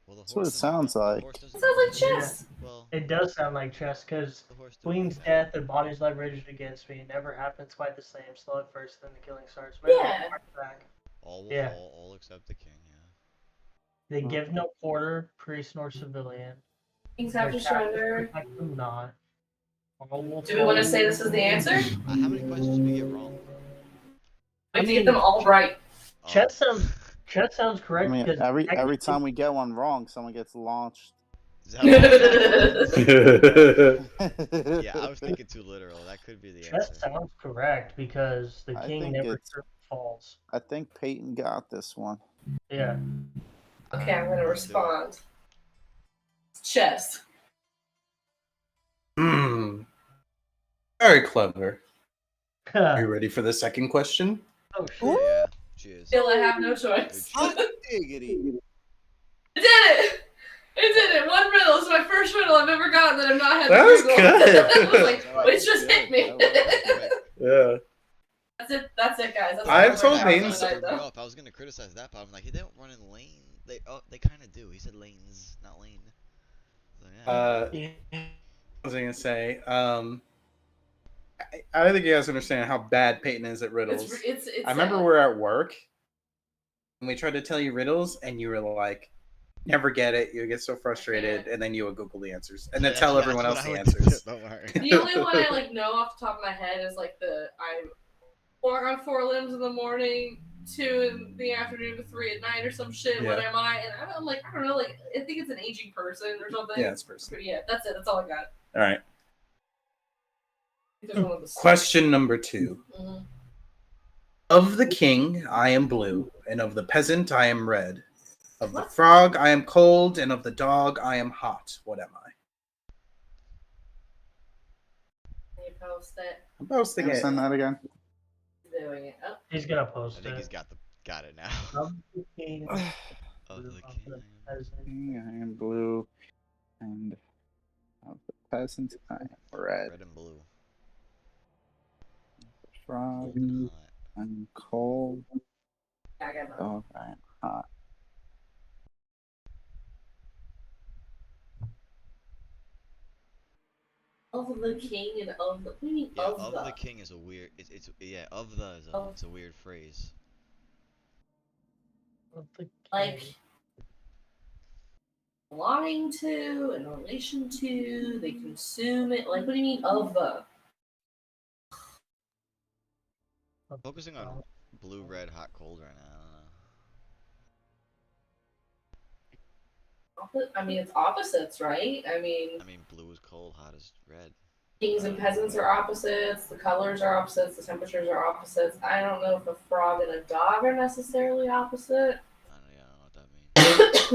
Well, the That's what it horse sounds the like. horse It doesn't sounds like Yeah. chess. Well, It does sound like chess, because the horse. Queen's death, their bodies lie rigid against me. It never happens quite the same. Slow at first, then the killing starts. Yeah. Back. All will Yeah. fall, all except the king. Yeah. They give no quarter, priest nor civilian. Kings have to surrender. Protect them not. All will Do we want to say this is the answer? How many questions did we get wrong? We have to get them all right. Oh. Chess sounds I correct mean, because every time we get one wrong, someone gets launched. Is that what- yeah, I was thinking too literal. That could be the chess answer. sounds correct because the I king think never it's- falls. I think Peyton got this one. Yeah. Okay, I'm gonna Let's do it. respond. Chess. Very clever. Are you Oh ready for the second question? shit. Yeah, cheers. Still, I have no choice. Good shit. Diggity. I did it! I did it! One riddle. It's my first riddle I've ever gotten that I've not had to That was Google. good. I was like, That it was just hit good. me. That Yeah. That's it, guys. That's I've all told we're Peyton doing so- tonight, though. I was gonna criticize that, but I'm like, they don't run in lane. They kind of do. He said lanes, not lane. So, yeah. I was gonna say, I don't think you guys understand how bad Peyton is at riddles. It's I remember sad. we're at work and we tried to tell you riddles, and you were like, never get it. You get so frustrated, and then you would Google the answers, and then Yeah, tell yeah, everyone that's else what the I would do, answers. don't worry. The only one I like know off the top of my head is like I walk on 4 limbs in the morning, 2 in the afternoon, 3 at night, or some shit. Yeah. What am I? And I'm like, I don't know. Like, I think it's an aging person or something. Yeah, it's person. But yeah, that's it. That's all I got. All right. There's one of the Question number 2. Mhm. Of the king, I am blue, and of the peasant, I am red. Of the What? frog, I am cold, and of the dog, I am hot. What am I? Can you post it? I'm posting it. Send that again. Doing it. Oh. He's gonna I post think it. he's got it now. Of the king, Of the of king. the peasant. I am blue, and of the peasant, I am red. Red and blue. Frog, Cold and hot. I'm cold. Yeah, I got that. Dog, I am hot. Of the king and of the. What do you mean Yeah, of the? king is a weird. It's yeah. Of the is Of- it's a weird phrase. Of the king. Like belonging to, in relation to, they consume it. Like, what do you mean of the? Focusing on blue, red, hot, cold right now. I mean, it's opposites, right? I mean, I mean, blue is cold, hot is red. kings and peasants are opposites. The colors are opposites. The temperatures are opposites. I don't know if a frog and a dog are necessarily opposite. I don't know what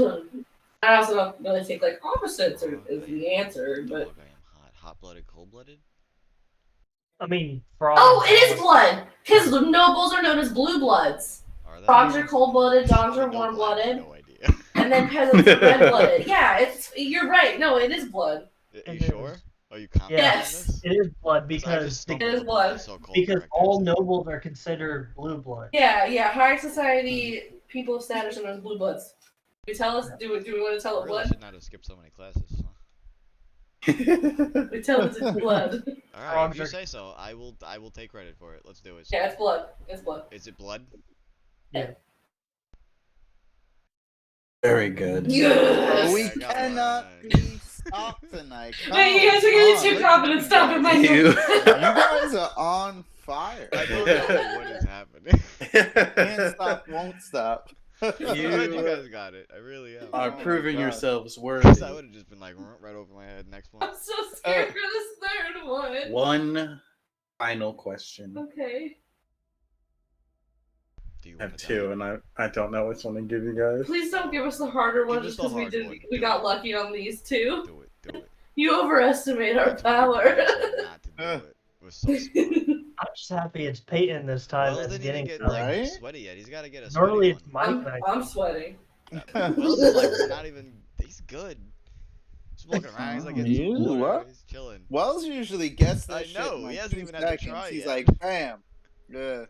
that means. I also don't really think like opposites is the answer, but Dog, I am hot. Hot-blooded, cold-blooded? I mean, frog. oh, it is blood because the nobles are known as blue bloods. Are they? Frogs are cold-blooded. Dogs are No, I have warm-blooded. no idea. And then peasants are red-blooded. Yeah, you're right. No, it is blood. Are you It sure? is. Are you confident Yes. in this? It is blood 'Cause I because just stumbled It is upon blood. the so-called because correct all answer. nobles are considered blue blood. Yeah. High society people of status are known as blue bloods. Do we tell us? Do we want to tell I it really blood? should not have skipped so many classes. Huh? We tell us it's blood. All right, Frogs if you are- say so, I will take credit for it. Let's do it. Yeah, it's blood. It's blood. Is it blood? Yeah. Very good. Yes. We I got cannot one. be stopped tonight. Wait, you guys are getting too confident. Stop it, Michael. You- You guys are on fire. I don't know what is happening. Can't stop, won't stop. I'm glad you You guys got it. I really am. are Oh my proving God. yourselves Because I worthy. would have just been like right over my head. Next I'm one. so scared for this third one. One final question. Okay. Do you I have want to two, and I don't know which one to give you guys. Please don't give us the harder one Give us just the because we hard did. one. We Do got it. lucky on these two. Do it. Do it. You overestimate our That's why we power. promised you not to do it. We're so smart. I'm just happy it's Peyton this time. Wells That's didn't even getting get like Right? sweaty yet. He's got to get a Normally sweaty it's one. Mike. I'm sweating. Wells is like not even. He's good. He's walking around. He's like Oh, getting some you water. what? He's chilling. Wells usually gets that I shit know, in like he hasn't 2 even had to seconds. try He's yet. like, bam. Yeah.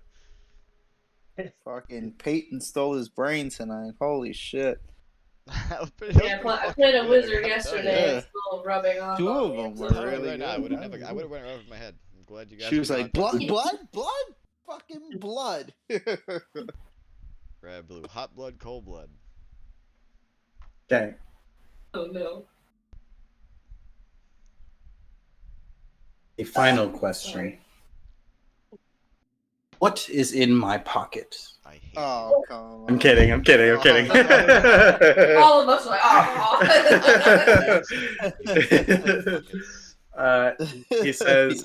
Fucking Peyton stole his brain tonight. Holy shit. That was pretty, Yeah, that was I pretty played a fucking good, I wizard gotta tell you. yesterday. Yeah. It's still rubbing off. 2 on of me. them were I'm so really Right now, I good. would have never. I would have went right over my head. I'm glad you guys. She was forgot like, that. blood, fucking blood. Red, blue, hot blood, cold blood. Okay. Oh no. A final question. What is in my pocket? I hate Oh, come on. I'm kidding. I'm kidding. I'm kidding. All of us are like, oh. He says,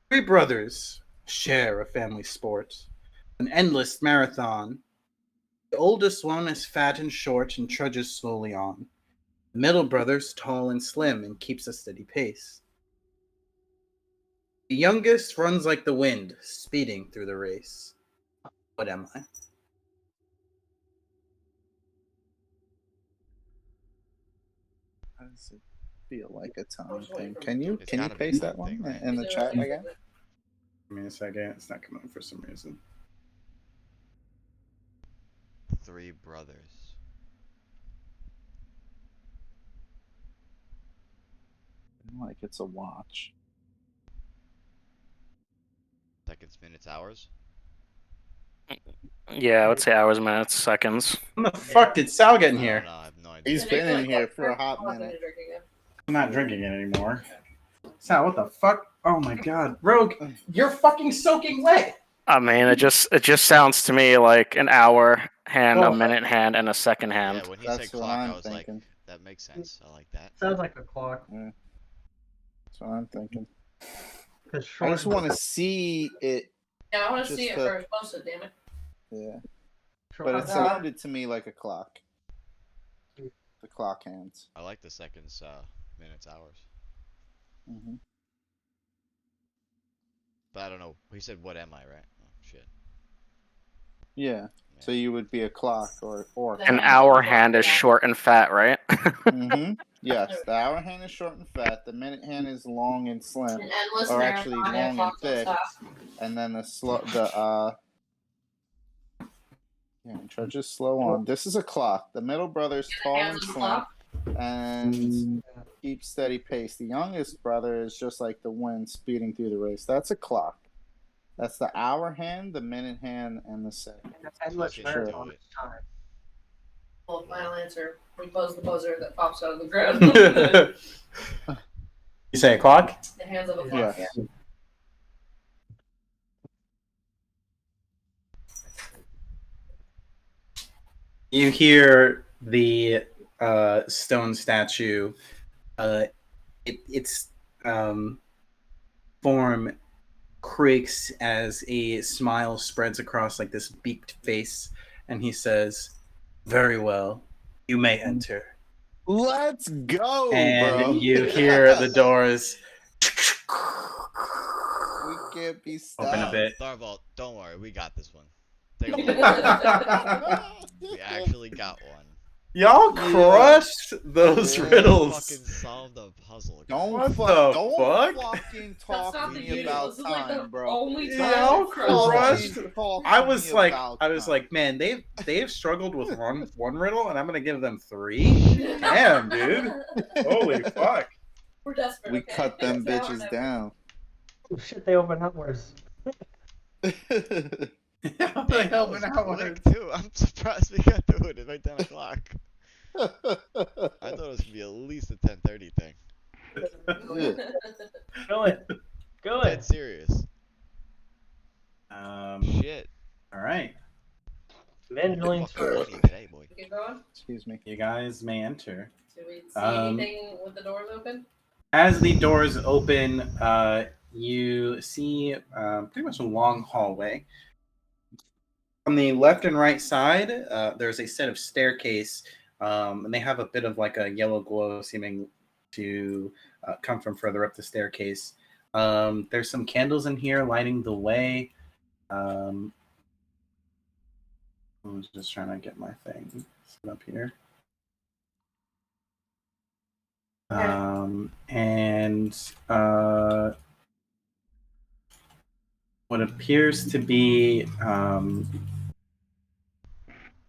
3 brothers share a family sport, an endless marathon. The oldest one is fat and short and trudges slowly on. The middle brother's tall and slim and keeps a steady pace. The youngest runs like the wind, speeding through the race. What am I? How does it feel like a time thing? It's Can you gotta be a paste time that one thing, right? in the chat again? Give me a second. It's not coming for some reason. 3 brothers. Like it's a watch. Seconds, minutes, hours. Yeah, I would say hours, minutes, seconds. When the fuck did Sal get in I here? don't know. I have no idea. He's been in here for a hot minute. I'm not drinking it anymore. Sal, what the fuck? Oh my god, Rogue, you're fucking soaking wet. I mean, it just sounds to me like an hour hand, a Oh. minute hand, and a second Yeah, hand. when he That's said what clock, I'm I was thinking. like, that makes sense. I like that. Sounds like a clock. That's what I'm thinking. Cause I just want to see it. Yeah, I want to Just see it the- first. Post it, damn it. Yeah, short but it round. sounded to me like a clock. The clock hands. I like the seconds, minutes, hours. Mm-hmm. But I don't know. He said, "What am I?" Right? Oh shit. Yeah. So you would be a clock or. An hour hand is short and fat, right? Mm-hmm. Yes, the hour hand is short and fat. The minute hand is long and slim, An endless or marathon actually and long and clock don't thick. stop. And then yeah, trudges slow on. This is a clock. The middle brother is tall and Hands on the slim clock. and keeps steady pace. The youngest brother is just like the wind speeding through the race. That's a clock. That's the hour hand, the minute hand, and the second. Endless Sure. marathon is time. Well, final answer. We pose the poser that pops out of the ground. You say a clock? The hands of a clock. Yes. Yeah. You hear the stone statue. Its form creaks as a smile spreads across like this beaked face, and he says, "Very well, you may enter." Let's go, And bro. you hear the doors We can't be stopped. open a bit. Tharvol, don't worry. We got this one. Take a look. We actually got one. Y'all Yeah. crushed those Yeah. riddles. Fucking solved the puzzle. Don't What fuck, the don't fuck? fucking That's talk not to the me beauty. about This is like time, the bro. only time Y'all it's crushed. crushed. Talk to I me was about time. like, man, they've struggled with one riddle, and I'm gonna give them 3. Damn, dude. Holy fuck. We're desperate. We okay? cut them It's now or bitches never. down. Oh, shit, they open hours. How the Damn, hell that was an hour? quick too. I'm surprised we got through it by 10 o'clock. I thought it was gonna be at least a 10:30 thing. Go it. Go Dead it. serious. Shit. All right, Evangeline's Fucking first. money today, boy. Keep going. Excuse me. you guys may enter. Do we see anything with the doors open? As the doors open, you see pretty much a long hallway. On the left and right side, there's a set of staircase, and they have a bit of like a yellow glow seeming to come from further up the staircase. There's some candles in here lighting the way. I was just trying to get my thing set up here. And what appears to be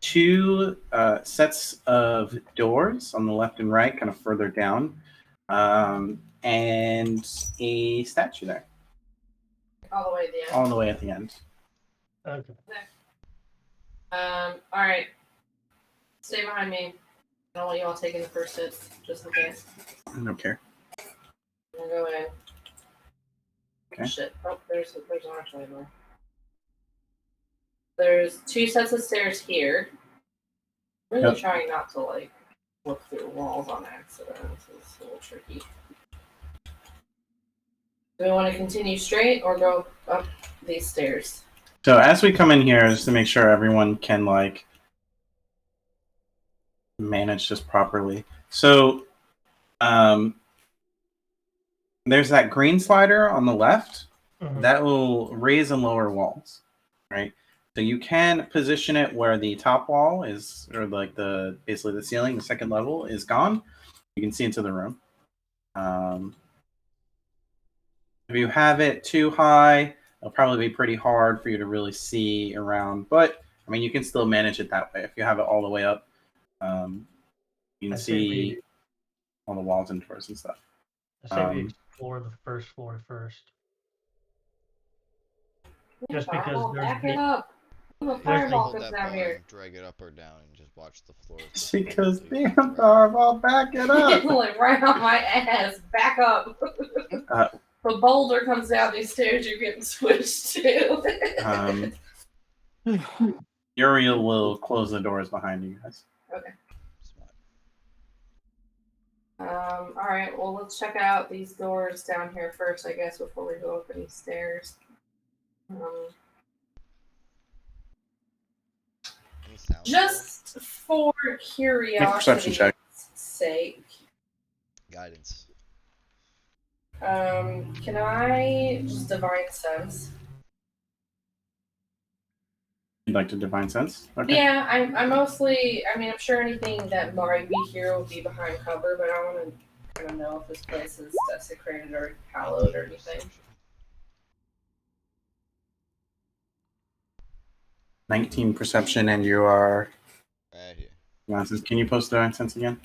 2 sets of doors on the left and right, kind of further down, and a statue there, All the way at the end. all the way at the end. Okay. All right. Stay behind me. I don't want you all taking the first hits, just in case. I don't care. I'm gonna go in. Okay. Shit. Oh, there's not actually more. There's 2 sets of stairs here. Really Yep. trying not to like look through walls on accident. This is a little tricky. Do we want to continue straight or go up these stairs? So as we come in here, just to make sure everyone can like manage this properly. So there's that green slider on the left. Mhm. That will raise and lower walls, right? So you can position it where the top wall is, or like the basically the ceiling, the second level is gone. You can see into the room. If you have it too high, it'll probably be pretty hard for you to really see around. But I mean, you can still manage it that way. If you have it all the way up, you can I say see all the walls and doors and stuff. I say we explore the first floor first. Just because there's back the- it up. The There's fireball Hold comes that down bar here. and drag it up or down and just watch the floor. She goes, damn, Tharvol, back it up. Like right on my ass. Back up. Uh, The boulder comes down these stairs. You're getting switched to. Uriel will close the doors behind you guys. Okay. Smart. All right. Well, let's check out these doors down here first, I guess, before we go up any stairs. Any sound? Just for Make a perception curiosity's check. sake, Guidance. can I just divine sense? You'd like to divine sense? Okay. Yeah, I'm mostly. I mean, I'm sure anything that might be here will be behind cover, but I want to kind of know if this place is desecrated or hallowed or anything. 19 perception, and you are. Right here. Can you post divine sense again?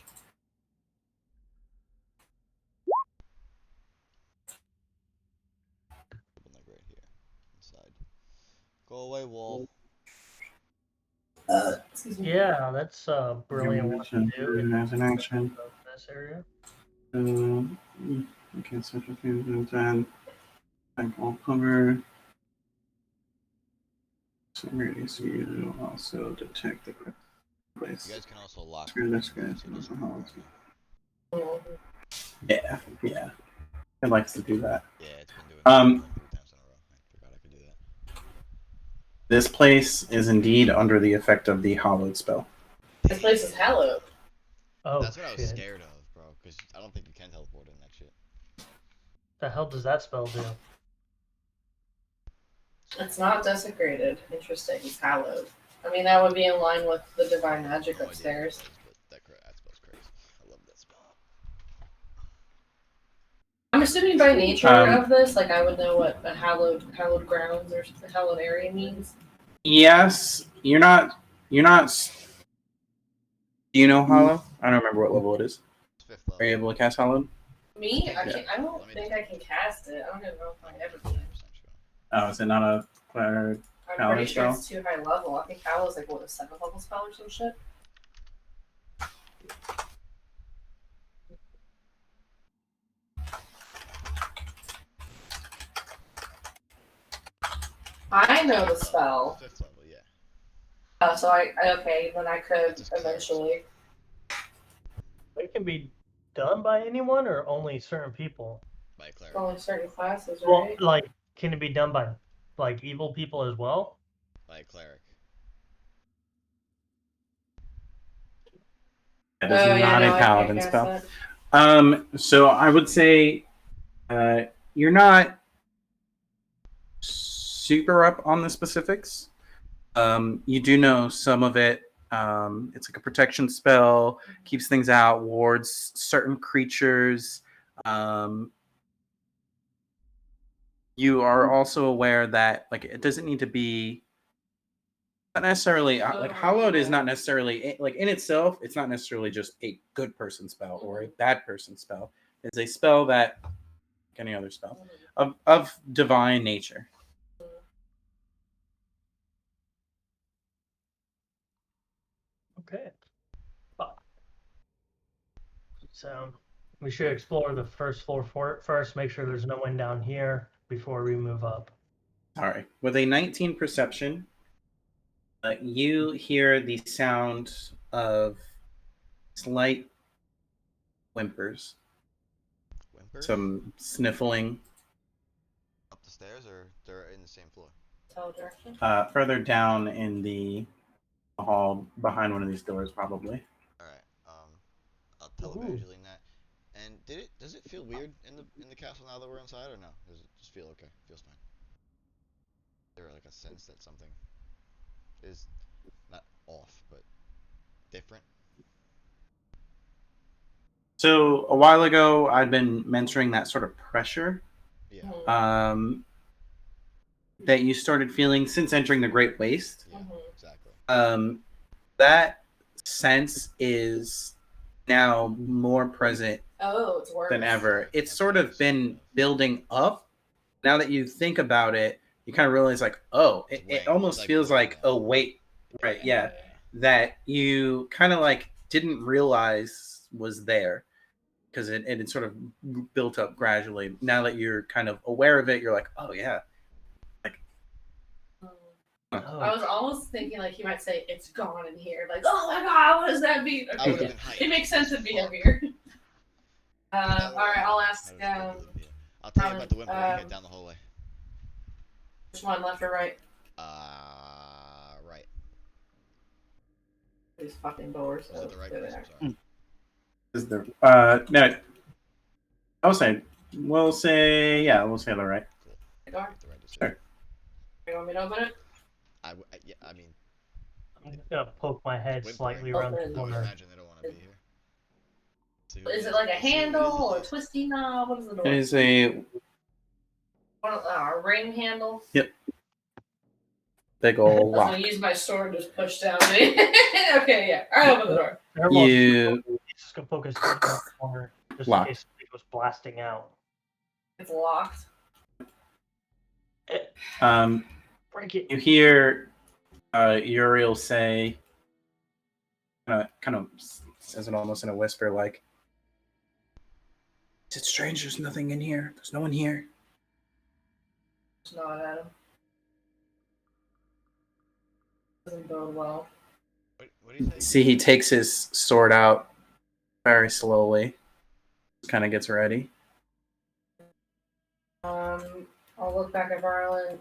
Like right here. Inside. Go away, wall. Excuse me. Yeah, that's brilliant what to do As an action. in this area. Okay, social fusion and all cover. So radius you also detect the place. You guys can also lock. Screw this guy. So just ignore it. Yeah. It likes to do that. Yeah, it's been doing that like 3 times in a row. I forgot I could do that. This place is indeed under the effect of the hallowed spell. This place is hallowed. Oh, That's what I was shit. scared of, bro. Because I don't think you can teleport in that shit. The hell does that spell do? It's not desecrated. Interesting. It's hallowed. I mean, that would be in line with the divine magic No idea what upstairs. it is, but that spell's crazy. I love that spell. I'm assuming by nature of this, like I would know what a hallowed grounds or a hallowed area means. Yes, you're not. Do you know Hollow? I don't remember what level it is. It's 5th level. Are you able to cast Hollow? Me? I can't. I don't think I can cast it. I don't even know if I ever can. 100% sure. Oh, is it not a cleric? I'm Hallowed pretty sure spell? it's too high level. I think Hallow's like what, a 7th level spell or some shit. I know the spell. 5th level, yeah. So okay, then I could It's a cleric eventually. It can be done by anyone or only certain people? By a cleric. Only certain classes, Well, right? like, can it be done by like evil people as well? By a cleric. That is not a I paladin can't spell. cast that. So I would say you're not super up on the specifics. You do know some of it. It's like a protection spell, keeps things out, wards certain creatures. You are also aware that like it doesn't need to be not necessarily like hallowed is not necessarily like in itself. It's not necessarily just a good person spell or a bad person spell. It's a spell that like any other spell of divine nature. Okay. So we should explore the first floor first. Make sure there's no one down here before we move up. All right. With a 19 perception, you hear the sound of slight whimpers, Whimper? some sniffling. Up the stairs or they're in the same floor? Tell direction. Further down in the hall behind one of these doors, probably. Alright, I'll tell Evangeline that. And does it feel weird in the castle now that we're inside or no? Does it just feel okay? Feels fine. Is there like a sense that something is not off, but different? So a while ago, I'd been mentoring that sort of pressure Yeah. that you started feeling since entering the Great Waste. Yeah, exactly. That sense is now more present Oh, it's worse than ever. It's sort of been building up. Now that you think about it, you kind of realize like, oh, it Weighing. almost Like feels weighing like, on oh it. wait, right, yeah, that you kind of like didn't realize was there because it had sort of built up gradually. Now that you're kind of aware of it, you're like, oh yeah, I was almost thinking like he might say it's gone in here. Like, oh my god, what does that mean? I would Okay, have been hyped. it makes sense to be Fuck. up here. That All right, I'll would've ask. been a good idea. I'll tell you about the whimper when we get down the hallway. Which one, left or right? Right. These fucking doors. Was it the right There they place? are. I'm sorry. is there? No, we'll say the right. Cool. Door? Get the right decision. Sure. You want me to open it? Yeah, I mean, I'm just gonna poke my head whimpering. slightly around the Open. I would corner. imagine they don't want to be here. See who Is is. it like a Let's see who it is handle or a is. twisty knob? What is the door? It is a A ring handle? big I old was gonna lock. use my sword to just push down me. Okay, yeah. All right, open the door. He's just gonna poke his head around the corner just Lock. in case somebody goes blasting out. It's locked. Break it. You hear Uriel say, kind of says it almost in a whisper, like, "Is it strange? There's nothing in here. There's no one here." It's not at him. Doesn't bode well. What do you say? See, he takes his sword out very slowly. Kind of gets ready. I'll look back at Varlin.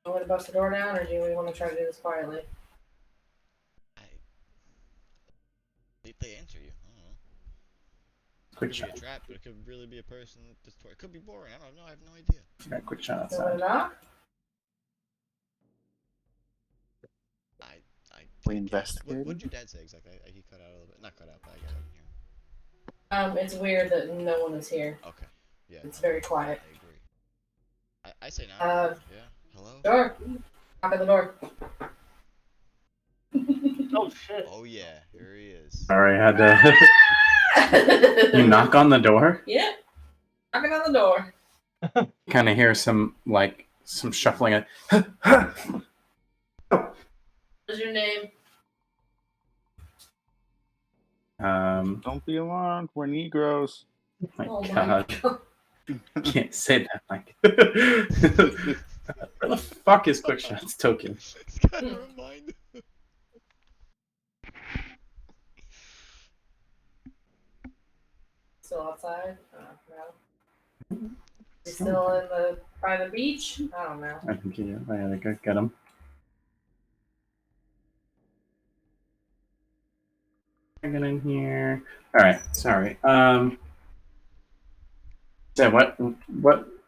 Do you want to bust the door down, or do we want to try to do this quietly? If they answer you, I don't know. Quick It could shot. be a trap, but it could really be a person. It could be boring. I don't know. I have no idea. Yeah, quick shot Do you want to outside. knock? We guess. investigated? What did your dad say exactly? He cut out a little bit. Not cut out, but I got it here. It's weird that no one is here. Okay. Yeah. It's very quiet. I agree. I say no. Yeah. Hello? Door. Knock at the door. Oh shit. Oh yeah, here he is. Sorry, I had to. You knock on the door. Yeah. Knocking on the door. Kind of hear some shuffling. What's your name? Don't be alarmed. We're Negroes. My Oh God, God. can't say that. Like, where the fuck is Quickshot's token? It's kind of remind. Still outside? No. He's still in by the beach? I don't know. I think I gotta go get him. Get in here. All right, sorry. So what is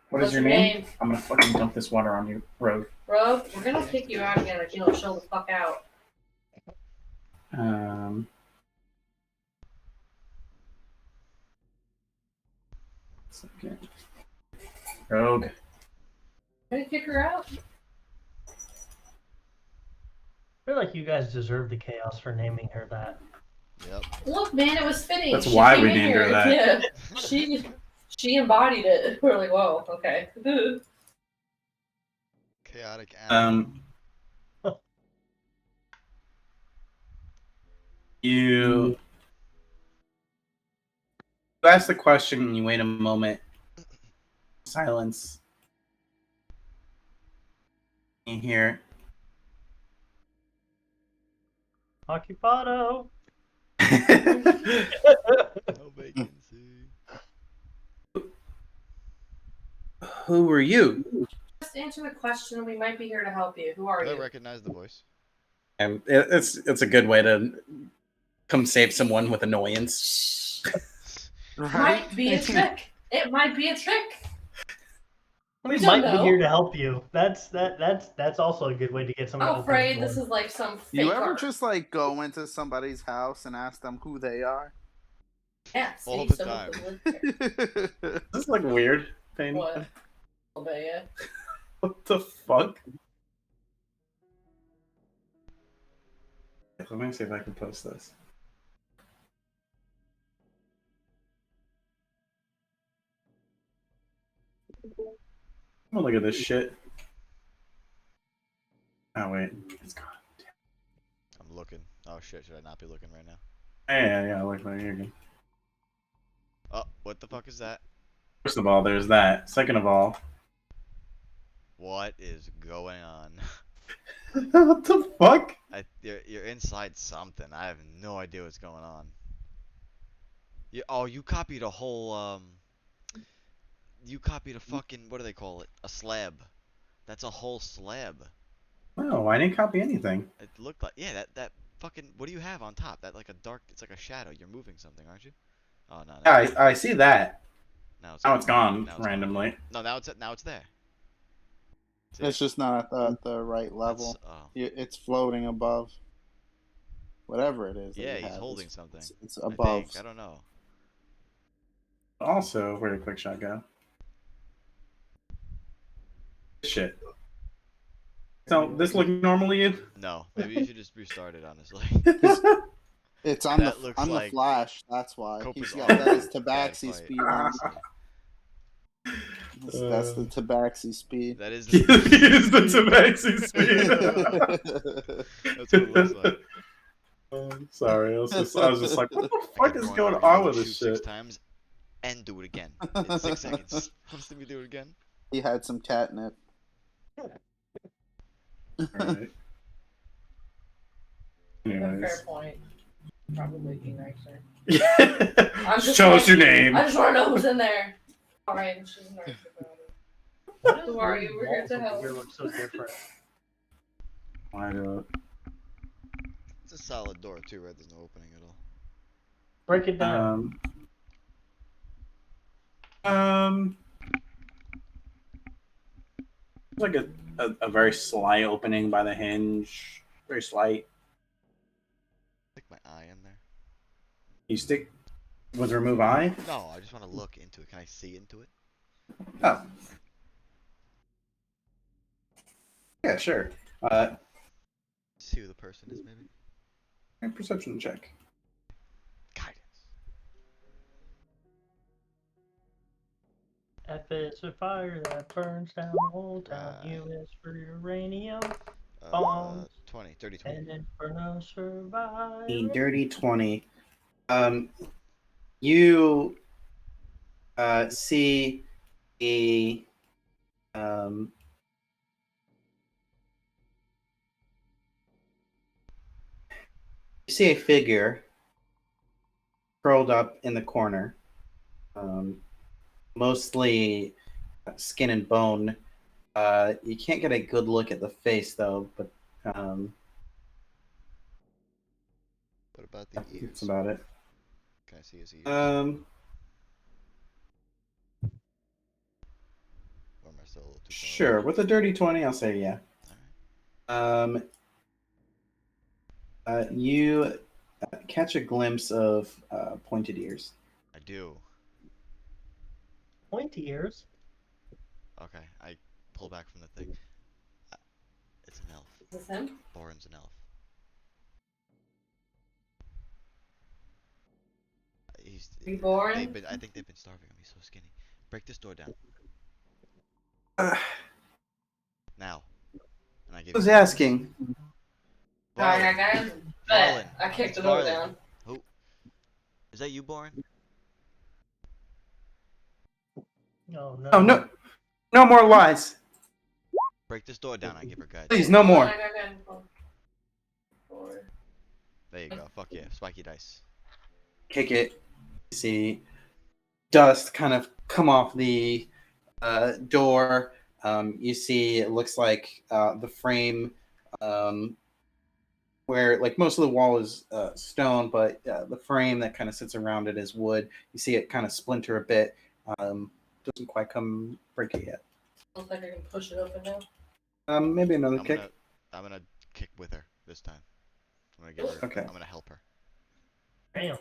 What's your your name? name? I'm gonna fucking dump this water on you, Rogue. Bro, we're gonna kick you out again if you don't chill the fuck out. Second. Rogue. Gonna kick her out? I feel like you guys deserve the chaos for naming her that. Yep. Look, man, it was fitting. That's She why came we in named her here. that. Yeah, she embodied it. We're like, whoa, okay. Chaotic animal. You ask the question and you wait a moment. Silence. You hear. Occupado. No vacancy. Who are you? Just answer the question. We might be here to help you. Who are I you? recognize the voice. And it's a good way to come save someone with annoyance. Might be a trick. It might be a trick. We don't might know. be here to help you. That's also a good way to get someone to I'm open the afraid door. this is like some fake You ever art. just like go into somebody's house and ask them who they are? Yeah, All see, the someone time. could live here. This is like weird. Thing. What? A little bit, yeah. What the fuck? Let me see if I can post this. Oh, look at this shit. Oh wait, it's gone. I'm looking. Oh shit, should I not be looking right now? Yeah. Like my ear. Oh, what the fuck is that? First of all, there's that. Second of all, What is going on? what the fuck? You're inside something. I have no idea what's going on. You copied a whole You copied a fucking, what do they call it? A slab. That's a whole slab. No, I didn't copy anything. It looked like, yeah, that fucking, what do you have on top? That like a dark, it's like a shadow. You're moving something, aren't you? Oh no. Yeah, I see that. Now Now it's gone Now it's randomly. gone. No, now it's there. See? It's just not at the right level. Oh. It's floating above. Whatever it is. Yeah, that you he's have, holding something. It's I above. think. I don't know. Also, where did Quickshot go? Shit. So this looking normal to you? No, maybe you should just restart it, honestly. It's on That looks the like flash. That's why Copa's he's got that is bad tabaxi fight, speed on. honestly. That's the tabaxi speed. That is Use the tabaxi speed. That's what it looks like. Sorry, I was just like, what the fuck Good is morning, going we're gonna on go with shoot this 6 shit? times and do it again in 6 seconds. How did we do it again? He had some catnip. Alright. Anyways. Fair point. Probably be nicer. Show us your name. I just want to know who's in there. Alright, she's nice about it. Who are you? We're here to help. Here looks so different. Why do It's a solid door too, right? There's no opening at all. Break it it? down. Like a very slight opening by the hinge. Very slight. Stick my eye in there. You stick with remove eye? No, I just want to look into it. Can I see into it? Oh. Yeah, sure. See who the person is, maybe? Perception check. Guidance. F is for fire that burns down the whole town. U is for uranium. Bombs. 20, 30, 20. And Inferno survive. A dirty 20. You see a you see a figure curled up in the corner, mostly skin and bone. You can't get a good look at the face though, but What about the ears? that's about it. Can I see his ears? Or am I still a little too far Sure. away? With a dirty 20, I'll say yeah. You catch a glimpse of pointed ears. I do. Pointy ears. Okay, I pull back from the thing. It's an elf. Is this him? Boren's an elf. Reborn? I think they've been starving him. He's so skinny. Break this door down. Now. And I give Who's you- asking? Alright, Varlin. guys. Varlin. Bet. I kicked It's the door Varlin. down. Who? Is that you, Boren? Oh no. Oh no! No more lies. Break this door down. I give her guidance. Please, no more. There you go. Fuck yeah. Spiky dice. Kick it. See dust kind of come off the door. You see it looks like the frame where like most of the wall is stone, but the frame that kind of sits around it is wood. You see it kind of splinter a bit. Doesn't quite come break it yet. Looks like I can push it open now. Maybe another kick. I'm gonna kick with her this time. I'm gonna give her. Okay. I'm gonna help her. Damn.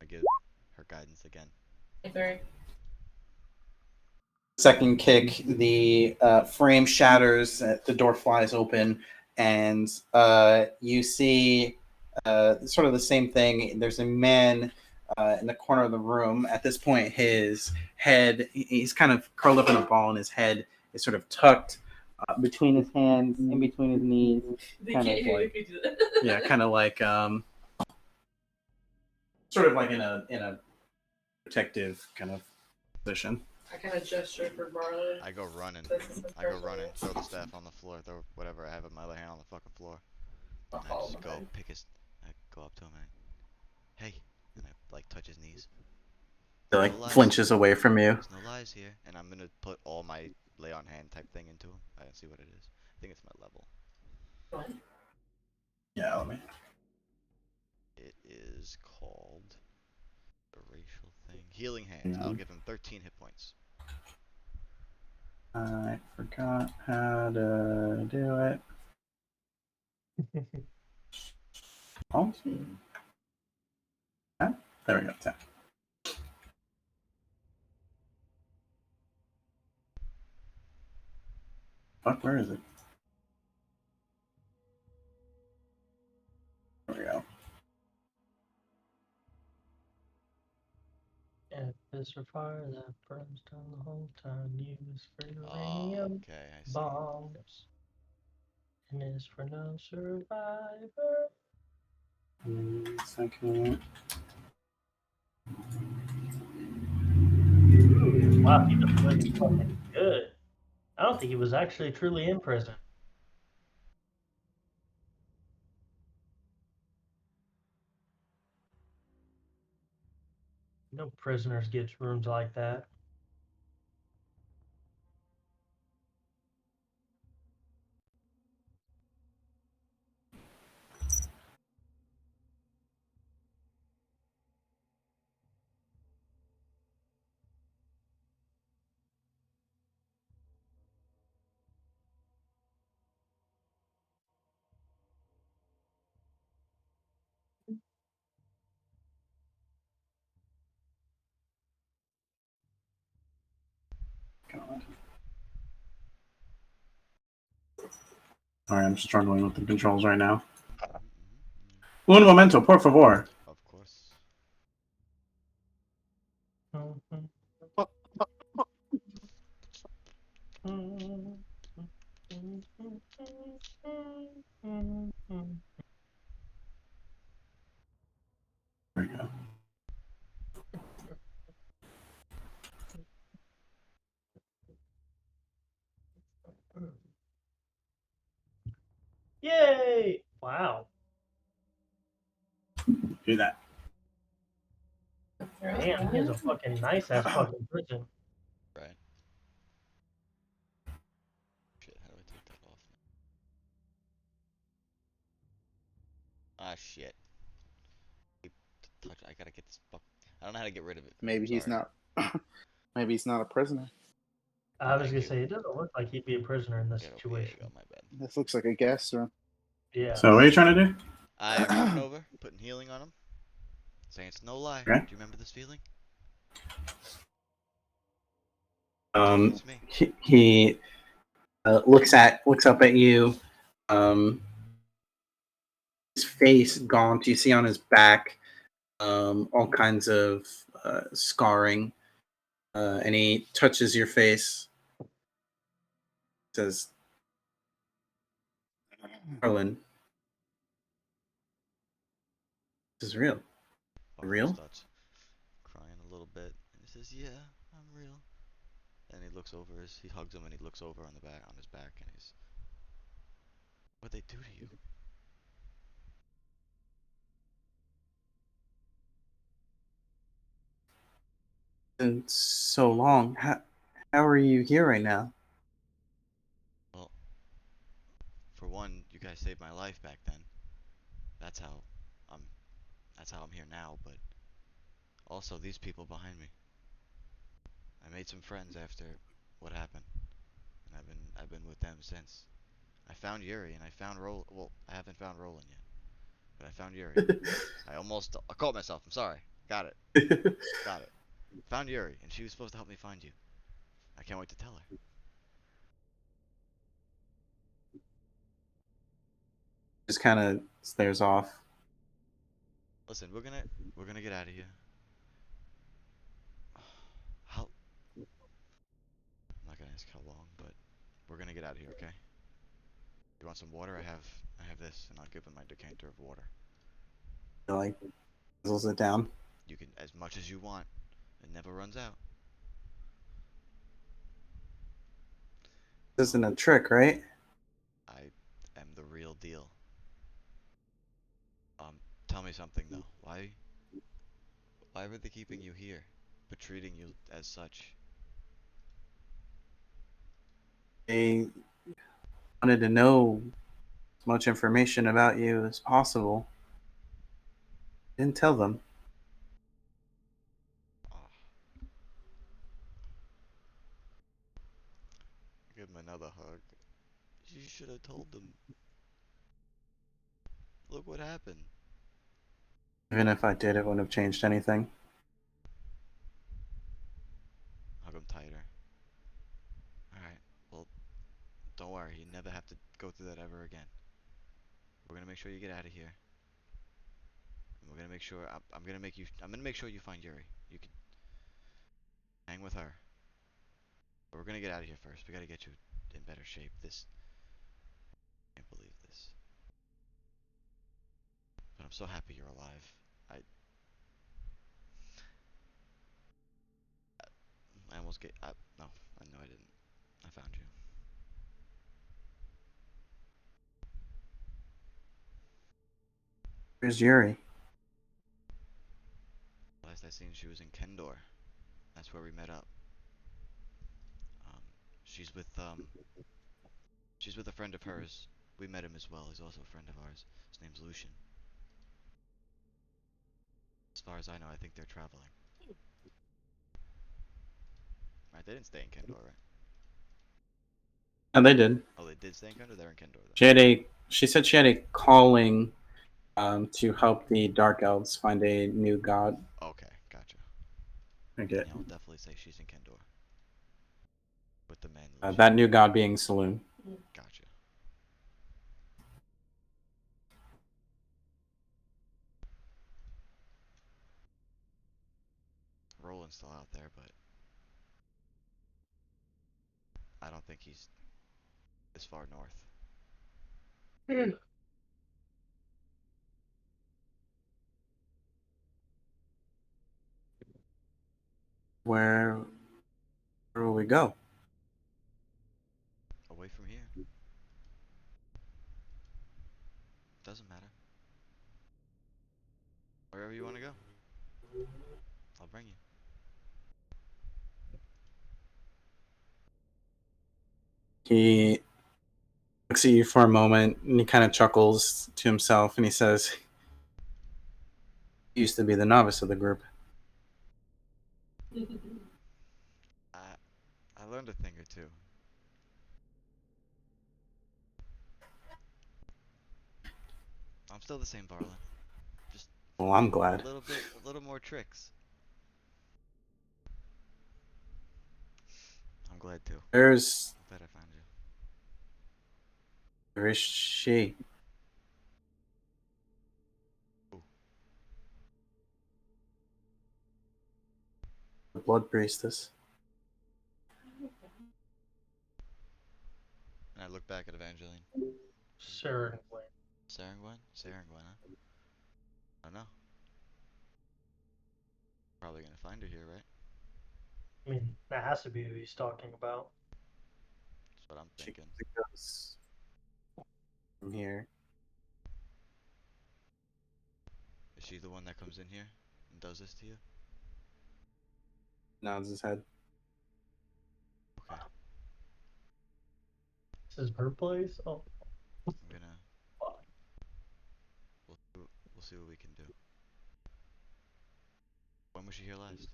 I give her guidance again. Three. Second kick, the frame shatters, the door flies open, and you see sort of the same thing. There's a man in the corner of the room. At this point, his head, he's kind of curled up in a ball, and his head is sort of tucked between his hands, in between his knees. They Kind can't of hear you like- if you do that. Yeah, kind of like sort of like in a protective kind of position. I kind of gesture for Varlin. I go running. This is the I go first running, one. throw the staff on the floor, throw whatever I have in my other hand on the fucking floor. I'll And I follow just go behind. pick his. I go up to him and hey, and I like touch his knees. He like No lies. flinches away from you. There's no lies here, and I'm gonna put all my lay on hand type thing into him. I don't see what it is. I think it's my level. What? Yeah, let me. It is called a racial thing. Healing hands. I'll give him 13 hit points. I forgot how to do it. Oh, there we go. 10. Fuck, where is it? There we go. If it's a fire that burns down the whole town, use for Oh, uranium okay, I see. bombs. And it's for no survivor. Second. Wow, he was really fucking good. I don't think he was actually truly in prison. No prisoners get rooms like that. God. Sorry, I'm struggling with the controls right now. Un momento, por favor. Of course. There we go. Yay! Wow. Do that. Damn, he has a fucking nice ass fucking prison. Right. Shit, how do I take that off now? Ah, shit. Touch. I gotta get this fuck. I don't know how to get rid of it. Maybe he's Sorry. not. Maybe he's not a prisoner. I was gonna say, it doesn't look like he'd be a prisoner in this Get over. There situation. you go. My bad. This looks like a guest room. Yeah. So, what are you trying to do? I'm running over, putting healing on him, saying it's no lie. Okay. Do you remember this feeling? It's me. He looks up at you. His face gaunt. You see on his back all kinds of scarring, and he touches your face. Says, "Arlen, this is real. Varlin Real?" starts crying a little bit, and he says, "Yeah, I'm real." And he looks over he hugs him, and he looks over on his back, and he's, "What'd they do to you?" Been so long. How are you here right now? Well, for one, you guys saved my life back then. That's how I'm. That's how I'm here now. But also, these people behind me. I made some friends after what happened, and I've been with them since. I found Yuri, and I found Well, I haven't found Roland yet, but I found Yuri. I caught myself. I'm sorry. Got it. Got it. Found Yuri, and she was supposed to help me find you. I can't wait to tell her. Just kind of stares off. Listen, we're gonna get out of here. How? I'm not gonna ask how long, but gonna get out of here, okay? You want some water? I have this, and I'll give him my decanter of water. He, like, guzzles it down. You can as much as you want. It never runs out. This isn't a trick, right? I am the real deal. Tell me something though. Why were they keeping you here, but treating you as such? They wanted to know as much information about you as possible. Didn't tell them. Oh. Give him another hug. You should have told them. Look what happened. Even if I did, it wouldn't have changed anything. Hug him tighter. Alright, well, don't worry. You never have to go through that ever again. We're gonna make sure you get out of here. And we're gonna make sure, I'm gonna make sure you find Yuri. You can hang with her. But we're gonna get out of here first. We gotta get you in better shape. I can't believe this. But I'm so happy you're alive. I almost get, no, I know I didn't. I found you. Where's Yuri? Last I seen, she was in Kendor. That's where we met up. Um, she's with a friend of hers. We met him as well. He's also a friend of ours. His name's Lucian. As far as I know, I think they're traveling. Right, they didn't stay in Kendor, right? And they did. Oh, they did stay in Kendor? They're in Kendor, then. She said she had a calling to help the Dark Elves find a new god. Okay, gotcha. Okay. Yeah, I'll definitely say she's in Kendor. With the man Lucian. That new god being Saloon. Gotcha. Roland's still out there, but I don't think he's this far north. Where will we go? Away from here. Doesn't matter. Wherever you want to go. I'll bring you. He looks at you for a moment and he kind of chuckles to himself and he says, "You used to be the novice of the group." I learned a thing or two. I'm still the same Varlin. Just Well, I'm glad. a little more tricks. I'm glad too. Where's I'm glad I found you. where is she? Ooh. The blood priestess. And I look back at Evangeline. Sure. Sarangwen? Sarangwen, huh? I don't know. Probably gonna find her here, right? I mean, that has to be who he's talking about. That's what I'm She thinking. goes from here. Is she the one that comes in here and does this to you? Nods his head. Okay. This is her place? Oh, I'm gonna. We'll see what we can do. When was she here last?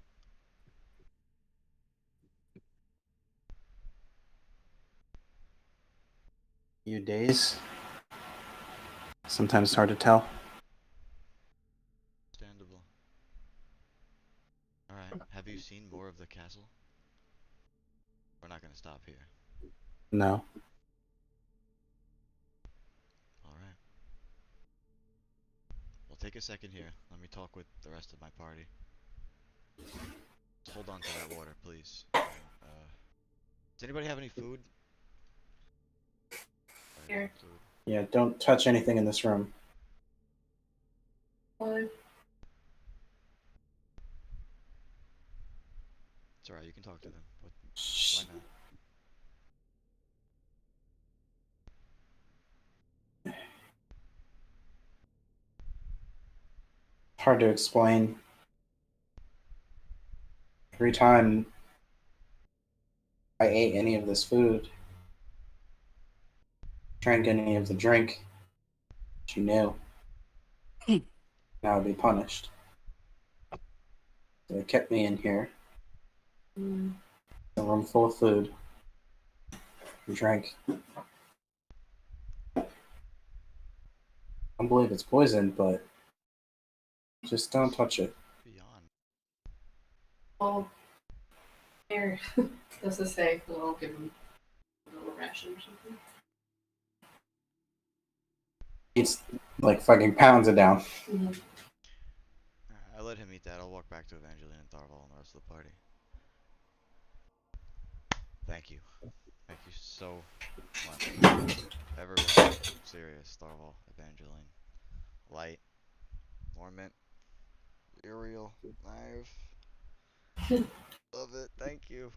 Few days. Sometimes it's hard to tell. Understandable. Alright, have you seen more of the castle? We're not gonna stop here. No. Alright. We'll take a second here. Let me talk with the rest of my party. Just hold on to that water, please. Does anybody have any food? Here. Food. Yeah, don't touch anything in this room. Fine. It's alright, you can talk to them. But Shh. why not? Hard to explain. Every time I ate any of this food, drank any of the drink, she knew. I would be punished. So they kept me in here, Mm. a room full of food, and drank. I don't believe it's poison, but just don't touch it. Beyond. Well, here. Does it say? Well, I'll give him a little ration or something. It's like fucking pounds it down. Mm-hmm. Alright, I let him eat that. I'll walk back to Evangeline and Tharvol and the rest of the party. Thank you. Thank you so much. Everyone, serious. Tharvol, Evangeline, Light, Norment, Uriel, Knife. Love it. Thank you.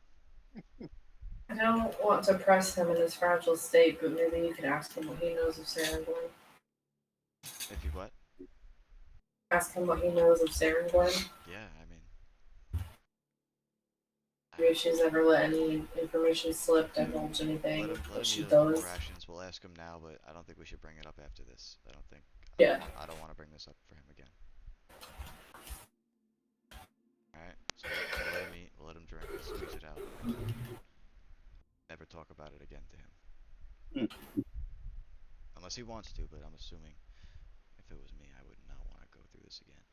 I don't want to press him in his fragile state, but maybe you could ask him what he knows of Sarangorn. If you what? Ask him what he knows of Sarangorn. Yeah, I mean. Maybe if she's ever let any information slip, divulge anything, Let him what she eat those does. rations. We'll ask him now, but I don't think we should bring it up after this. I don't think. Yeah. I don't want to bring this up for him again. Alright, so we'll let him eat, we'll let him drink, we'll squeeze it out. Never talk about it again to him. Unless he wants to, but I'm assuming if it was me, I would not want to go through this again.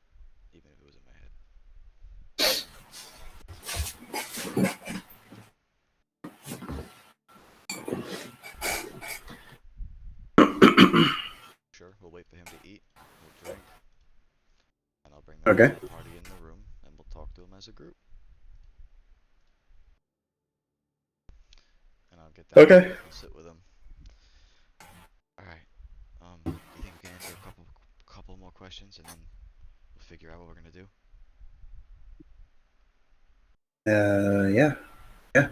Even if it was in my head. Sure, we'll wait for him to eat, we'll drink, and I'll bring the rest of the party in the room, and we'll talk to him as a group. And I'll get down and sit with him. Alright, do you think we can answer a couple more questions, and then we'll figure out what we're gonna do? Yeah. Alright.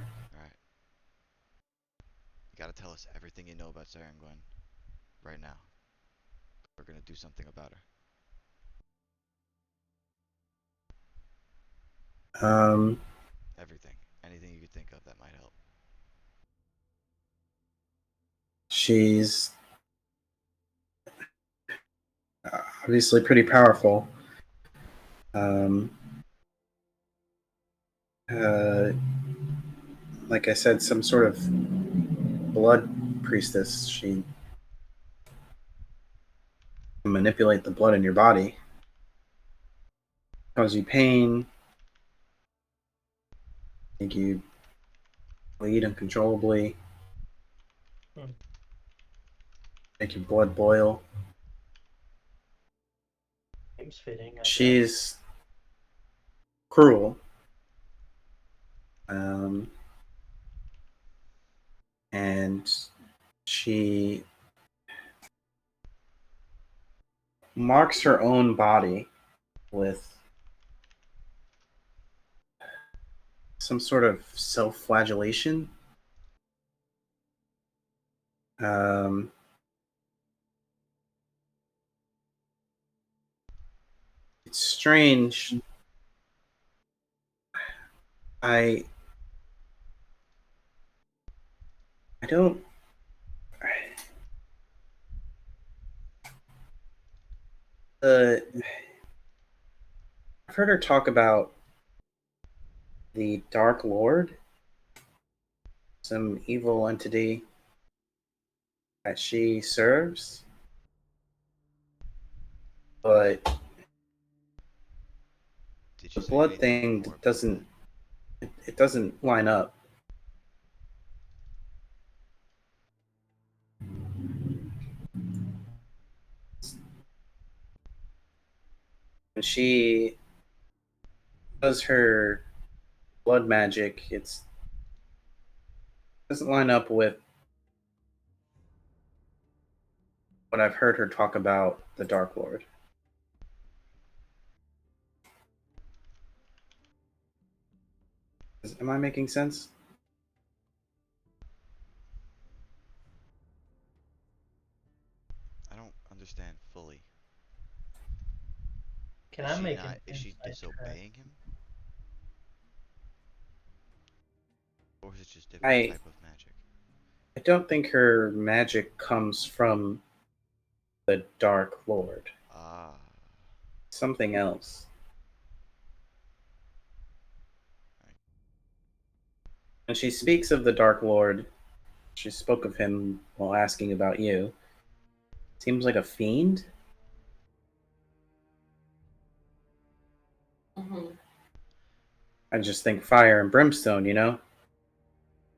You gotta tell us everything you know about Sarangorn right now. We're gonna do something about her. Everything. Anything you could think of that might help. She's obviously pretty powerful. Like I said, some sort of blood priestess. She can manipulate the blood in your body, cause you pain, make you bleed uncontrollably, make your blood boil. Seems fitting. She's cruel. And she marks her own body with some sort of self-flagellation. It's strange. I don't. I've heard her talk about the Dark Lord, some evil entity that she serves, but Did you the say blood anything thing more about doesn't. that? It doesn't line up. When she does her blood magic, it doesn't line up with what I've heard her talk about the Dark Lord. Am I making sense? I don't understand fully. Can Is I she make not? an Is she insight check? disobeying him? Or is it just different I type of magic? I don't think her magic comes from the Dark Lord. Ah. Something else. When she speaks of the Dark Lord, she spoke of him while asking about you. Seems like a fiend? Mm-hmm. I just think fire and brimstone, you know?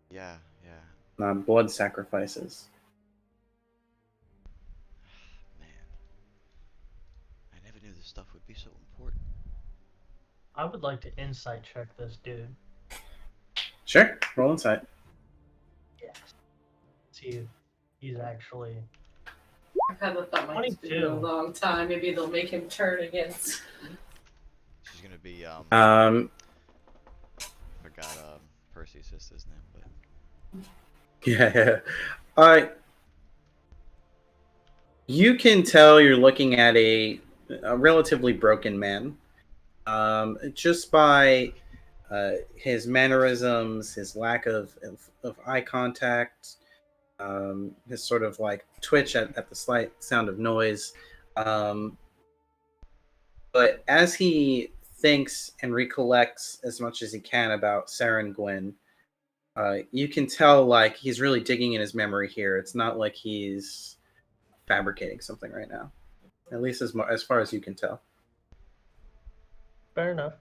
Yeah, yeah. Not blood sacrifices. Man. I never knew this stuff would be so important. I would like to insight check this dude. Sure, roll insight. Yes. See if he's actually. I've had the thought my husband for a 22. long time. Maybe they'll make him turn against. She's gonna be Um, forgot Percy's sister's name, but yeah. You can tell you're looking at a relatively broken man. Just by his mannerisms, his lack of eye contact, his sort of like twitch at the slight sound of noise. But as he thinks and recollects as much as he can about Saren Gwyn, you can tell like he's really digging in his memory here. It's not like he's fabricating something right now, at least as far as you can tell. Fair enough.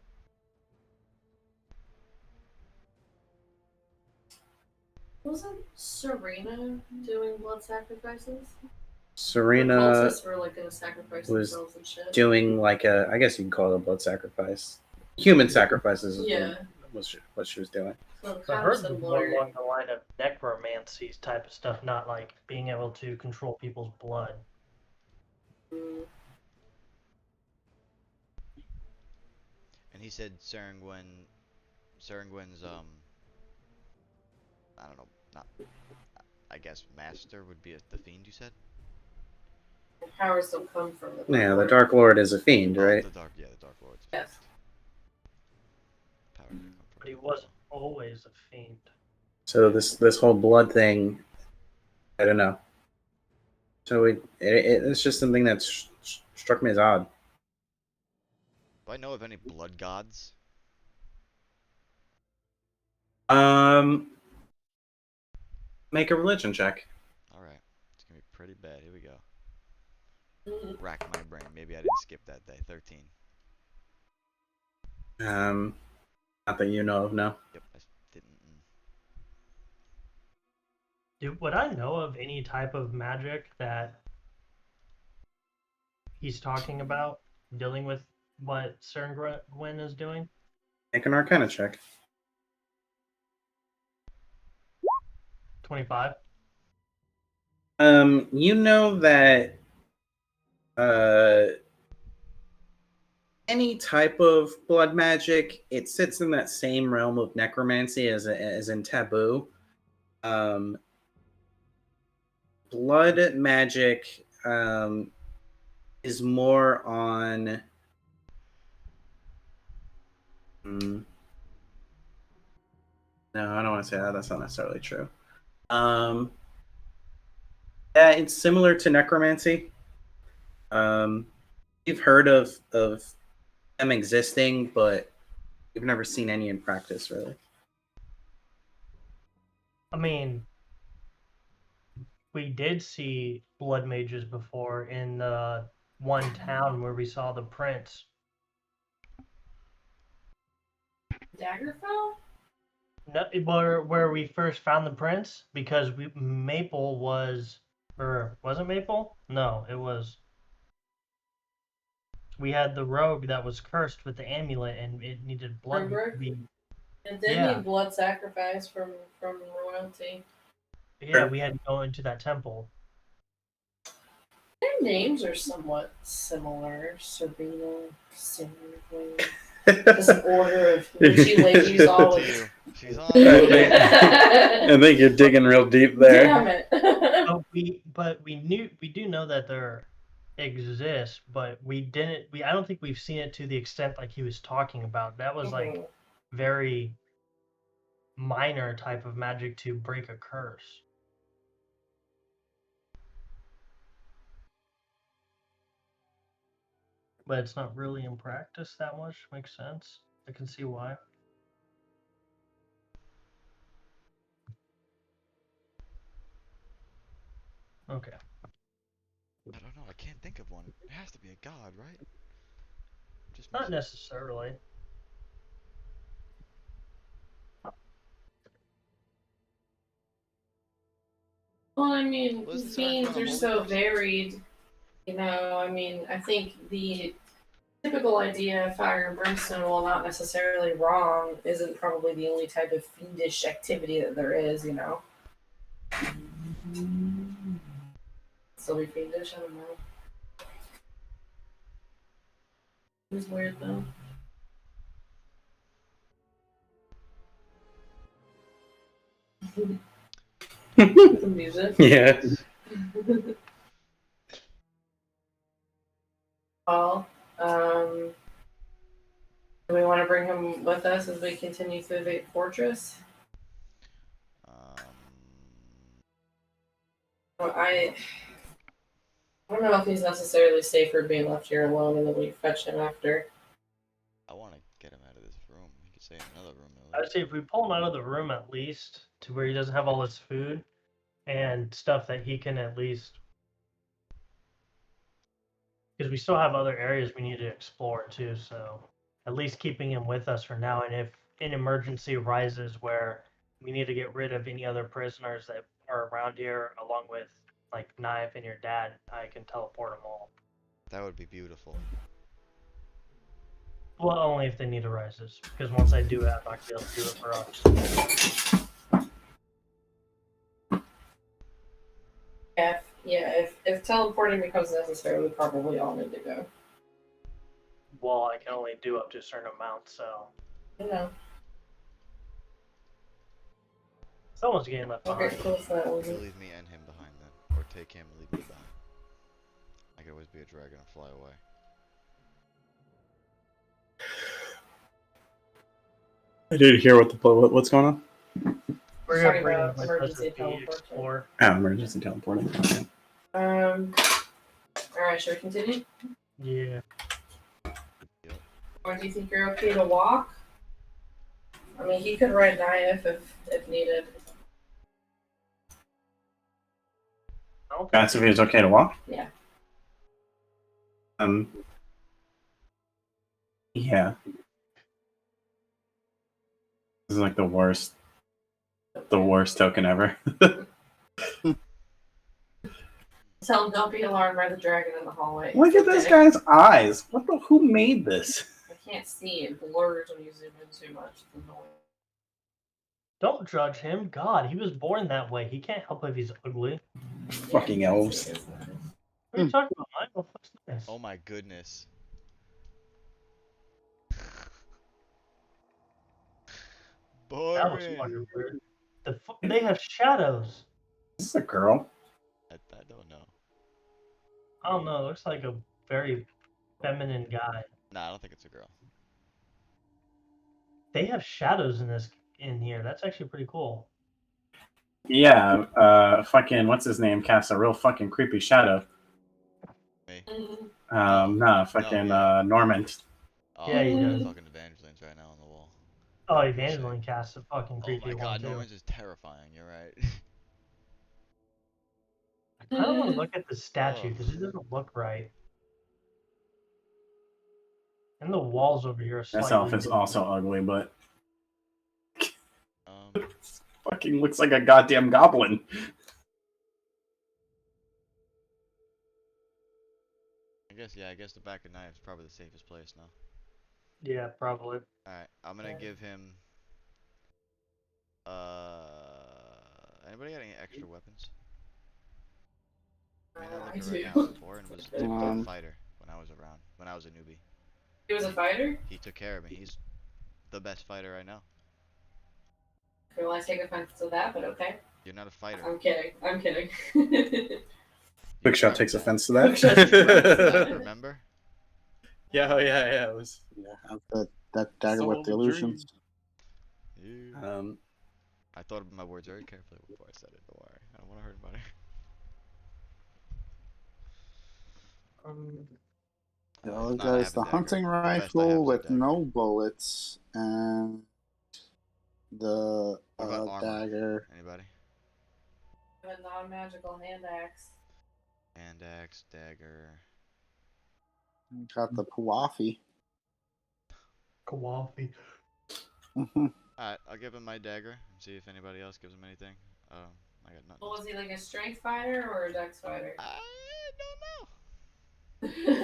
Wasn't Serena doing blood sacrifices? Her Serena cultists were like gonna sacrifice was themselves and shit. doing like I guess you can call it a blood sacrifice. Human sacrifices is Yeah. what she was doing. So So I kind of heard more similar. along the line of necromancy type of stuff, not like being able to control people's blood. Mm, and he said Sarangwyn's I don't know, not I guess master would be the fiend you said? the powers don't come from the Yeah, the Lord. Dark Lord is a fiend, Oh, right? the Dark Lord's a Yes. fiend. Power didn't come But he from the Lord. wasn't always a fiend. So this whole blood thing, I don't know. So it's just something that struck me as odd. Do I know of any blood gods? Make a religion check. Alright. It's gonna be pretty bad. Here we go. Mm, Rack my brain. Maybe I didn't skip that day. 13. Not that you know of, no. Yep, I didn't. Would I know of any type of magic that he's talking about dealing with what Gwyn is doing? Make an Arcana check. 25. You know that any type of blood magic, it sits in that same realm of necromancy as in taboo. Blood magic is more on. No, I don't want to say that. That's not necessarily true. Yeah, it's similar to necromancy. You've heard of them existing, but you've never seen any in practice, really. I mean, we did see blood mages before in the one town where we saw the prince. Daggerfell? No, where we first found the prince, because Maple was, or was it Maple? No, it was. We had the rogue that was cursed with the amulet, and it needed blood to Remember? be. It did Yeah. need blood sacrifice from royalty. Yeah, we had to go into that temple. Their names are somewhat similar. Sabrina, Sandwing. This order of witchy ladies She's on all to with. you. She's on I to you. think, I think you're digging real deep there. Damn it. But we do know that there exists, but I don't think we've seen it to the extent like he was talking about. That was like very minor type of magic to break a curse. But it's not really in practice that much. Makes sense. I can see why. Okay. I don't know. I can't think of one. It has to be a god, right? Just Not necessarily. Well, I mean, Wasn't fiends Sarah are a holy so person? varied. You know, I mean, I think the typical idea of fire and brimstone, while not necessarily wrong, isn't probably the only type of fiendish activity that there is, you know? Still be fiendish? I don't know. It was weird, though. The music. Yeah. Well, do we want to bring him with us as we continue through the fortress? Well, I don't know if he's necessarily safer being left here alone and then we fetch him after. I want to get him out of this room. He could stay in another room. I would say if we pull him out of the room at least to where he doesn't have all his food and stuff that he can at least, because we still have other areas we need to explore too. So at least keeping him with us for now, and if an emergency arises where we need to get rid of any other prisoners that are around here, along with like Knife and your dad, I can teleport them all. That would be beautiful. Well, only if the need arises, because once I do it, I'm not gonna be able to do it for us. If teleporting becomes necessary, we probably all need to go. Well, I can only do up to a certain amount, so You know. someone's getting left behind. Okay, close that one. Leave me and him behind then. Or take him and leave me behind. I could always be a dragon and fly away. I didn't hear what's going on. We're Sorry gonna bring about him with us emergency as we teleportation. explore. Oh, emergency teleporting. Okay. Alright, should we continue? Yeah. Or do you think you're okay to walk? I mean, he could ride Naive if needed. I don't think That's if he was okay to walk? Yeah. Yeah. This is like the worst token ever. Tell him don't be alarmed by the dragon in the hallway. Look at this guy's eyes. Who made this? I can't see. It blurs when you zoom in too much. It's annoying. Don't judge him. God, he was born that way. He can't help if he's ugly. Fucking elves. What are you talking about? Michael? That's nice. Oh my goodness. That was Boring. fucking weird. They have shadows. Is this a girl? I don't know. I don't know. It looks like a very feminine guy. Nah, I don't think it's a girl. They have shadows in here. That's actually pretty cool. Yeah, fucking what's his name casts a real fucking creepy shadow. Me? Norment. Oh, Yeah, he does. fucking Evangeline's right now on the wall. Oh, Evangeline casts a fucking Oh creepy my god, one too. Norman's is terrifying. You're right. I kind of want to look at the statue because it doesn't look right. And the walls over here are slightly This elf is different. also ugly, but Um, fucking looks like a goddamn goblin. I guess the back of knife is probably the safest place now. Yeah, probably. Alright, I'm gonna give him anybody got any extra weapons? I mean, I look I at right do. now. Warren was a Um, fighter when I was around. When I was a newbie, He was a fighter? he took care of me. He's the best fighter I know. Well, I take offense to that, but okay. You're not a fighter. I'm kidding. I'm kidding. Quickshot takes offense to Quickshot's that. Remember? Yeah, yeah. It was. have that dagger with the Soul illusions. Yeah. Um, I thought of my words very carefully before I said it. Don't worry. I don't want to hurt anybody. So It's not- I there's have a the dagger. hunting The best I have rifle is a with dagger. no bullets and the What about armor? dagger. Anybody? A non-magical hand axe. Hand axe, dagger. Got the Puafi. Kawafi. Alright, I'll give him my dagger and see if anybody else gives him anything. I got nothing. Well, was he like a strength fighter or a dex fighter? I don't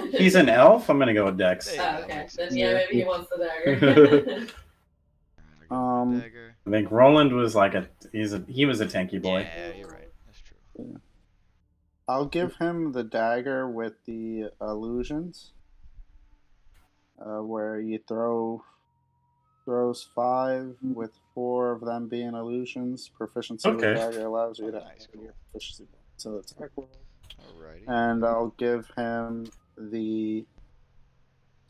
know. he's an elf. I'm gonna go with Dex. There you Oh, go, okay. makes Then sense. yeah, maybe he wants the dagger. Alright, I'll give him my dagger. I think Roland was like he was a tanky boy. Yeah, you're right. That's true. I'll give him the dagger with the illusions, where you throws 5 with 4 of them being illusions. Proficiency with Okay. dagger allows you to Nice, add cool. your proficiency to the attack roll. Alrighty. And I'll give him the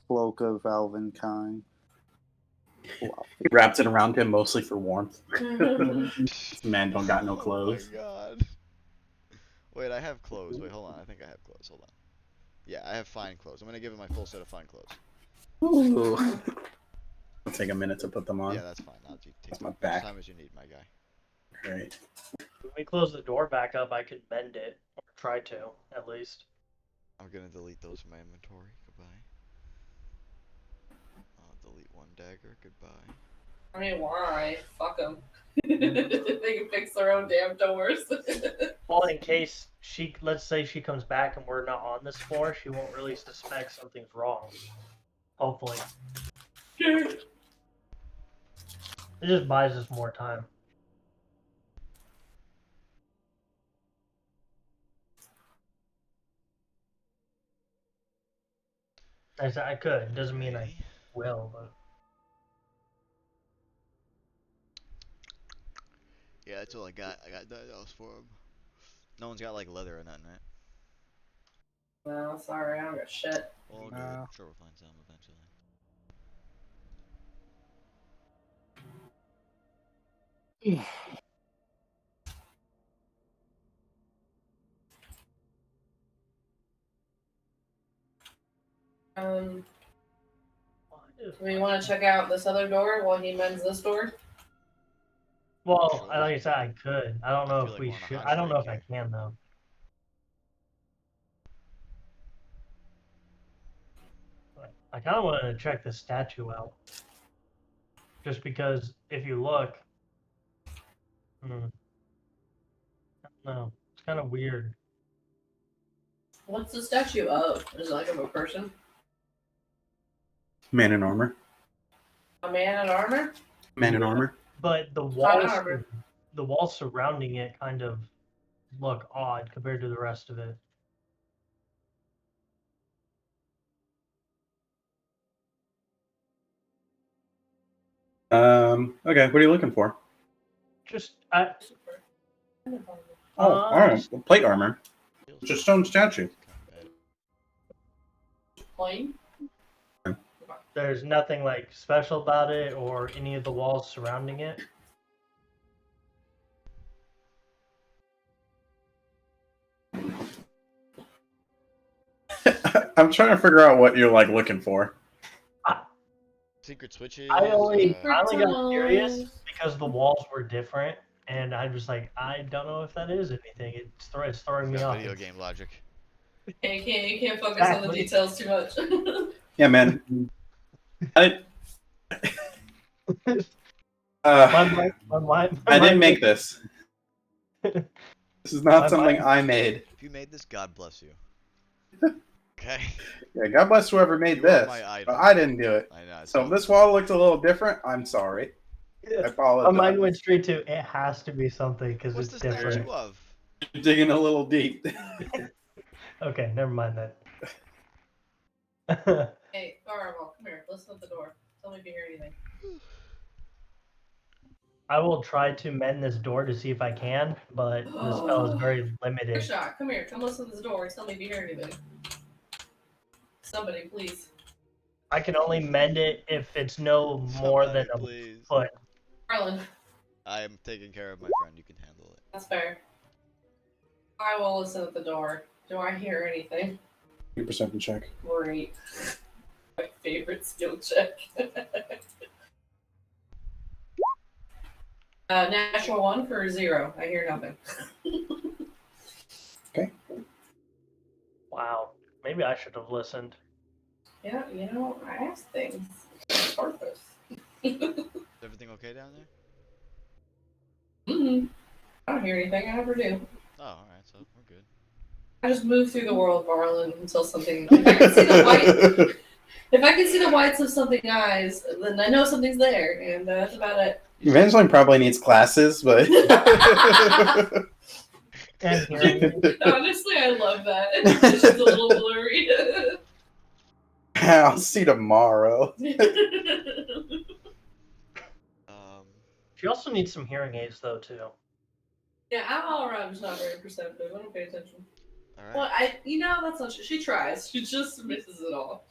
cloak of Elvenkind. He wraps it around him mostly for warmth. This man don't got no clothes. Oh my god. Wait, I have clothes. Wait, hold on. I think I have clothes. Hold on. Yeah, I have fine clothes. I'm gonna give him my full set of fine clothes. Ooh. It'll take a minute to put them on. Yeah, that's fine. I'll take That's my as much back. time as you need, my guy. Right. When we close the door back up, I could bend it, or try to, at least. I'm gonna delete those from my inventory. Goodbye. I'll delete one dagger. Goodbye. I mean, why? Fuck them. They can fix their own damn doors. Well, in case let's say she comes back and we're not on this floor, she won't really suspect something's wrong. Hopefully. It just buys us more time. I said I could. Doesn't mean I Alrighty. will, but Yeah, that's all I got. I got nothing else for him. No one's got like leather or nothing, right? No, sorry, I don't got shit. All good. No. I'm sure we'll find some eventually. Do we want to check out this other door while he mends this door? well, Sure. like I said, I could. I don't know feel if like we we're on a should. hot I don't know if streak I can though. I kind of wanted to check the statue out, just because if you look, I don't know, it's kind of weird. What's the statue of? Is it like of a person? Man in armor. A man in armor? Man in armor. But the walls surrounding it kind of look odd compared to the rest of it. Okay, what are you looking for? Just Oh, alright. Plate armor. Feels It's a stone statue. kind of Plain? there's nothing like special about it or any of the walls surrounding it. I'm trying to figure out what you're like looking for. Secret switches. I only got Tunnels. curious because the walls were different, and I was like, I don't know if that is anything. It's throwing me off. Video game logic. Yeah, you can't focus on the Exactly. details too much. Yeah, man. I I didn't make this. This is not something I made. If you made this, God bless you. Okay. Yeah, God bless whoever made You are this. my idol. But I didn't do it. I know. So if this wall looked a little different, I'm sorry. I My apologize. mind went straight to it has to be something because What's it's the different. statue of? Digging a little deep. Okay, never mind that. Hey, Tharvol, come here. Listen at the door. Tell me if you hear anything. I will try to mend this door to see if I can, but the spell is very limited. Quickshot, come here. Come listen to this door. Tell me if you hear anything. Somebody, please. I can only mend it if it's no more than a please. foot. Varlin, I am taking care of my friend. You can handle it. that's fair. I will listen at the door. Do I hear anything? 2% check. Great. My favorite skill check. Natural 1 for 0. I hear nothing. Wow. Maybe I should have listened. Yeah, I asked things on purpose. Is everything okay down there? I don't hear anything. I never do. Oh, alright, so we're good. I just move through the world, Varlin, until something. If I can see the white, if I can see the whites of something eyes, then I know something's there, and that's about it. Evangeline probably needs glasses, but And hearing Honestly, I love that. It's just a little blurry. I'll see tomorrow. she also needs some hearing aids though too. Yeah, I'm all around just not very perceptive. I don't pay attention. Alright. Well, that's not true. She tries. She just misses it all.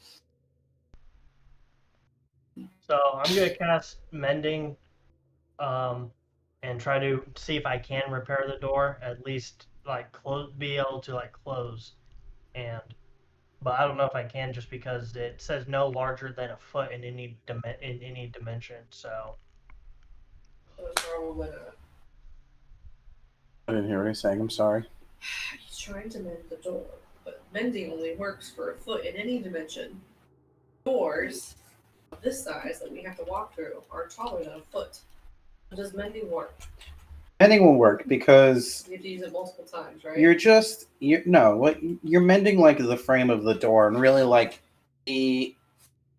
So I'm gonna cast mending, and try to see if I can repair the door. At least be able to close, but I don't know if I can just because it says no larger than a foot in any dimension. So Probably not. I didn't hear what he's saying. I'm sorry. He's trying to mend the door, but mending only works for a foot in any dimension. Doors of this size that we have to walk through are taller than a foot. So does mending work? Mending will work because You have to use it multiple times, right? you're mending like the frame of the door, and really like the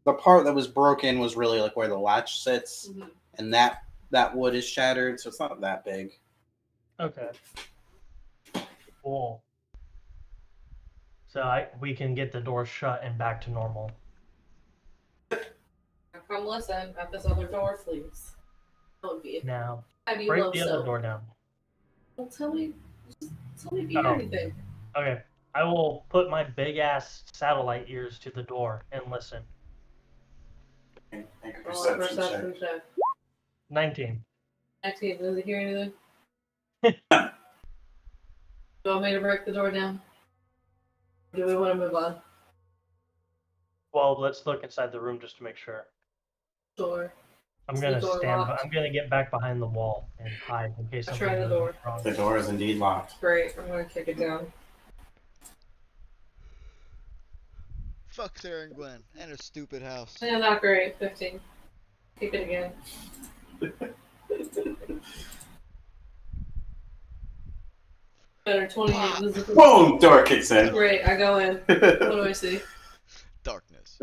part that was broken was really like where the latch sits, and that wood is shattered, so it's not that big. okay, cool. So we can get the door shut and back to normal. Come listen at this other door, please. That would be Now how do you break love the other door down. Well, tell me if you hear anything. Okay, I will put my big ass satellite ears to the door and listen. Make a Roll a perception check. check. 19. Actually, does he hear anything? Do you want me to break the door down? Or do we want to move on? Well, let's look inside the room just to make sure. Sure. I'm Is the gonna door locked? I'm gonna get back behind the wall and hide in case I something try the goes door. wrong. The door is indeed locked. Great. I'm going to kick it down. Fuck Sarah and Gwen and her stupid house. Yeah, not great. 15. Kick it again. Better 28. Boom! Door kicks in. Great. I go in. What do I see? Darkness.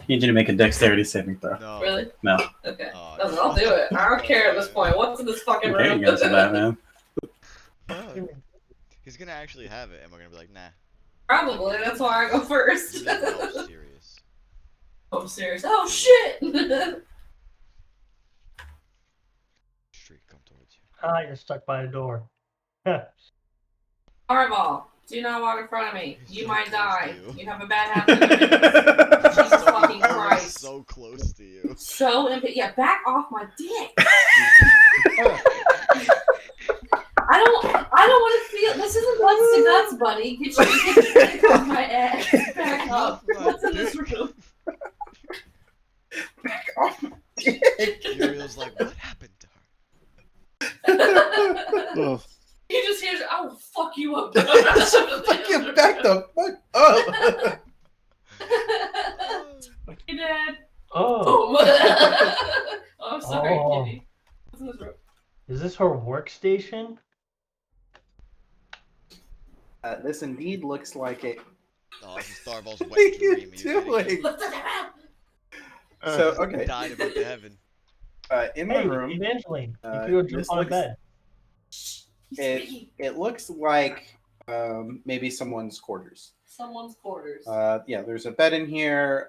Need you to make a dexterity saving throw. No. Really? No. Okay. Oh, I'll do it. I don't care at this point. What's in this fucking Okay, room? you guys are that, man. Fuck. He's gonna actually have it, and we're gonna be like, nah. Probably. That's why I go first. No, serious. I'm serious. Oh shit! Street come towards you. Ah, you're stuck by a door. Tharvol, do not walk in front of me. He's You so might close die. to you. You have a bad habit. Jesus fucking Christ. So close to you. Yeah, back off my dick. I don't want to feel. This isn't guts to guts, buddy. Get your dick off my ass. Back up. What's in this room? Back off my dick. Uriel's like, what happened to her? Oh, He just hears, I will fuck you up. Fucking back the fuck up. Hey, Dad. Oh, Oh, I'm sorry, Oh. kitty. What's in this room? is this her workstation? This indeed looks like it. Oh, this is Tharvol's wet What are you dream. Are you kidding me? doing? Lift it out. So, okay. Died about to heaven. In my Hey, room, Evangeline, uh, you could this jump on a looks- bed. it looks like maybe someone's quarters. Someone's quarters. Yeah, there's a bed in here.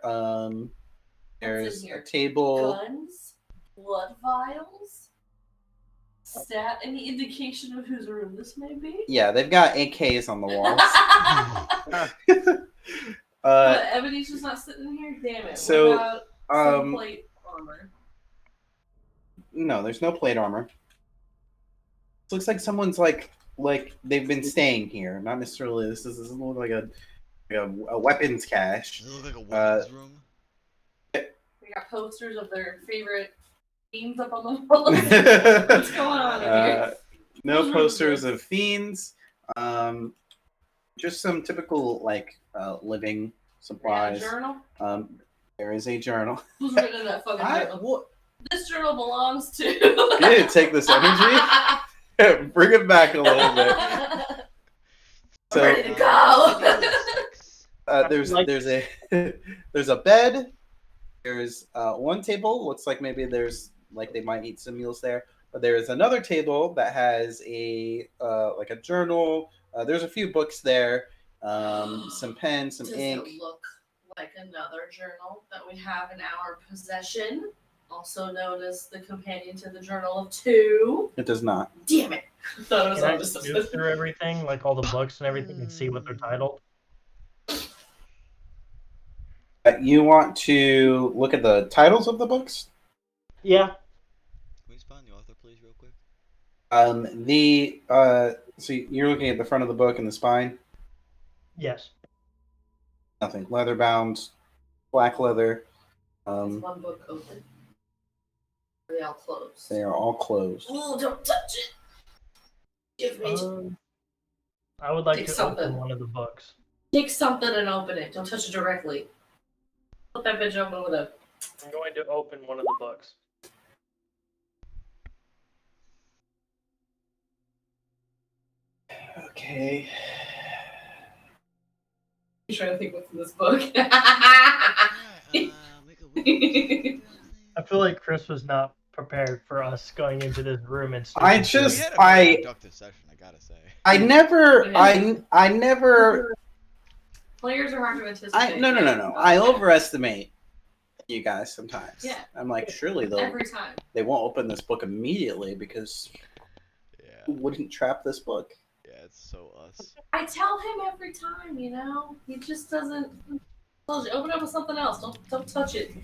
There's here? a table. Guns, blood vials. Stat any indication of whose room this may be? Yeah, they've got AKs on the walls. But Ebony's just not sitting in here. Damn it! So, what about some plate armor? No, there's no plate armor. It looks like someone's like they've been staying here. Not necessarily. This doesn't look like a weapons cache. Does it look like a woman's room? We got posters of their favorite themes up on the wall. What's going on here? No posters of fiends. Just some typical living supplies. Journal? There is a journal. Who's written in that fucking journal? This journal belongs to. You didn't take this energy. Bring it back a little bit. So, ready to go. there's a bed. There's one table. Looks like maybe there's they might eat some meals there. But there is another table that has a a journal. There's a few books there. Some pens, some ink. Does it look like another journal that we have in our possession, also known as the companion to the Journal of Two? It does not. Damn it! I thought it was Can I on just this. move through everything, like all the books and everything, and see what they're titled? You want to look at the titles of the books? Yeah. Can we find the author, please, real quick? So you're looking at the front of the book and the spine? Yes. Nothing. Leather bound, black leather. Is one book open? Are they all closed? They are all closed. Oh, don't touch it! Give me. I would like Take to something. open one of the books. Take something and open it. Don't touch it directly. Put that bitch open with a. I'm going to open one of the books. Okay. I'm trying to think what's in this book. I feel like Chris was not prepared for us going into this room and. I We had a very productive session, I gotta say. I never. Players are hard to anticipate. No. I overestimate you guys sometimes. Yeah. I'm like, surely Every time. they won't open this book immediately because who wouldn't trap this book? Yeah, it's so us. I tell him every time, he just doesn't. Tells you, open up with something else. Don't touch it.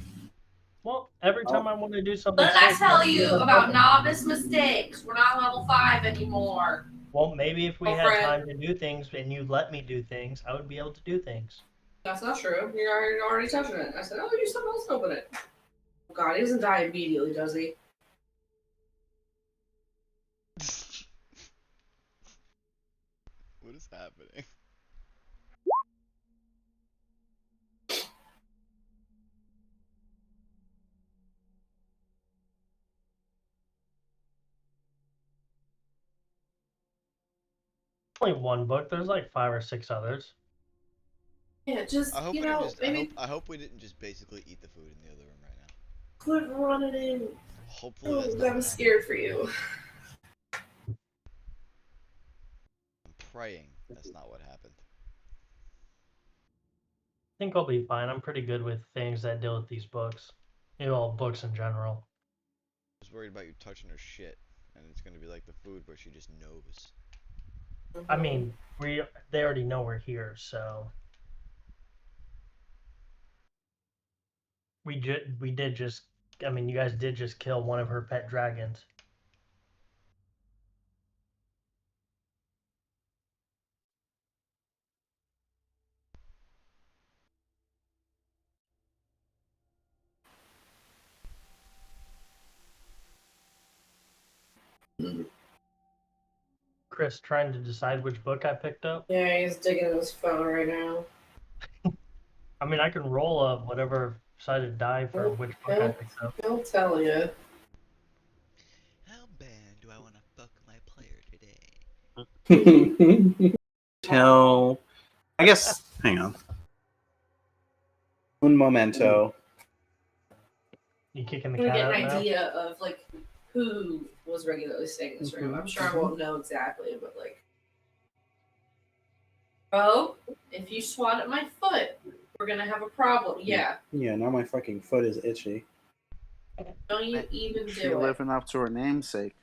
Well, every time I want to do something. What did I tell you about novice mistakes? We're not level 5 anymore. Well, maybe if we had Friend. time to do things and you let me do things, I would be able to do things. That's not true. You're already touching it. I said, use something else to open it. Oh God, he doesn't die immediately, does he? What is happening? Only one book. There's like 5 or 6 others. Yeah, just I hope maybe I hope we didn't just basically eat the food in the other room right now. quit running in. Hopefully that's not I'm what scared for you. happened. I'm praying that's not what happened. I think I'll be fine. I'm pretty good with things that deal with these books. Books in general. I was worried about you touching her shit, and it's gonna be like the food where she just knows. I mean, they already know we're here, so you guys did just kill one of her pet dragons. Chris trying to decide which book I picked up. Yeah, he's digging in his phone right now. I mean, I can roll up whatever side of die for which book I picked up. He'll tell you. How bad do I want to fuck my player today? I guess. Hang on. Un momento. You kicking the I'm gonna cat get out an now? idea of who was regularly staying in this room. I'm sure I won't know exactly, but like, bro, if you swat at my foot, we're gonna have a problem. Yeah. Yeah, now my fucking foot is itchy. Don't you even She do it. living up to her namesake.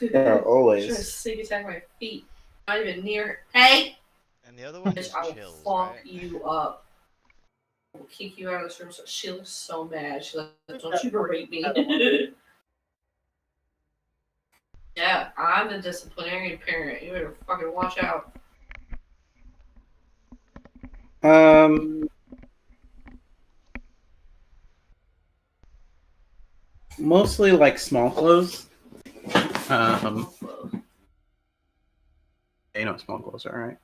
Yeah, always. Trying to sneak attack my feet. Not even near her. Hey! And the other one is Bitch, I will chills, fuck right? you up. I will kick you out of this room. So she looks so mad. She's like, don't you berate me. Yeah, I'm the disciplinarian parent. You better fucking watch out. Mostly like small clothes. You know what small clothes are, right?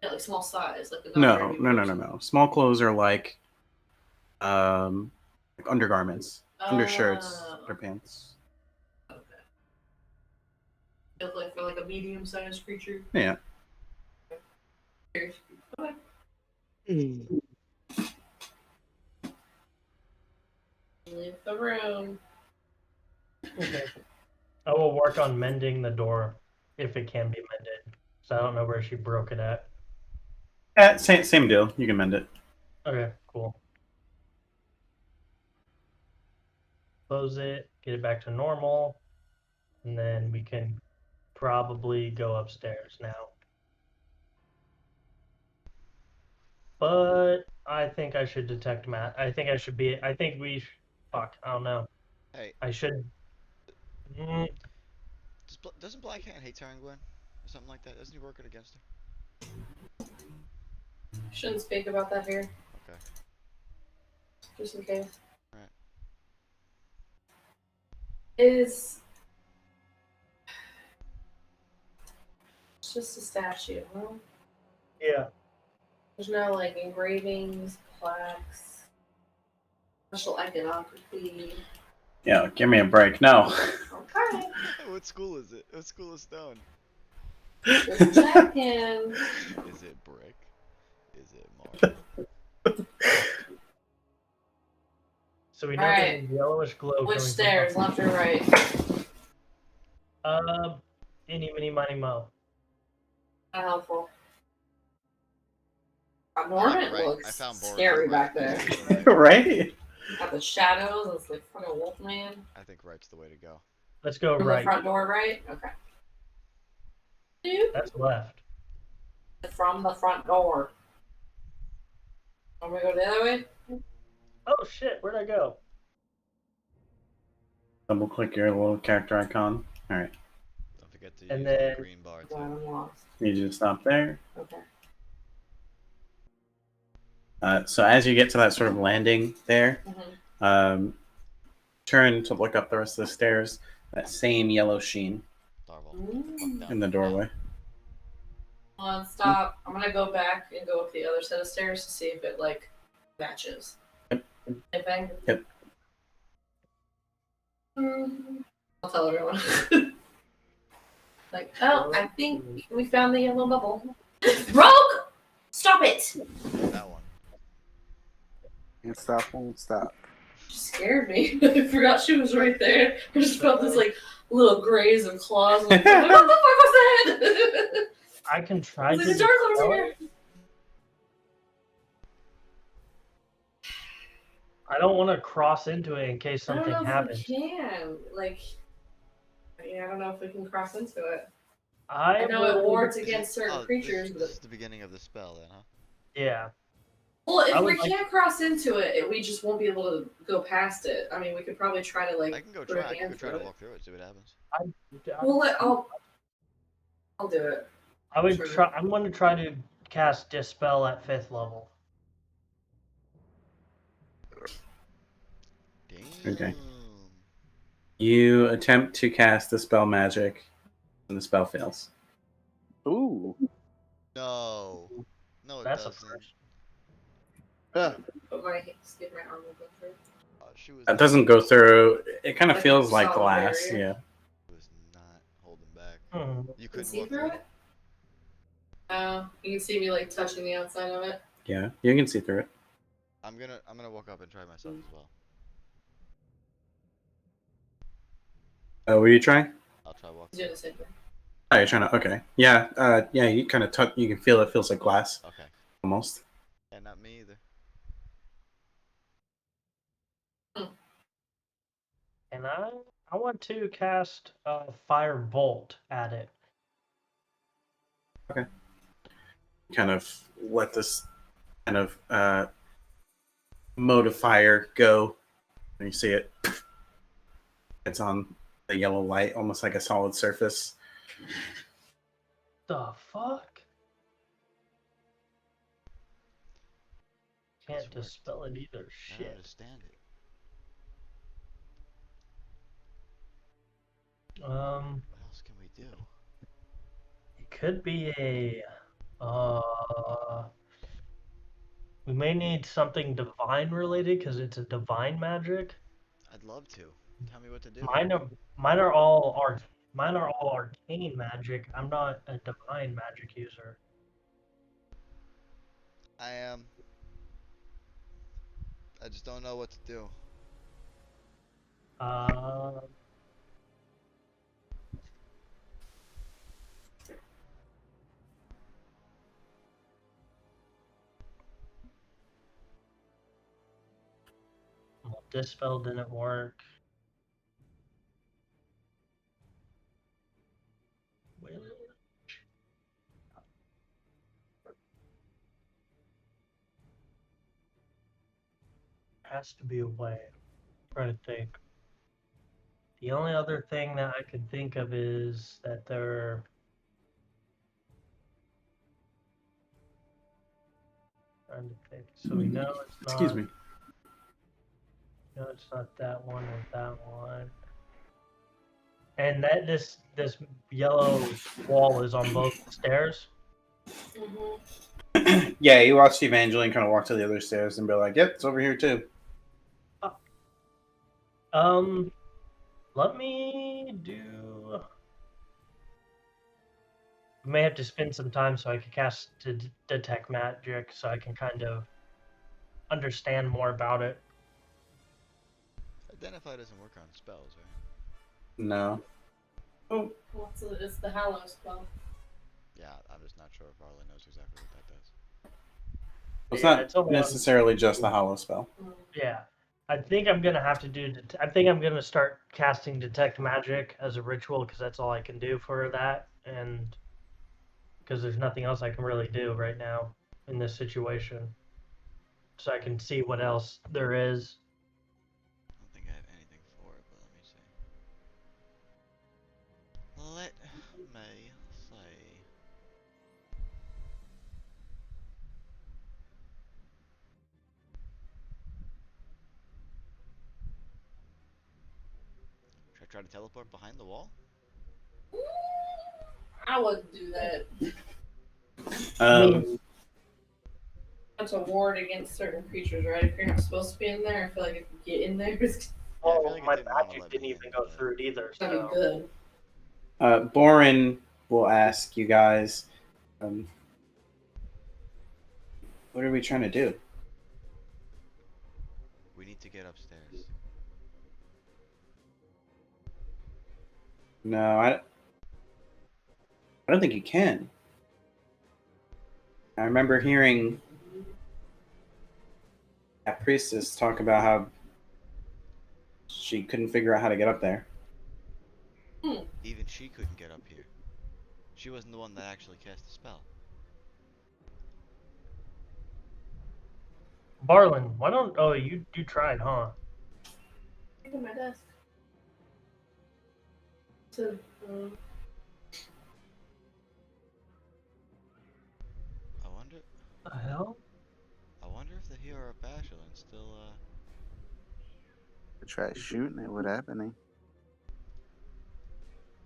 Yeah, like small size, like the No. Small clothes are like undergarments, undershirts, underpants. Okay. Look like for like a medium-sized creature. Yeah. Okay. Leave the room. Okay. I will work on mending the door if it can be mended. So I don't know where she broke it at. Same deal. You can mend it. Okay, cool. Close it, get it back to normal, and then we can probably go upstairs now. But I think I should detect Matt. I think we fuck, I don't know. Hey, I should doesn't Black Hand hate Terran Gwen? Or something like that? Doesn't he work it against her? Shouldn't speak about that here. Okay. Just in case. Alright. It's just a statue, huh? Yeah. There's no like engravings, plaques, special iconography. Yeah, give me a break. No. Okay. What school is it? What school is Stone? Just checking. Is it brick? Is it marble? So we know Alright. there's a yellowish glow Which coming stairs, from left or right? Eeny, meeny, miny, mo. Not helpful. Norment Right. I looks found Boris. scary I'm right. back there. Right? Got the shadows. It's like fucking Wolfman. I think right's the way to go. Let's go From right. the front door, right? Okay. Dude. That's left. From the front door. Want me to go the other way? Oh shit, where'd I go? Double click your little character icon. Alright. Don't forget to And use then- the green bar Glad too. I'm lost. Need you to stop there. Okay. So as you get to that sort of landing there, Mhm. turn to look up the rest of the stairs. That same yellow sheen Tharvol. Mm. in the doorway. Hold on, stop. I'm gonna go back and go up the other set of stairs to see if it like matches. Yep. Anything? Yep. I'll tell everyone. Like, oh, I think we found the yellow bubble. Rogue! Stop it! That one. Can't stop, won't stop. She scared me. I forgot she was right there. I just felt this like little graze of claws. Like, what the fuck was that? I can try to The door closed dispel here. it. I don't want to cross into it in case I don't something know happens. if we can. Like, yeah, I don't know if we can cross into it. I know it will- wards against certain creatures, This but is the beginning of the spell then, huh? Yeah. well, if I we would like- can't cross into it, we just won't be able to go past it. I mean, we could probably try to like. I can go put our try. I can hand go try through to it. walk through it, see what happens. I'll do it. I would Sure. try. I'm going to try to cast Dispel at 5th level. Damn. Okay. You attempt to cast the spell magic, and the spell fails. Ooh. No. No, it That's a doesn't. first. But my skip my arm will go through. She was It doesn't go through. It kind of Like feels a like solid glass. barrier. Yeah. was not holding back. Hmm. You You can couldn't see walk through it? You can see me like touching the outside of it. Yeah. You can see through it. I'm gonna walk up and try myself as well. What are you trying? I'll try walking. He's doing the same thing. Oh, you're trying to. Okay. Yeah. Yeah. You kind of touch. You can feel it. Feels like glass Okay. almost. Yeah, not me either. And I want to cast Fire Bolt at it. Okay. Kind of let this kind of mode of fire go. And you see it. It's on the yellow light, almost like a solid surface. The fuck? Can't It's worked. dispel it either. I don't Shit. understand it. What else can we do? It could be a we may need something divine related because it's a divine magic. I'd love to. Tell me what to do. Mine are all arcane magic. I'm not a divine magic user. I am. I just don't know what to do. Well, dispel didn't work. Has to be a way. I'm trying to think. The only other thing that I could think of is that they're trying to think. So we know it's not. Excuse me. No, it's not that one or that one. And that this yellow wall is on both stairs. Mm-hmm. Yeah, you watched Evangeline kind of walk to the other stairs and be like, "Yep, it's over here too." Let me do. I may have to spend some time so I can cast to detect magic, so I can kind of understand more about it. Identify doesn't work on spells, right? No. Oh. It's the Hallow spell. Yeah, I'm just not sure if Varlin knows exactly what that does. It's Yeah, not it's only on- necessarily just the hollow spell. Yeah, I think I'm gonna have to do. I think I'm gonna start casting detect magic as a ritual because that's all I can do for that, and because there's nothing else I can really do right now in this situation. So I can see what else there is. I don't think I have anything for it, but let me see. Let me see. Should I try to teleport behind the wall? I wouldn't do that. That's a ward against certain creatures, right? If you're not supposed to be in there, I feel like if you get in there, it's Yeah, I feel like it my didn't wanna magic let didn't me even in, go but- through it either. gonna be So good. Boren will ask you guys, what are we trying to do? We need to get upstairs. No, I don't think you can. I remember hearing that priestess talk about how she couldn't figure out how to get up there. Even she couldn't get up here. She wasn't the one that actually cast the spell. Varlin, why don't? Oh, you tried, huh? Look at my desk. So, I wonder. The hell? I wonder if the hero of Asherland still. Try shooting it with ebony.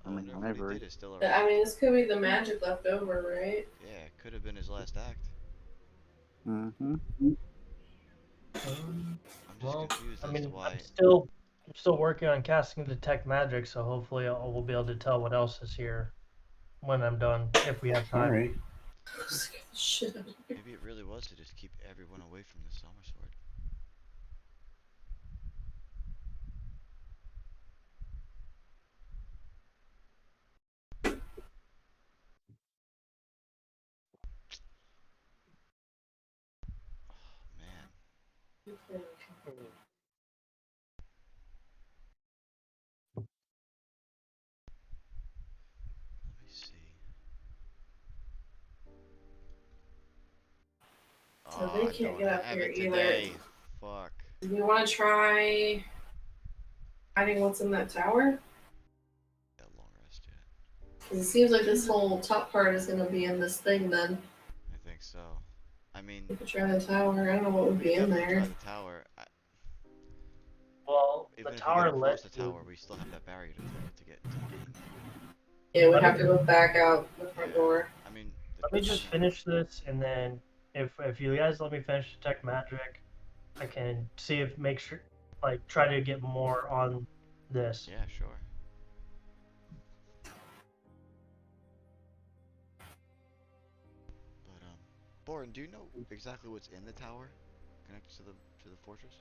I I mean, wonder if what whenever he did is still I around. mean, this could be the magic left over, right? Yeah, it could have been his last act. Mm-hmm. I'm just Well, confused I as mean, to why. I'm still working on casting detect magic, so hopefully we'll be able to tell what else is here when I'm done, if we have time. Sorry. Shit. Maybe it really was to just keep everyone away from the Summer Sword. Let me see. So Oh, they I can't don't get up have here it either. today. Fuck. Do you want to try finding what's in that tower? Got a long rest yet. Because it seems like this whole top part is going to be in this thing then. I think so. I mean, You could try the tower. I don't know what would we be in definitely there. try the tower. Well, Even the if we get tower across the lets you. tower, we still have that barrier to get in. Yeah, we'd Let have me to go back out the front Yeah. door. I mean, Let me just finish this, and then if you guys let me finish detect magic, I can see if make sure like try to get more on this. Yeah, sure. But Boren, do you know exactly what's in the tower connected to the fortress?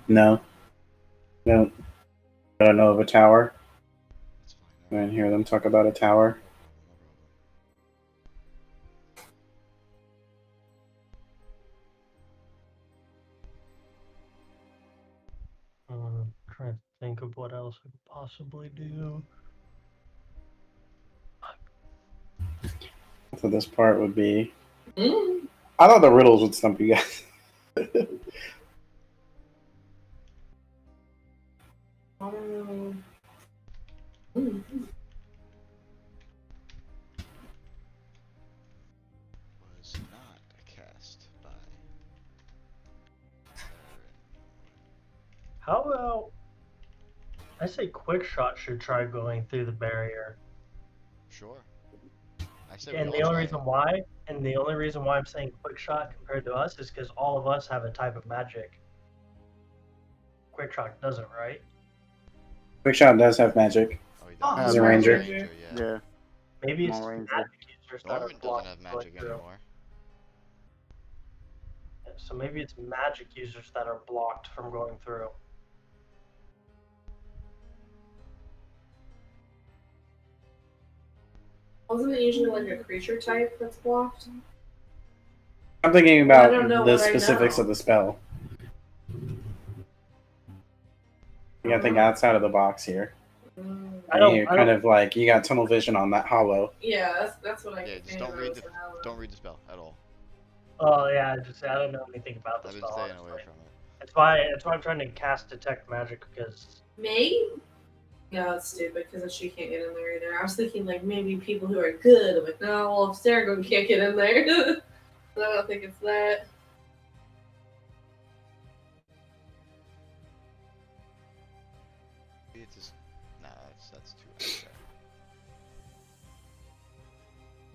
No. No. I don't know of a tower. That's fine. I No didn't hear them talk about a tower. Trying to think of what else I could possibly do. So this part would be. Mm. I thought the riddles would stump you guys. Was not cast by How about I say Quickshot should try going through the barrier. Sure. I said And we the all only try reason it. why, I'm saying Quickshot compared to us is because all of us have a type of magic. Quickshot doesn't, right? Quickshot does have magic. Oh, he Oh, does. He's a ranger. Yeah. Yeah. Maybe I'm it's a just ranger. magic users that are Norment doesn't blocked have going magic through. anymore. Yeah, so maybe it's magic users that are blocked from going through. Wasn't it usually like a creature type that's blocked? I'm thinking Well, I about don't know the what I specifics know. of the spell. You gotta think outside of the box here. I You're don't. kind of like you got tunnel vision on that hollow. Yeah, that's what I Yeah, could just think don't read of. don't read the spell at all. Oh yeah, I don't know anything about the I've been spell. staying Honestly. away from it. That's why I'm trying to cast detect magic because May? No, that's stupid because she can't get in there either. I was thinking like maybe people who are good. I'm like, no, well, if Saragon can't get in there, so I don't think it's that. It's just nah, that's too abstract.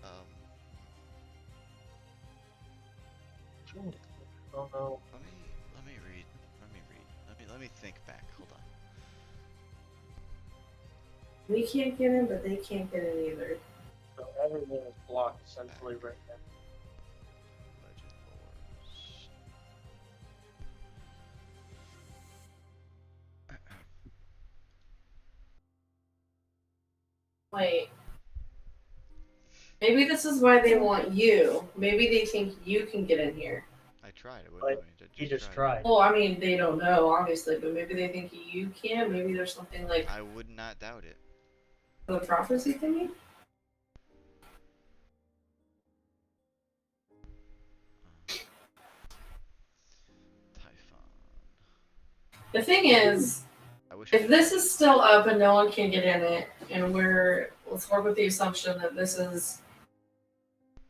I don't know. Let me read. Let me think back. Hold on. We can't get in, but they can't get in either. So everything is blocked essentially right now. Legend lores. Wait. Maybe this is why they want you. Maybe they think you can get in here. I tried. It wouldn't But let me. he just tried. tried. Well, I mean, they don't know, obviously, but maybe they think you can. Maybe there's something like I would not doubt it. the prophecy thingy. Typhon. The thing is, I wish. if this is still up and no one can get in it, and let's work with the assumption that this is,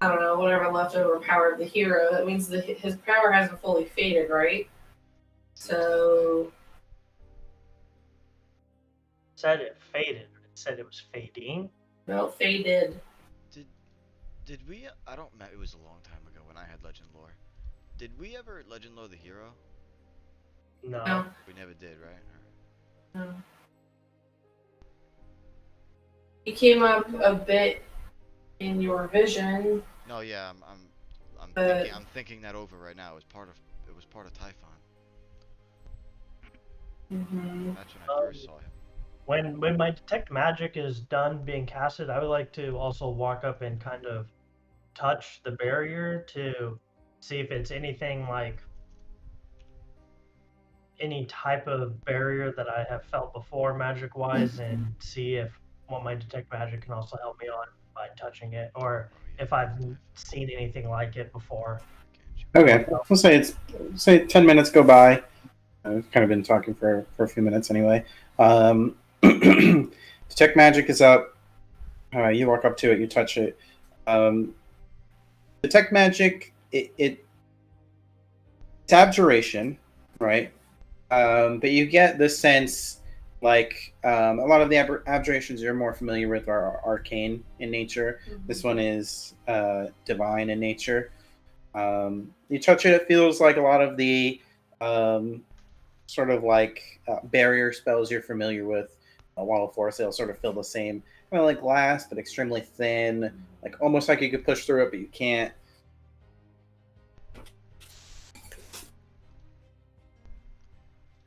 I don't know, whatever leftover power of the hero, that means that his power hasn't fully faded, right? So, It said it faded. It said it was fading. no, faded. Did we? I don't. It was a long time ago when I had Legend lore. Did we ever Legend lore the hero? No. No. We never did, right? No. He came up a bit in your vision. No, yeah, I'm thinking that over right now. It was part of Typhon. Mm-hmm. That's when I first saw him. When my detect magic is done being casted, I would like to also walk up and kind of touch the barrier to see if it's anything like any type of barrier that I have felt before magic wise, and see if what my detect magic can also help me on by touching it, or if I've seen anything like it before. Okay, we'll say 10 minutes go by. I've kind of been talking for a few minutes anyway. Detect magic is up. You walk up to it, you touch it. Detect magic, it's abjuration, right? But you get the sense, like a lot of the abjurations you're more familiar with are arcane in nature. Mm-hmm. This one is divine in nature. You touch it, it feels like a lot of the sort of like barrier spells you're familiar with. Wall of Force, they'll sort of feel the same. Kind of like glass, but extremely thin. Like almost like you could push through it, but you can't.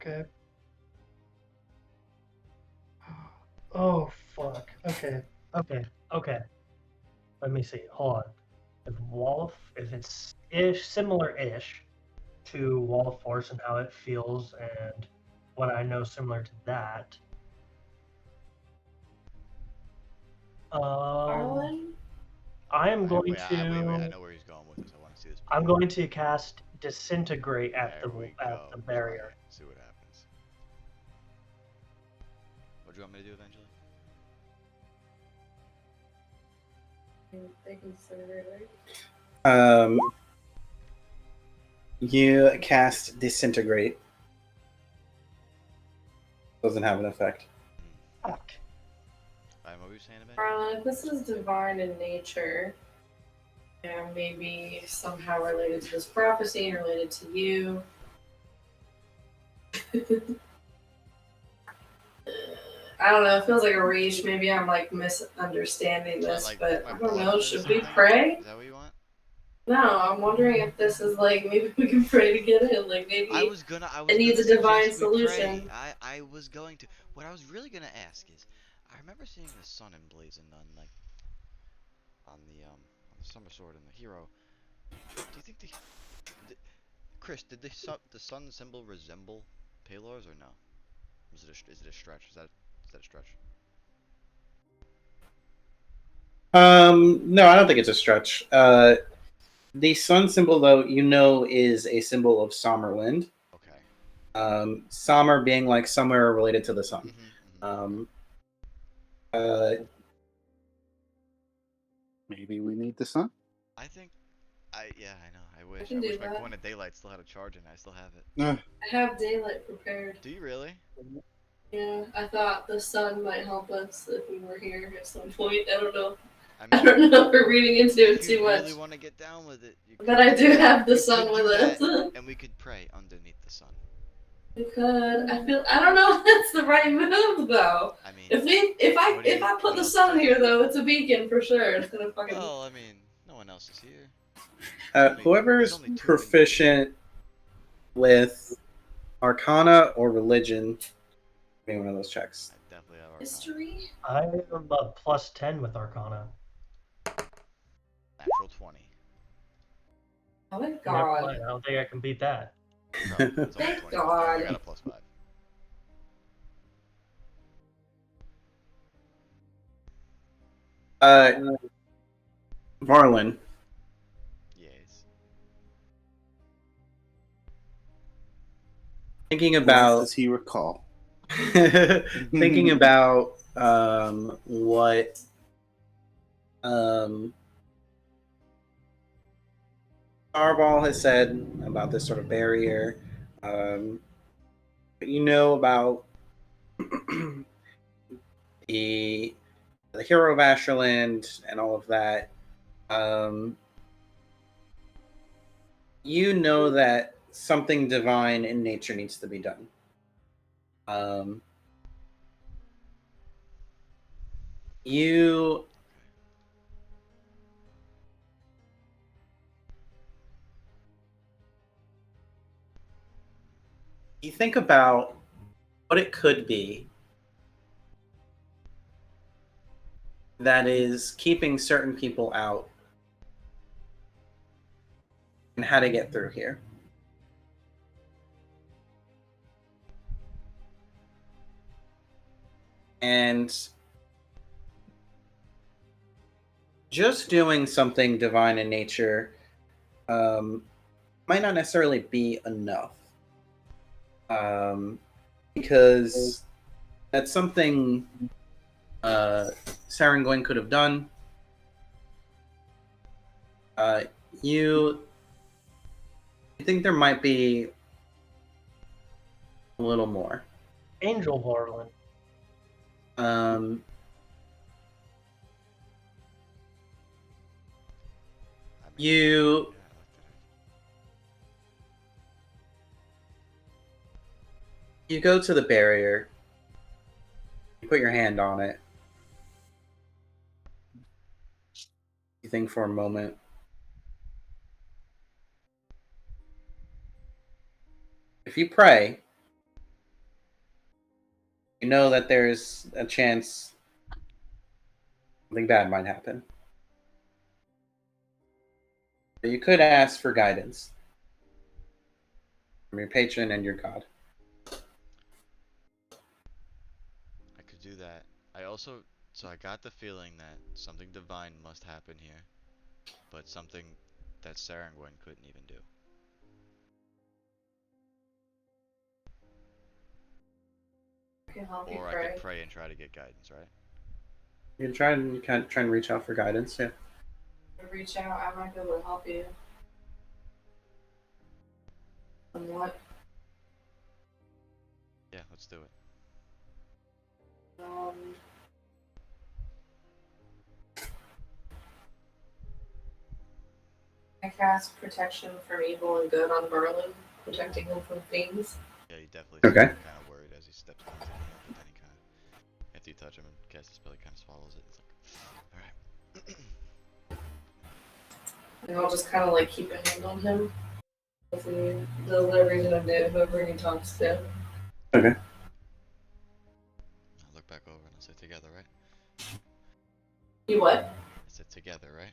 Okay. Oh fuck. Okay. Let me see. Hold on. If it's similar-ish to Wall of Force and how it feels and what I know similar to that. Varlin? I am going Wait, to. I know where he's going with this. I want to see this. I'm going to cast Disintegrate at There the we at go. the barrier. Right. See what happens. What do you want me to do, Evangeline? They consider it, You cast Disintegrate. Doesn't have an effect. Fuck. What were you saying, Evangeline? Varlin, if this is divine in nature, and maybe somehow related to this prophecy, related to you. I don't know, it feels like a reach. Maybe I'm like misunderstanding this, Like, but my I don't blood know. or Should we something? pray? Is that what you want? No, I'm wondering if this is like maybe we can pray to get in. Like maybe I was it gonna needs a divine suggest we solution. pray. I was going to. What I was really gonna ask is, I remember seeing the sun emblazoned on on the summer sword and the hero. Do you think Chris, did the sun symbol resemble Palor's or no? Is it a stretch? Is that a stretch? No, I don't think it's a stretch. The sun symbol, though, is a symbol of Sommerland. Okay. Sommer being like somewhere related to the sun. Maybe we need the sun. I think. Yeah, I know. I wish. can I do wish my that. coin of daylight still had a charge and I still have it. I have daylight prepared. Do you really? Yeah, I thought the sun might help us if we were here at some point. I don't know. I I don't know if we're reading into it if too you much. really want to get down with it, you But could I do have the you sun could with do us. that, and we could pray underneath the sun. We could. I don't know if that's the right move though. I mean, If I put the sun here though, it's a beacon for sure. It's gonna fucking. well, I mean, no one else is here. Whoever's there's only two proficient with Arcana or Religion, make one of those checks. I definitely have Arcana. History. I am a +10 with Arcana. Natural 20. Oh my Never god. mind, I don't think I can beat that. No, it's only Thank 20. God. I got a +5. Varlin. Yes. Thinking What about does he recall? thinking about what Tharvol has said about this sort of barrier, but about the hero of Asherland and all of that. You know that something divine in nature needs to be done. You think about what it could be that is keeping certain people out. and how to get through here. And just doing something divine in nature might not necessarily be enough. Because that's something Sarangoin could have done. You think there might be a little more. Angel Varlin. You go to the barrier. You put your hand on it. You think for a moment. If you pray, you know that there's a chance something bad might happen. But you could ask for guidance from your patron and your god. I could do that. So I got the feeling that something divine must happen here, but something that Sarangoin couldn't even do. Or I could pray and try to get guidance, right? You can try and reach out for guidance, yeah. Reach out, I might be able to help you. Somewhat. Yeah, let's do it. I cast protection from evil and good on Varlin, protecting him from fiends. Yeah, he definitely seems kind of worried as he steps closer to him, but then he kind of, after you touch him and cast a spell, he kind of swallows it. It's like, alright. And I'll just kind of like keep a hand on him. If he does everything I do, whoever he talks to. Okay. I'll look back over and I'll say together, right? You what? I said together, right?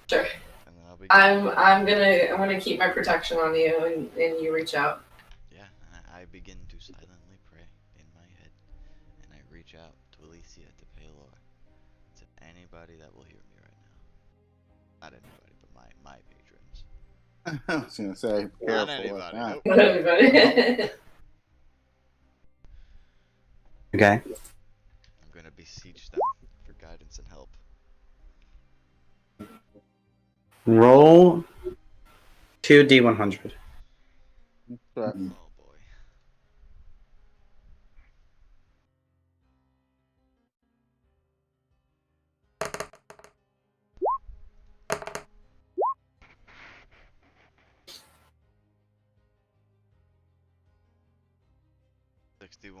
Sure. And then I'll be. I'm gonna keep my protection on you, and you reach out. Yeah, I begin to silently pray in my head, and I reach out to Alicia, to Paylor, to anybody that will hear me right now. Not anybody, but my patrons. I was gonna say, Not careful with anybody. that. Nope. Not everybody. Okay. I'm gonna beseech them for guidance and help. Roll 2d100. But Oh boy.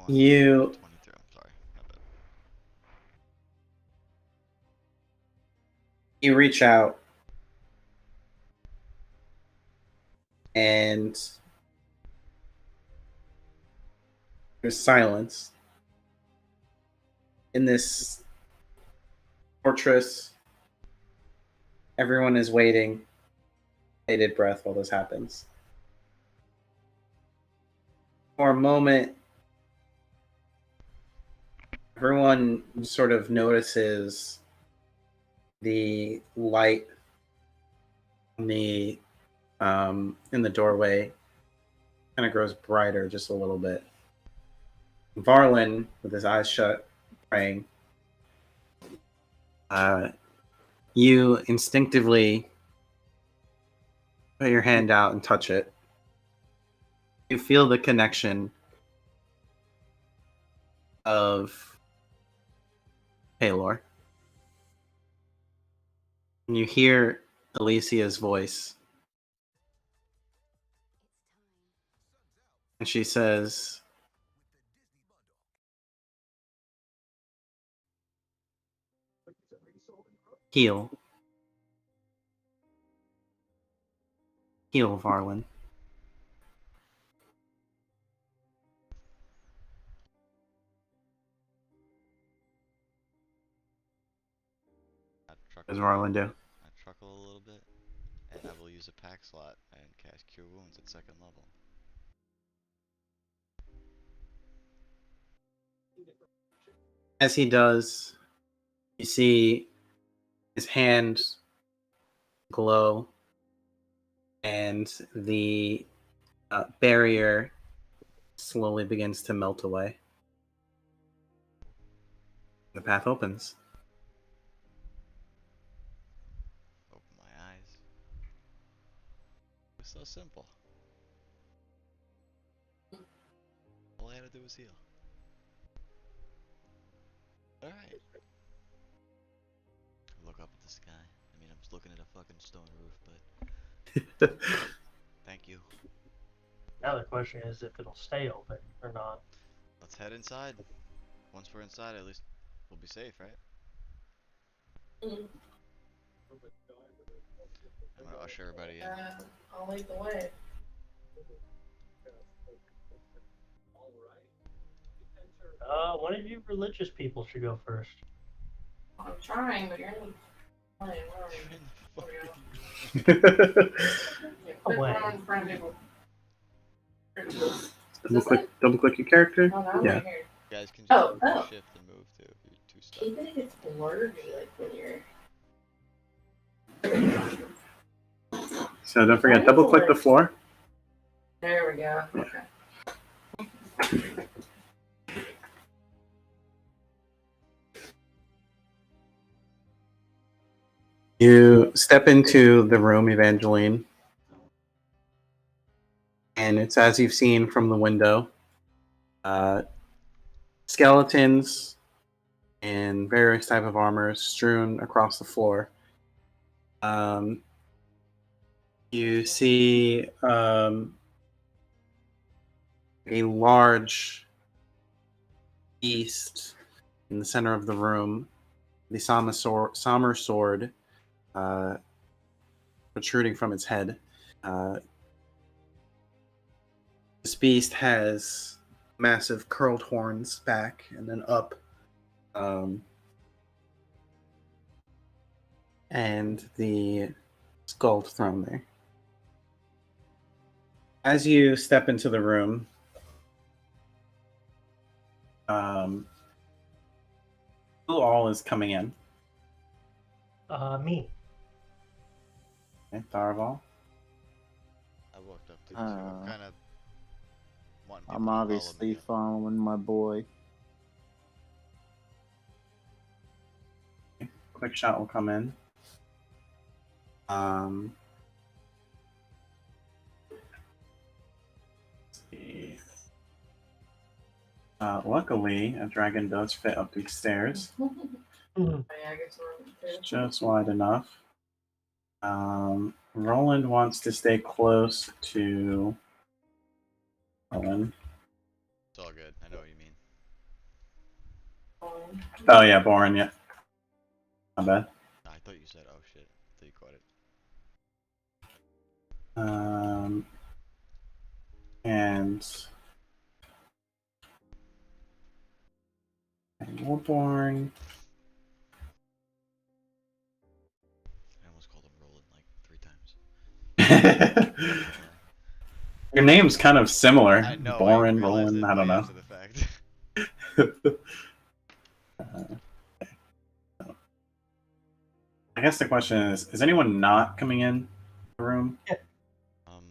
You 23. I'm sorry. My bad. you reach out and there's silence in this fortress. Everyone is waiting, bated breath while this happens. For a moment, everyone sort of notices the light in the doorway kind of grows brighter just a little bit. Varlin, with his eyes shut, praying. You instinctively put your hand out and touch it. You feel the connection of Paylor. And you hear Alicia's voice. And she says, heal. Heal, Varlin. What does Varlin do? I circle a little bit, and I will use a pack slot and cast Cure Wounds at 2nd level. As he does, you see his hand glow, and the barrier slowly begins to melt away. The path opens. Open my eyes. It was so simple. All I had to do was heal. Alright. Look up at the sky. I mean, I'm just looking at a fucking stone roof, but thank you. Now the question is if it'll stay open or not. Let's head inside. Once we're inside, at least we'll be safe, right? Mm. I'm gonna usher everybody in. I'll lead the way. One of you religious people should go first. I'm trying, but you're in the way. Where are you? Quit Away. running in front of people. Double click your character. Oh, no, Yeah. right here. You guys can just Oh. shift and move too if you're too stuck. Even if it's blurry, like when you're. So don't forget, double click the floor. There we go. Okay. You step into the room, Evangeline, and it's as you've seen from the window. Skeletons and various type of armor strewn across the floor. You see a large beast in the center of the room. The Sommer sword protruding from its head. This beast has massive curled horns back and then up. And the skull thrown there. As you step into the room, who all is coming in? Me. Okay, Tharvol. I walked up to you, so I'm kind of wanting people I'm to follow obviously me. following my boy. Quickshot will come in. Let's see. Luckily, a dragon does fit up these stairs. Yeah, I guess we're It's just wide enough. Roland wants to stay close to Roland. It's all good. I know what you mean. Oh yeah, Boren, yeah. My bad. I thought you said, oh shit. I thought you caught it. And Warborne. I almost called him Roland like 3 times. Your name's kind of similar. I know. Boren, I realized Roland, it I don't know. after the fact. I guess the question is anyone not coming in the room? Oh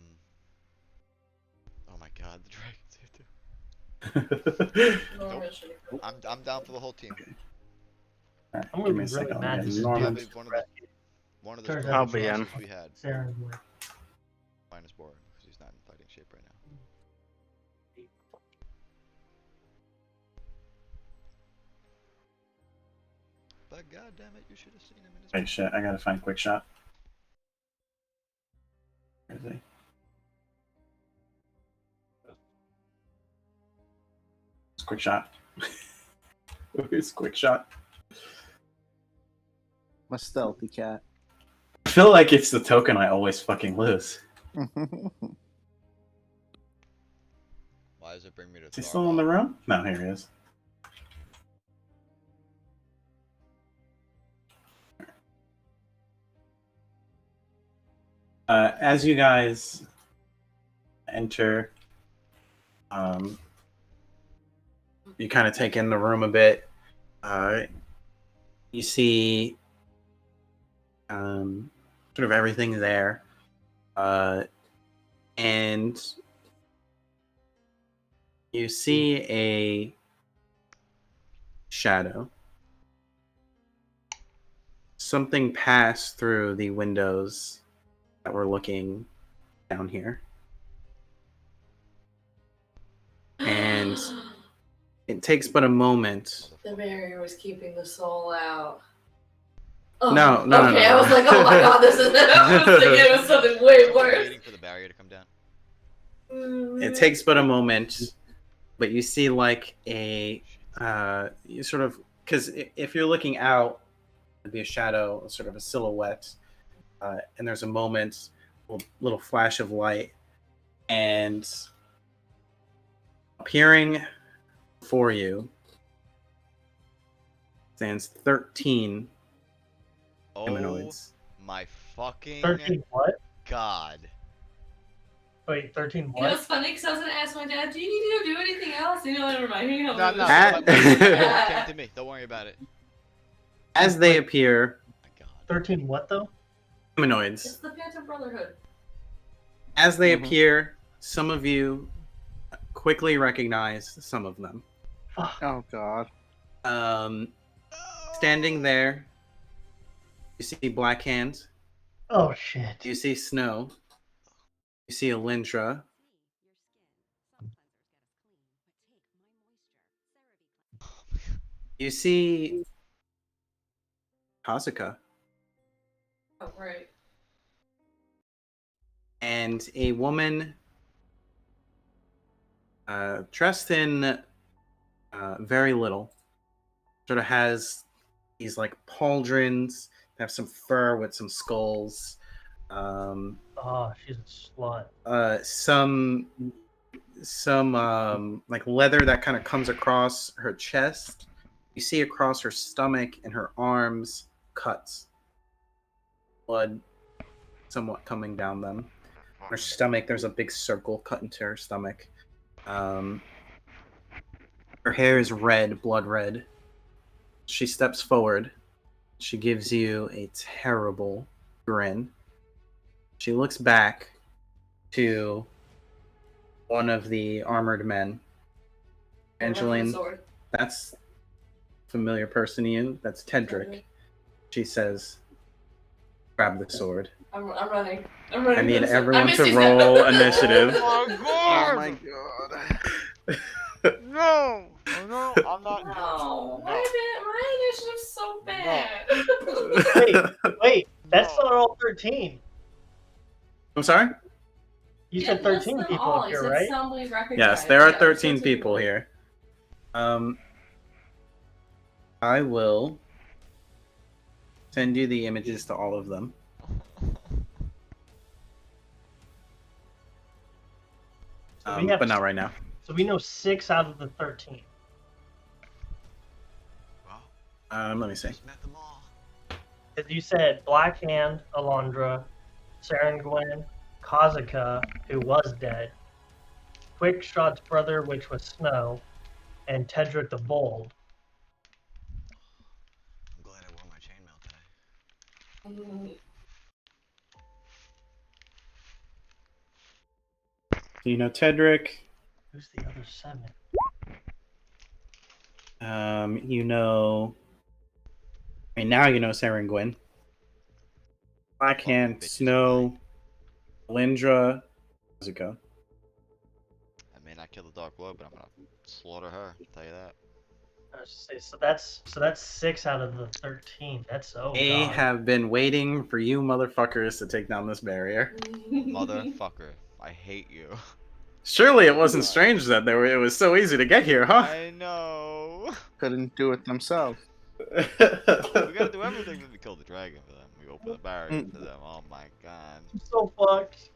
my god, the dragon's here too. I'm down for the whole team. Alright, I'm give gonna me a be really second. mad I'll this get is Norman. David's One of the Turns spell out I'll be in. options we had, Sarah's way. minus Boren, because he's not in fighting shape right now. But god damn it, you should have seen him in his Wait, shit, I gotta find Quickshot. Where is he? It's Quickshot. Who's Quickshot? My stealthy cat. I feel like it's the token I always fucking lose. Why does it bring me to Is he still in the room? No, here he is. As you guys enter, you kind of take in the room a bit. You see sort of everything there. And you see a shadow. Something passed through the windows that we're looking down here. And it takes but a moment. The barrier was keeping the soul out. Oh, No. Okay, I was like, oh my god, this is. I was thinking it was something way worse. Waiting for the barrier to come down. It takes but a moment, but you see like a you sort of, because if you're looking out, it'd be a shadow, sort of a silhouette, and there's a moment, a little flash of light, and appearing before you stands 13 humanoids. My fucking 13 what? god. Wait, 13 You know, what? it's funny because I was gonna ask my dad, do you need to go do anything else? You know, never mind. No, At- it came to me. Don't worry about it. As they appear, Oh my god. 13 what though? It's humanoids. the Phantom Brotherhood. As they appear, some of you quickly recognize some of them. Oh god. Standing there, you see Black Hand, Oh shit. you see Snow, you see Alindra, you see Kazuka, Oh, right. and a woman dressed in very little. Sort of has these like pauldrons that have some fur with some skulls. Oh, she's a slut. Some like leather that kind of comes across her chest. You see across her stomach and her arms cuts, blood somewhat coming down them. Her stomach, there's a big circle cut into her stomach. Her hair is red, blood red. She steps forward. She gives you a terrible grin. She looks back to one of the armored men. Evangeline, that's a familiar person to you. That's Tedric. She says, grab the sword. I'm running. I'm running. I need I everyone missed to you. roll initiative. Oh my Oh god! my god. No! Oh no, I'm not. No, my initiative's so bad. Wait, that's not all 13. I'm sorry? You said 13 people up here, right? Yes, there are 13 people here. I will send you the images to all of them. But not right now. So we know 6 out of the 13. Wow. Let me see. Just met them all. You said Black Hand, Alondra, Sarangwin, Kazuka, who was dead, Quickshot's brother, which was Snow, and Tedric the Bold. I'm glad I wore my chainmail today. You know Tedric. Who's the other 7? You know. And now you know Sarangwin. Blackhand, Snow, Alindra, Kazuka. I may not kill the Dark Lord, but I'm gonna slaughter her. I'll tell you that. I was say, so that's 6 out of the 13. That's They God. have been waiting for you motherfuckers to take down this barrier. Motherfucker, I hate you. Surely it wasn't strange that it was so easy to get here, huh? I know. Couldn't do it themselves. We gotta do everything when we kill the dragon for them. We open the barrier for them. Oh my god. I'm so fucked.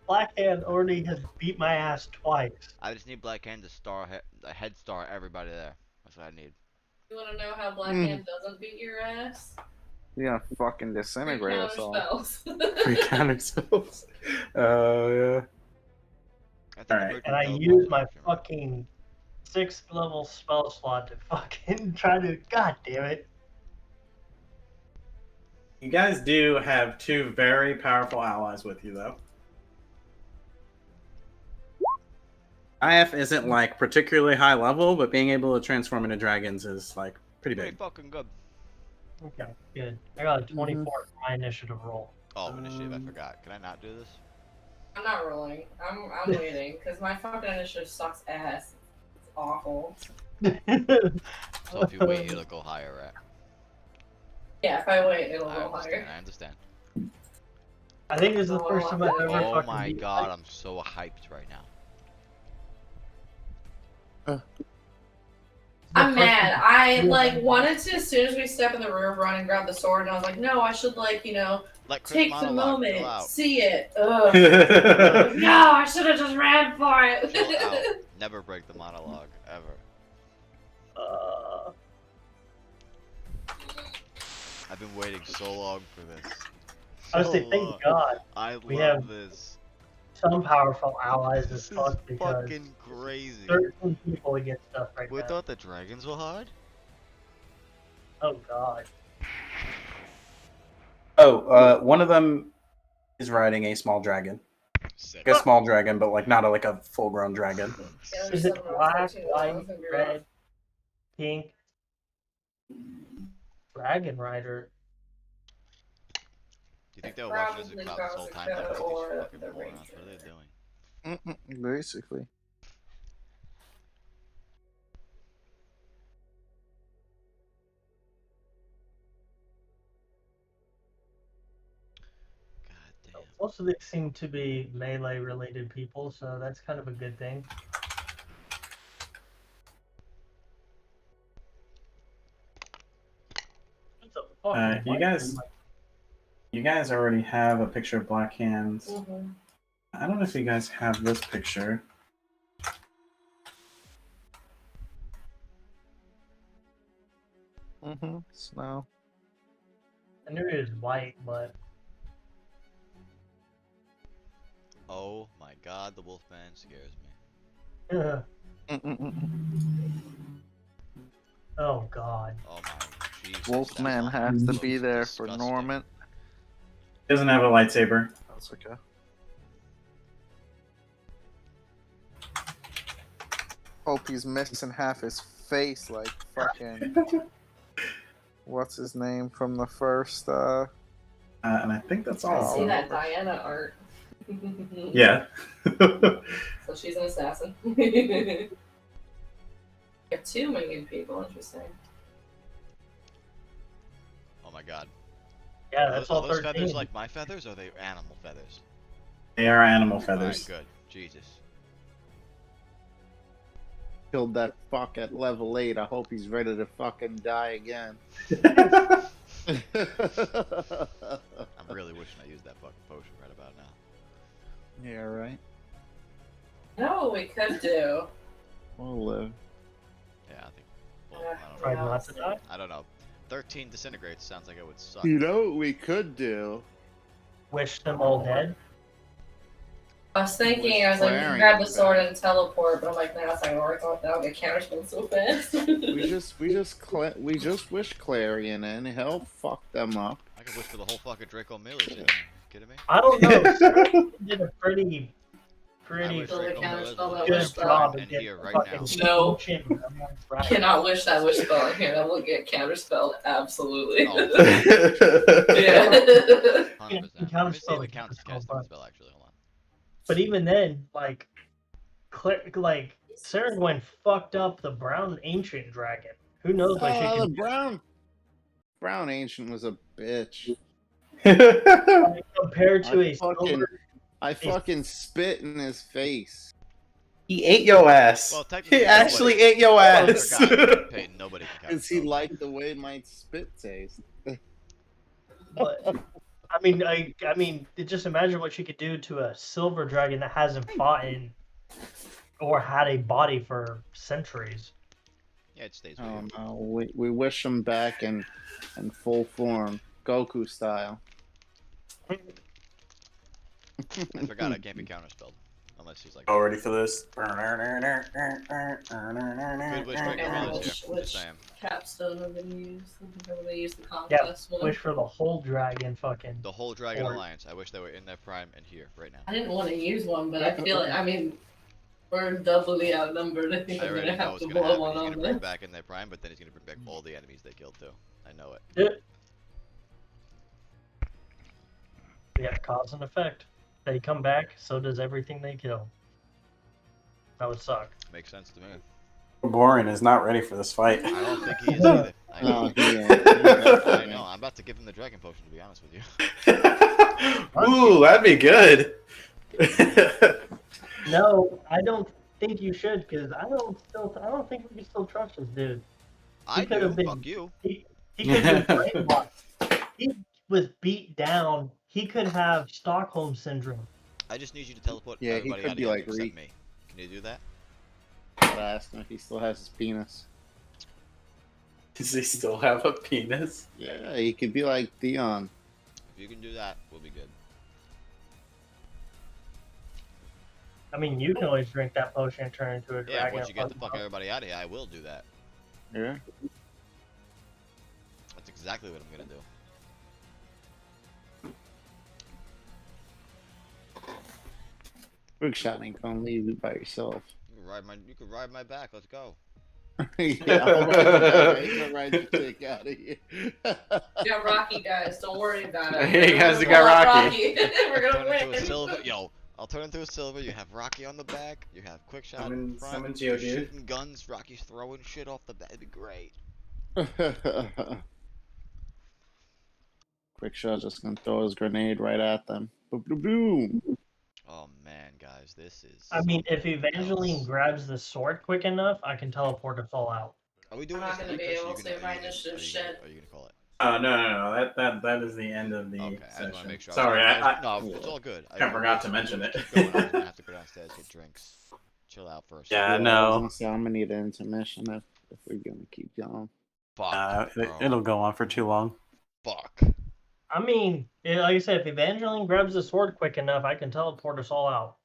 Black Hand already has beat my ass twice. I just need Black Hand to head start everybody there. That's what I need. You want to know how Black Hand doesn't beat your ass? Yeah, fucking disintegrate us all. Spells. 3 counter spells. Yeah. I think Alright. Emerging And I Teleport use is my an option, right? fucking 6th level spell slot to fucking try to. God damn it. You guys do have 2 very powerful allies with you, though. IF isn't like particularly high level, but being able to transform into dragons is like pretty Pretty big. fucking good. Okay, good. I got a 24 for my initiative roll. Oh, initiative, I forgot. Can I not do this? I'm not rolling. I'm waiting because my fucking initiative sucks ass. It's awful. So if you wait, it'll go higher, right? Yeah, if I wait, it'll I go understand, higher. I understand. I think this is the first time I've ever Oh fucking my beat god, I'm so hyped right now. I'm mad. I like wanted to as soon as we step in the room run and grab the sword, and I was like, no, I should like Let Chris take the monologue, chill moment, out. see it. Ugh. No, I should have just ran for it. Chill out. Never break the monologue, ever. I've been waiting so long for this. I was So saying, long. thank God I we love have this. some powerful allies as This is fuck because fucking crazy. 13 people against stuff right We now. thought the dragons were hard? Oh God. Oh, one of them is riding a small dragon. Sick. Like a small dragon, but like not a, like a full-grown dragon. Is it black, white, red, pink? Dragon Rider. Do you think they were watching us in Probably crowd this whole time? Like, Corsica look or at these fucking the morons. Ranger. What are they doing? Basically. God damn. Most of these seem to be melee related people, so that's kind of a good thing. What's a fucking You guys already have a picture of Black Hands. Mhm. I don't know if you guys have this picture. Snow. I knew it was white, but Oh my god, the Wolfman scares me. oh God. Oh my Jesus. Wolfman that has to looks be there for disgusting. Norment. He doesn't have a lightsaber. That's okay. Hope he's missing half his face like fucking... What's his name from the first, And I think that's all. I of see them. that Diana art. Yeah. So she's an assassin. You have 2 winged people, interesting. Oh my god. Yeah, that's all Are those 13. feathers like my feathers, or are they animal feathers? They are animal feathers. Alright, good. Jesus. killed that fuck at level 8. I hope he's ready to fucking die again. I'm really wishing I used that fucking potion right about now. Yeah, right. No, we could do. We'll live. Yeah, I think. Well, Try I don't know. not to die. I don't know. 13 disintegrates sounds like it would suck. You know what we could do? Wish them all dead. I was thinking, I was like, we can grab the sword and teleport, but I'm like, nah, it's not gonna work. That'll get counterspelled so fast. we just wish Clarion in. He'll fuck them up. I could wish for the whole fucking Draco melee team. Kidding me? I don't know. Sarah did a pretty I wish Totally Draco melee counterspell that was wish good spell. job in of getting here right fucking now. No. chin among right. Cannot wish that wish spell in here. That will get counterspelled, absolutely. Oh. Yeah. 100%. Let me see Counterspell if the it counts as counterspell, casting the but- spell actually. Hold on. But even then, like, Sarah fucked up the brown ancient dragon. Who knows what she Oh, can the brown ancient was a bitch. do compared to I fucking spit in his face. He ate your ass. Well, technically, He actually nobody- ate your ass. Peyton, nobody can count. Because he liked the way my spit tastes. But I mean, just imagine what she could do to a silver dragon that hasn't fought in or had a body for centuries. Yeah, it stays with Oh you. no, we wish him back in full form. Goku style. I forgot I can't be counterspelled. Unless he's like. Oh, ready for this? Good wish for gorillas here. Which Just saying. capstone have been used? I think I'm gonna use the Yeah, conquest one. wish for the whole dragon fucking. The whole Dragon Or- Alliance. I wish they were in their prime and here right now. I didn't want to use one, but I feel like, I mean, we're doubly outnumbered. I think I I'm already gonna know have what's to gonna blow happen. one He's on gonna bring this. back in their prime, but then he's gonna bring back all the enemies they killed too. I know it. Yeah, cause and effect. They come back, so does everything they kill. That would suck. Makes sense to me. Warborne is not ready for this fight. I don't think he is either. I know. No, he ain't. I know. I'm about to give him the dragon potion, to be honest with you. Ooh, that'd be good. No, I don't think you should, because I don't think we can still trust this dude. I could do. have been- Fuck you. He could have been brainwashed. He was beat down. He could have Stockholm syndrome. I just need you to teleport Yeah, he everybody could out be of here like except Reek. me. Can you do that? Gotta ask him if he still has his penis. Does he still have a penis? Yeah, he could be like Dion. If you can do that, we'll be good. I mean, you can always drink that potion and turn into a Yeah, dragon. once you get the and fuck everybody out of here, I will do that. Yeah. That's exactly what I'm gonna do. Quickshot ain't gonna leave you by yourself. You can ride my back. Let's go. Yeah, I'll ride you back. Ride your dick out of here. We got Rocky, guys. Don't worry about it. Hey, guys, We're we gonna got pull out Rocky. We're gonna Turn into a win. silver. Yo, I'll turn into a silver. You have Rocky on the back. You have Quickshot in front. Summon You're Geodude. shooting guns. Rocky's throwing shit off the back. It'd be great. Quickshot just gonna throw his grenade right at them. Boom, boom, boom. Oh man, guys, this is. I mean, if Evangeline else. grabs the sword quick enough, I can teleport us all out. Are we doing I'm this not gonna be Chris? able Are you to gonna- save my are you gonna- initiative are you shit. gonna- Are you gonna call it? Oh no! That is the end of the Okay, I session. just want to make sure. Sorry, No, it's all good. I forgot to mention it. Keep going. I was gonna have to go downstairs, get drinks, chill out for a second. Yeah, I no. was gonna say I'm gonna need an intermission if we're gonna keep going. Fuck. bro. It'll go on for too long. Fuck. I mean, like I said, if Evangeline grabs the sword quick enough, I can teleport us all out.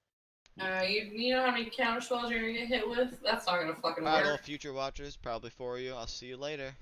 You know how many counter spells you're gonna get hit with? That's not gonna fucking Alright, all work. future watchers, probably for you. I'll see you later.